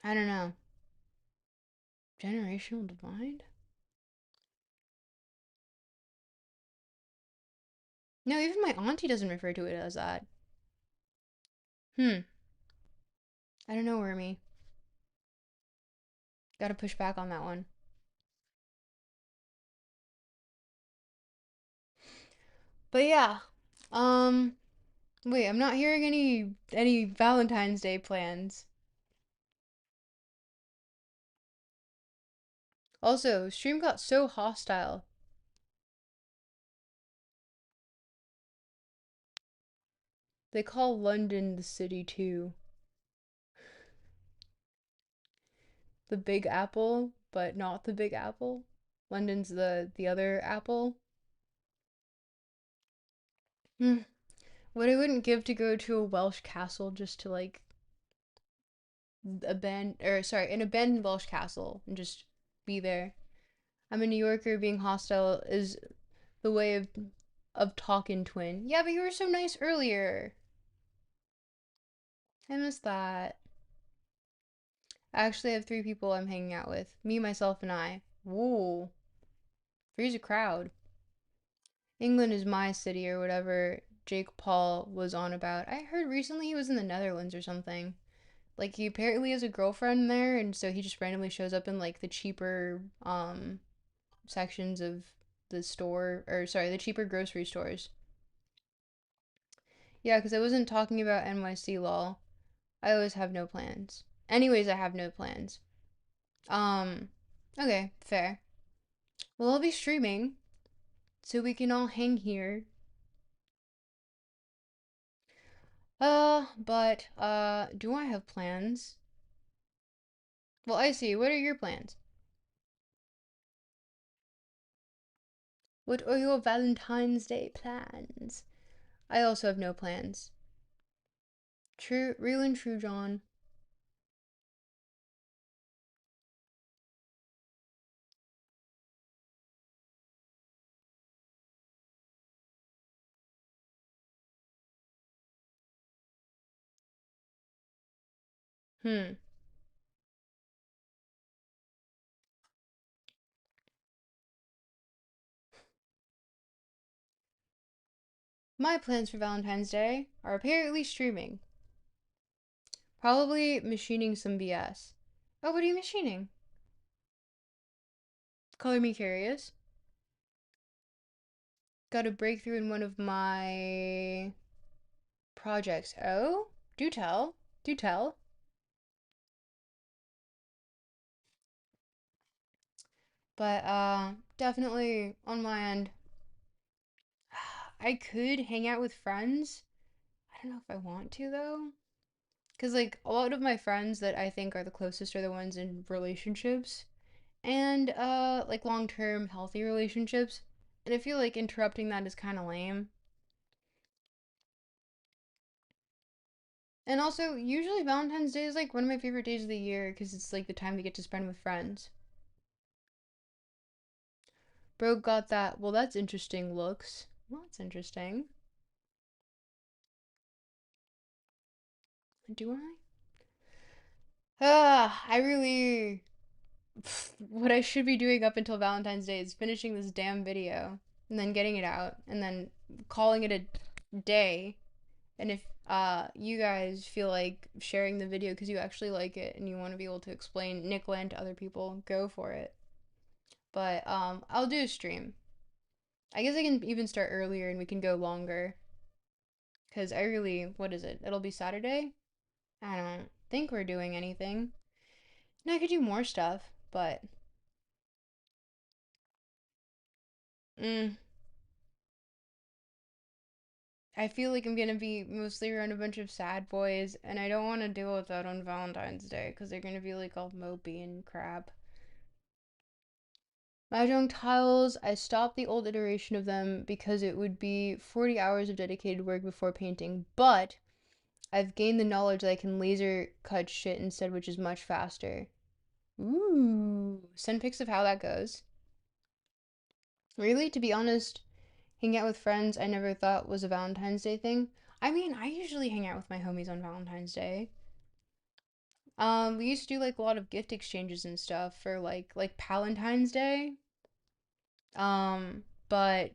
I don't know. Generational divide? No, even my auntie doesn't refer to it as that. Hmm. I don't know, Wormy. Gotta push back on that one. But yeah. Um, wait, I'm not hearing any Valentine's Day plans. Also, stream got so hostile. They call London the city too. The Big Apple, but not the Big Apple. London's the other apple. Hmm. What I wouldn't give to go to a Welsh castle just to like an abandoned Welsh castle and just be there. I'm a New Yorker. Being hostile is the way of talking twin. Yeah, but you were so nice earlier. I miss that. I actually have three people I'm hanging out with. Me, myself, and I. Whoa. Three's a crowd. England is my city or whatever Jake Paul was on about. I heard recently he was in the Netherlands or something. Like he apparently has a girlfriend there and so he just randomly shows up in like the cheaper sections of the store or sorry, the cheaper grocery stores. Yeah, cuz I wasn't talking about NYC lol. I always have no plans. Anyways, I have no plans. Um okay, fair. Well, I'll be streaming so we can all hang here. But do I have plans? Well, I see. What are your plans? What are your Valentine's Day plans? I also have no plans. True, real and true, John. Hmm. My plans for Valentine's Day are apparently streaming. Probably machining some BS. Oh, what are you machining? Color me curious. Got a breakthrough in one of my projects. Oh, do tell. Do tell. But definitely on my end, I could hang out with friends. I don't know if I want to though. Cause like a lot of my friends that I think are the closest are the ones in relationships and like long-term healthy relationships. And I feel like interrupting that is kind of lame. And also, usually Valentine's Day is like one of my favorite days of the year because it's like the time we get to spend with friends. Bro got that. Well, that's interesting looks. Well, that's interesting. Do I? I really. What I should be doing up until Valentine's Day is finishing this damn video and then getting it out and then calling it a day. And if you guys feel like sharing the video because you actually like it and you want to be able to explain Nick Land to other people, go for it. But I'll do a stream. I guess I can even start earlier and we can go longer. Cause I really, what is it? It'll be Saturday. I don't think we're doing anything. And I could do more stuff, but mm, I feel like I'm gonna be mostly around a bunch of sad boys, and I don't want to deal with that on Valentine's Day because they're gonna be like all mopey and crap. Mahjong tiles, I stopped the old iteration of them because it would be 40 hours of dedicated work before painting, but I've gained the knowledge that I can laser cut shit instead, which is much faster. Ooh, send pics of how that goes. Really, to be honest, hang out with friends I never thought was a Valentine's Day thing. I mean, I usually hang out with my homies on Valentine's Day. We used to do like a lot of gift exchanges and stuff for like Palentine's Day. But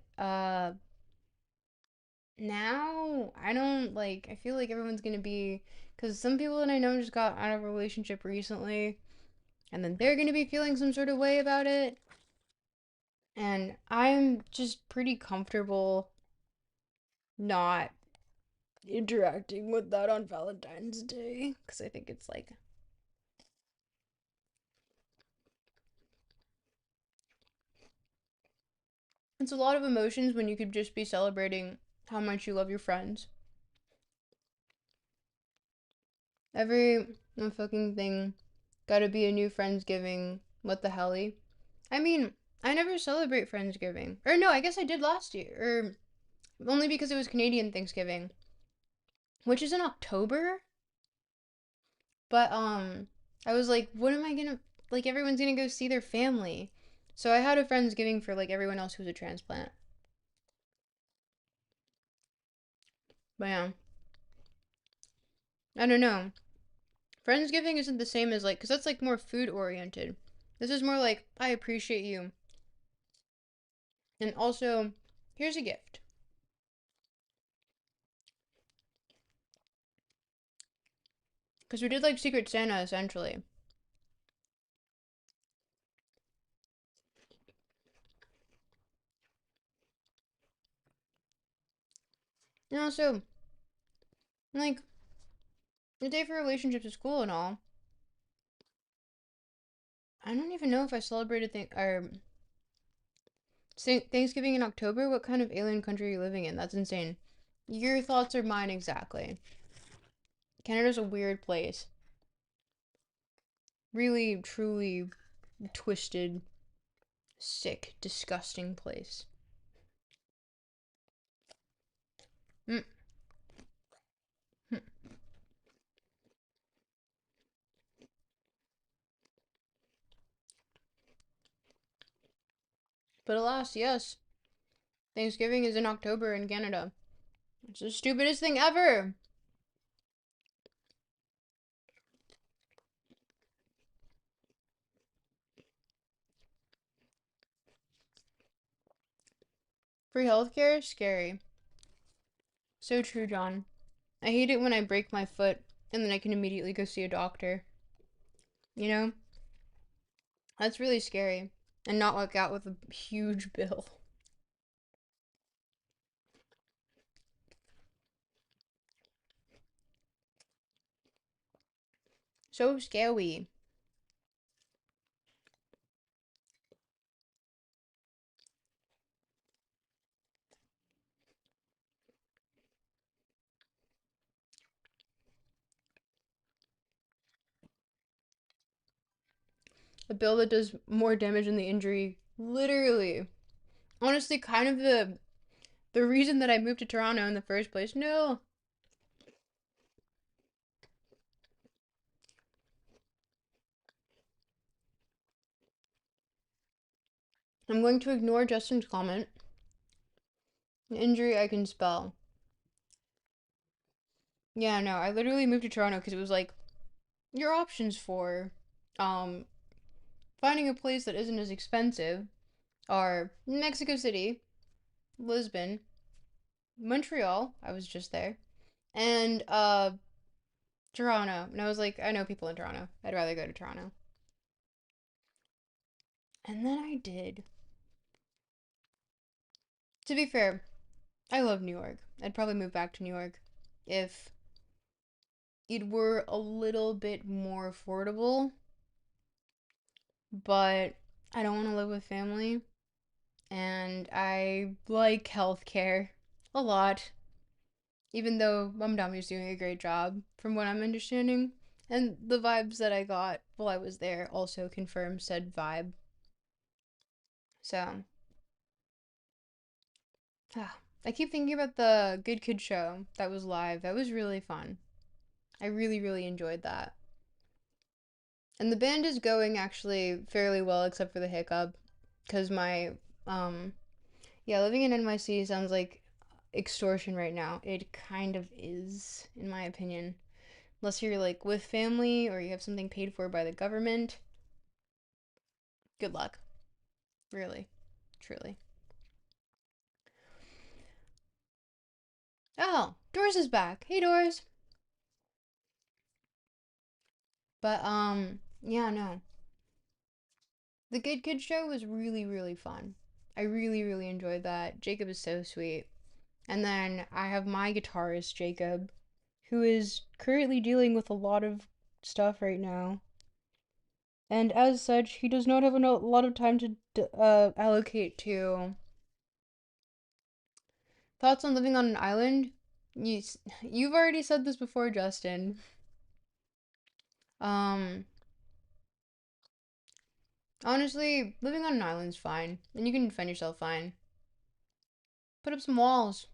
now I don't like I feel like everyone's gonna be because some people that I know just got out of a relationship recently and then they're gonna be feeling some sort of way about it. And I'm just pretty comfortable not interacting with that on Valentine's Day because I think it's a lot of emotions when you could just be celebrating how much you love your friends. Every fucking thing gotta be a new Friendsgiving. What the helly? I mean, I never celebrate Friendsgiving. Or no, I guess I did last year. Or only because it was Canadian Thanksgiving, which is in October. But I was like, what am I gonna like? Everyone's gonna go see their family, so I had a Friendsgiving for like everyone else who was a transplant. But yeah, I don't know. Friendsgiving isn't the same as like, cause that's like more food oriented. This is more like I appreciate you, and also here's a gift. Cause we did like Secret Santa essentially. And also, like, the day for relationships is cool and all. I don't even know if I celebrated Thanksgiving in October. What kind of alien country are you living in? That's insane. Your thoughts are mine exactly. Canada's a weird place. Really, truly twisted, sick, disgusting place. Mm. But alas, yes, Thanksgiving is in October in Canada. It's the stupidest thing ever. Free healthcare? Scary. So true, John. I hate it when I break my foot and then I can immediately go see a doctor. You know? That's really scary. And not walk out with a huge bill. So scary. A bill that does more damage than the injury. Literally. Honestly, kind of the reason that I moved to Toronto in the first place. No. I'm going to ignore Justin's comment. An injury I can spell. Yeah, no, I literally moved to Toronto because it was like your options for um finding a place that isn't as expensive are Mexico City, Lisbon, Montreal, I was just there, and Toronto. And I was like, I know people in Toronto. I'd rather go to Toronto. And then I did. To be fair, I love New York. I'd probably move back to New York if it were a little bit more affordable, but I don't want to live with family, and I like healthcare a lot, even though Mum Dami's doing a great job from what I'm understanding. And the vibes that I got while I was there also confirm said vibe. So, I keep thinking about the Good Kid show that was live. That was really fun. I really, really enjoyed that. And the band is going actually fairly well, except for the hiccup. Because um, living in NYC sounds like extortion right now. It kind of is, in my opinion. Unless you're like with family or you have something paid for by the government. Good luck. Really. Truly. Oh, Doris is back. Hey, Doris. But, yeah, no. The Good Kid show was really, really fun. I really, really enjoyed that. Jacob is so sweet. And then I have my guitarist, Jacob, who is currently dealing with a lot of stuff right now. And as such, he does not have a lot of time to allocate to thoughts on living on an island. You've already said this before, Justin. Um, Honestly, living on an island's fine, and you can defend yourself fine. Put up some walls.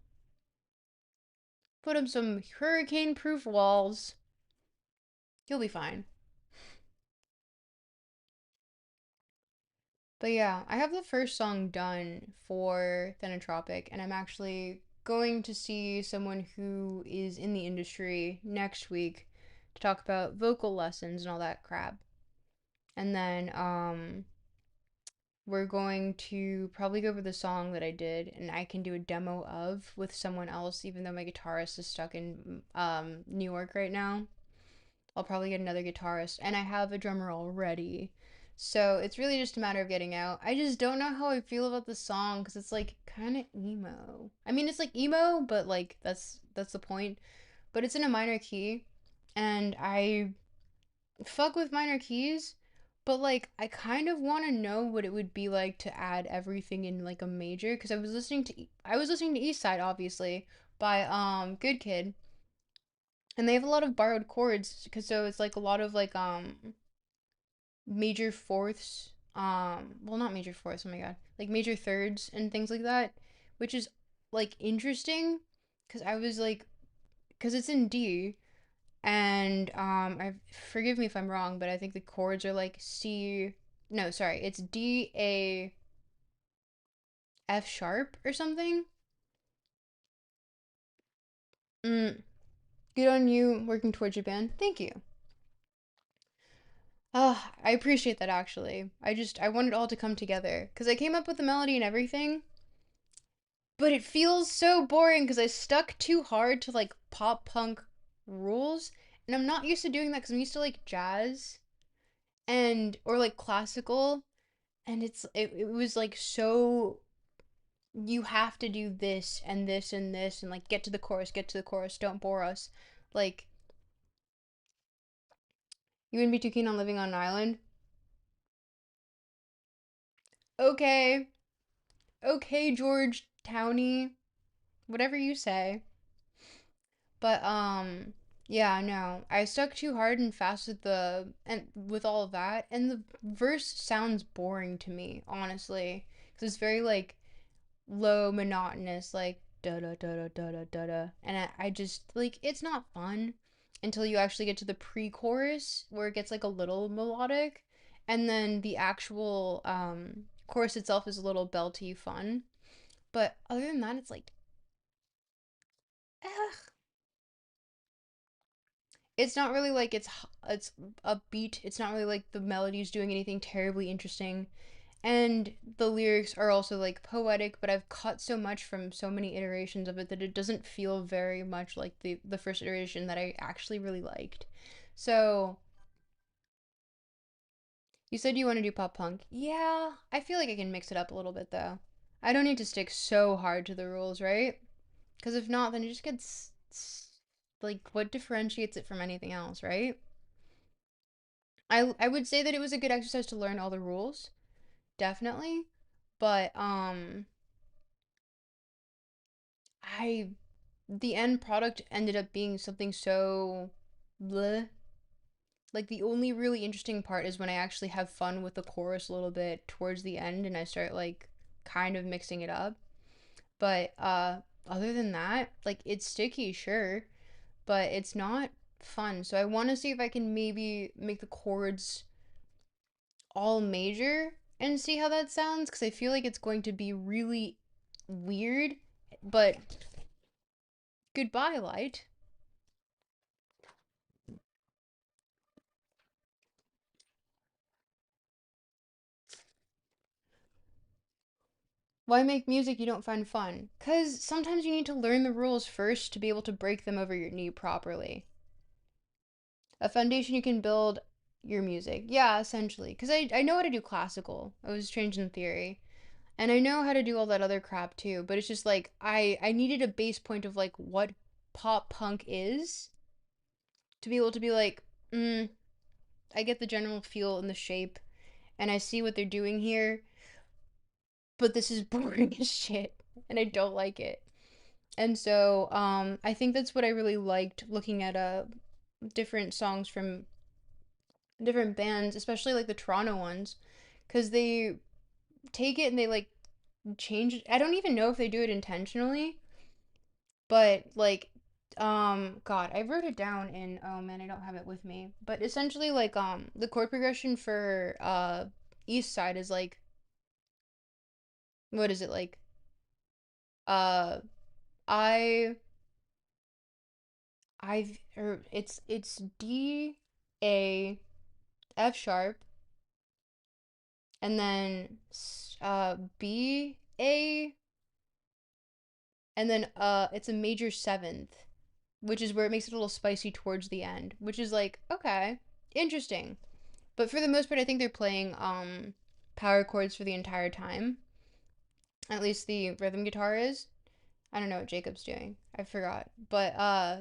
Put up some hurricane-proof walls. You'll be fine. But yeah, I have the first song done for Thenotropic, and I'm actually going to see someone who is in the industry next week to talk about vocal lessons and all that crap. And then we're going to probably go over the song that I did and I can do a demo of with someone else, even though my guitarist is stuck in New York right now. I'll probably get another guitarist, and I have a drummer already. So it's really just a matter of getting out. I just don't know how I feel about the song because it's like kind of emo. I mean, it's like emo, but like that's the point. But it's in a minor key, and I fuck with minor keys, but like I kind of want to know what it would be like to add everything in like a major because I was listening to East Side obviously by Good Kid, and they have a lot of borrowed chords because so it's like a lot of like major fourths, well, not major fourths, oh my god, like major thirds and things like that, which is like interesting because I was like, because it's in D, and I forgive me if I'm wrong, but I think the chords are like C, no, sorry, it's D A F sharp or something. Mm, good on you working towards your band. Thank you. I appreciate that actually. I want it all to come together because I came up with the melody and everything, but it feels so boring because I stuck too hard to like pop punk rules, and I'm not used to doing that because I'm used to like jazz and or like classical, and it was like so you have to do this and this and this and like get to the chorus, don't bore us. Like you wouldn't be too keen on living on an island? Okay. Okay, George Towney, whatever you say. But yeah, no. I stuck too hard and fast with the and with all of that, and the verse sounds boring to me, honestly, cuz it's very like low monotonous like da da da da da da da da, and I just like it's not fun until you actually get to the pre-chorus where it gets like a little melodic, and then the actual chorus itself is a little belty fun. But other than that, it's like, ugh. It's not really like it's upbeat. It's not really like the melody's doing anything terribly interesting. And the lyrics are also like poetic, but I've cut so much from so many iterations of it that it doesn't feel very much like the first iteration that I actually really liked. So, you said you want to do pop punk. Yeah, I feel like I can mix it up a little bit though. I don't need to stick so hard to the rules, right? Because if not, then it just gets Like, what differentiates it from anything else, right? I would say that it was a good exercise to learn all the rules, definitely. But I the end product ended up being something so bleh. Like the only really interesting part is when I actually have fun with the chorus a little bit towards the end and I start like kind of mixing it up. But other than that, like it's sticky, sure, but it's not fun. So I want to see if I can maybe make the chords all major and see how that sounds because I feel like it's going to be really weird. But goodbye, light. Why make music you don't find fun? Because sometimes you need to learn the rules first to be able to break them over your knee properly. A foundation you can build your music. Yeah, essentially. Because I know how to do classical. I was trained in theory. And I know how to do all that other crap too. But it's just like, I needed a base point of like what pop punk is to be able to be like, I get the general feel and the shape. And I see what they're doing here. But this is boring as shit. And I don't like it. And so I think that's what I really liked looking at different songs from different bands, especially like the Toronto ones, because they take it and they like change it. I don't even know if they do it intentionally, but like God, I wrote it down in oh man, I don't have it with me. But essentially like the chord progression for East Side is like what is it like? Uh I or it's D A F sharp and then B A and then it's a major seventh, which is where it makes it a little spicy towards the end, which is like okay, interesting. But for the most part, I think they're playing power chords for the entire time. At least the rhythm guitar is. I don't know what Jacob's doing. I forgot. But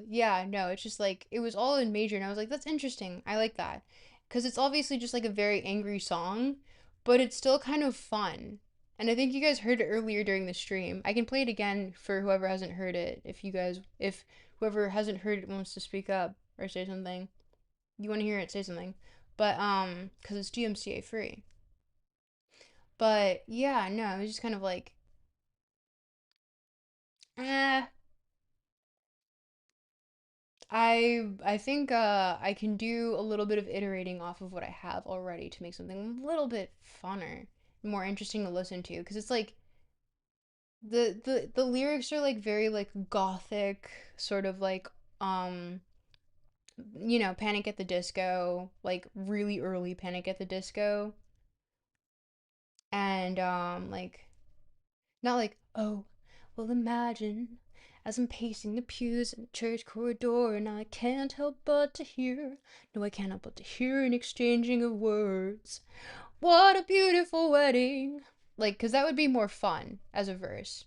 yeah, no, it's just like it was all in major and I was like that's interesting. I like that. Cuz it's obviously just like a very angry song, but it's still kind of fun. And I think you guys heard it earlier during the stream. I can play it again for whoever hasn't heard it. If whoever hasn't heard it wants to speak up or say something. You want to hear it, say something. But cuz it's DMCA free. But yeah, no, it was just kind of like eh, I think I can do a little bit of iterating off of what I have already to make something a little bit funner, more interesting to listen to because it's like the lyrics are like very like gothic sort of like um Panic at the Disco, like really early Panic at the Disco and like not like, oh, well, imagine as I'm pacing the pews in the church corridor, and I can't help but to hear, no, I can't help but to hear an exchanging of words. What a beautiful wedding. Like, because that would be more fun as a verse.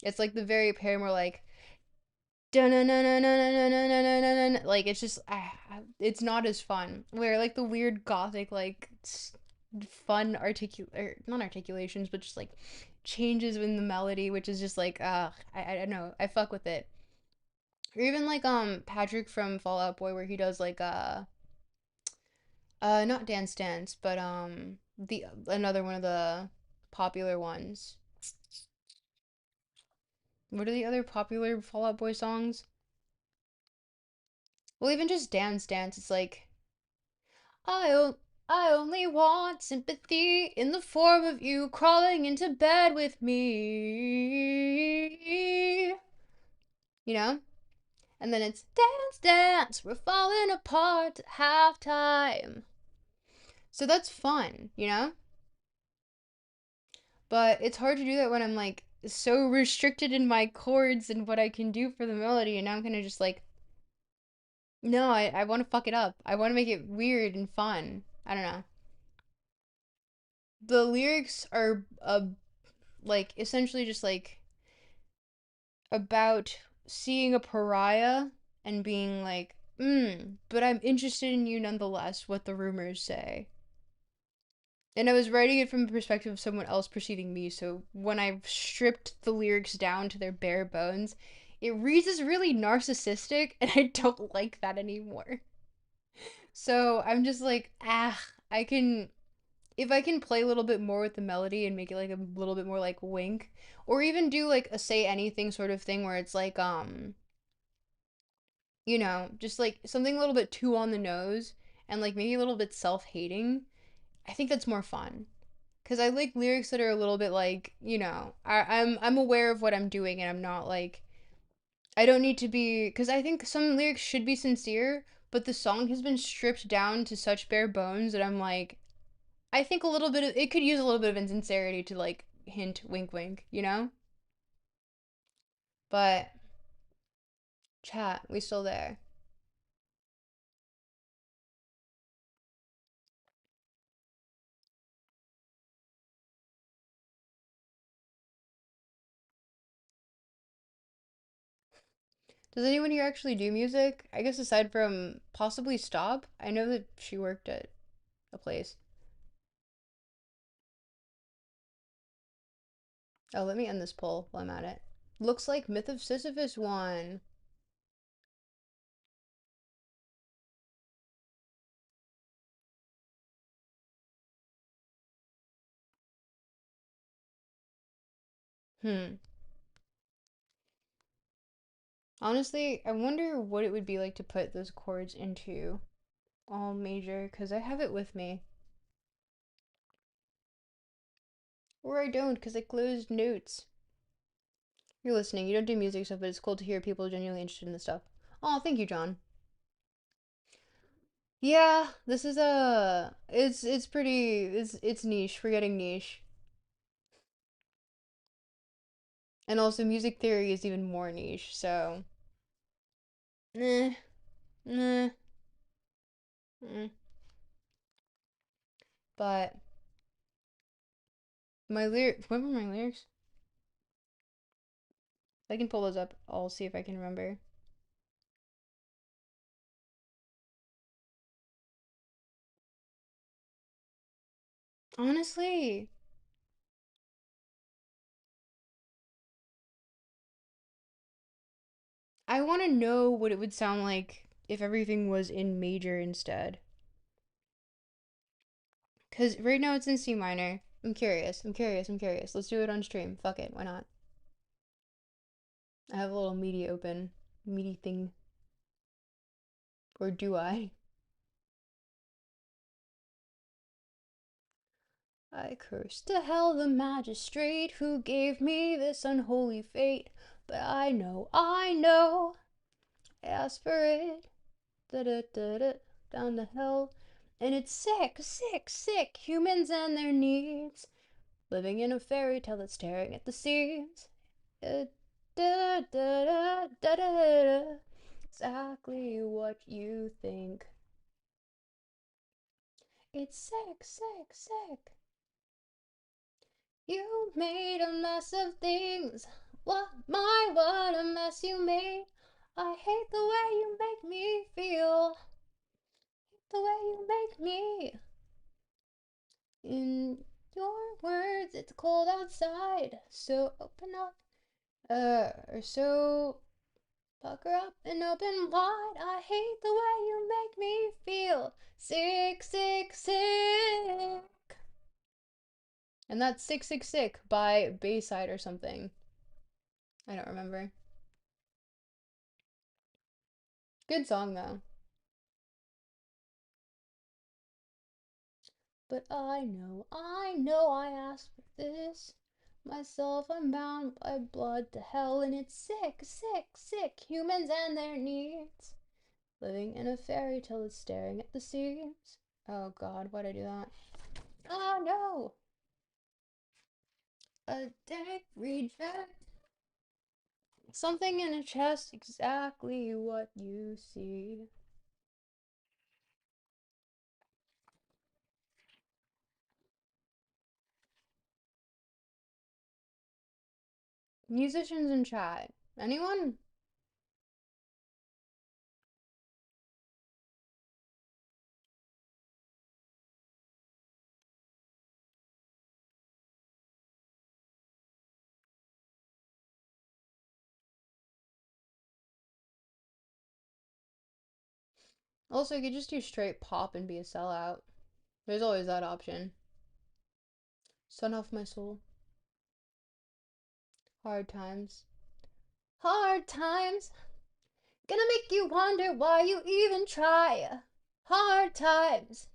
It's like the very Paramore, like, like it's just it's not as fun where like the weird gothic like fun not articulations but just like changes in the melody which is just like I don't know I fuck with it or even like Patrick from Fall Out Boy where he does like not Dance Dance but the another one of the popular ones. What are the other popular Fall Out Boy songs? Well, even just Dance Dance, it's like I, I only want sympathy in the form of you crawling into bed with me. You know? And then it's dance, dance, we're falling apart at halftime. So that's fun, you know? But it's hard to do that when I'm like so restricted in my chords and what I can do for the melody. And now I'm kind of just like, no, I want to fuck it up. I want to make it weird and fun. I don't know. The lyrics are like essentially just like about seeing a pariah and being like, but I'm interested in you nonetheless, what the rumors say. And I was writing it from the perspective of someone else perceiving me, so when I stripped the lyrics down to their bare bones, it reads as really narcissistic, and I don't like that anymore. So I'm just like, I can, if I can play a little bit more with the melody and make it like a little bit more like Wink, or even do like a say anything sort of thing where it's like, just like something a little bit too on the nose and like maybe a little bit self hating, I think that's more fun. Cause I like lyrics that are a little bit like, I'm aware of what I'm doing and I'm not like I don't need to be because I think some lyrics should be sincere, but the song has been stripped down to such bare bones that I'm like, I think a little bit of it could use a little bit of insincerity to like hint wink wink, you know? But chat, we still there. Does anyone here actually do music? I guess aside from possibly Stop, I know that she worked at a place. Oh, let me end this poll while I'm at it. Looks like Myth of Sisyphus won. Hmm. Honestly, I wonder what it would be like to put those chords into all major, because I have it with me. Or I don't, because I closed notes. You're listening, you don't do music stuff, but it's cool to hear people genuinely interested in this stuff. Oh, thank you, John. Yeah, this is a it's pretty it's niche, we're getting niche. And also music theory is even more niche, so eh, eh, mm. But what were my lyrics? If I can pull those up, I'll see if I can remember. Honestly, I want to know what it would sound like if everything was in major instead. Because right now it's in C minor. I'm curious. I'm curious. I'm curious. Let's do it on stream. Fuck it. Why not? I have a little meaty open. Meaty thing. Or do I? I curse to hell the magistrate who gave me this unholy fate. But I know, I asked for it. Da da da da. Down the hell. And it's sick, sick, sick. Humans and their needs. Living in a fairy tale that's staring at the seams. Da, da, da, da, da, da. Exactly what you think. It's sick, sick, sick. You made a mess of things. What a mess you made. I hate the way you make me feel. The way you make me. In your words, it's cold outside. So open up, or so pucker up and open wide. I hate the way you make me feel. Sick, sick, sick. And that's Sick, Sick, Sick by Bayside or something. I don't remember. Good song though. But I know I asked for this. Myself, I'm bound by blood to hell, and it's sick, sick, sick. Humans and their needs. Living in a fairy tale that's staring at the seams. Oh god, why'd I do that? Oh no! A dank reject. Something in a chest, exactly what you see. Musicians in chat. Anyone? Also, you could just do straight pop and be a sellout. There's always that option. Sun off my soul. Hard times. Hard times. Gonna make you wonder why you even try. Hard times.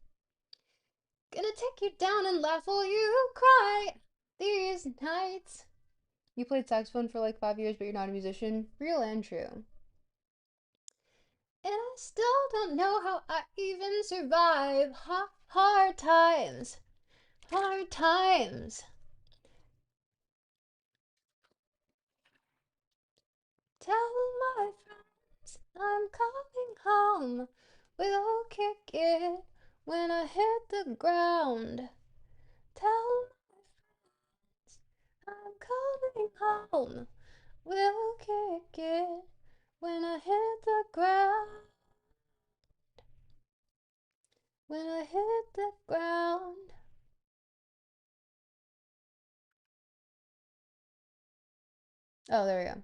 Gonna take you down and laugh while you cry. These nights. You played saxophone for like 5 years, but you're not a musician. Real and true. And I still don't know how I even survive. Hard times. Hard times. Tell my friends I'm coming home. We'll kick it when I hit the ground. Tell my friends I'm coming home. We'll kick it when I hit the ground. When I hit the ground. Oh, there we go.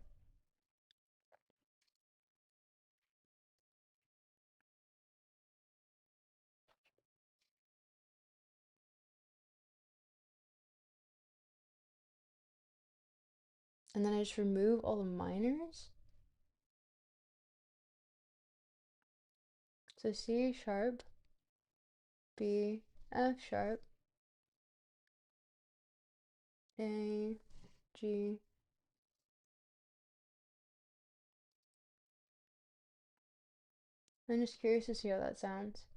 And then I just remove all the minors. So C sharp, B, F sharp, A, G. I'm just curious to see how that sounds.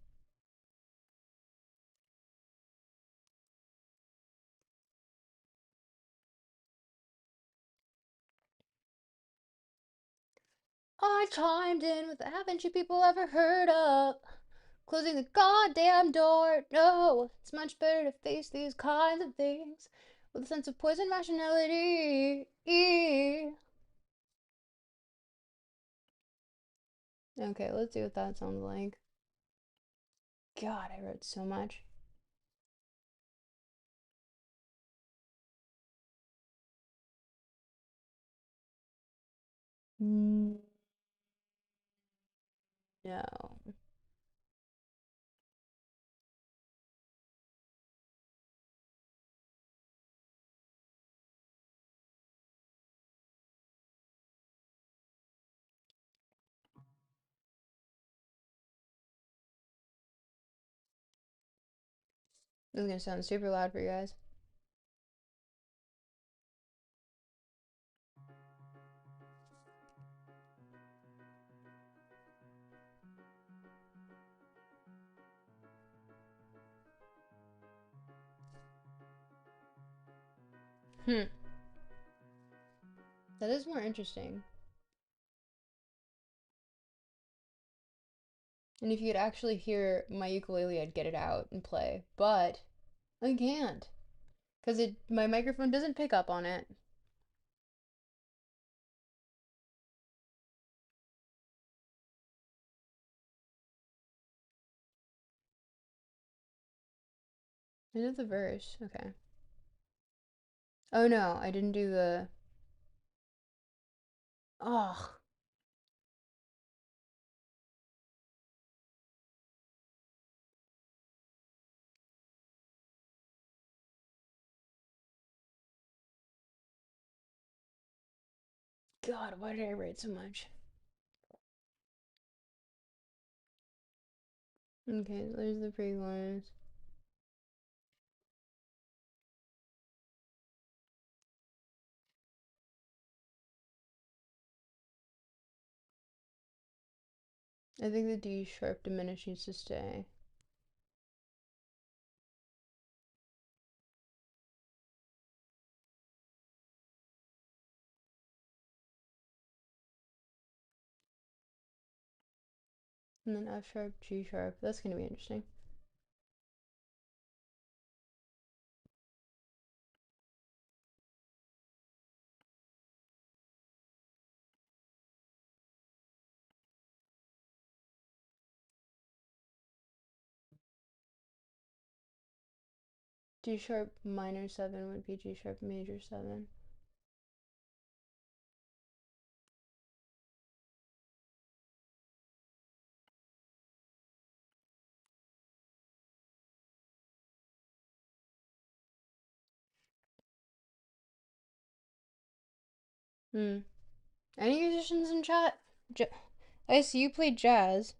I chimed in with the haven't you people ever heard of? Closing the goddamn door. No, it's much better to face these kinds of things with a sense of poison rationality. Okay, let's see what that sounds like. God, I wrote so much. No. This is gonna sound super loud for you guys. That is more interesting. And if you could actually hear my ukulele, I'd get it out and play. But I can't. Because my microphone doesn't pick up on it. I did the verse. Okay. Oh no, I didn't do the. Oh, God, why did I write so much? Okay, there's the pre-chorus. I think the D sharp diminished needs to stay. And then F sharp, G sharp. That's gonna be interesting. G sharp minor 7 would be G sharp major 7. Hmm. Any musicians in chat? I see you played jazz.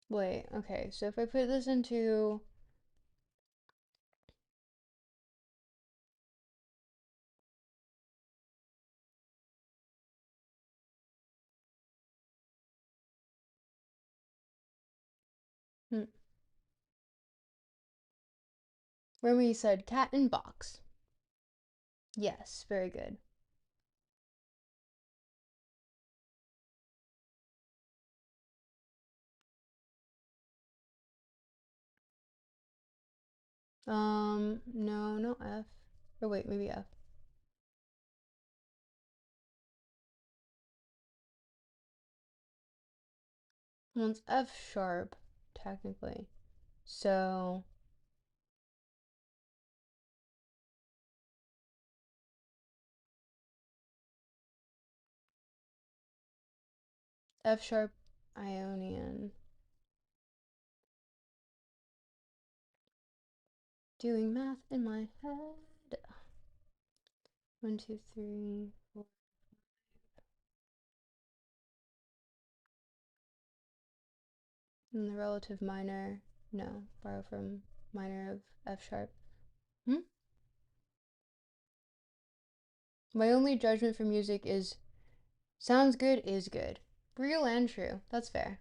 Wait, okay, so if I put this into. Hmm. Remy said cat in box. Yes, very good. No, no F. Or wait, maybe F. Well, it's F sharp, technically. So, F sharp Ionian. Doing math in my head. 1, 2, 3, 4. And the relative minor. No, borrow from minor of F sharp. Hmm? My only judgment for music is sounds good is good. Real and true. That's fair.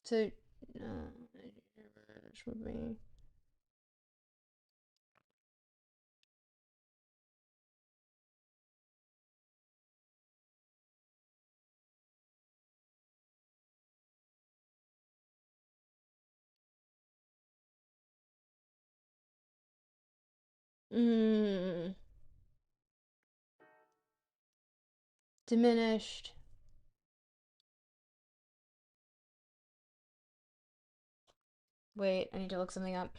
So, no, this would be. Mm, diminished. Wait, I need to look something up.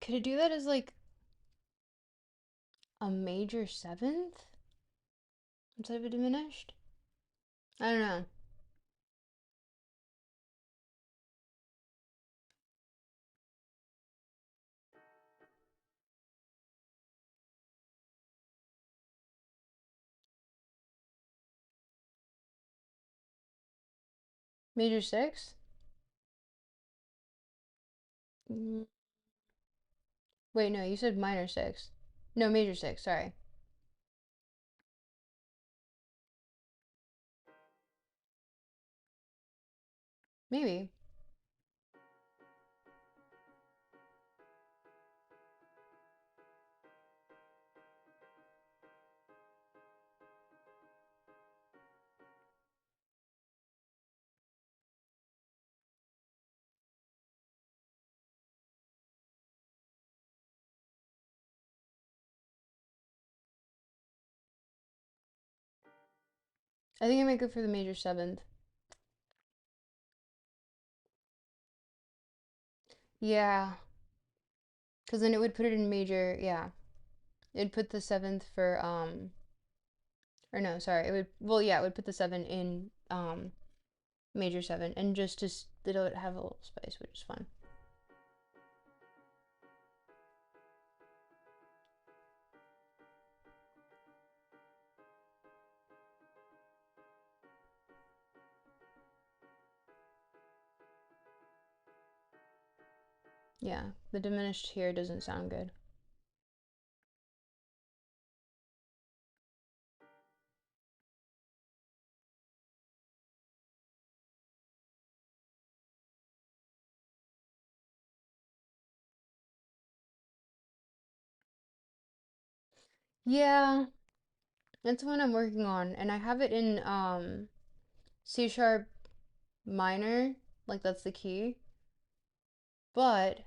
Could it do that as like a major seventh instead of a diminished? I don't know. Major six? Mm, wait, no, you said minor six. No, major six, sorry. Maybe. I think I might go for the major seventh. Yeah, because then it would put it in major. Yeah, it'd put the seventh for or no, sorry, it would. Well, yeah, it would put the seven in major seven, and just it'll have a little spice, which is fun. Yeah, the diminished here doesn't sound good. Yeah, that's what I'm working on, and I have it in C sharp minor, like that's the key. But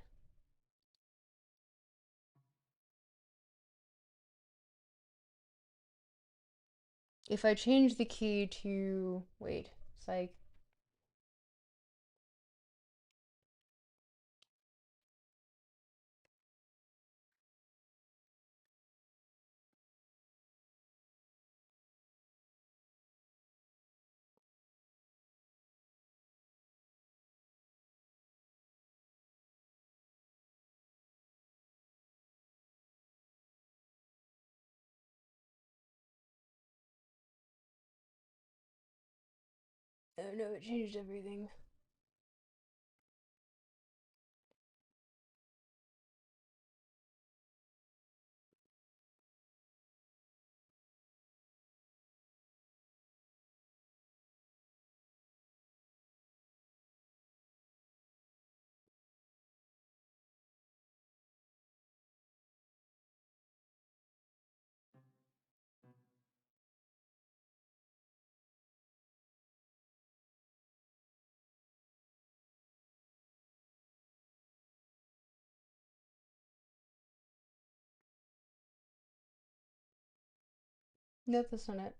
if I change the key to wait, it's like oh no, it changed everything. No, that's not it.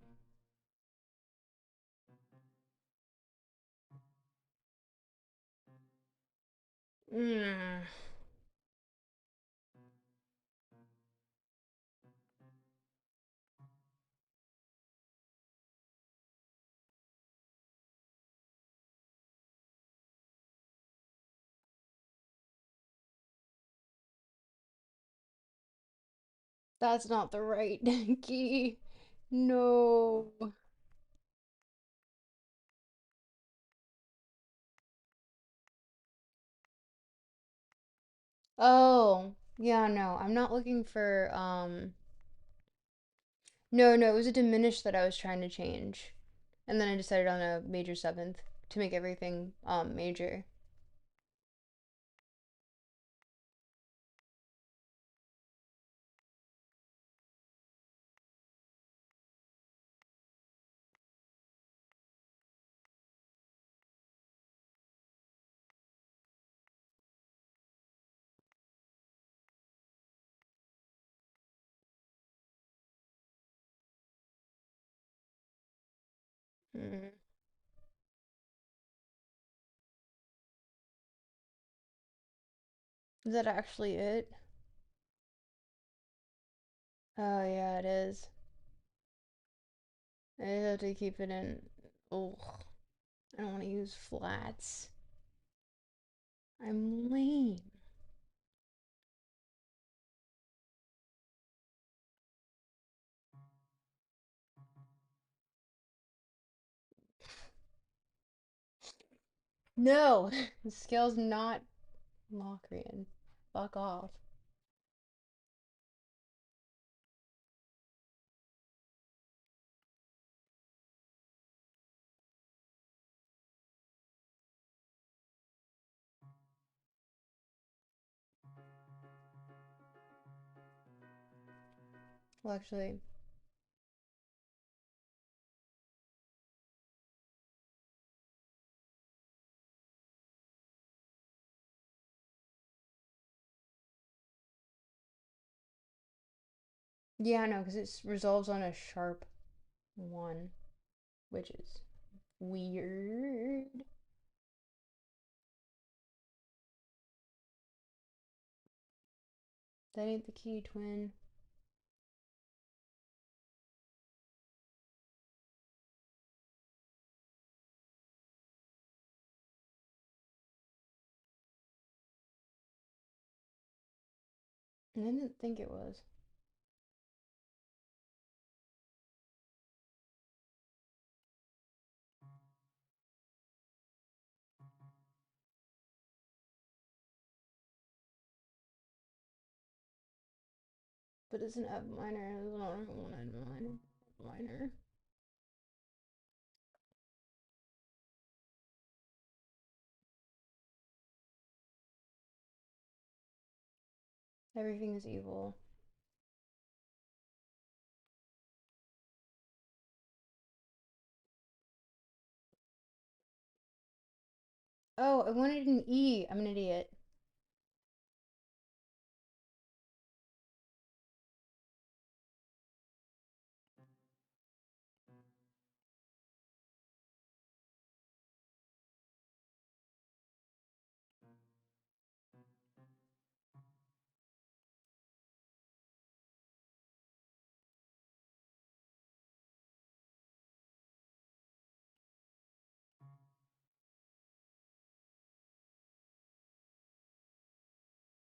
Mm. That's not the right key. No. Oh, yeah, no. I'm not looking for no, no, it was a diminished that I was trying to change. And then I decided on a major seventh to make everything major. Mm. Is that actually it? Oh yeah, it is. I have to keep it in. Ugh, I don't want to use flats. I'm lame. No, the scale's not Locrian. Fuck off. Well, actually, yeah, no, because it resolves on a sharp one. which is weird. That ain't the key, twin. I didn't think it was. But it's an F minor. It's not one minor. Everything is evil. Oh, I wanted an E. I'm an idiot.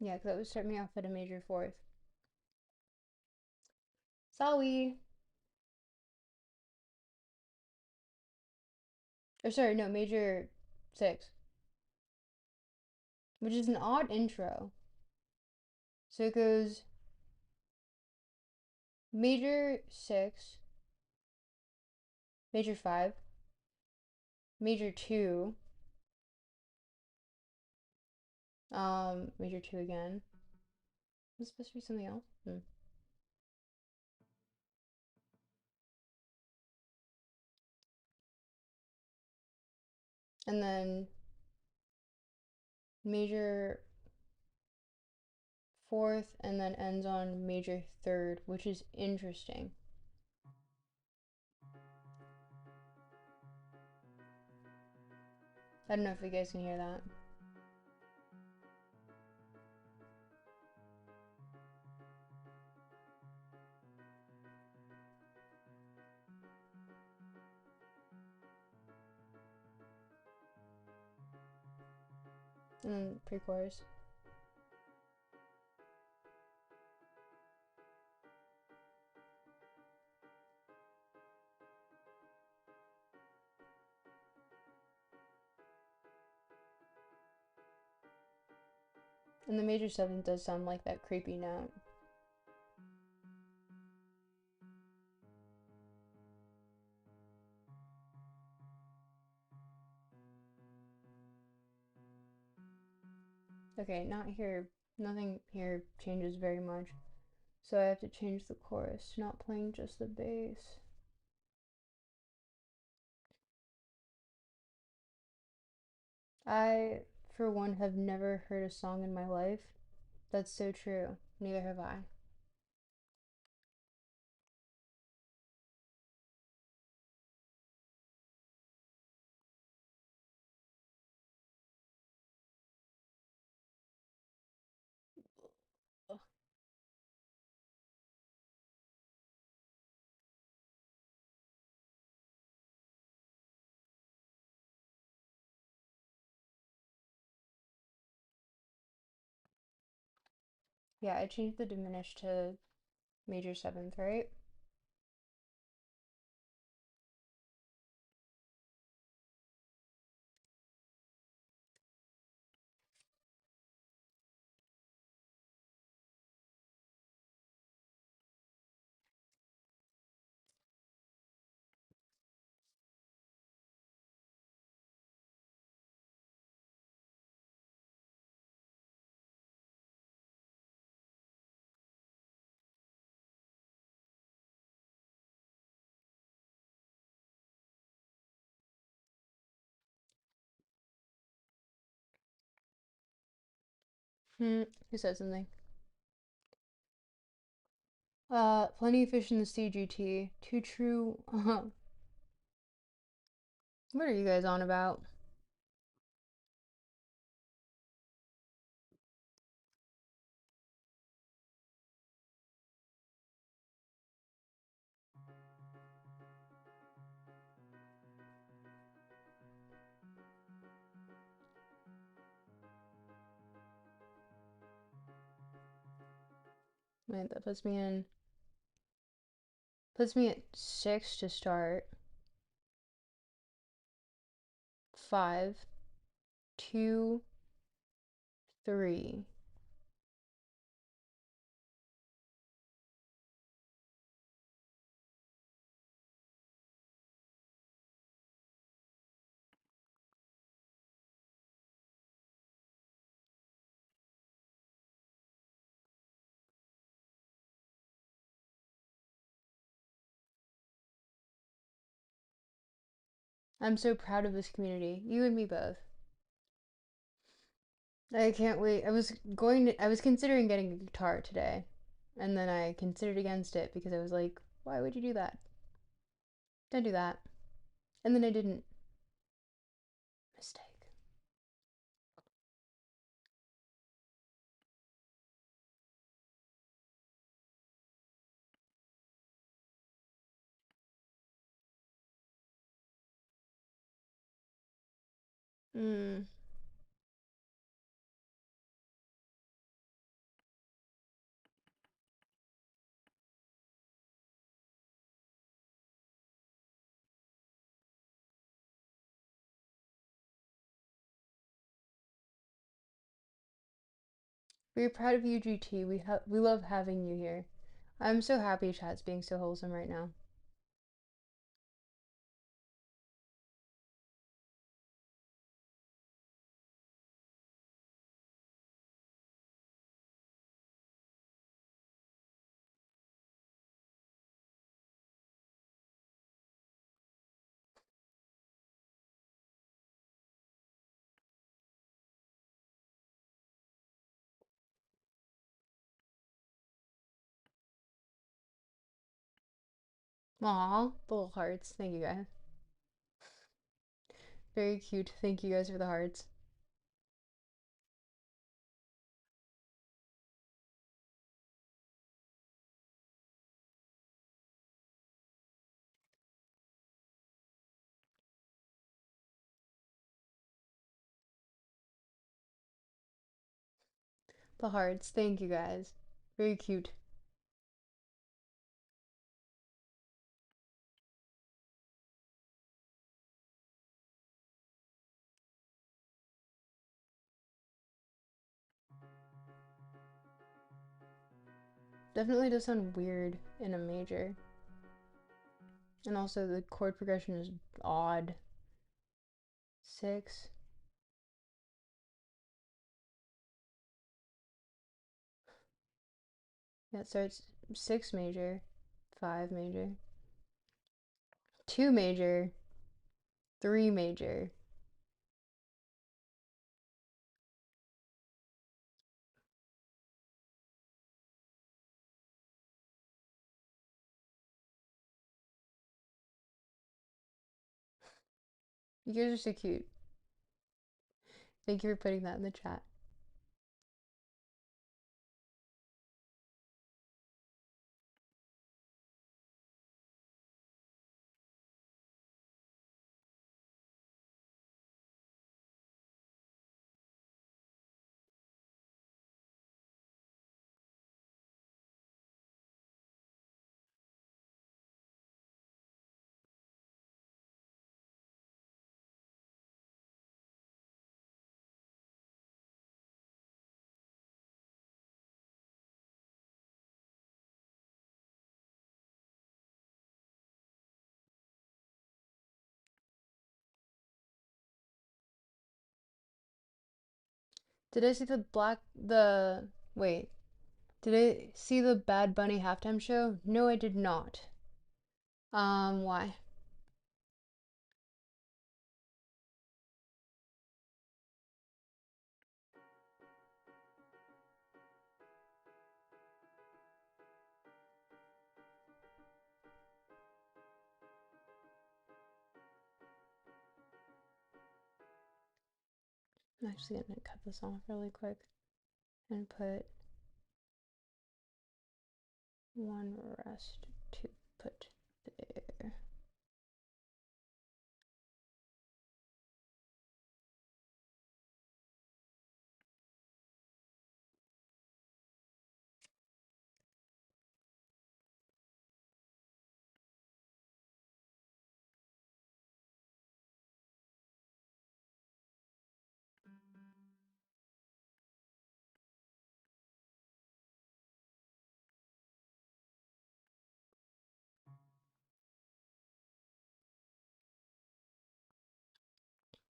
Yeah, because that would start me off at a major fourth. Sorry. Or sorry, no, major six. Which is an odd intro. So it goes major six, major five, major two, major two again. Was it supposed to be something else? And then major fourth, and then ends on major third, which is interesting. I don't know if you guys can hear that. And then pre-chorus. And the major seventh does sound like that creepy note. Okay, not here. Nothing here changes very much. So I have to change the chorus to not playing just the bass. I, for one, have never heard a song in my life. That's so true. Neither have I. Yeah, I changed the diminished to major seventh, right? Who said something? Plenty of fish in the sea, GT. Too true. What are you guys on about? Wait, that puts me at 6 to start. 5, 2, 3. I'm so proud of this community. You and me both. I can't wait. I was considering getting a guitar today. And then I considered against it because I was like, why would you do that? Don't do that. And then I didn't. Mistake. Hmm. We're proud of you, GT. We love having you here. I'm so happy chat's being so wholesome right now. Aw, the little hearts. Thank you guys. Very cute. Thank you guys for the hearts. The hearts. Thank you guys. Very cute. Definitely does sound weird in a major. And also the chord progression is odd. 6. Yeah, it starts 6 major, 5 major, 2 major, 3 major. You guys are so cute. Thank you for putting that in the chat. Did I see wait. Did I see the Bad Bunny halftime show? No, I did not. Why? I'm actually gonna cut this off really quick and put one rest to put there.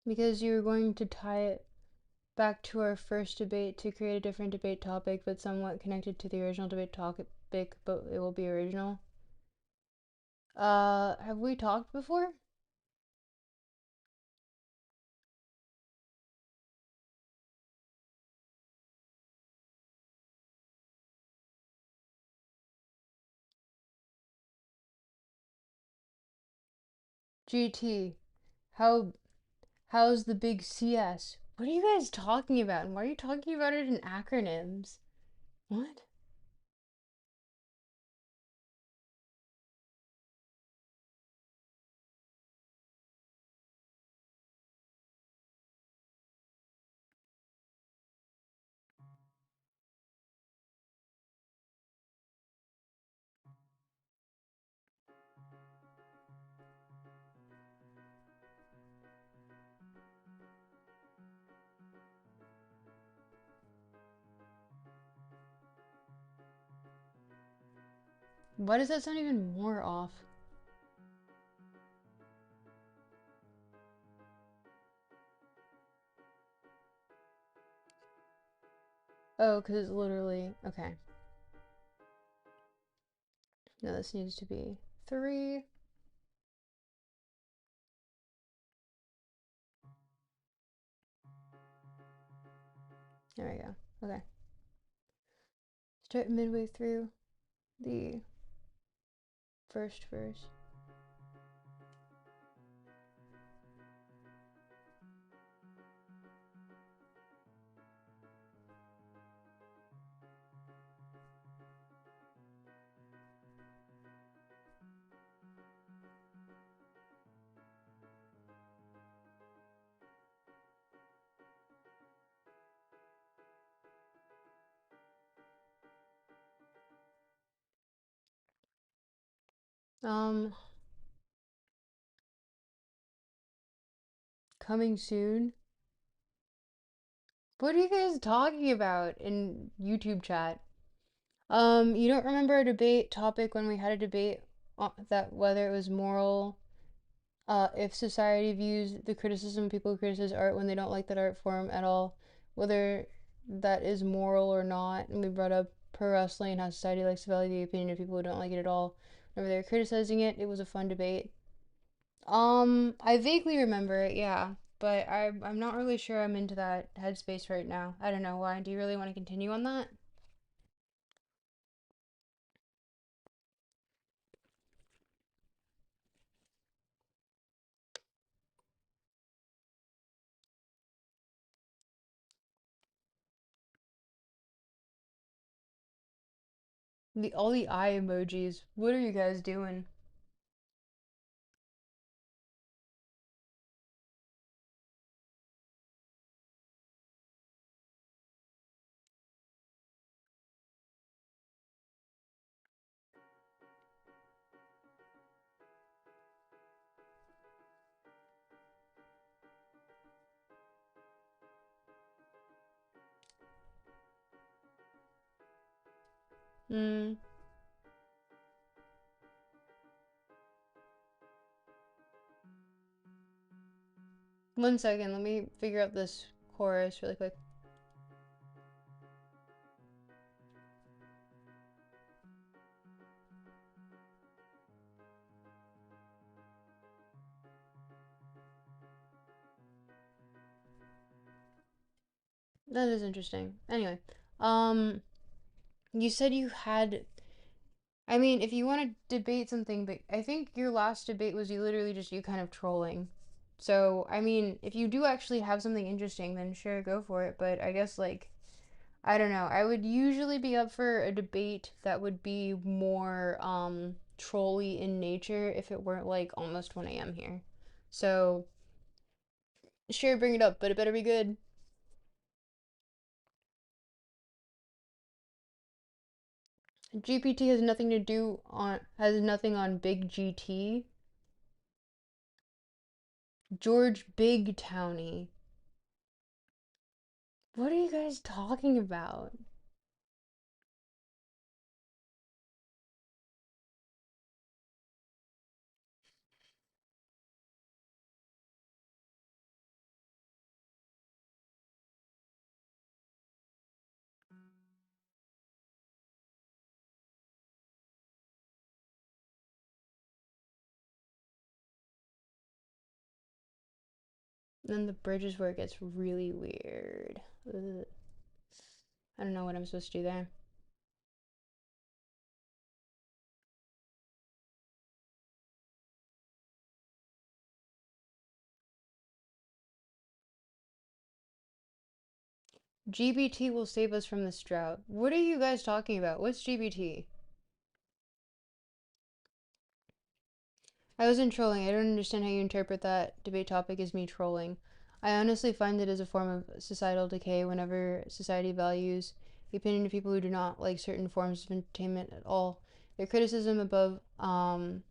Because you were going to tie it back to our first debate to create a different debate topic, but somewhat connected to the original debate topic, but it will be original. Have we talked before? GT, how's the big CS? What are you guys talking about? And why are you talking about it in acronyms? What? Why does that sound even more off? Oh, because it's literally... Okay. No, this needs to be 3. There we go. Okay. Start midway through the first verse. Um, coming soon. What are you guys talking about in YouTube chat? You don't remember a debate topic when we had a debate that whether it was moral, if society views the criticism of people who criticize art when they don't like that art form at all, whether that is moral or not, and we brought up pro wrestling and how society likes to value the opinion of people who don't like it at all. Whenever they're criticizing it, it was a fun debate. I vaguely remember it, yeah, but I'm not really sure I'm into that headspace right now. I don't know why. Do you really want to continue on that? All the eye emojis. What are you guys doing? Hmm. 1 second. Let me figure out this chorus really quick. That is interesting. Anyway, um, you said you had. I mean, if you want to debate something, but I think your last debate was you literally just you kind of trolling. So, I mean, if you do actually have something interesting, then sure, go for it. But I guess, like, I don't know. I would usually be up for a debate that would be more trolly in nature if it weren't like almost 1 a.m. here. So, sure, bring it up, but it better be good. GPT has nothing on Big GT. George Big Townie. What are you guys talking about? And then the bridge is where it gets really weird. Ugh. I don't know what I'm supposed to do there. GBT will save us from this drought. What are you guys talking about? What's GBT? I wasn't trolling. I don't understand how you interpret that debate topic as me trolling. I honestly find it as a form of societal decay whenever society values the opinion of people who do not like certain forms of entertainment at all. Their criticism above, well,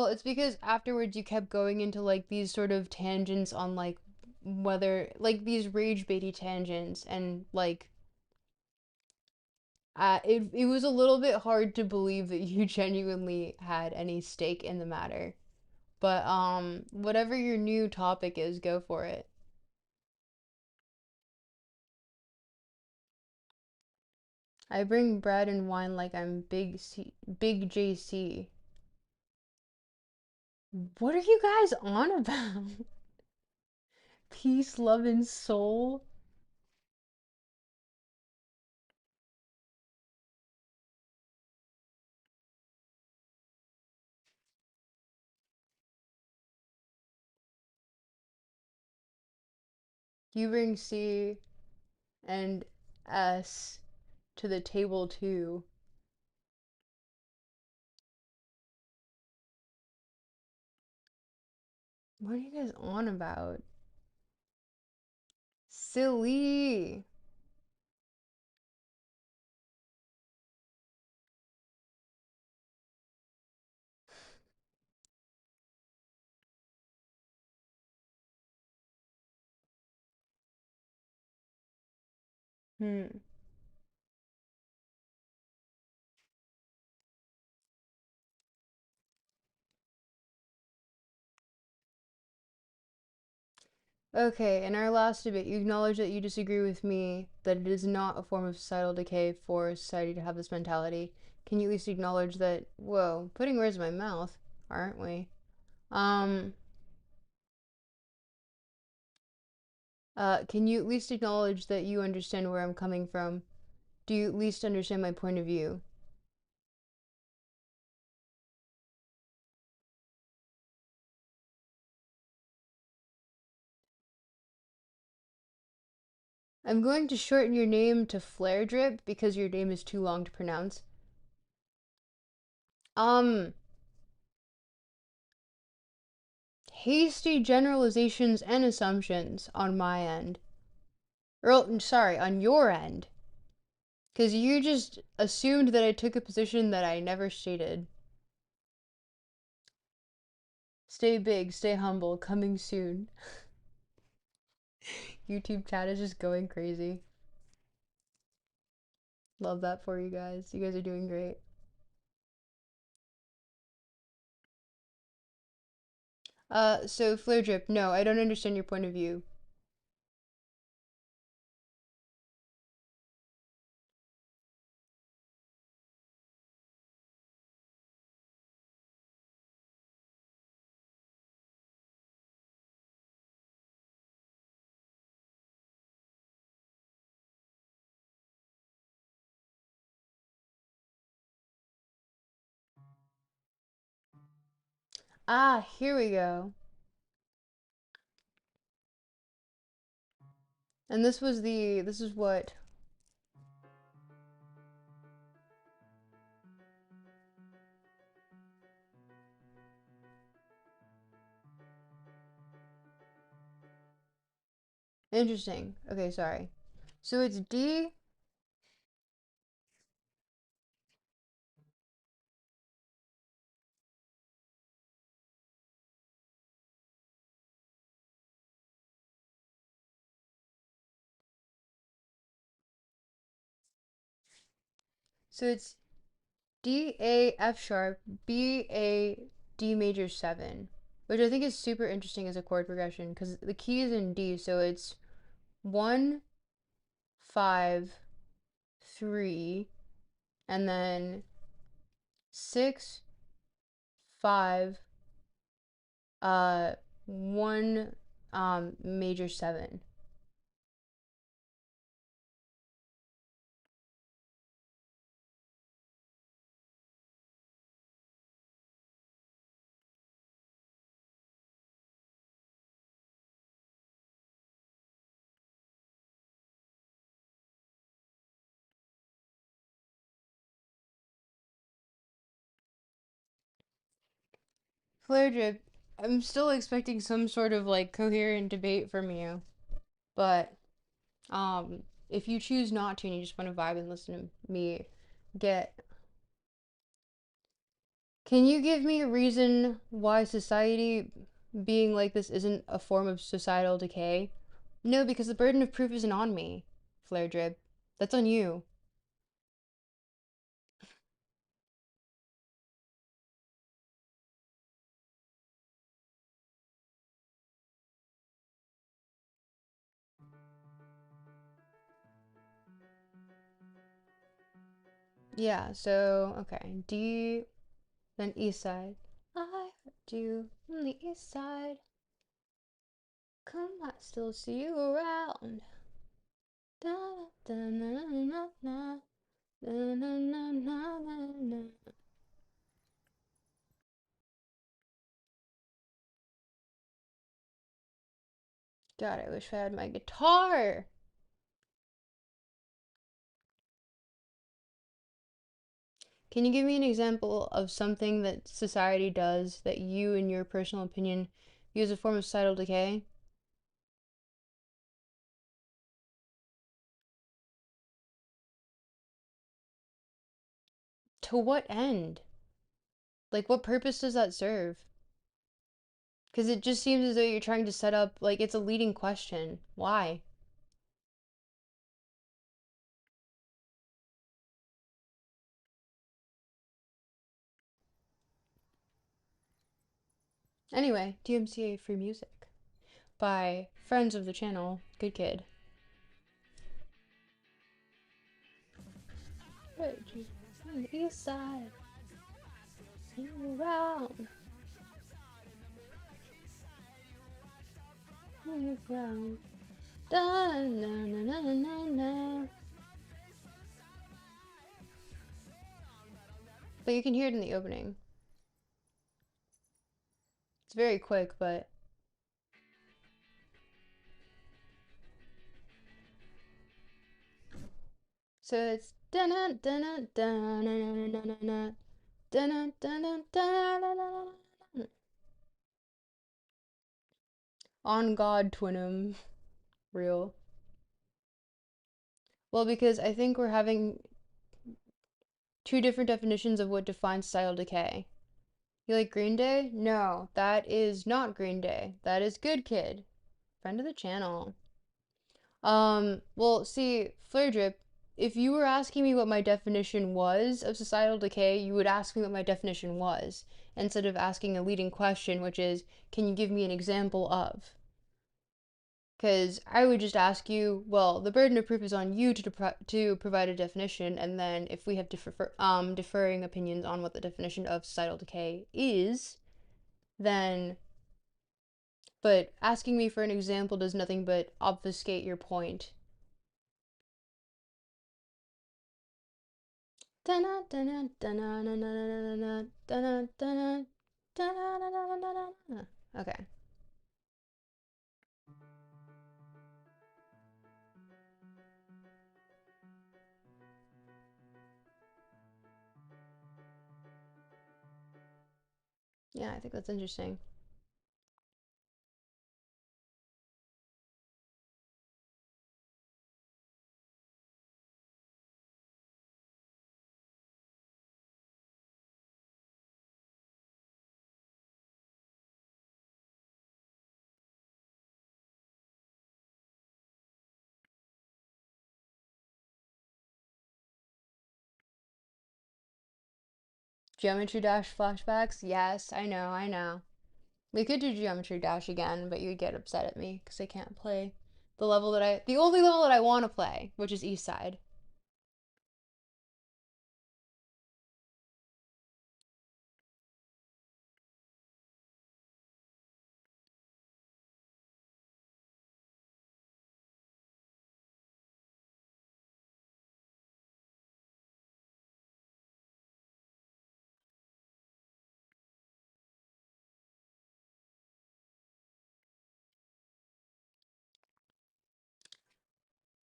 it's because afterwards you kept going into like these sort of tangents on like whether, like these rage baity tangents, and like it was a little bit hard to believe that you genuinely had any stake in the matter. But whatever your new topic is, go for it. I bring bread and wine like I'm Big JC. What are you guys on about? Peace, love, and soul. You bring C and S to the table too. What are you guys on about? Silly. Hmm. Okay, in our last debate, you acknowledge that you disagree with me that it is not a form of societal decay for society to have this mentality. Can you at least acknowledge that, whoa, putting words in my mouth, aren't we? Um, can you at least acknowledge that you understand where I'm coming from? Do you at least understand my point of view? I'm going to shorten your name to Flare Drip because your name is too long to pronounce. Um, Hasty generalizations and assumptions on my end. Or, sorry, on your end. Because you just assumed that I took a position that I never stated. Stay big, stay humble, coming soon. YouTube chat is just going crazy. Love that for you guys. You guys are doing great. So Flare Drip, no, I don't understand your point of view. Ah, here we go. And this is what? Interesting. Okay, sorry. So it's D. So it's D A F sharp B A D major 7, which I think is super interesting as a chord progression because the key is in D, so it's 1 5 3 and then 6 5 uh 1 major 7. Flare drip, I'm still expecting some sort of like coherent debate from you, but if you choose not to and you just want to vibe and listen to me get, can you give me a reason why society being like this isn't a form of societal decay? No, because the burden of proof isn't on me, Flare drip. That's on you. Yeah, so okay. D then east side. I heard you from the east side. Come, I still see you around. Da, da, na, na, na, na, na, na, na, na, na. God, I wish I had my guitar. Can you give me an example of something that society does that you, in your personal opinion, view as a form of societal decay? To what end? Like, what purpose does that serve? Because it just seems as though you're trying to set up, like, it's a leading question. Why? Anyway, DMCA Free Music by friends of the channel, Good Kid. On the east side, see you around, see you around. Da, na, na, na, na, na. But you can hear it in the opening. It's very quick, but so it's dun dun dun dun dun dun dun dun. On God, Twinum, real. Well, because I think we're having two different definitions of what defines style decay. You like Green Day? No, that is not Green Day. That is Good Kid, friend of the channel. Well, see, Flare Drip, if you were asking me what my definition was of societal decay, you would ask me what my definition was, instead of asking a leading question, which is, can you give me an example of? Because I would just ask you, well, the burden of proof is on you to provide a definition, and then if we have differing opinions on what the definition of societal decay is, then. But asking me for an example does nothing but obfuscate your point. Okay. Yeah, I think that's interesting. Geometry Dash flashbacks? Yes, I know, I know. We could do Geometry Dash again, but you'd get upset at me because I can't play the only level that I want to play, which is East Side.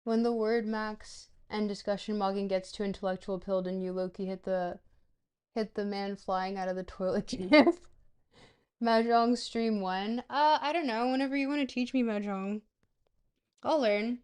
When the word max and discussion mogging gets too intellectual pilled and you Loki hit the man flying out of the toilet gif. Mahjong stream when? I don't know, whenever you want to teach me Mahjong. I'll learn.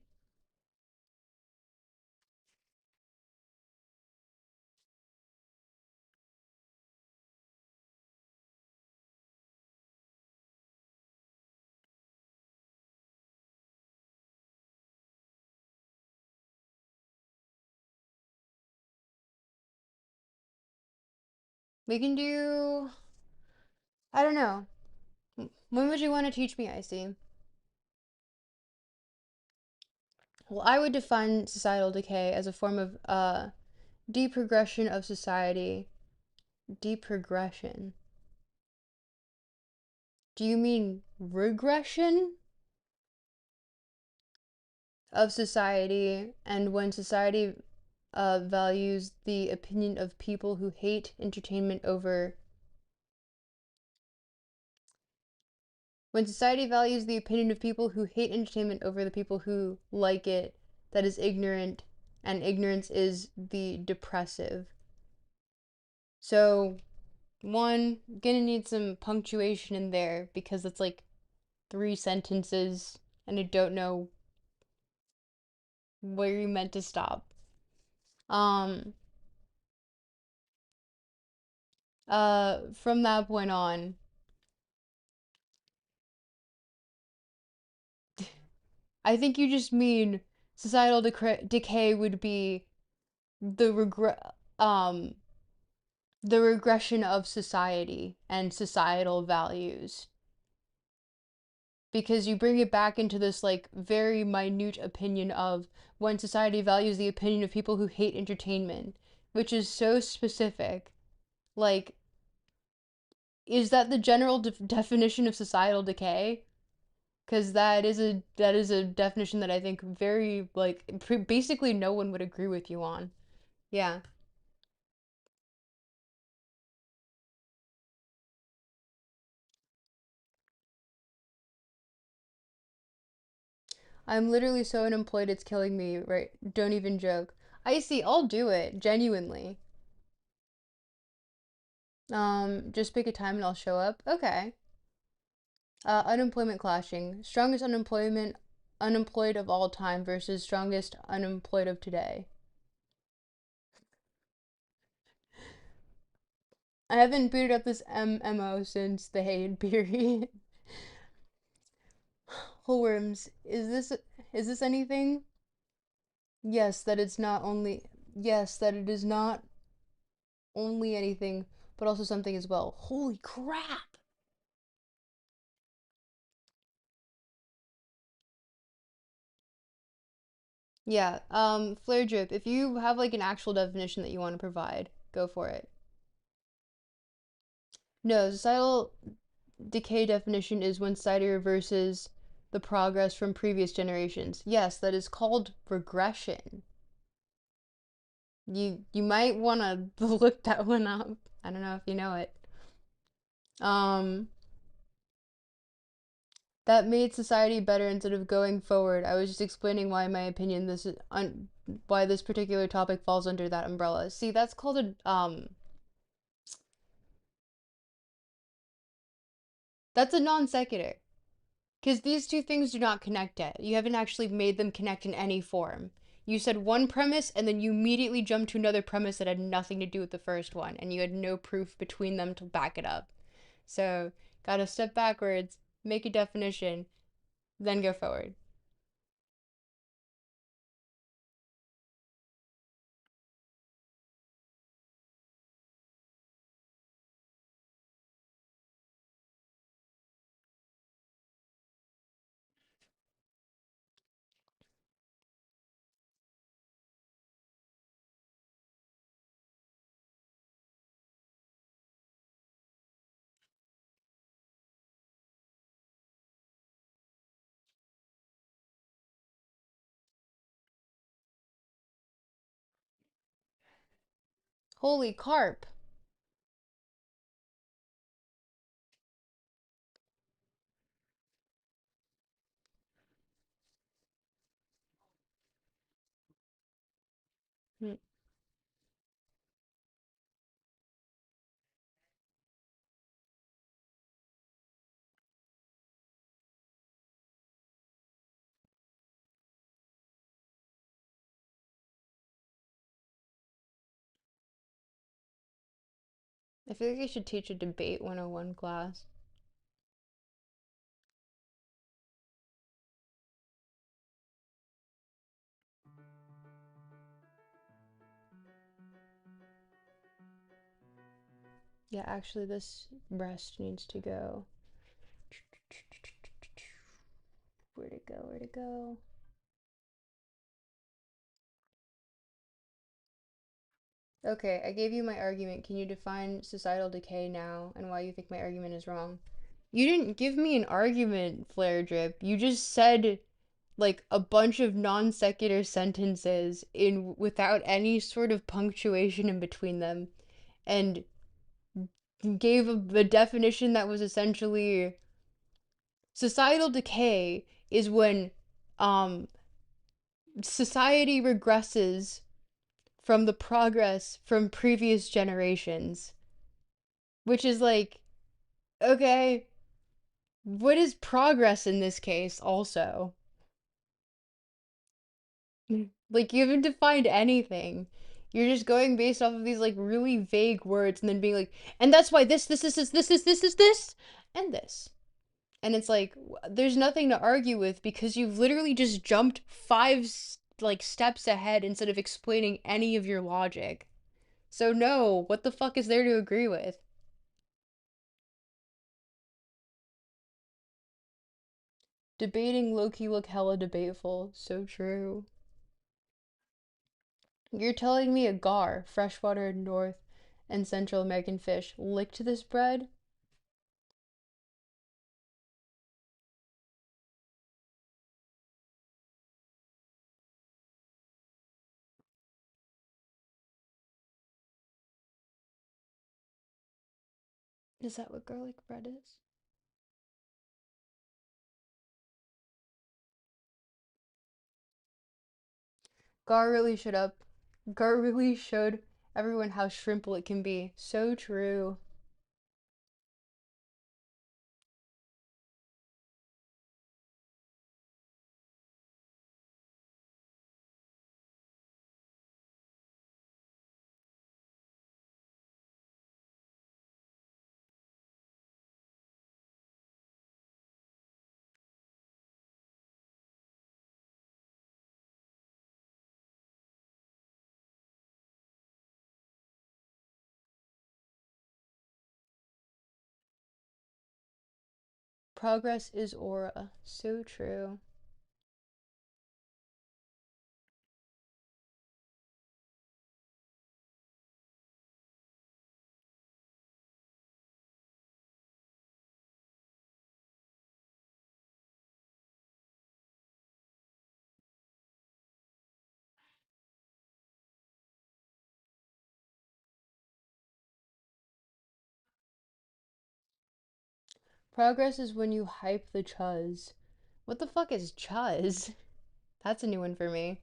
We can do, I don't know. When would you want to teach me, Icy? Well, I would define societal decay as a form of deprogression of society. Deprogression. Do you mean regression of society? And when society values the opinion of people who hate entertainment over. When society values the opinion of people who hate entertainment over the people who like it, that is ignorant, and ignorance is the depressive. So, one, gonna need some punctuation in there because it's like 3 sentences and I don't know where you meant to stop. Um, from that point on, I think you just mean societal decay would be the the regression of society and societal values because you bring it back into this like very minute opinion of when society values the opinion of people who hate entertainment, which is so specific. Like, is that the general definition of societal decay? Because that is a definition that I think very like basically no one would agree with you on. Yeah. I'm literally so unemployed it's killing me, right? Don't even joke. I see, I'll do it, genuinely. Just pick a time and I'll show up. Okay. Unemployment clashing. Strongest unemployed of all time versus strongest unemployed of today. I haven't booted up this MMO since the Hated period. Wholeworms, is this anything? Yes, that it's not only yes, that it is not only anything, but also something as well. Holy crap! Yeah, flare drip. If you have like an actual definition that you want to provide, go for it. No, societal decay definition is when society reverses the progress from previous generations. Yes, that is called regression. You might want to look that one up. I don't know if you know it. Um, that made society better instead of going forward. I was just explaining why, in my opinion, why this particular topic falls under that umbrella. See, that's called that's a non sequitur. Because these two things do not connect yet. You haven't actually made them connect in any form. You said one premise and then you immediately jumped to another premise that had nothing to do with the first one, and you had no proof between them to back it up. So, gotta step backwards, make a definition, then go forward. Holy carp! Hmm. I feel like I should teach a debate 101 class. Yeah, actually, this rest needs to go. Where'd it go? Where'd it go? Okay, I gave you my argument. Can you define societal decay now and why you think my argument is wrong? You didn't give me an argument, Flare Drip. You just said like a bunch of non sequitur sentences in without any sort of punctuation in between them and gave a definition that was essentially societal decay is when um society regresses from the progress from previous generations, which is like, okay, what is progress in this case also? Like, you haven't defined anything. You're just going based off of these like really vague words and then being like, and that's why this, and this. And it's like, there's nothing to argue with because you've literally just jumped five like steps ahead instead of explaining any of your logic. So no, what the fuck is there to agree with? Debating low-key look hella debateful. So true. You're telling me a gar, freshwater North and Central American fish, licked this bread? Is that what garlic bread is? Gar really showed up. Gar really showed everyone how shrimple it can be. So true. Progress is aura. So true. Progress is when you hype the chuz. What the fuck is chuz? That's a new one for me.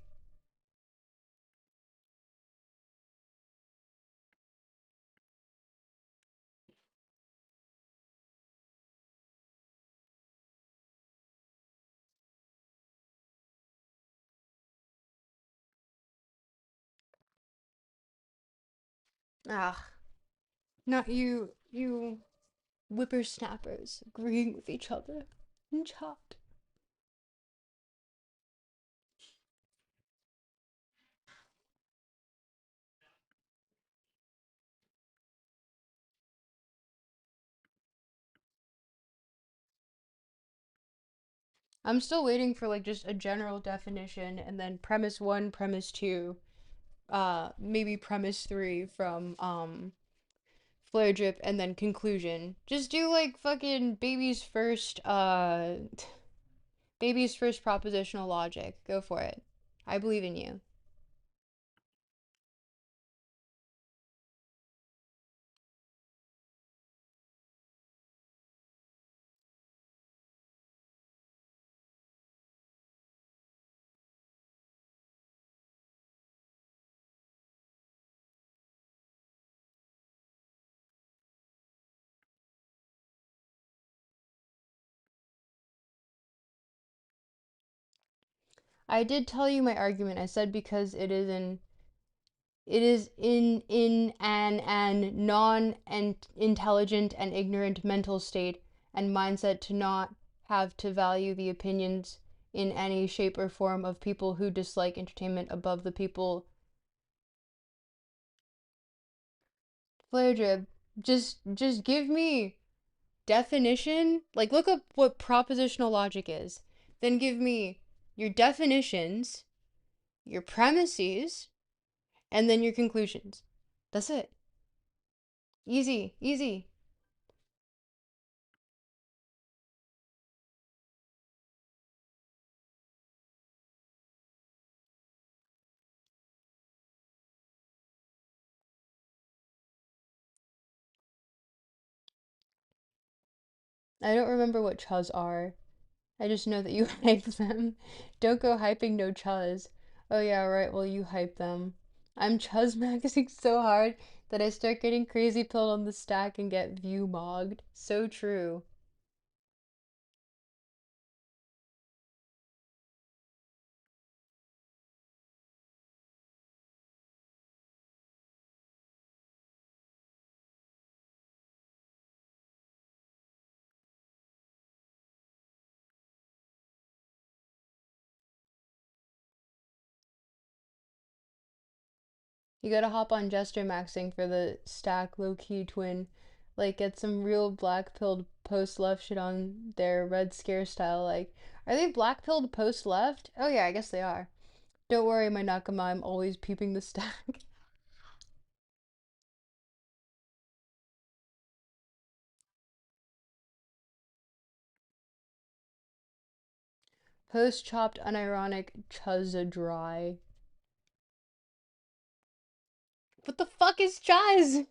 Ah, not you whippersnappers agreeing with each other in chat. I'm still waiting for like just a general definition and then premise one, premise two, maybe premise three from flare drip and then conclusion. Just do like fucking baby's first propositional logic. Go for it. I believe in you. I did tell you my argument. I said because it is in an non and intelligent and ignorant mental state and mindset to not have to value the opinions in any shape or form of people who dislike entertainment above the people. Flare drip, just give me definition. Like look up what propositional logic is. Then give me your definitions, your premises, and then your conclusions. That's it. Easy, easy. I don't remember what chuz are. I just know that you hype them. Don't go hyping no chuz. Oh yeah, right, well you hype them. I'm chuz maxing so hard that I start getting crazy pilled on the stack and get view mogged. So true. You gotta hop on gesture maxing for the stack low key twin. Like get some real black pilled post left shit on their red scare style. Like, are they black pilled post left? Oh yeah, I guess they are. Don't worry, my Nakama, I'm always peeping the stack. Post chopped unironic chuzza dry. What the fuck is chuz?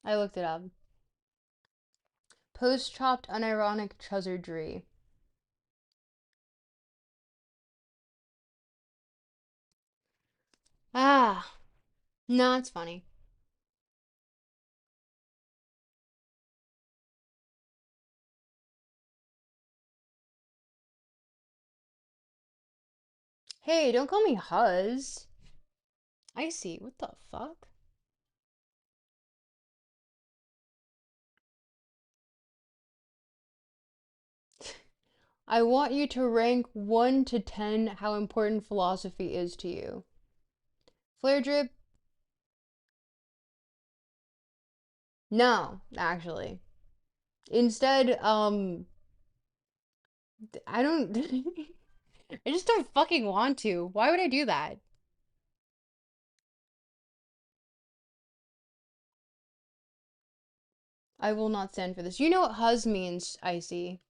I looked it up. Post chopped unironic chuzzardry. Ah, no, it's funny. Hey, don't call me Huz. I see. What the fuck? I want you to rank 1 to 10 how important philosophy is to you. Flare drip? No, actually. Instead, I don't. I just don't fucking want to. Why would I do that? I will not stand for this. You know what huz means, Icy.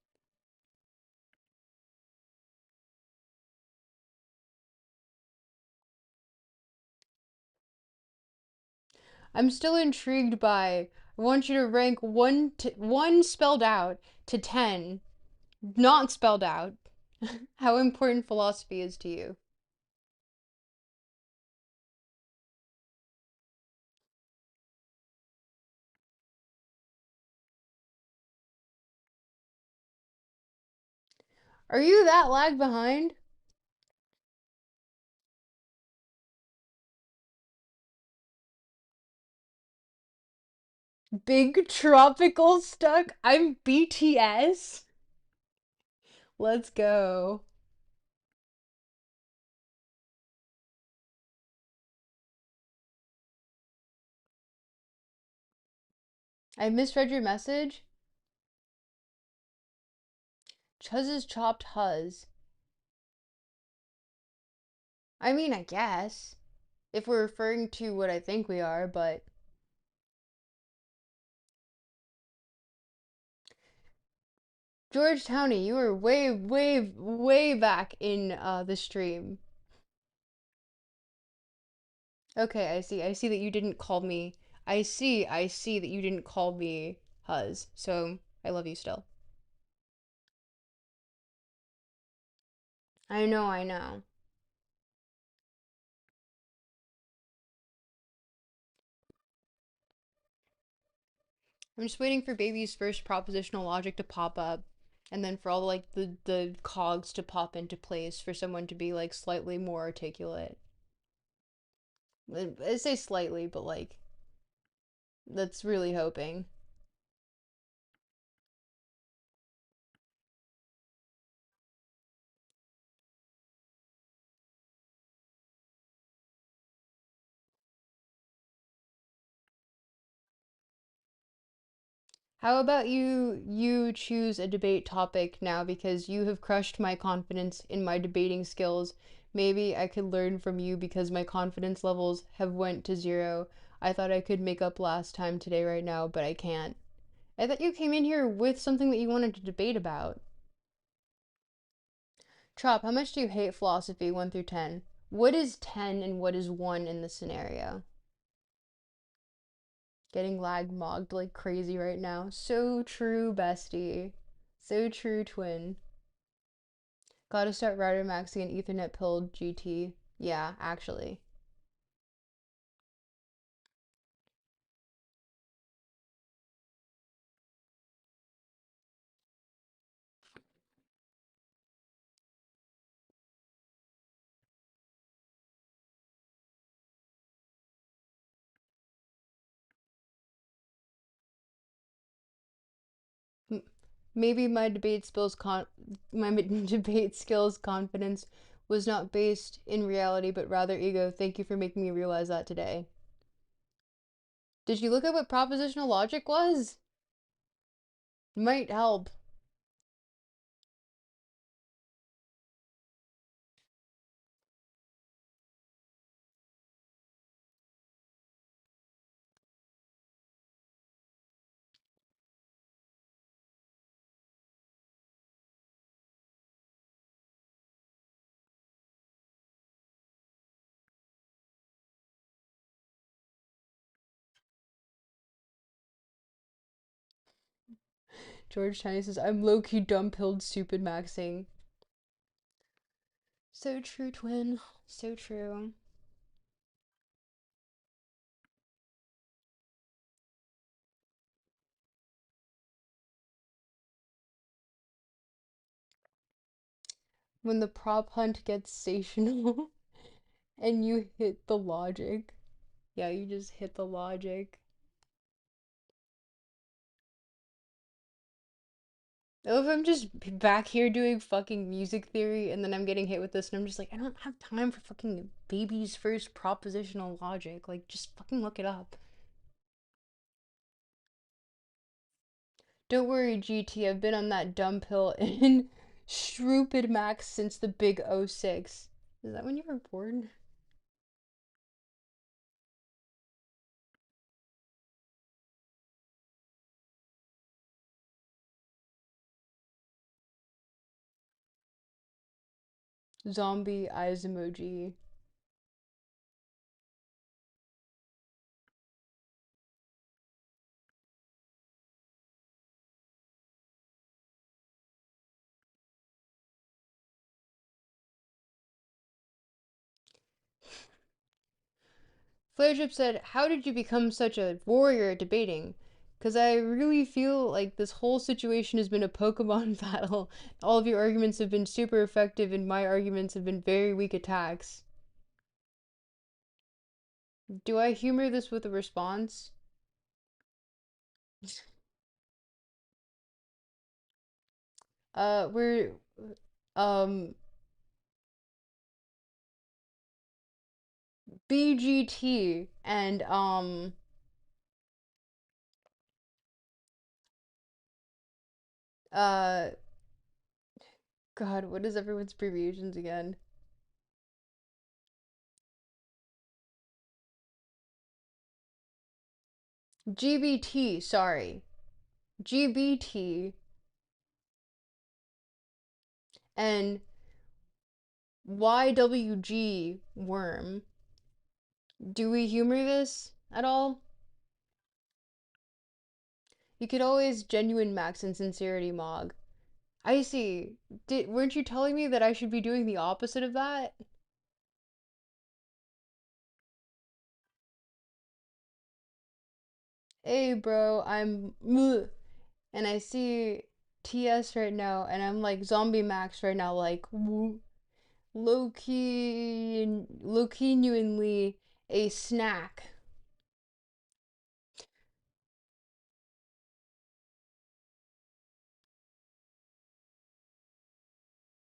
I'm still intrigued by. I want you to rank one spelled out to 10, not spelled out, how important philosophy is to you. Are you that lag behind? Big tropical stuck? I'm BTS? Let's go. I misread your message. Chuz is chopped huz. I mean, I guess. If we're referring to what I think we are, but George Towney, you were way, way, way back in the stream. Okay, I see. I see that you didn't call me. I see that you didn't call me huz. So I love you still. I know, I know. I'm just waiting for baby's first propositional logic to pop up, and then for all like the cogs to pop into place for someone to be like slightly more articulate. I say slightly, but like that's really hoping. How about you choose a debate topic now because you have crushed my confidence in my debating skills. Maybe I could learn from you because my confidence levels have went to zero. I thought I could make up last time today right now, but I can't. I thought you came in here with something that you wanted to debate about. Trop, how much do you hate philosophy 1 through 10? What is 10 and what is 1 in this scenario? Getting lag mogged like crazy right now. So true, bestie. So true, twin. Gotta start router maxing an Ethernet pilled GT. Yeah, actually. Maybe my debate skills confidence was not based in reality but rather ego. Thank you for making me realize that today. Did you look up what propositional logic was? Might help. George Chinese says, I'm low key dumb pilled stupid maxing. So true, twin. So true. When the prop hunt gets stational and you hit the logic. Yeah, you just hit the logic. Oh, if I'm just back here doing fucking music theory and then I'm getting hit with this and I'm just like, I don't have time for fucking baby's first propositional logic. Like, just fucking look it up. Don't worry, GT, I've been on that dumb pill in Shrupid Max since the big '06. Is that when you were born? Zombie eyes emoji. Flareship said, "How did you become such a warrior at debating? Because I really feel like this whole situation has been a Pokemon battle. All of your arguments have been super effective, and my arguments have been very weak attacks." Do I humor this with a response? We're um BGT and uh God, what is everyone's abbreviations again? GBT, sorry. GBT and YWG worm. Do we humor this at all? You could always genuine max and sincerity mog. I see. Weren't you telling me that I should be doing the opposite of that? Hey bro, I'm and I see TS right now and I'm like zombie max right now like low key genuinely a snack.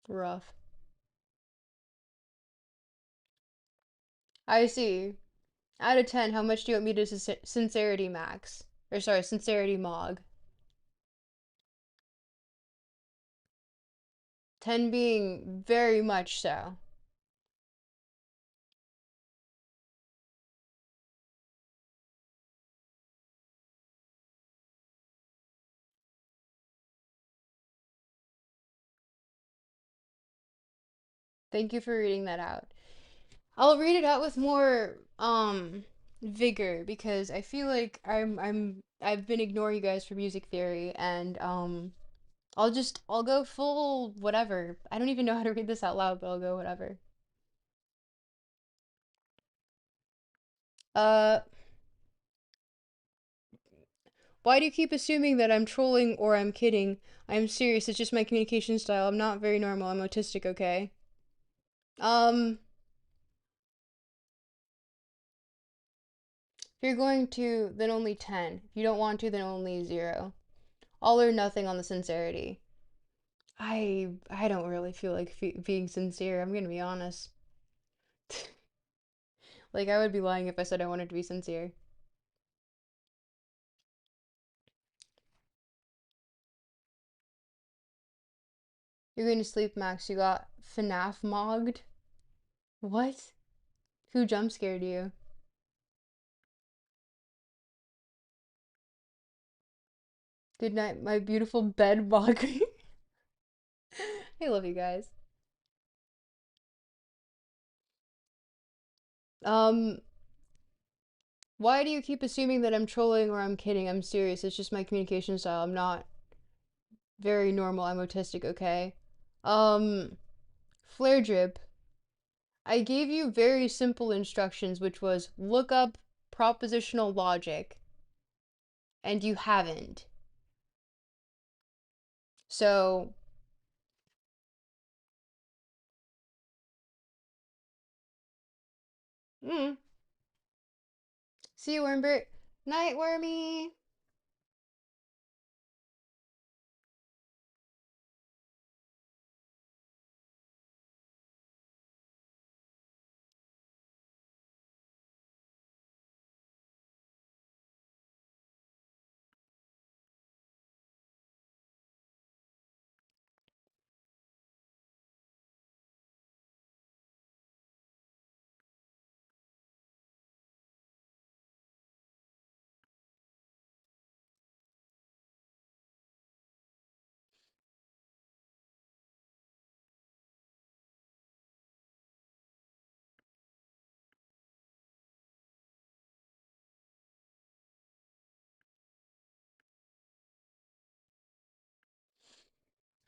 Rough. I see. Out of 10, how much do you want me to sincerity max? Or sorry, sincerity mog. 10 being very much so. Thank you for reading that out. I'll read it out with more vigor because I feel like I've been ignoring you guys for music theory and I'll go full whatever. I don't even know how to read this out loud, but I'll go whatever. Uh why do you keep assuming that I'm trolling or I'm kidding? I'm serious, it's just my communication style. I'm not very normal. I'm autistic, okay? Um if you're going to, then only 10. If you don't want to, then only 0. All or nothing on the sincerity. I don't really feel like being sincere. I'm gonna be honest. Like I would be lying if I said I wanted to be sincere. You're going to sleep, Max. You got FNAF mogged. What? Who jump scared you? Good night, my beautiful bed mogger. I love you guys. Um, why do you keep assuming that I'm trolling or I'm kidding? I'm serious. It's just my communication style. I'm not very normal. I'm autistic, okay? Um, Flare drip. I gave you very simple instructions, which was look up propositional logic, and you haven't. So, mm, see you, Wormbert. Night, Wormy.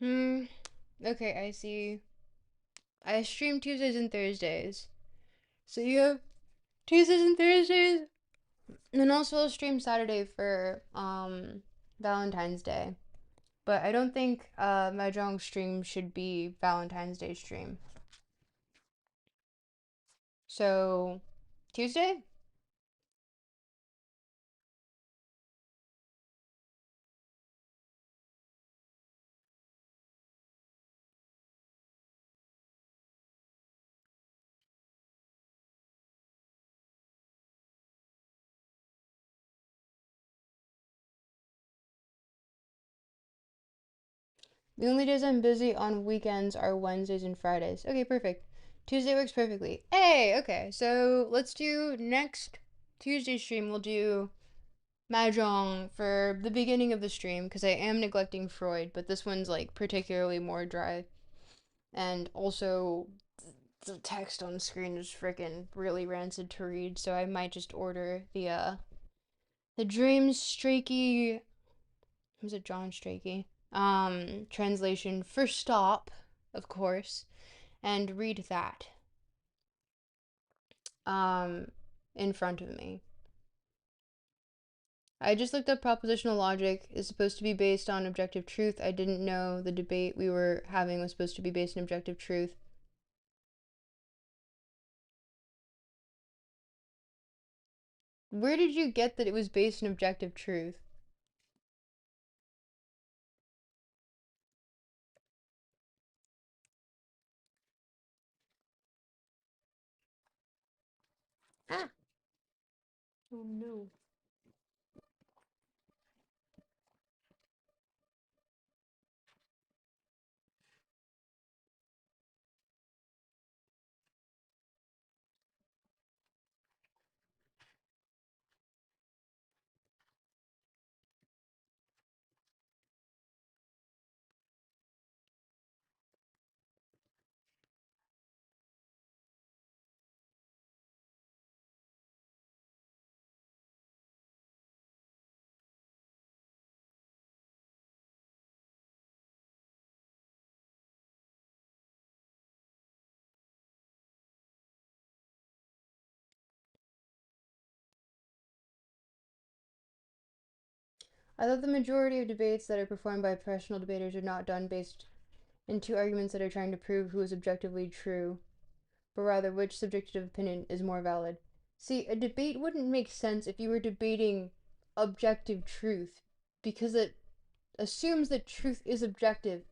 Hmm. Okay, I see. I stream Tuesdays and Thursdays. So you have Tuesdays and Thursdays, and also I'll stream Saturday for Valentine's Day. But I don't think Mahjong stream should be Valentine's Day stream. So Tuesday? The only days I'm busy on weekends are Wednesdays and Fridays. Okay, perfect. Tuesday works perfectly. Hey, okay. So let's do next Tuesday stream. We'll do Mahjong for the beginning of the stream because I am neglecting Freud, but this one's like particularly more dry. And also, the text on screen is freaking really rancid to read, so I might just order the James Strachey, was it John Strachey? Translation for stop, of course, and read that um in front of me. I just looked up propositional logic is supposed to be based on objective truth. I didn't know the debate we were having was supposed to be based on objective truth. Where did you get that it was based on objective truth? Ah. Oh no. I thought the majority of debates that are performed by professional debaters are not done based in two arguments that are trying to prove who is objectively true, but rather which subjective opinion is more valid. See, a debate wouldn't make sense if you were debating objective truth, because it assumes that truth is objective,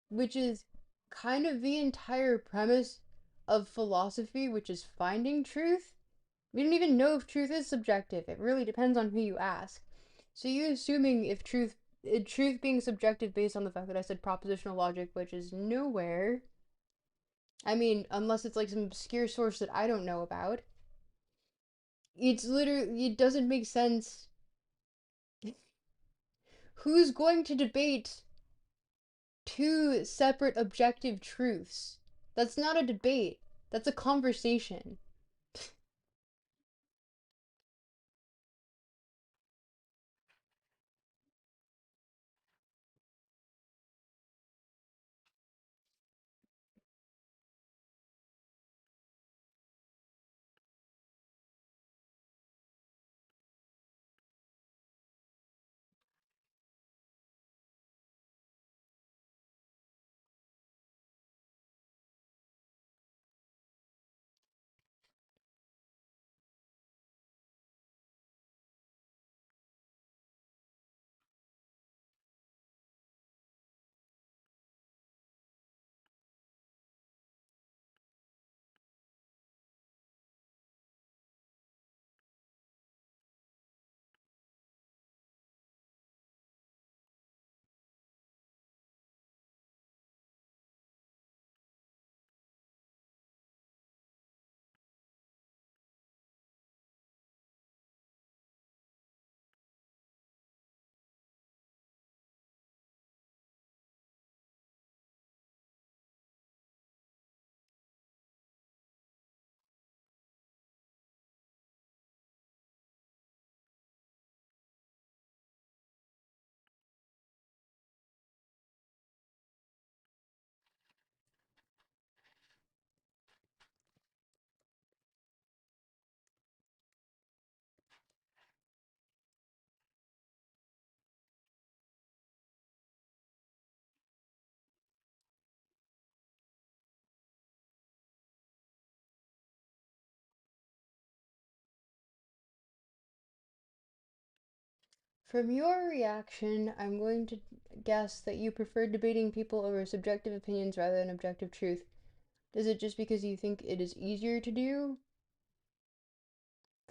which is kind of the entire premise of philosophy, which is finding truth. We don't even know if truth is subjective. It really depends on who you ask. So you assuming if truth being subjective based on the fact that I said propositional logic, which is nowhere. I mean, unless it's like some obscure source that I don't know about. It's literally, it doesn't make sense. Who's going to debate two separate objective truths? That's not a debate. That's a conversation. From your reaction, I'm going to guess that you prefer debating people over subjective opinions rather than objective truth. Is it just because you think it is easier to do?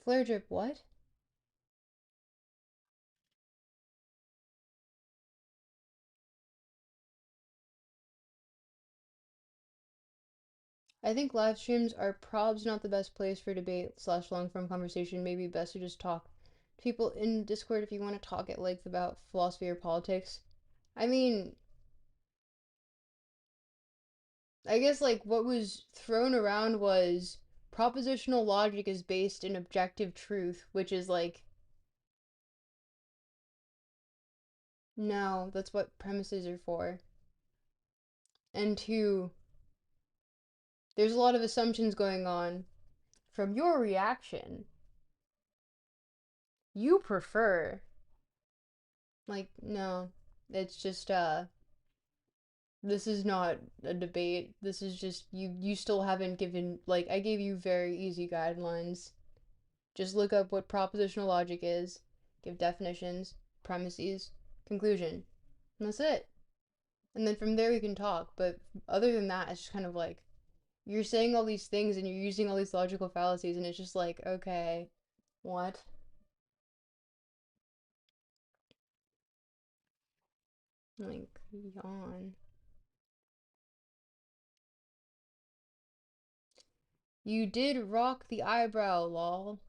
Flare drip, what? I think live streams are probs not the best place for debate slash long form conversation. Maybe best to just talk to people in Discord if you want to talk at length about philosophy or politics. I mean, I guess like what was thrown around was propositional logic is based in objective truth, which is like, no, that's what premises are for. And two, there's a lot of assumptions going on. From your reaction, you prefer, like, no, it's just, this is not a debate. This is just, you still haven't given, like, I gave you very easy guidelines. Just look up what propositional logic is, give definitions, premises, conclusion. And that's it. And then from there we can talk. But other than that, it's just kind of like you're saying all these things and you're using all these logical fallacies, and it's just like, okay, what? Like, yawn. You did rock the eyebrow, lol.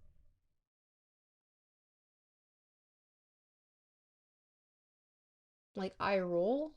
Like, eye roll?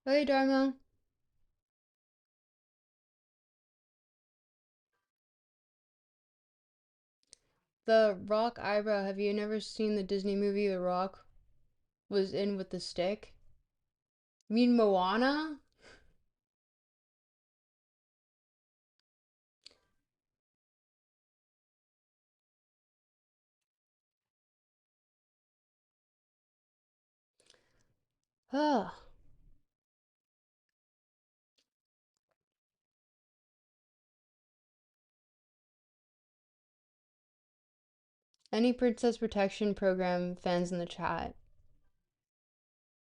Hey, Dharma. The rock eyebrow. Have you never seen the Disney movie The Rock was in with the stick? You mean Moana? Ugh. Any Princess Protection Program fans in the chat?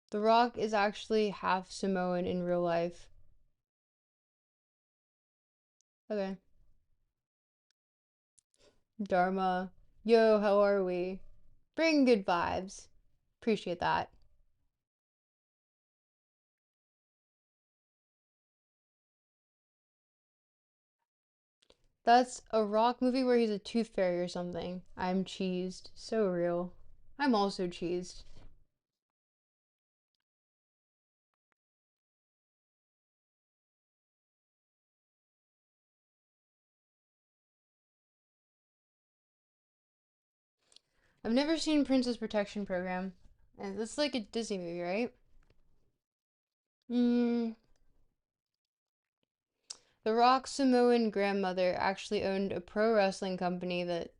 The Rock is actually half Samoan in real life. Okay. Dharma. Yo, how are we? Bring good vibes. Appreciate that. That's a Rock movie where he's a tooth fairy or something. I'm cheesed. So real. I'm also cheesed. I've never seen Princess Protection Program. And it's like a Disney movie, right? Hmm. The Rock's Samoan grandmother actually owned a pro wrestling company that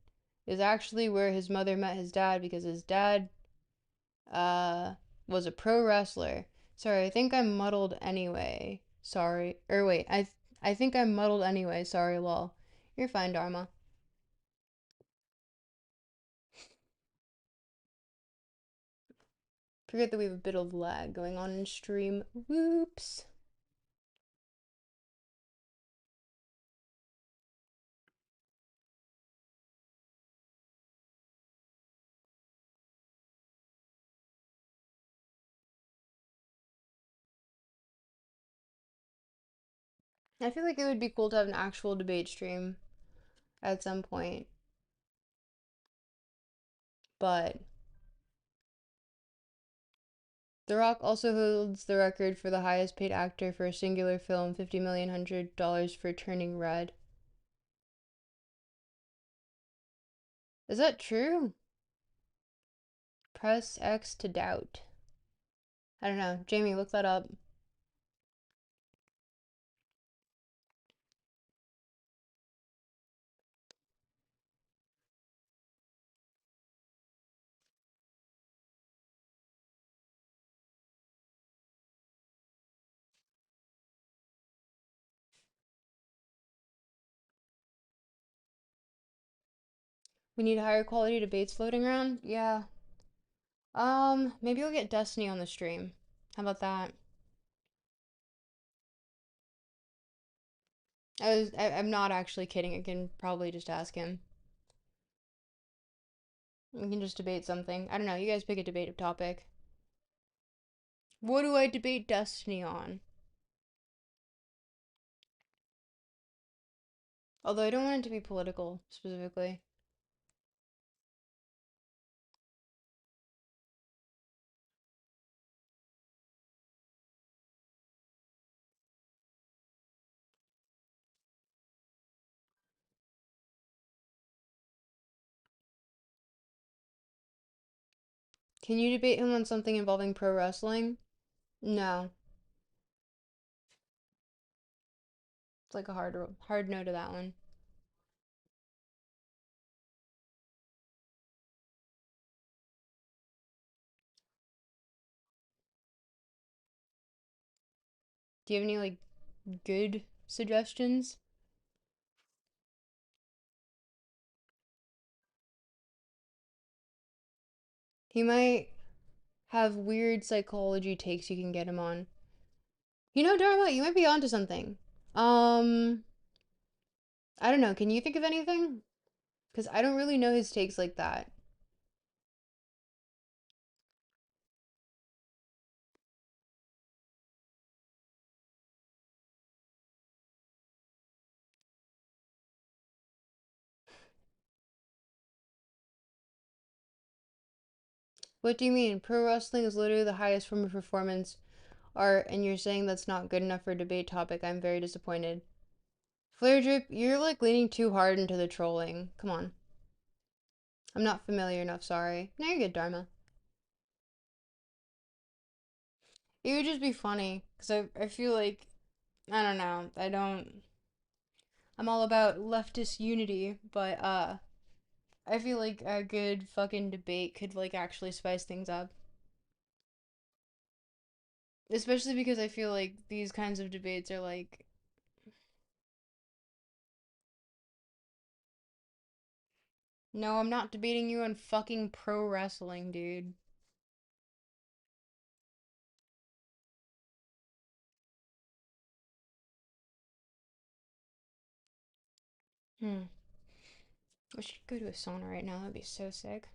is actually where his mother met his dad because his dad uh was a pro wrestler. Sorry, I think I'm muddled anyway. Sorry. Or wait, I think I'm muddled anyway. Sorry, lol. You're fine, Dharma. Forget that we have a bit of lag going on in stream. Whoops. I feel like it would be cool to have an actual debate stream at some point. But The Rock also holds the record for the highest paid actor for a singular film, $50 million for Turning Red. Is that true? Press X to doubt. I don't know. Jamie, look that up. We need higher quality debates floating around? Yeah. Maybe we'll get Destiny on the stream. How about that? I'm not actually kidding. I can probably just ask him. We can just debate something. I don't know. You guys pick a debate topic. What do I debate Destiny on? Although I don't want it to be political, specifically. Can you debate him on something involving pro wrestling? No. It's like a hard no to that one. Do you have any like good suggestions? He might have weird psychology takes you can get him on. You know, Dharma, you might be onto something. Um, I don't know. Can you think of anything? Because I don't really know his takes like that. What do you mean? Pro wrestling is literally the highest form of performance art, and you're saying that's not good enough for a debate topic. I'm very disappointed. Flare Drip, you're like leaning too hard into the trolling. Come on. I'm not familiar enough, sorry. No, you're good, Dharma. It would just be funny, because I feel like, I don't know, I'm all about leftist unity, but, I feel like a good fucking debate could, like, actually spice things up. Especially because I feel like these kinds of debates are like, no, I'm not debating you on fucking pro wrestling, dude. Hmm. I should go to a sauna right now. That'd be so sick.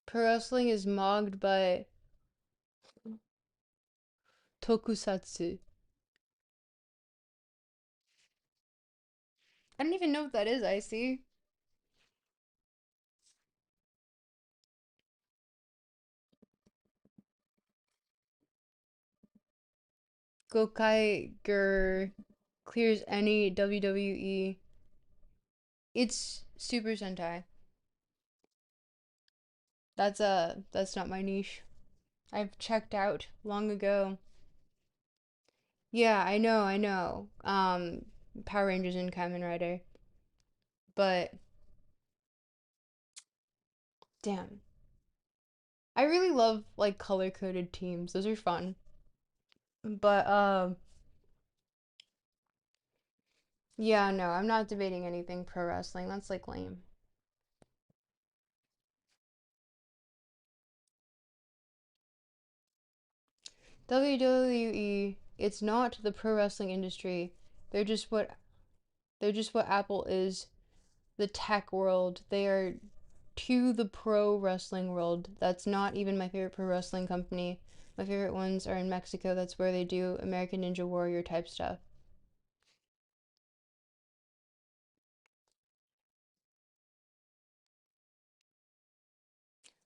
Pro wrestling is mogged by tokusatsu. I don't even know what that is, Icy. Gokaiger clears any WWE. It's Super Sentai. That's not my niche. I've checked out long ago. Yeah, I know. Power Rangers and Kamen Rider. But damn. I really love like color-coded teams. Those are fun. But yeah, no, I'm not debating anything pro wrestling. That's like lame. WWE, it's not the pro wrestling industry. They're just what they're just what Apple is, the tech world. They are to the pro wrestling world. That's not even my favorite pro wrestling company. My favorite ones are in Mexico. That's where they do American Ninja Warrior type stuff.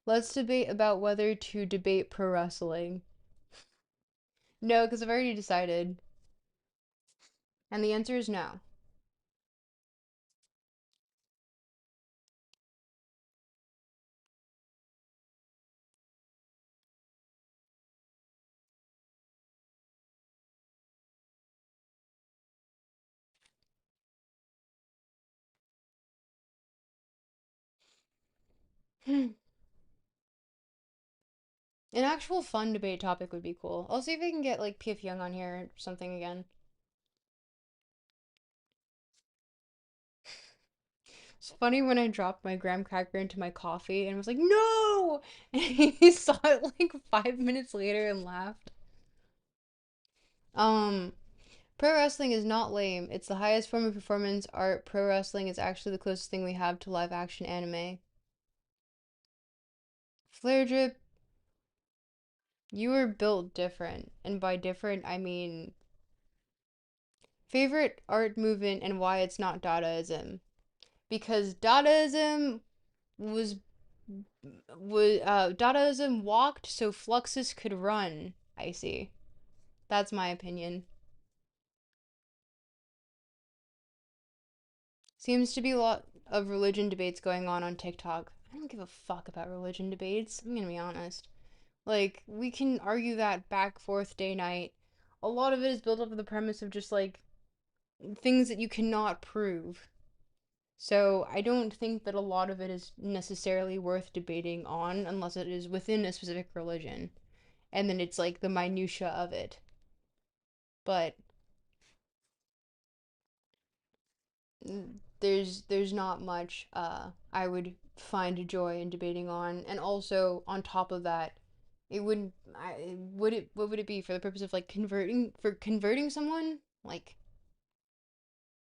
Let's debate about whether to debate pro wrestling. No, because I've already decided. And the answer is no. An actual fun debate topic would be cool. I'll see if I can get like PF Jung on here or something again. It's funny when I dropped my graham cracker into my coffee and was like, no! And he saw it like 5 minutes later and laughed. Um, Pro wrestling is not lame. It's the highest form of performance art. Pro wrestling is actually the closest thing we have to live action anime. Flare drip, you were built different. And by different, I mean favorite art movement and why it's not Dadaism. Because was Dadaism walked so Fluxus could run. I see. That's my opinion. Seems to be a lot of religion debates going on TikTok. I don't give a fuck about religion debates. I'm gonna be honest. Like, we can argue that back forth day night. A lot of it is built up of the premise of just like things that you cannot prove. So I don't think that a lot of it is necessarily worth debating on unless it is within a specific religion. And then it's like the minutia of it. But there's not much I would find joy in debating on. And also on top of that, it wouldn't I would it what would it be for the purpose of like converting someone? Like,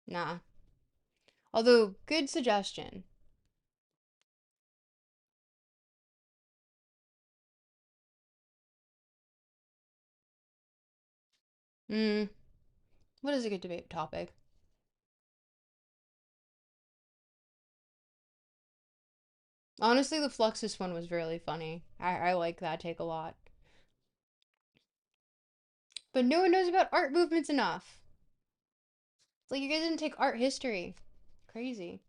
nah. Although good suggestion. Hmm. What is a good debate topic? Honestly, the Fluxus one was really funny. I like that take a lot. But no one knows about art movements enough. It's like you guys didn't take art history. Crazy.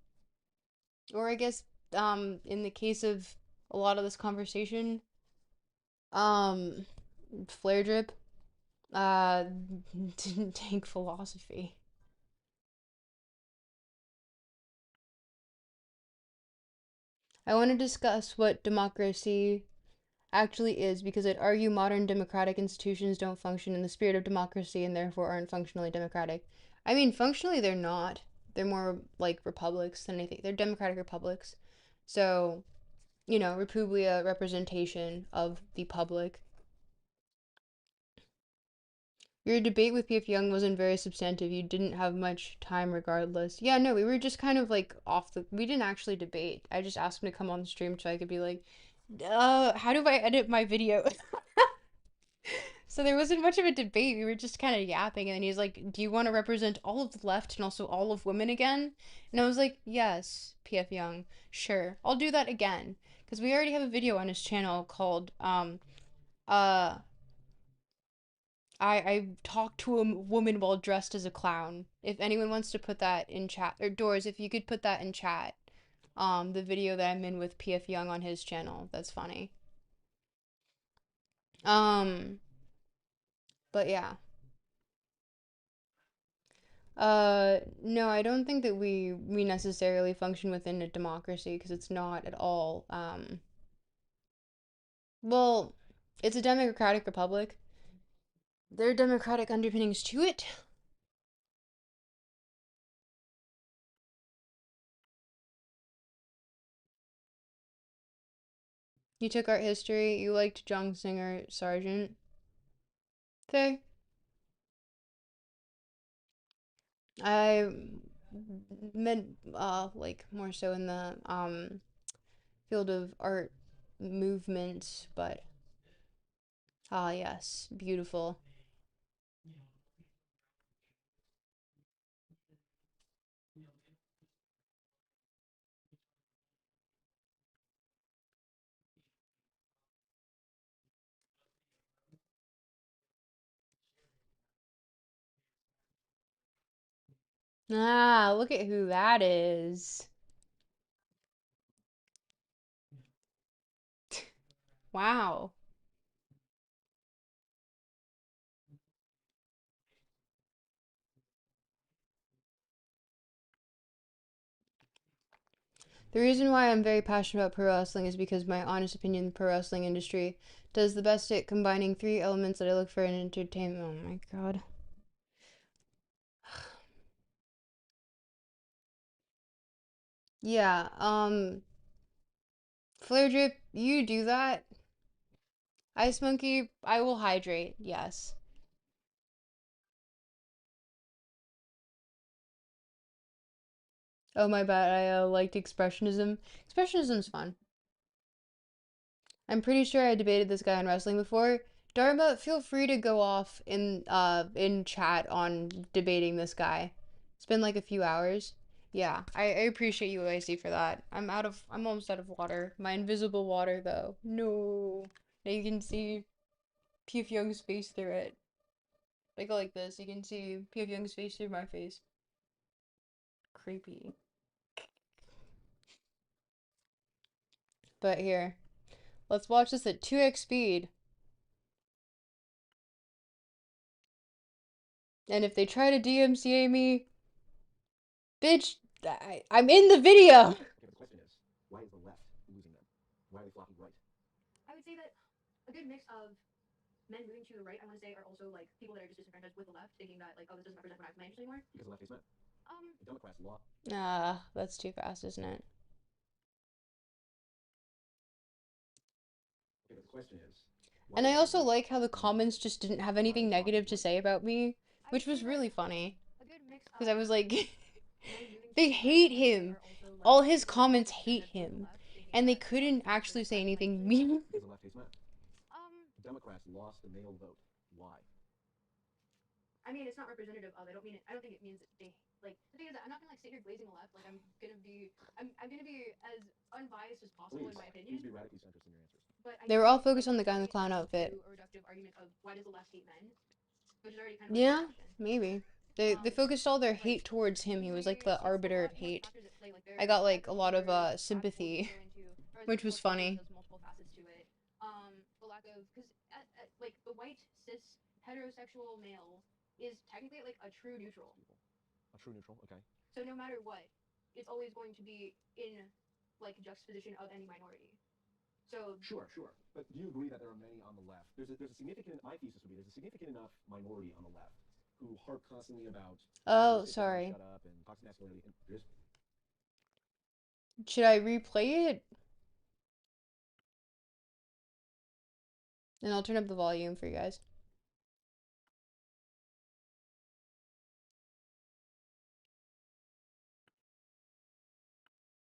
Or I guess in the case of a lot of this conversation, um flare drip uh didn't take philosophy. I want to discuss what democracy actually is because I'd argue modern democratic institutions don't function in the spirit of democracy and therefore aren't functionally democratic. I mean, functionally they're not. They're more like republics than anything. They're democratic republics. So, Republia representation of the public. Your debate with PF Young wasn't very substantive. You didn't have much time regardless. Yeah, no, we were just kind of like we didn't actually debate. I just asked him to come on the stream so I could be like, how do I edit my video? So there wasn't much of a debate. We were just kind of yapping, and he's like, "Do you want to represent all of the left and also all of women again?" And I was like, "Yes, PF Young, sure, I'll do that again." Because we already have a video on his channel called uh I talked to a woman while dressed as a clown. If anyone wants to put that in chat, or Doors, if you could put that in chat, the video that I'm in with PF Young on his channel, that's funny. Um, but yeah. No, I don't think that we necessarily function within a democracy because it's not at all. Well, it's a democratic republic. There are democratic underpinnings to it. You took art history. You liked Jung Singer Sargent. Fair. I meant like more so in the field of art movement, but yes, beautiful. Ah, look at who that is. Wow. The reason why I'm very passionate about pro wrestling is because my honest opinion, the pro wrestling industry does the best at combining three elements that I look for in entertainment. Oh my god. Yeah, Flare Drip, you do that. Ice Monkey, I will hydrate, yes. Oh my bad, I liked Expressionism. Expressionism's fun. I'm pretty sure I debated this guy on wrestling before. Dharma, feel free to go off in chat on debating this guy. It's been like a few hours. Yeah, I appreciate you, OIC, for that. I'm almost out of water. My invisible water though. No. Now you can see PF Jung's face through it. If I go like this, you can see PF Jung's face through my face. Creepy. But here, let's watch this at 2x speed. And if they try to DMCA me, bitch, I'm in the video. Okay, but the question is, why is the left losing them? Why are they flopping right? I would say that a good mix of men moving to the right, I want to say, are also like people that are just disenfranchised with the left, thinking that like, oh, this doesn't represent what I have my interest anymore. Because the left hates men. The Democrats law. That's too fast, isn't it? Okay, but the question is, And I also like how the comments just didn't have anything negative to say about me, which was really funny. Because I was like, they hate him. All his comments hate him. And they couldn't actually say anything mean. Because the left hates men. The Democrats lost the male vote. Why? I mean, it's not representative of. I don't think it means that they like. The thing is that I'm not gonna like sit here glazing the left. Like I'm gonna be as unbiased as possible in my opinion. Please be radically centrist in your answers. But they were all focused on the guy in the clown outfit. A reductive argument of why does the left hate men, which is already kind of yeah, maybe. They focused all their hate towards him. He was like the arbiter of hate. I got like a lot of sympathy, which was funny. Multiple facets to it. The lack of because like the white cis heterosexual male is technically like a true neutral. A true neutral, okay. So no matter what, it's always going to be in like juxtaposition of any minority. So sure. But do you agree that there are many on the left? There's a significant. My thesis would be there's a significant enough minority on the left who harp constantly about. Oh, sorry. Shut up and toxic masculinity. And should I replay it? And I'll turn up the volume for you guys.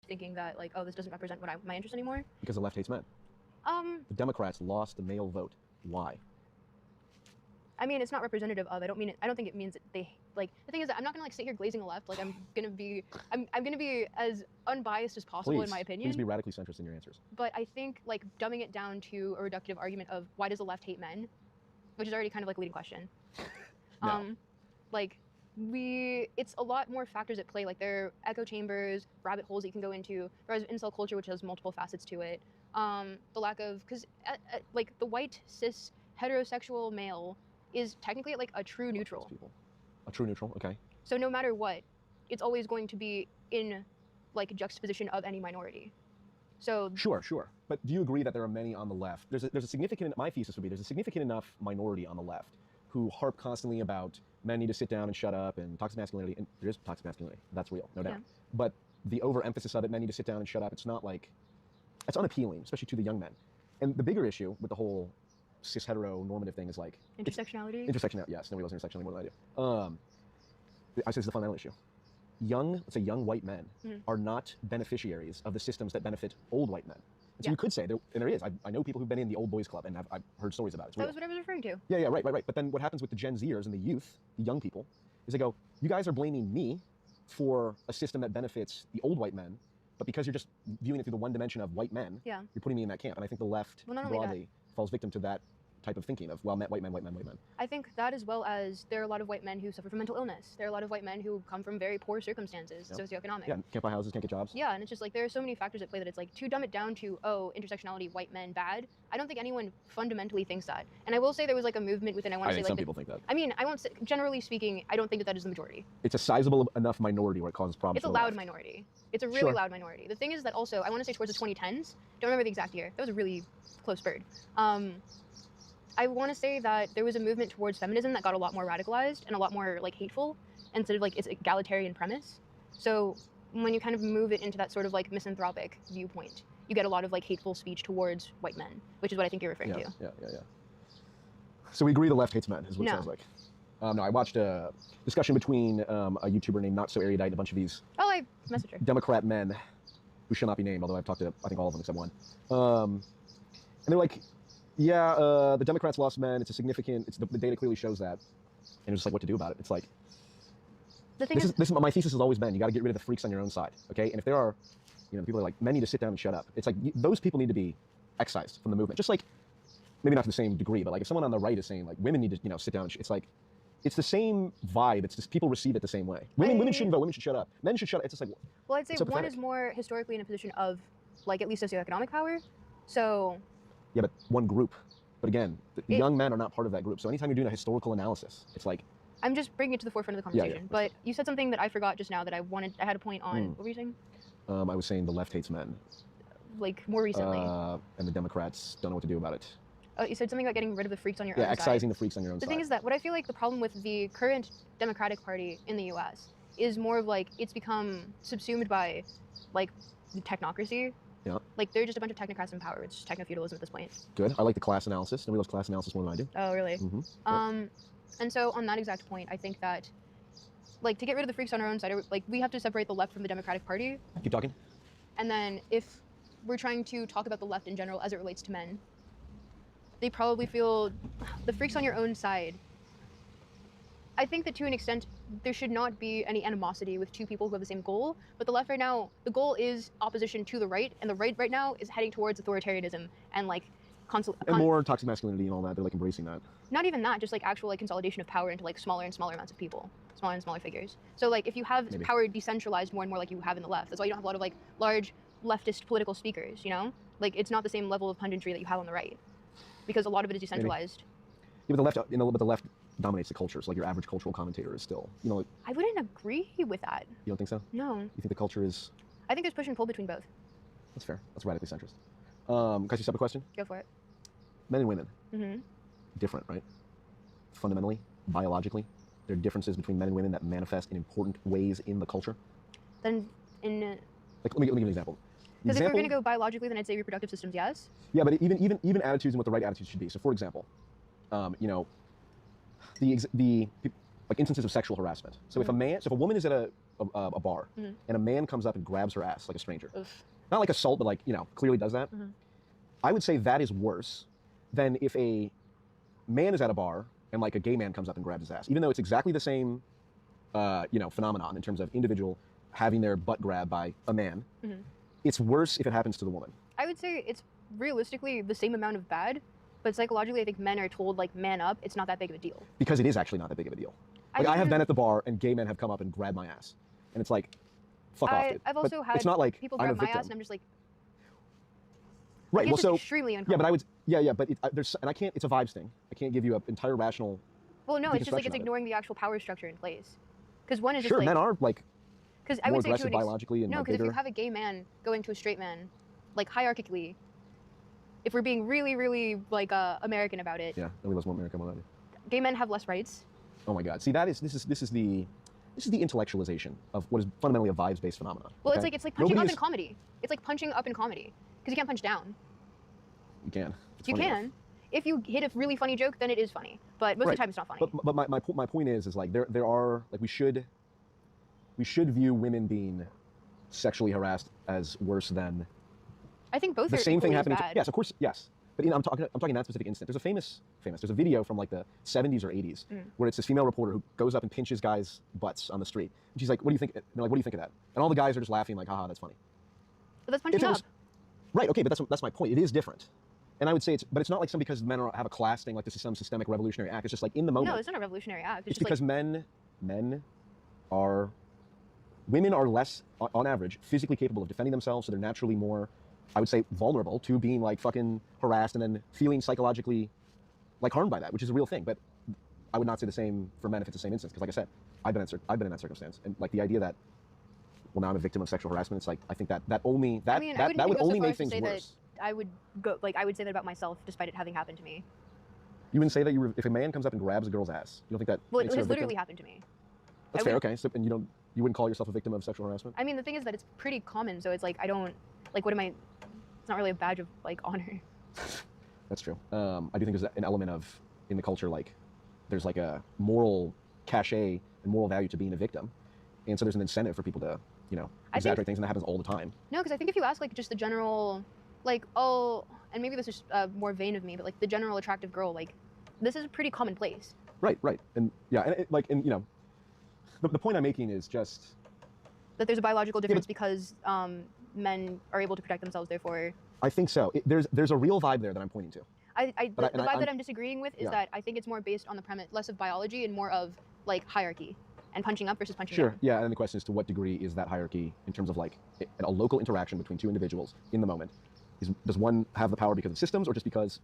Thinking that like, oh, this doesn't represent what my interest anymore. because the left hates men. The Democrats lost the male vote. Why? I mean, it's not representative of. I don't think it means that they like. The thing is that I'm not gonna like sit here glazing the left. Like I'm gonna be as unbiased as possible in my opinion. Please be radically centrist in your answers. But I think like dumbing it down to a reductive argument of why does the left hate men, which is already kind of like a leading question. No. Like it's a lot more factors at play. Like there are echo chambers, rabbit holes that you can go into. Whereas incel culture, which has multiple facets to it. The lack of because like the white cis heterosexual male is technically like a true neutral. A true neutral, okay. So no matter what, it's always going to be in like juxtaposition of any minority. So sure. But do you agree that there are many on the left? There's a significant. My thesis would be there's a significant enough minority on the left who harp constantly about men need to sit down and shut up and toxic masculinity. And there is toxic masculinity. That's real, no doubt. Yeah. But the overemphasis of it, men need to sit down and shut up. It's not like it's unappealing, especially to the young men. And the bigger issue with the whole cis hetero normative thing is like intersectionality. Intersectionality, yes. Nobody loves intersectionality more than I do. I say this is a fundamental issue. Let's say young white men are not beneficiaries of the systems that benefit old white men. And so you could say, and there is, I know people who've been in the old boys club and I've heard stories about it. That was what I was referring to. Yeah, right. But then what happens with the Gen Zers and the youth, the young people, is they go, you guys are blaming me for a system that benefits the old white men, but because you're just viewing it through the one dimension of white men, you're putting me in that camp. And I think the left broadly falls victim to that type of thinking of, well, white men, white men, white men. I think that, as well as there are a lot of white men who suffer from mental illness. There are a lot of white men who come from very poor circumstances, socioeconomic. Yeah, can't buy houses, can't get jobs. Yeah, and it's just like there are so many factors at play that it's like to dumb it down to, oh, intersectionality, white men, bad. I don't think anyone fundamentally thinks that. And I will say there was like a movement within, I want to say think like some people think that. I mean, I won't say, generally speaking, I don't think that that is the majority. It's a sizable enough minority where it causes problems. It's a loud minority. It's a really loud minority. The thing is that also, I want to say towards the 2010s, don't remember the exact year, that was a really close bird. I want to say that there was a movement towards feminism that got a lot more radicalized and a lot more like hateful instead of like its egalitarian premise. So when you kind of move it into that sort of like misanthropic viewpoint, you get a lot of like hateful speech towards white men, which is what I think you're referring to. Yeah. So we agree the left hates men, is what it sounds like. No, I watched a discussion between a YouTuber named Not So Erudite and a bunch of these I messaged her. Democrat men who shall not be named, although I've talked to, I think, all of them except one. And they're like, yeah, the Democrats lost men. It's a significant, the data clearly shows that. And it's just like, what to do about it? It's like, the thing is, my thesis has always been, you got to get rid of the freaks on your own side, okay? And if there are, people are like, men need to sit down and shut up. It's like, those people need to be excised from the movement. Just like, maybe not to the same degree, but like if someone on the right is saying like, women need to, sit down, it's like, it's the same vibe. It's just people receive it the same way. Women shouldn't vote. Women should shut up. Men should shut up. It's just like, well, I'd say so one is more historically in a position of like at least socioeconomic power. So yeah, but one group. But again, the young men are not part of that group. So anytime you're doing a historical analysis, it's like, I'm just bringing it to the forefront of the conversation. But you said something that I forgot just now that I had a point on. What were you saying? I was saying the left hates men. Like more recently. And the Democrats don't know what to do about it. Oh, you said something about getting rid of the freaks on your own side. Yeah, excising the freaks on your own side. The thing is that what I feel like the problem with the current Democratic Party in the U.S. is more of like it's become subsumed by like the technocracy. Yeah. Like they're just a bunch of technocrats in power. It's just techno-feudalism at this point. Good. I like the class analysis. Nobody loves class analysis more than I do. Oh, really? Mm-hmm. And so on that exact point, I think that like to get rid of the freaks on our own side, like we have to separate the left from the Democratic Party. Keep talking. And then if we're trying to talk about the left in general as it relates to men, they probably feel the freaks on your own side. I think that to an extent, there should not be any animosity with two people who have the same goal. But the left right now, the goal is opposition to the right. And the right now is heading towards authoritarianism and like and more toxic masculinity and all that. They're like embracing that. Not even that, just like actual like consolidation of power into like smaller and smaller amounts of people, smaller and smaller figures. So like if you have power decentralized more and more like you have in the left, that's why you don't have a lot of like large leftist political speakers, Like it's not the same level of punditry that you have on the right. Because a lot of it is decentralized. Yeah, but the left, but the left dominates the culture. So like your average cultural commentator is still, I wouldn't agree with that. You don't think so? No. You think the culture is? I think there's push and pull between both. That's fair. That's radically centrist. Can I ask you a separate question? Go for it. Men and women. Different, right? Fundamentally, biologically, there are differences between men and women that manifest in important ways in the culture. Then in. Like let me give you an example. Because if we're going to go biologically, then I'd say reproductive systems, yes. Yeah, but even attitudes and what the right attitudes should be. So, for example, the like instances of sexual harassment. So if a woman is at a bar and a man comes up and grabs her ass like a stranger, not like assault, but like clearly does that, I would say that is worse than if a man is at a bar and like a gay man comes up and grabs his ass, even though it's exactly the same, phenomenon in terms of individual having their butt grabbed by a man. It's worse if it happens to the woman. I would say it's realistically the same amount of bad, but psychologically I think men are told like man up, it's not that big of a deal. Because it is actually not that big of a deal. Like I have been at the bar and gay men have come up and grabbed my ass. And it's like, fuck off, dude. I've also had it's not like people grab my ass and I'm just like, right, well so, extremely uncomfortable. Yeah, but I would, but there's, and I can't, it's a vibes thing. I can't give you an entire rational Well, no, it's just like it's ignoring the actual power structure in place. Because one is just sure, like, men are like, because I would say to biologically and no, because if you have a gay man going to a straight man, like hierarchically, if we're being really, really like American about it. Yeah, nobody loves more American than I do. Gay men have less rights. Oh my God! See, this is the intellectualization of what is fundamentally a vibes-based phenomenon. Well, okay? it's like punching up in comedy. It's like punching up in comedy because you can't punch down. You can. You can. Enough. If you hit a really funny joke, then it is funny. But most of the time, it's not funny. But my point is like there are like we should view women being sexually harassed as worse than. I think both the are same thing happening. Bad. Yes, of course, yes. But I'm talking in that specific instant. There's a famous. There's a video from like the 70s or 80s where it's this female reporter who goes up and pinches guys' butts on the street. And she's like, "What do you think?" And they're like, "What do you think of that?" And all the guys are just laughing like, "Haha, that's funny." But that's punching up. Right. Okay, but that's my point. It is different. And I would say but it's not like some because men have a class thing, like this is some systemic revolutionary act. It's just like in the moment. No, it's not a revolutionary act. It's just because like, women are less, on average, physically capable of defending themselves, so they're naturally more, I would say, vulnerable to being like fucking harassed and then feeling psychologically like harmed by that, which is a real thing. But I would not say the same for men if it's the same instance, because like I said, I've been in that circumstance, and like the idea that, well, now I'm a victim of sexual harassment. It's like I think that would only make things worse. I would say that about myself, despite it having happened to me. You wouldn't say that if a man comes up and grabs a girl's ass, you don't think that? Well, it makes her a has literally victim? happened to me. That's fair. Okay, so and you wouldn't call yourself a victim of sexual harassment? I mean, the thing is that it's pretty common, so it's like I don't like. What am I? It's not really a badge of like honor. That's true. I do think there's an element of in the culture like there's like a moral cachet and moral value to being a victim, and so there's an incentive for people to exaggerate things, and that happens all the time. No, because I think if you ask like just the general, like, oh, and maybe this is more vain of me, but like the general attractive girl, like this is pretty commonplace. Right, and yeah, and the point I'm making is just that there's a biological difference because men are able to protect themselves. Therefore, I think so. There's a real vibe there that I'm pointing to. The vibe that I'm disagreeing with is that I think it's more based on the premise, less of biology and more of like hierarchy and punching up versus punching down. Sure. Yeah, and the question is to what degree is that hierarchy in terms of like a local interaction between two individuals in the moment? Does one have the power because of systems or just because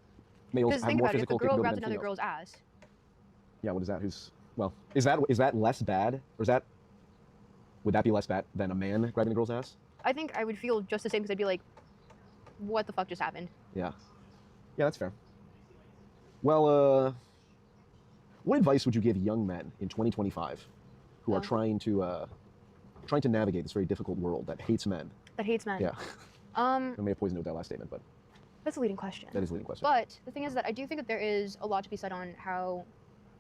males have more physical capability than females? If a girl grabs another girl's ass. Yeah, what is that? Is that less bad, or would that be less bad than a man grabbing a girl's ass? I think I would feel just the same because I'd be like, what the fuck just happened? Yeah, that's fair. Well, what advice would you give young men in 2025 who are trying to navigate this very difficult world that hates men? That hates men. Yeah. I may have poisoned it with that last statement, but that's a leading question. That is a leading question. But the thing is that I do think that there is a lot to be said on how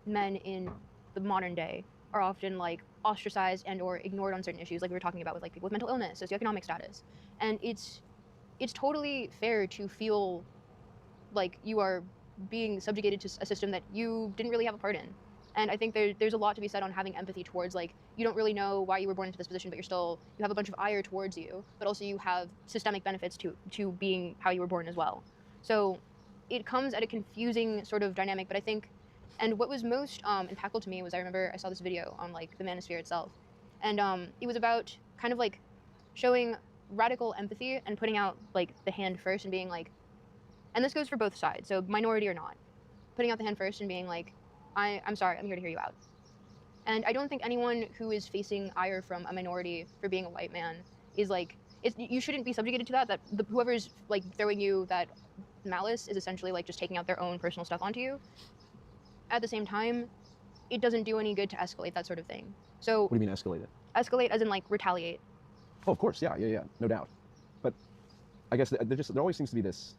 men in the modern day are often like ostracized and or ignored on certain issues, like we were talking about with like people with mental illness, socioeconomic status. And it's totally fair to feel like you are being subjugated to a system that you didn't really have a part in. And I think there's a lot to be said on having empathy towards, like, you don't really know why you were born into this position, but you have a bunch of ire towards you, but also you have systemic benefits to being how you were born as well. So it comes at a confusing sort of dynamic, but I think, and what was most impactful to me was I remember I saw this video on like the manosphere itself, and it was about kind of like showing radical empathy and putting out like the hand first and being like, and this goes for both sides, so minority or not, putting out the hand first and being like, I'm sorry, I'm here to hear you out. And I don't think anyone who is facing ire from a minority for being a white man is like, you shouldn't be subjugated to that whoever's like throwing you that malice is essentially like just taking out their own personal stuff onto you. At the same time, it doesn't do any good to escalate that sort of thing. So what do you mean escalate it? Escalate as in like retaliate. Oh, of course, yeah, no doubt. But I guess there always seems to be this.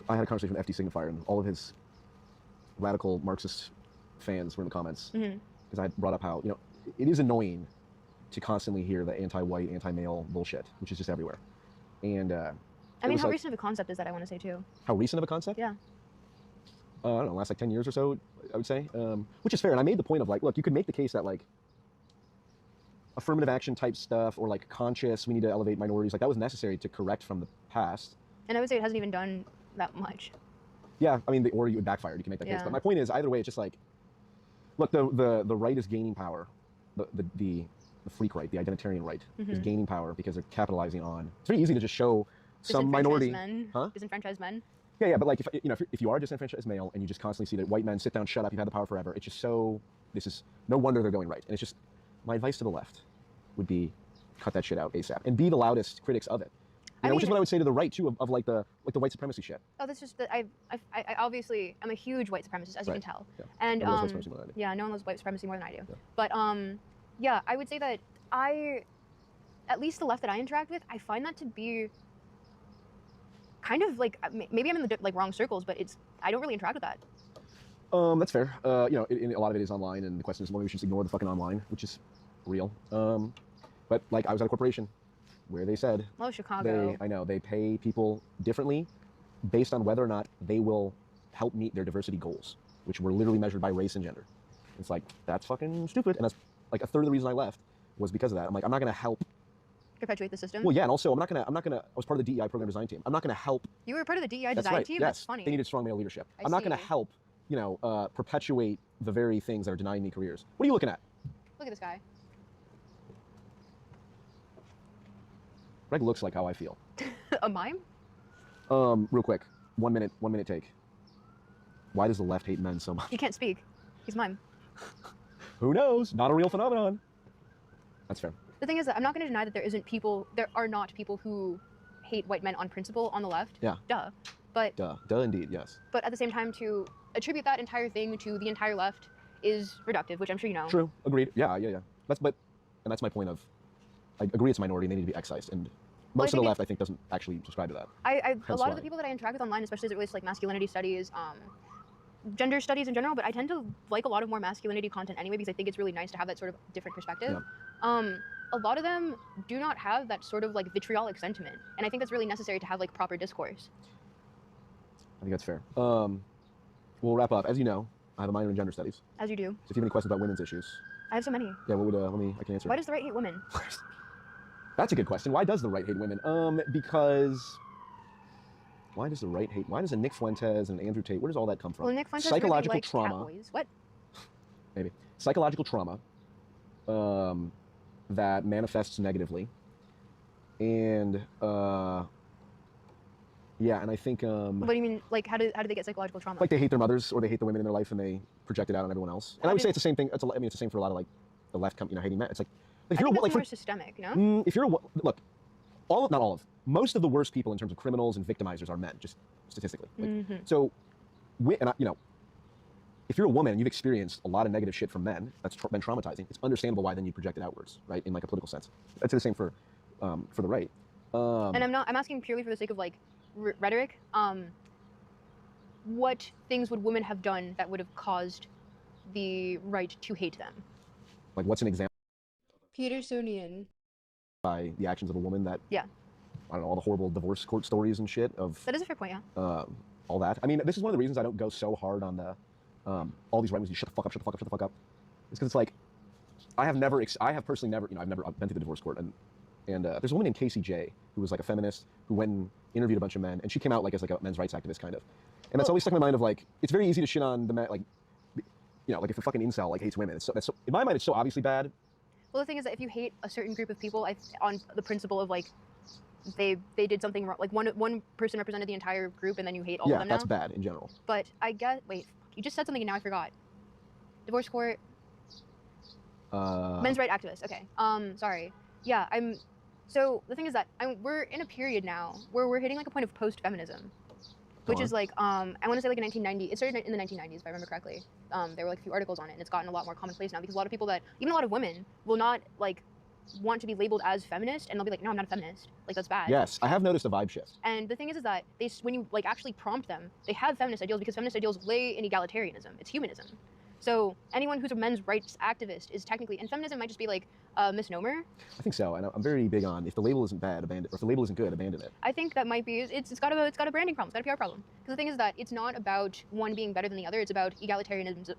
I had a conversation with FD Signifier, and all of his radical Marxist fans were in the comments because I brought up how it is annoying to constantly hear the anti-white, anti-male bullshit, which is just everywhere. And I mean, how recent of a concept is that? I want to say too. How recent of a concept? Yeah. I don't know, last like 10 years or so, I would say, which is fair. And I made the point of like, look, you could make the case that like affirmative action type stuff or like conscious, we need to elevate minorities, like that was necessary to correct from the past. And I would say it hasn't even done that much. Yeah, I mean, or you would backfire. You can make that case. But my point is, either way, it's just like, look, the right is gaining power. The freak right, the identitarian right, is gaining power because they're capitalizing on. It's very easy to just show some minority. Disenfranchised men. Yeah, but like if you are a disenfranchised male and you just constantly see that white men sit down, shut up, you've had the power forever. It's just so. This is no wonder they're going right. And it's just my advice to the left would be cut that shit out ASAP and be the loudest critics of it. Which is what I would say to the right too, of like the white supremacy shit. Oh, that's just that I obviously I'm a huge white supremacist, as you can tell. Yeah. And no one loves white supremacy more than I do. Yeah, no one loves white supremacy more than I do. Yeah. But yeah, I would say that at least the left that I interact with, I find that to be kind of like maybe I'm in the like wrong circles, but I don't really interact with that. That's fair. A lot of it is online, and the question is, well, maybe we should just ignore the fucking online, which is real. But like I was at a corporation where they said, oh, Chicago. I know, they pay people differently based on whether or not they will help meet their diversity goals, which were literally measured by race and gender. It's like, that's fucking stupid. And that's like a third of the reason I left was because of that. I'm like, I'm not going to help perpetuate the system. Well, yeah, and also I'm not gonna. I was part of the DEI program design team. I'm not gonna help. You were part of the DEI That's design right. team? Yes. That's funny. They needed strong male leadership. I I'm not gonna see. help, perpetuate the very things that are denying me careers. What are you looking at? Look at this guy. Greg looks like how I feel. A mime? Real quick, 1 minute take. Why does the left hate men so much? He can't speak. He's mime. Who knows? Not a real phenomenon. That's fair. The thing is that I'm not going to deny that there are not people who hate white men on principle on the left. Yeah. Duh. But Duh indeed, yes. But at the same time, to attribute that entire thing to the entire left is reductive, which I'm sure you know. True. Agreed. Yeah. That's my point of, I agree it's a minority and they need to be excised. And most of the left, I think, doesn't actually subscribe to that. A lot of the people that I interact with online, especially as it relates to like masculinity studies, gender studies in general, but I tend to like a lot of more masculinity content anyway because I think it's really nice to have that sort of different perspective. Yeah. A lot of them do not have that sort of like vitriolic sentiment, and I think that's really necessary to have like proper discourse. I think that's fair. We'll wrap up. As you know, I have a minor in gender studies. As you do. So if you have any questions about women's issues, I have so many. Yeah, what would I can answer. Why does the right hate women? That's a good question. Why does the right hate women? Because why does the right hate? Why does a Nick Fuentes and Andrew Tate? Where does all that come from? Well, Nick Fuentes psychological really liked trauma. Catboys. What? Maybe psychological trauma that manifests negatively, and yeah, and I think. What do you mean? Like, how do they get psychological trauma? Like they hate their mothers or they hate the women in their life and they project it out on everyone else. And I would say it's the same thing. It's the same for a lot of like the left, hating men. It's like if you're more systemic, you know? If you're look, most of the worst people in terms of criminals and victimizers are men, just statistically. Like, so, if you're a woman and you've experienced a lot of negative shit from men that's been traumatizing, it's understandable why then you project it outwards, right? In like a political sense. I'd say the same for the right. And I'm asking purely for the sake of like rhetoric. What things would women have done that would have caused the right to hate them? Like, what's an example? Petersonian. By the actions of a woman that. Yeah. I don't know, all the horrible divorce court stories and shit of. That is a fair point, yeah. All that. I mean, this is one of the reasons I don't go so hard on the, all these writers. You shut the fuck up, shut the fuck up, shut the fuck up. It's because it's like, I have personally never, I've been through the divorce court, and there's a woman named Casey J who was like a feminist who went and interviewed a bunch of men, and she came out like as like a men's rights activist kind of, and that's always stuck in my mind of like, it's very easy to shit on the men, like, like if a fucking incel like hates women, that's so, in my mind it's so obviously bad. Well, the thing is that if you hate a certain group of people, on the principle of like, they did something wrong, like one person represented the entire group, and then you hate all of them now. Yeah, that's bad in general. But I guess, wait, you just said something and now I forgot. Divorce court. Men's rights activist. Okay. Sorry. Yeah, so the thing is that we're in a period now where we're hitting like a point of post-feminism, which is like, I want to say like in 1990, it started in the 1990s if I remember correctly. There were like a few articles on it, and it's gotten a lot more commonplace now because a lot of people even a lot of women will not like want to be labeled as feminist, and they'll be like, no, I'm not a feminist. Like, that's bad. Yes, I have noticed a vibe shift. And the thing is that when you like actually prompt them, they have feminist ideals because feminist ideals lay in egalitarianism. It's humanism. So anyone who's a men's rights activist is technically, and feminism might just be like a misnomer. I think so, and I'm very big on if the label isn't bad, abandon it. Or if the label isn't good, abandon it. I think that might be it's got a branding problem. It's got a PR problem. Because the thing is that it's not about one being better than the other. It's about egalitarianism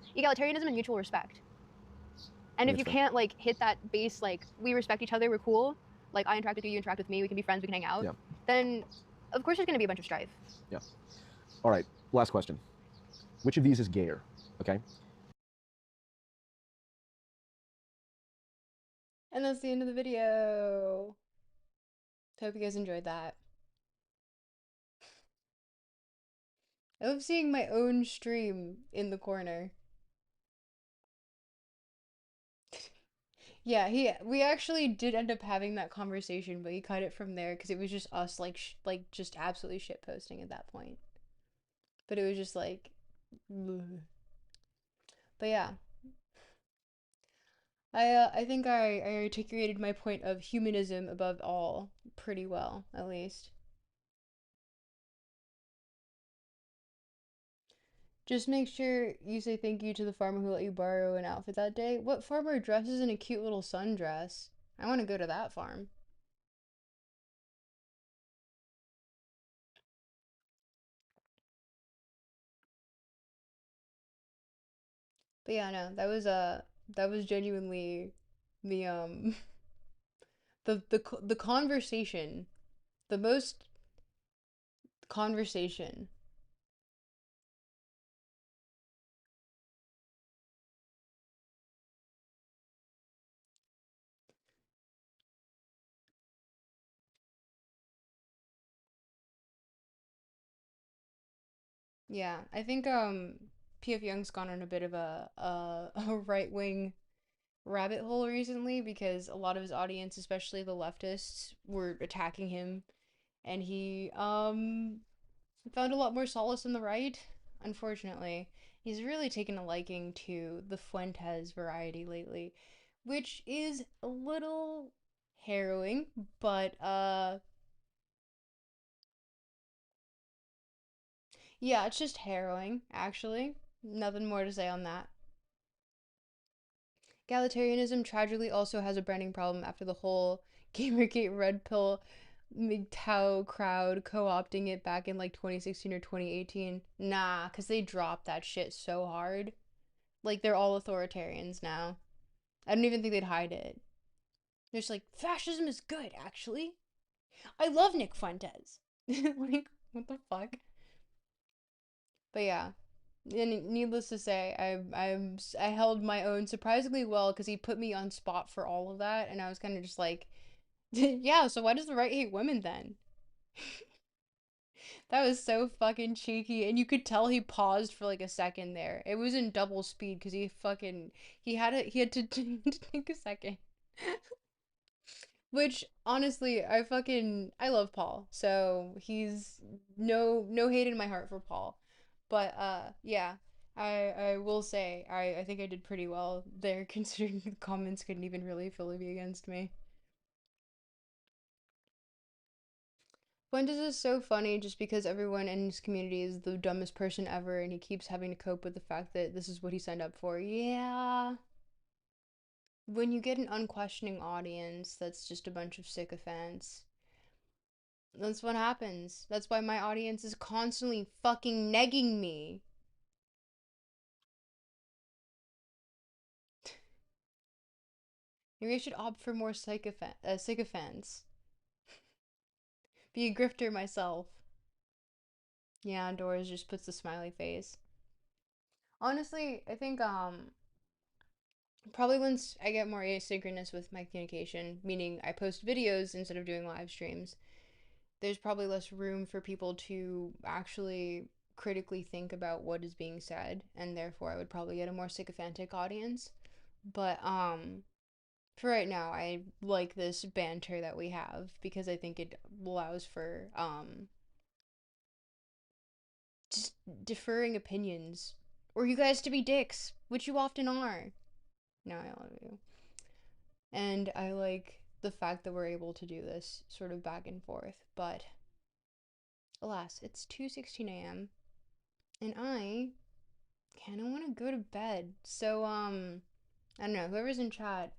and mutual respect. And if you can't like hit that base, like we respect each other, we're cool. Like I interact with you, you interact with me, we can be friends, we can hang out. Yeah. Then, of course, there's going to be a bunch of strife. Yeah. All right. Last question. Which of these is gayer? Okay. And that's the end of the video. Hope you guys enjoyed that. I love seeing my own stream in the corner. Yeah, we actually did end up having that conversation, but he cut it from there because it was just us like just absolutely shit posting at that point. But it was just like, ugh. But yeah. I think I articulated my point of humanism above all pretty well, at least. Just make sure you say thank you to the farmer who let you borrow an outfit that day. What farmer dresses in a cute little sundress? I want to go to that farm. But yeah, no, that was genuinely the the conversation, the most conversation. Yeah, I think PF Jung's gone on a bit of a right wing rabbit hole recently because a lot of his audience, especially the leftists, were attacking him, and he found a lot more solace in the right. Unfortunately, he's really taken a liking to the Fuentes variety lately, which is a little harrowing, but yeah, it's just harrowing actually. Nothing more to say on that. Egalitarianism tragically also has a branding problem after the whole Gamergate Red Pill MGTOW crowd co-opting it back in like 2016 or 2018. Nah, because they dropped that shit so hard. Like, they're all authoritarians now. I don't even think they'd hide it. They're just like, fascism is good, actually. I love Nick Fuentes. Like, what the fuck? But yeah, and needless to say, I held my own surprisingly well because he put me on spot for all of that, and I was kind of just like, yeah. So why does the right hate women then? That was so fucking cheeky, and you could tell he paused for like a second there. It was in double speed because he had to take a second. Which honestly, I love Paul. So he's no hate in my heart for Paul. But yeah. I will say I think I did pretty well there considering the comments couldn't even really fully be against me. Fuentes is so funny just because everyone in his community is the dumbest person ever and he keeps having to cope with the fact that this is what he signed up for. Yeah. When you get an unquestioning audience that's just a bunch of sycophants, that's what happens. That's why my audience is constantly fucking negging me. Maybe I should opt for more sycophants. Be a grifter myself. Yeah, Doris just puts the smiley face. Honestly, I think probably once I get more asynchronous with my communication, meaning I post videos instead of doing live streams, there's probably less room for people to actually critically think about what is being said, and therefore I would probably get a more sycophantic audience. But for right now, I like this banter that we have because I think it allows for just deferring opinions or you guys to be dicks, which you often are. No, I love you. And I like the fact that we're able to do this sort of back and forth, but alas, it's 2:16 a.m. and I kind of want to go to bed. So I don't know, whoever's in chat,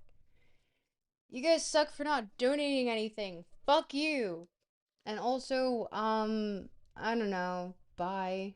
you guys suck for not donating anything. Fuck you. And also, I don't know, bye.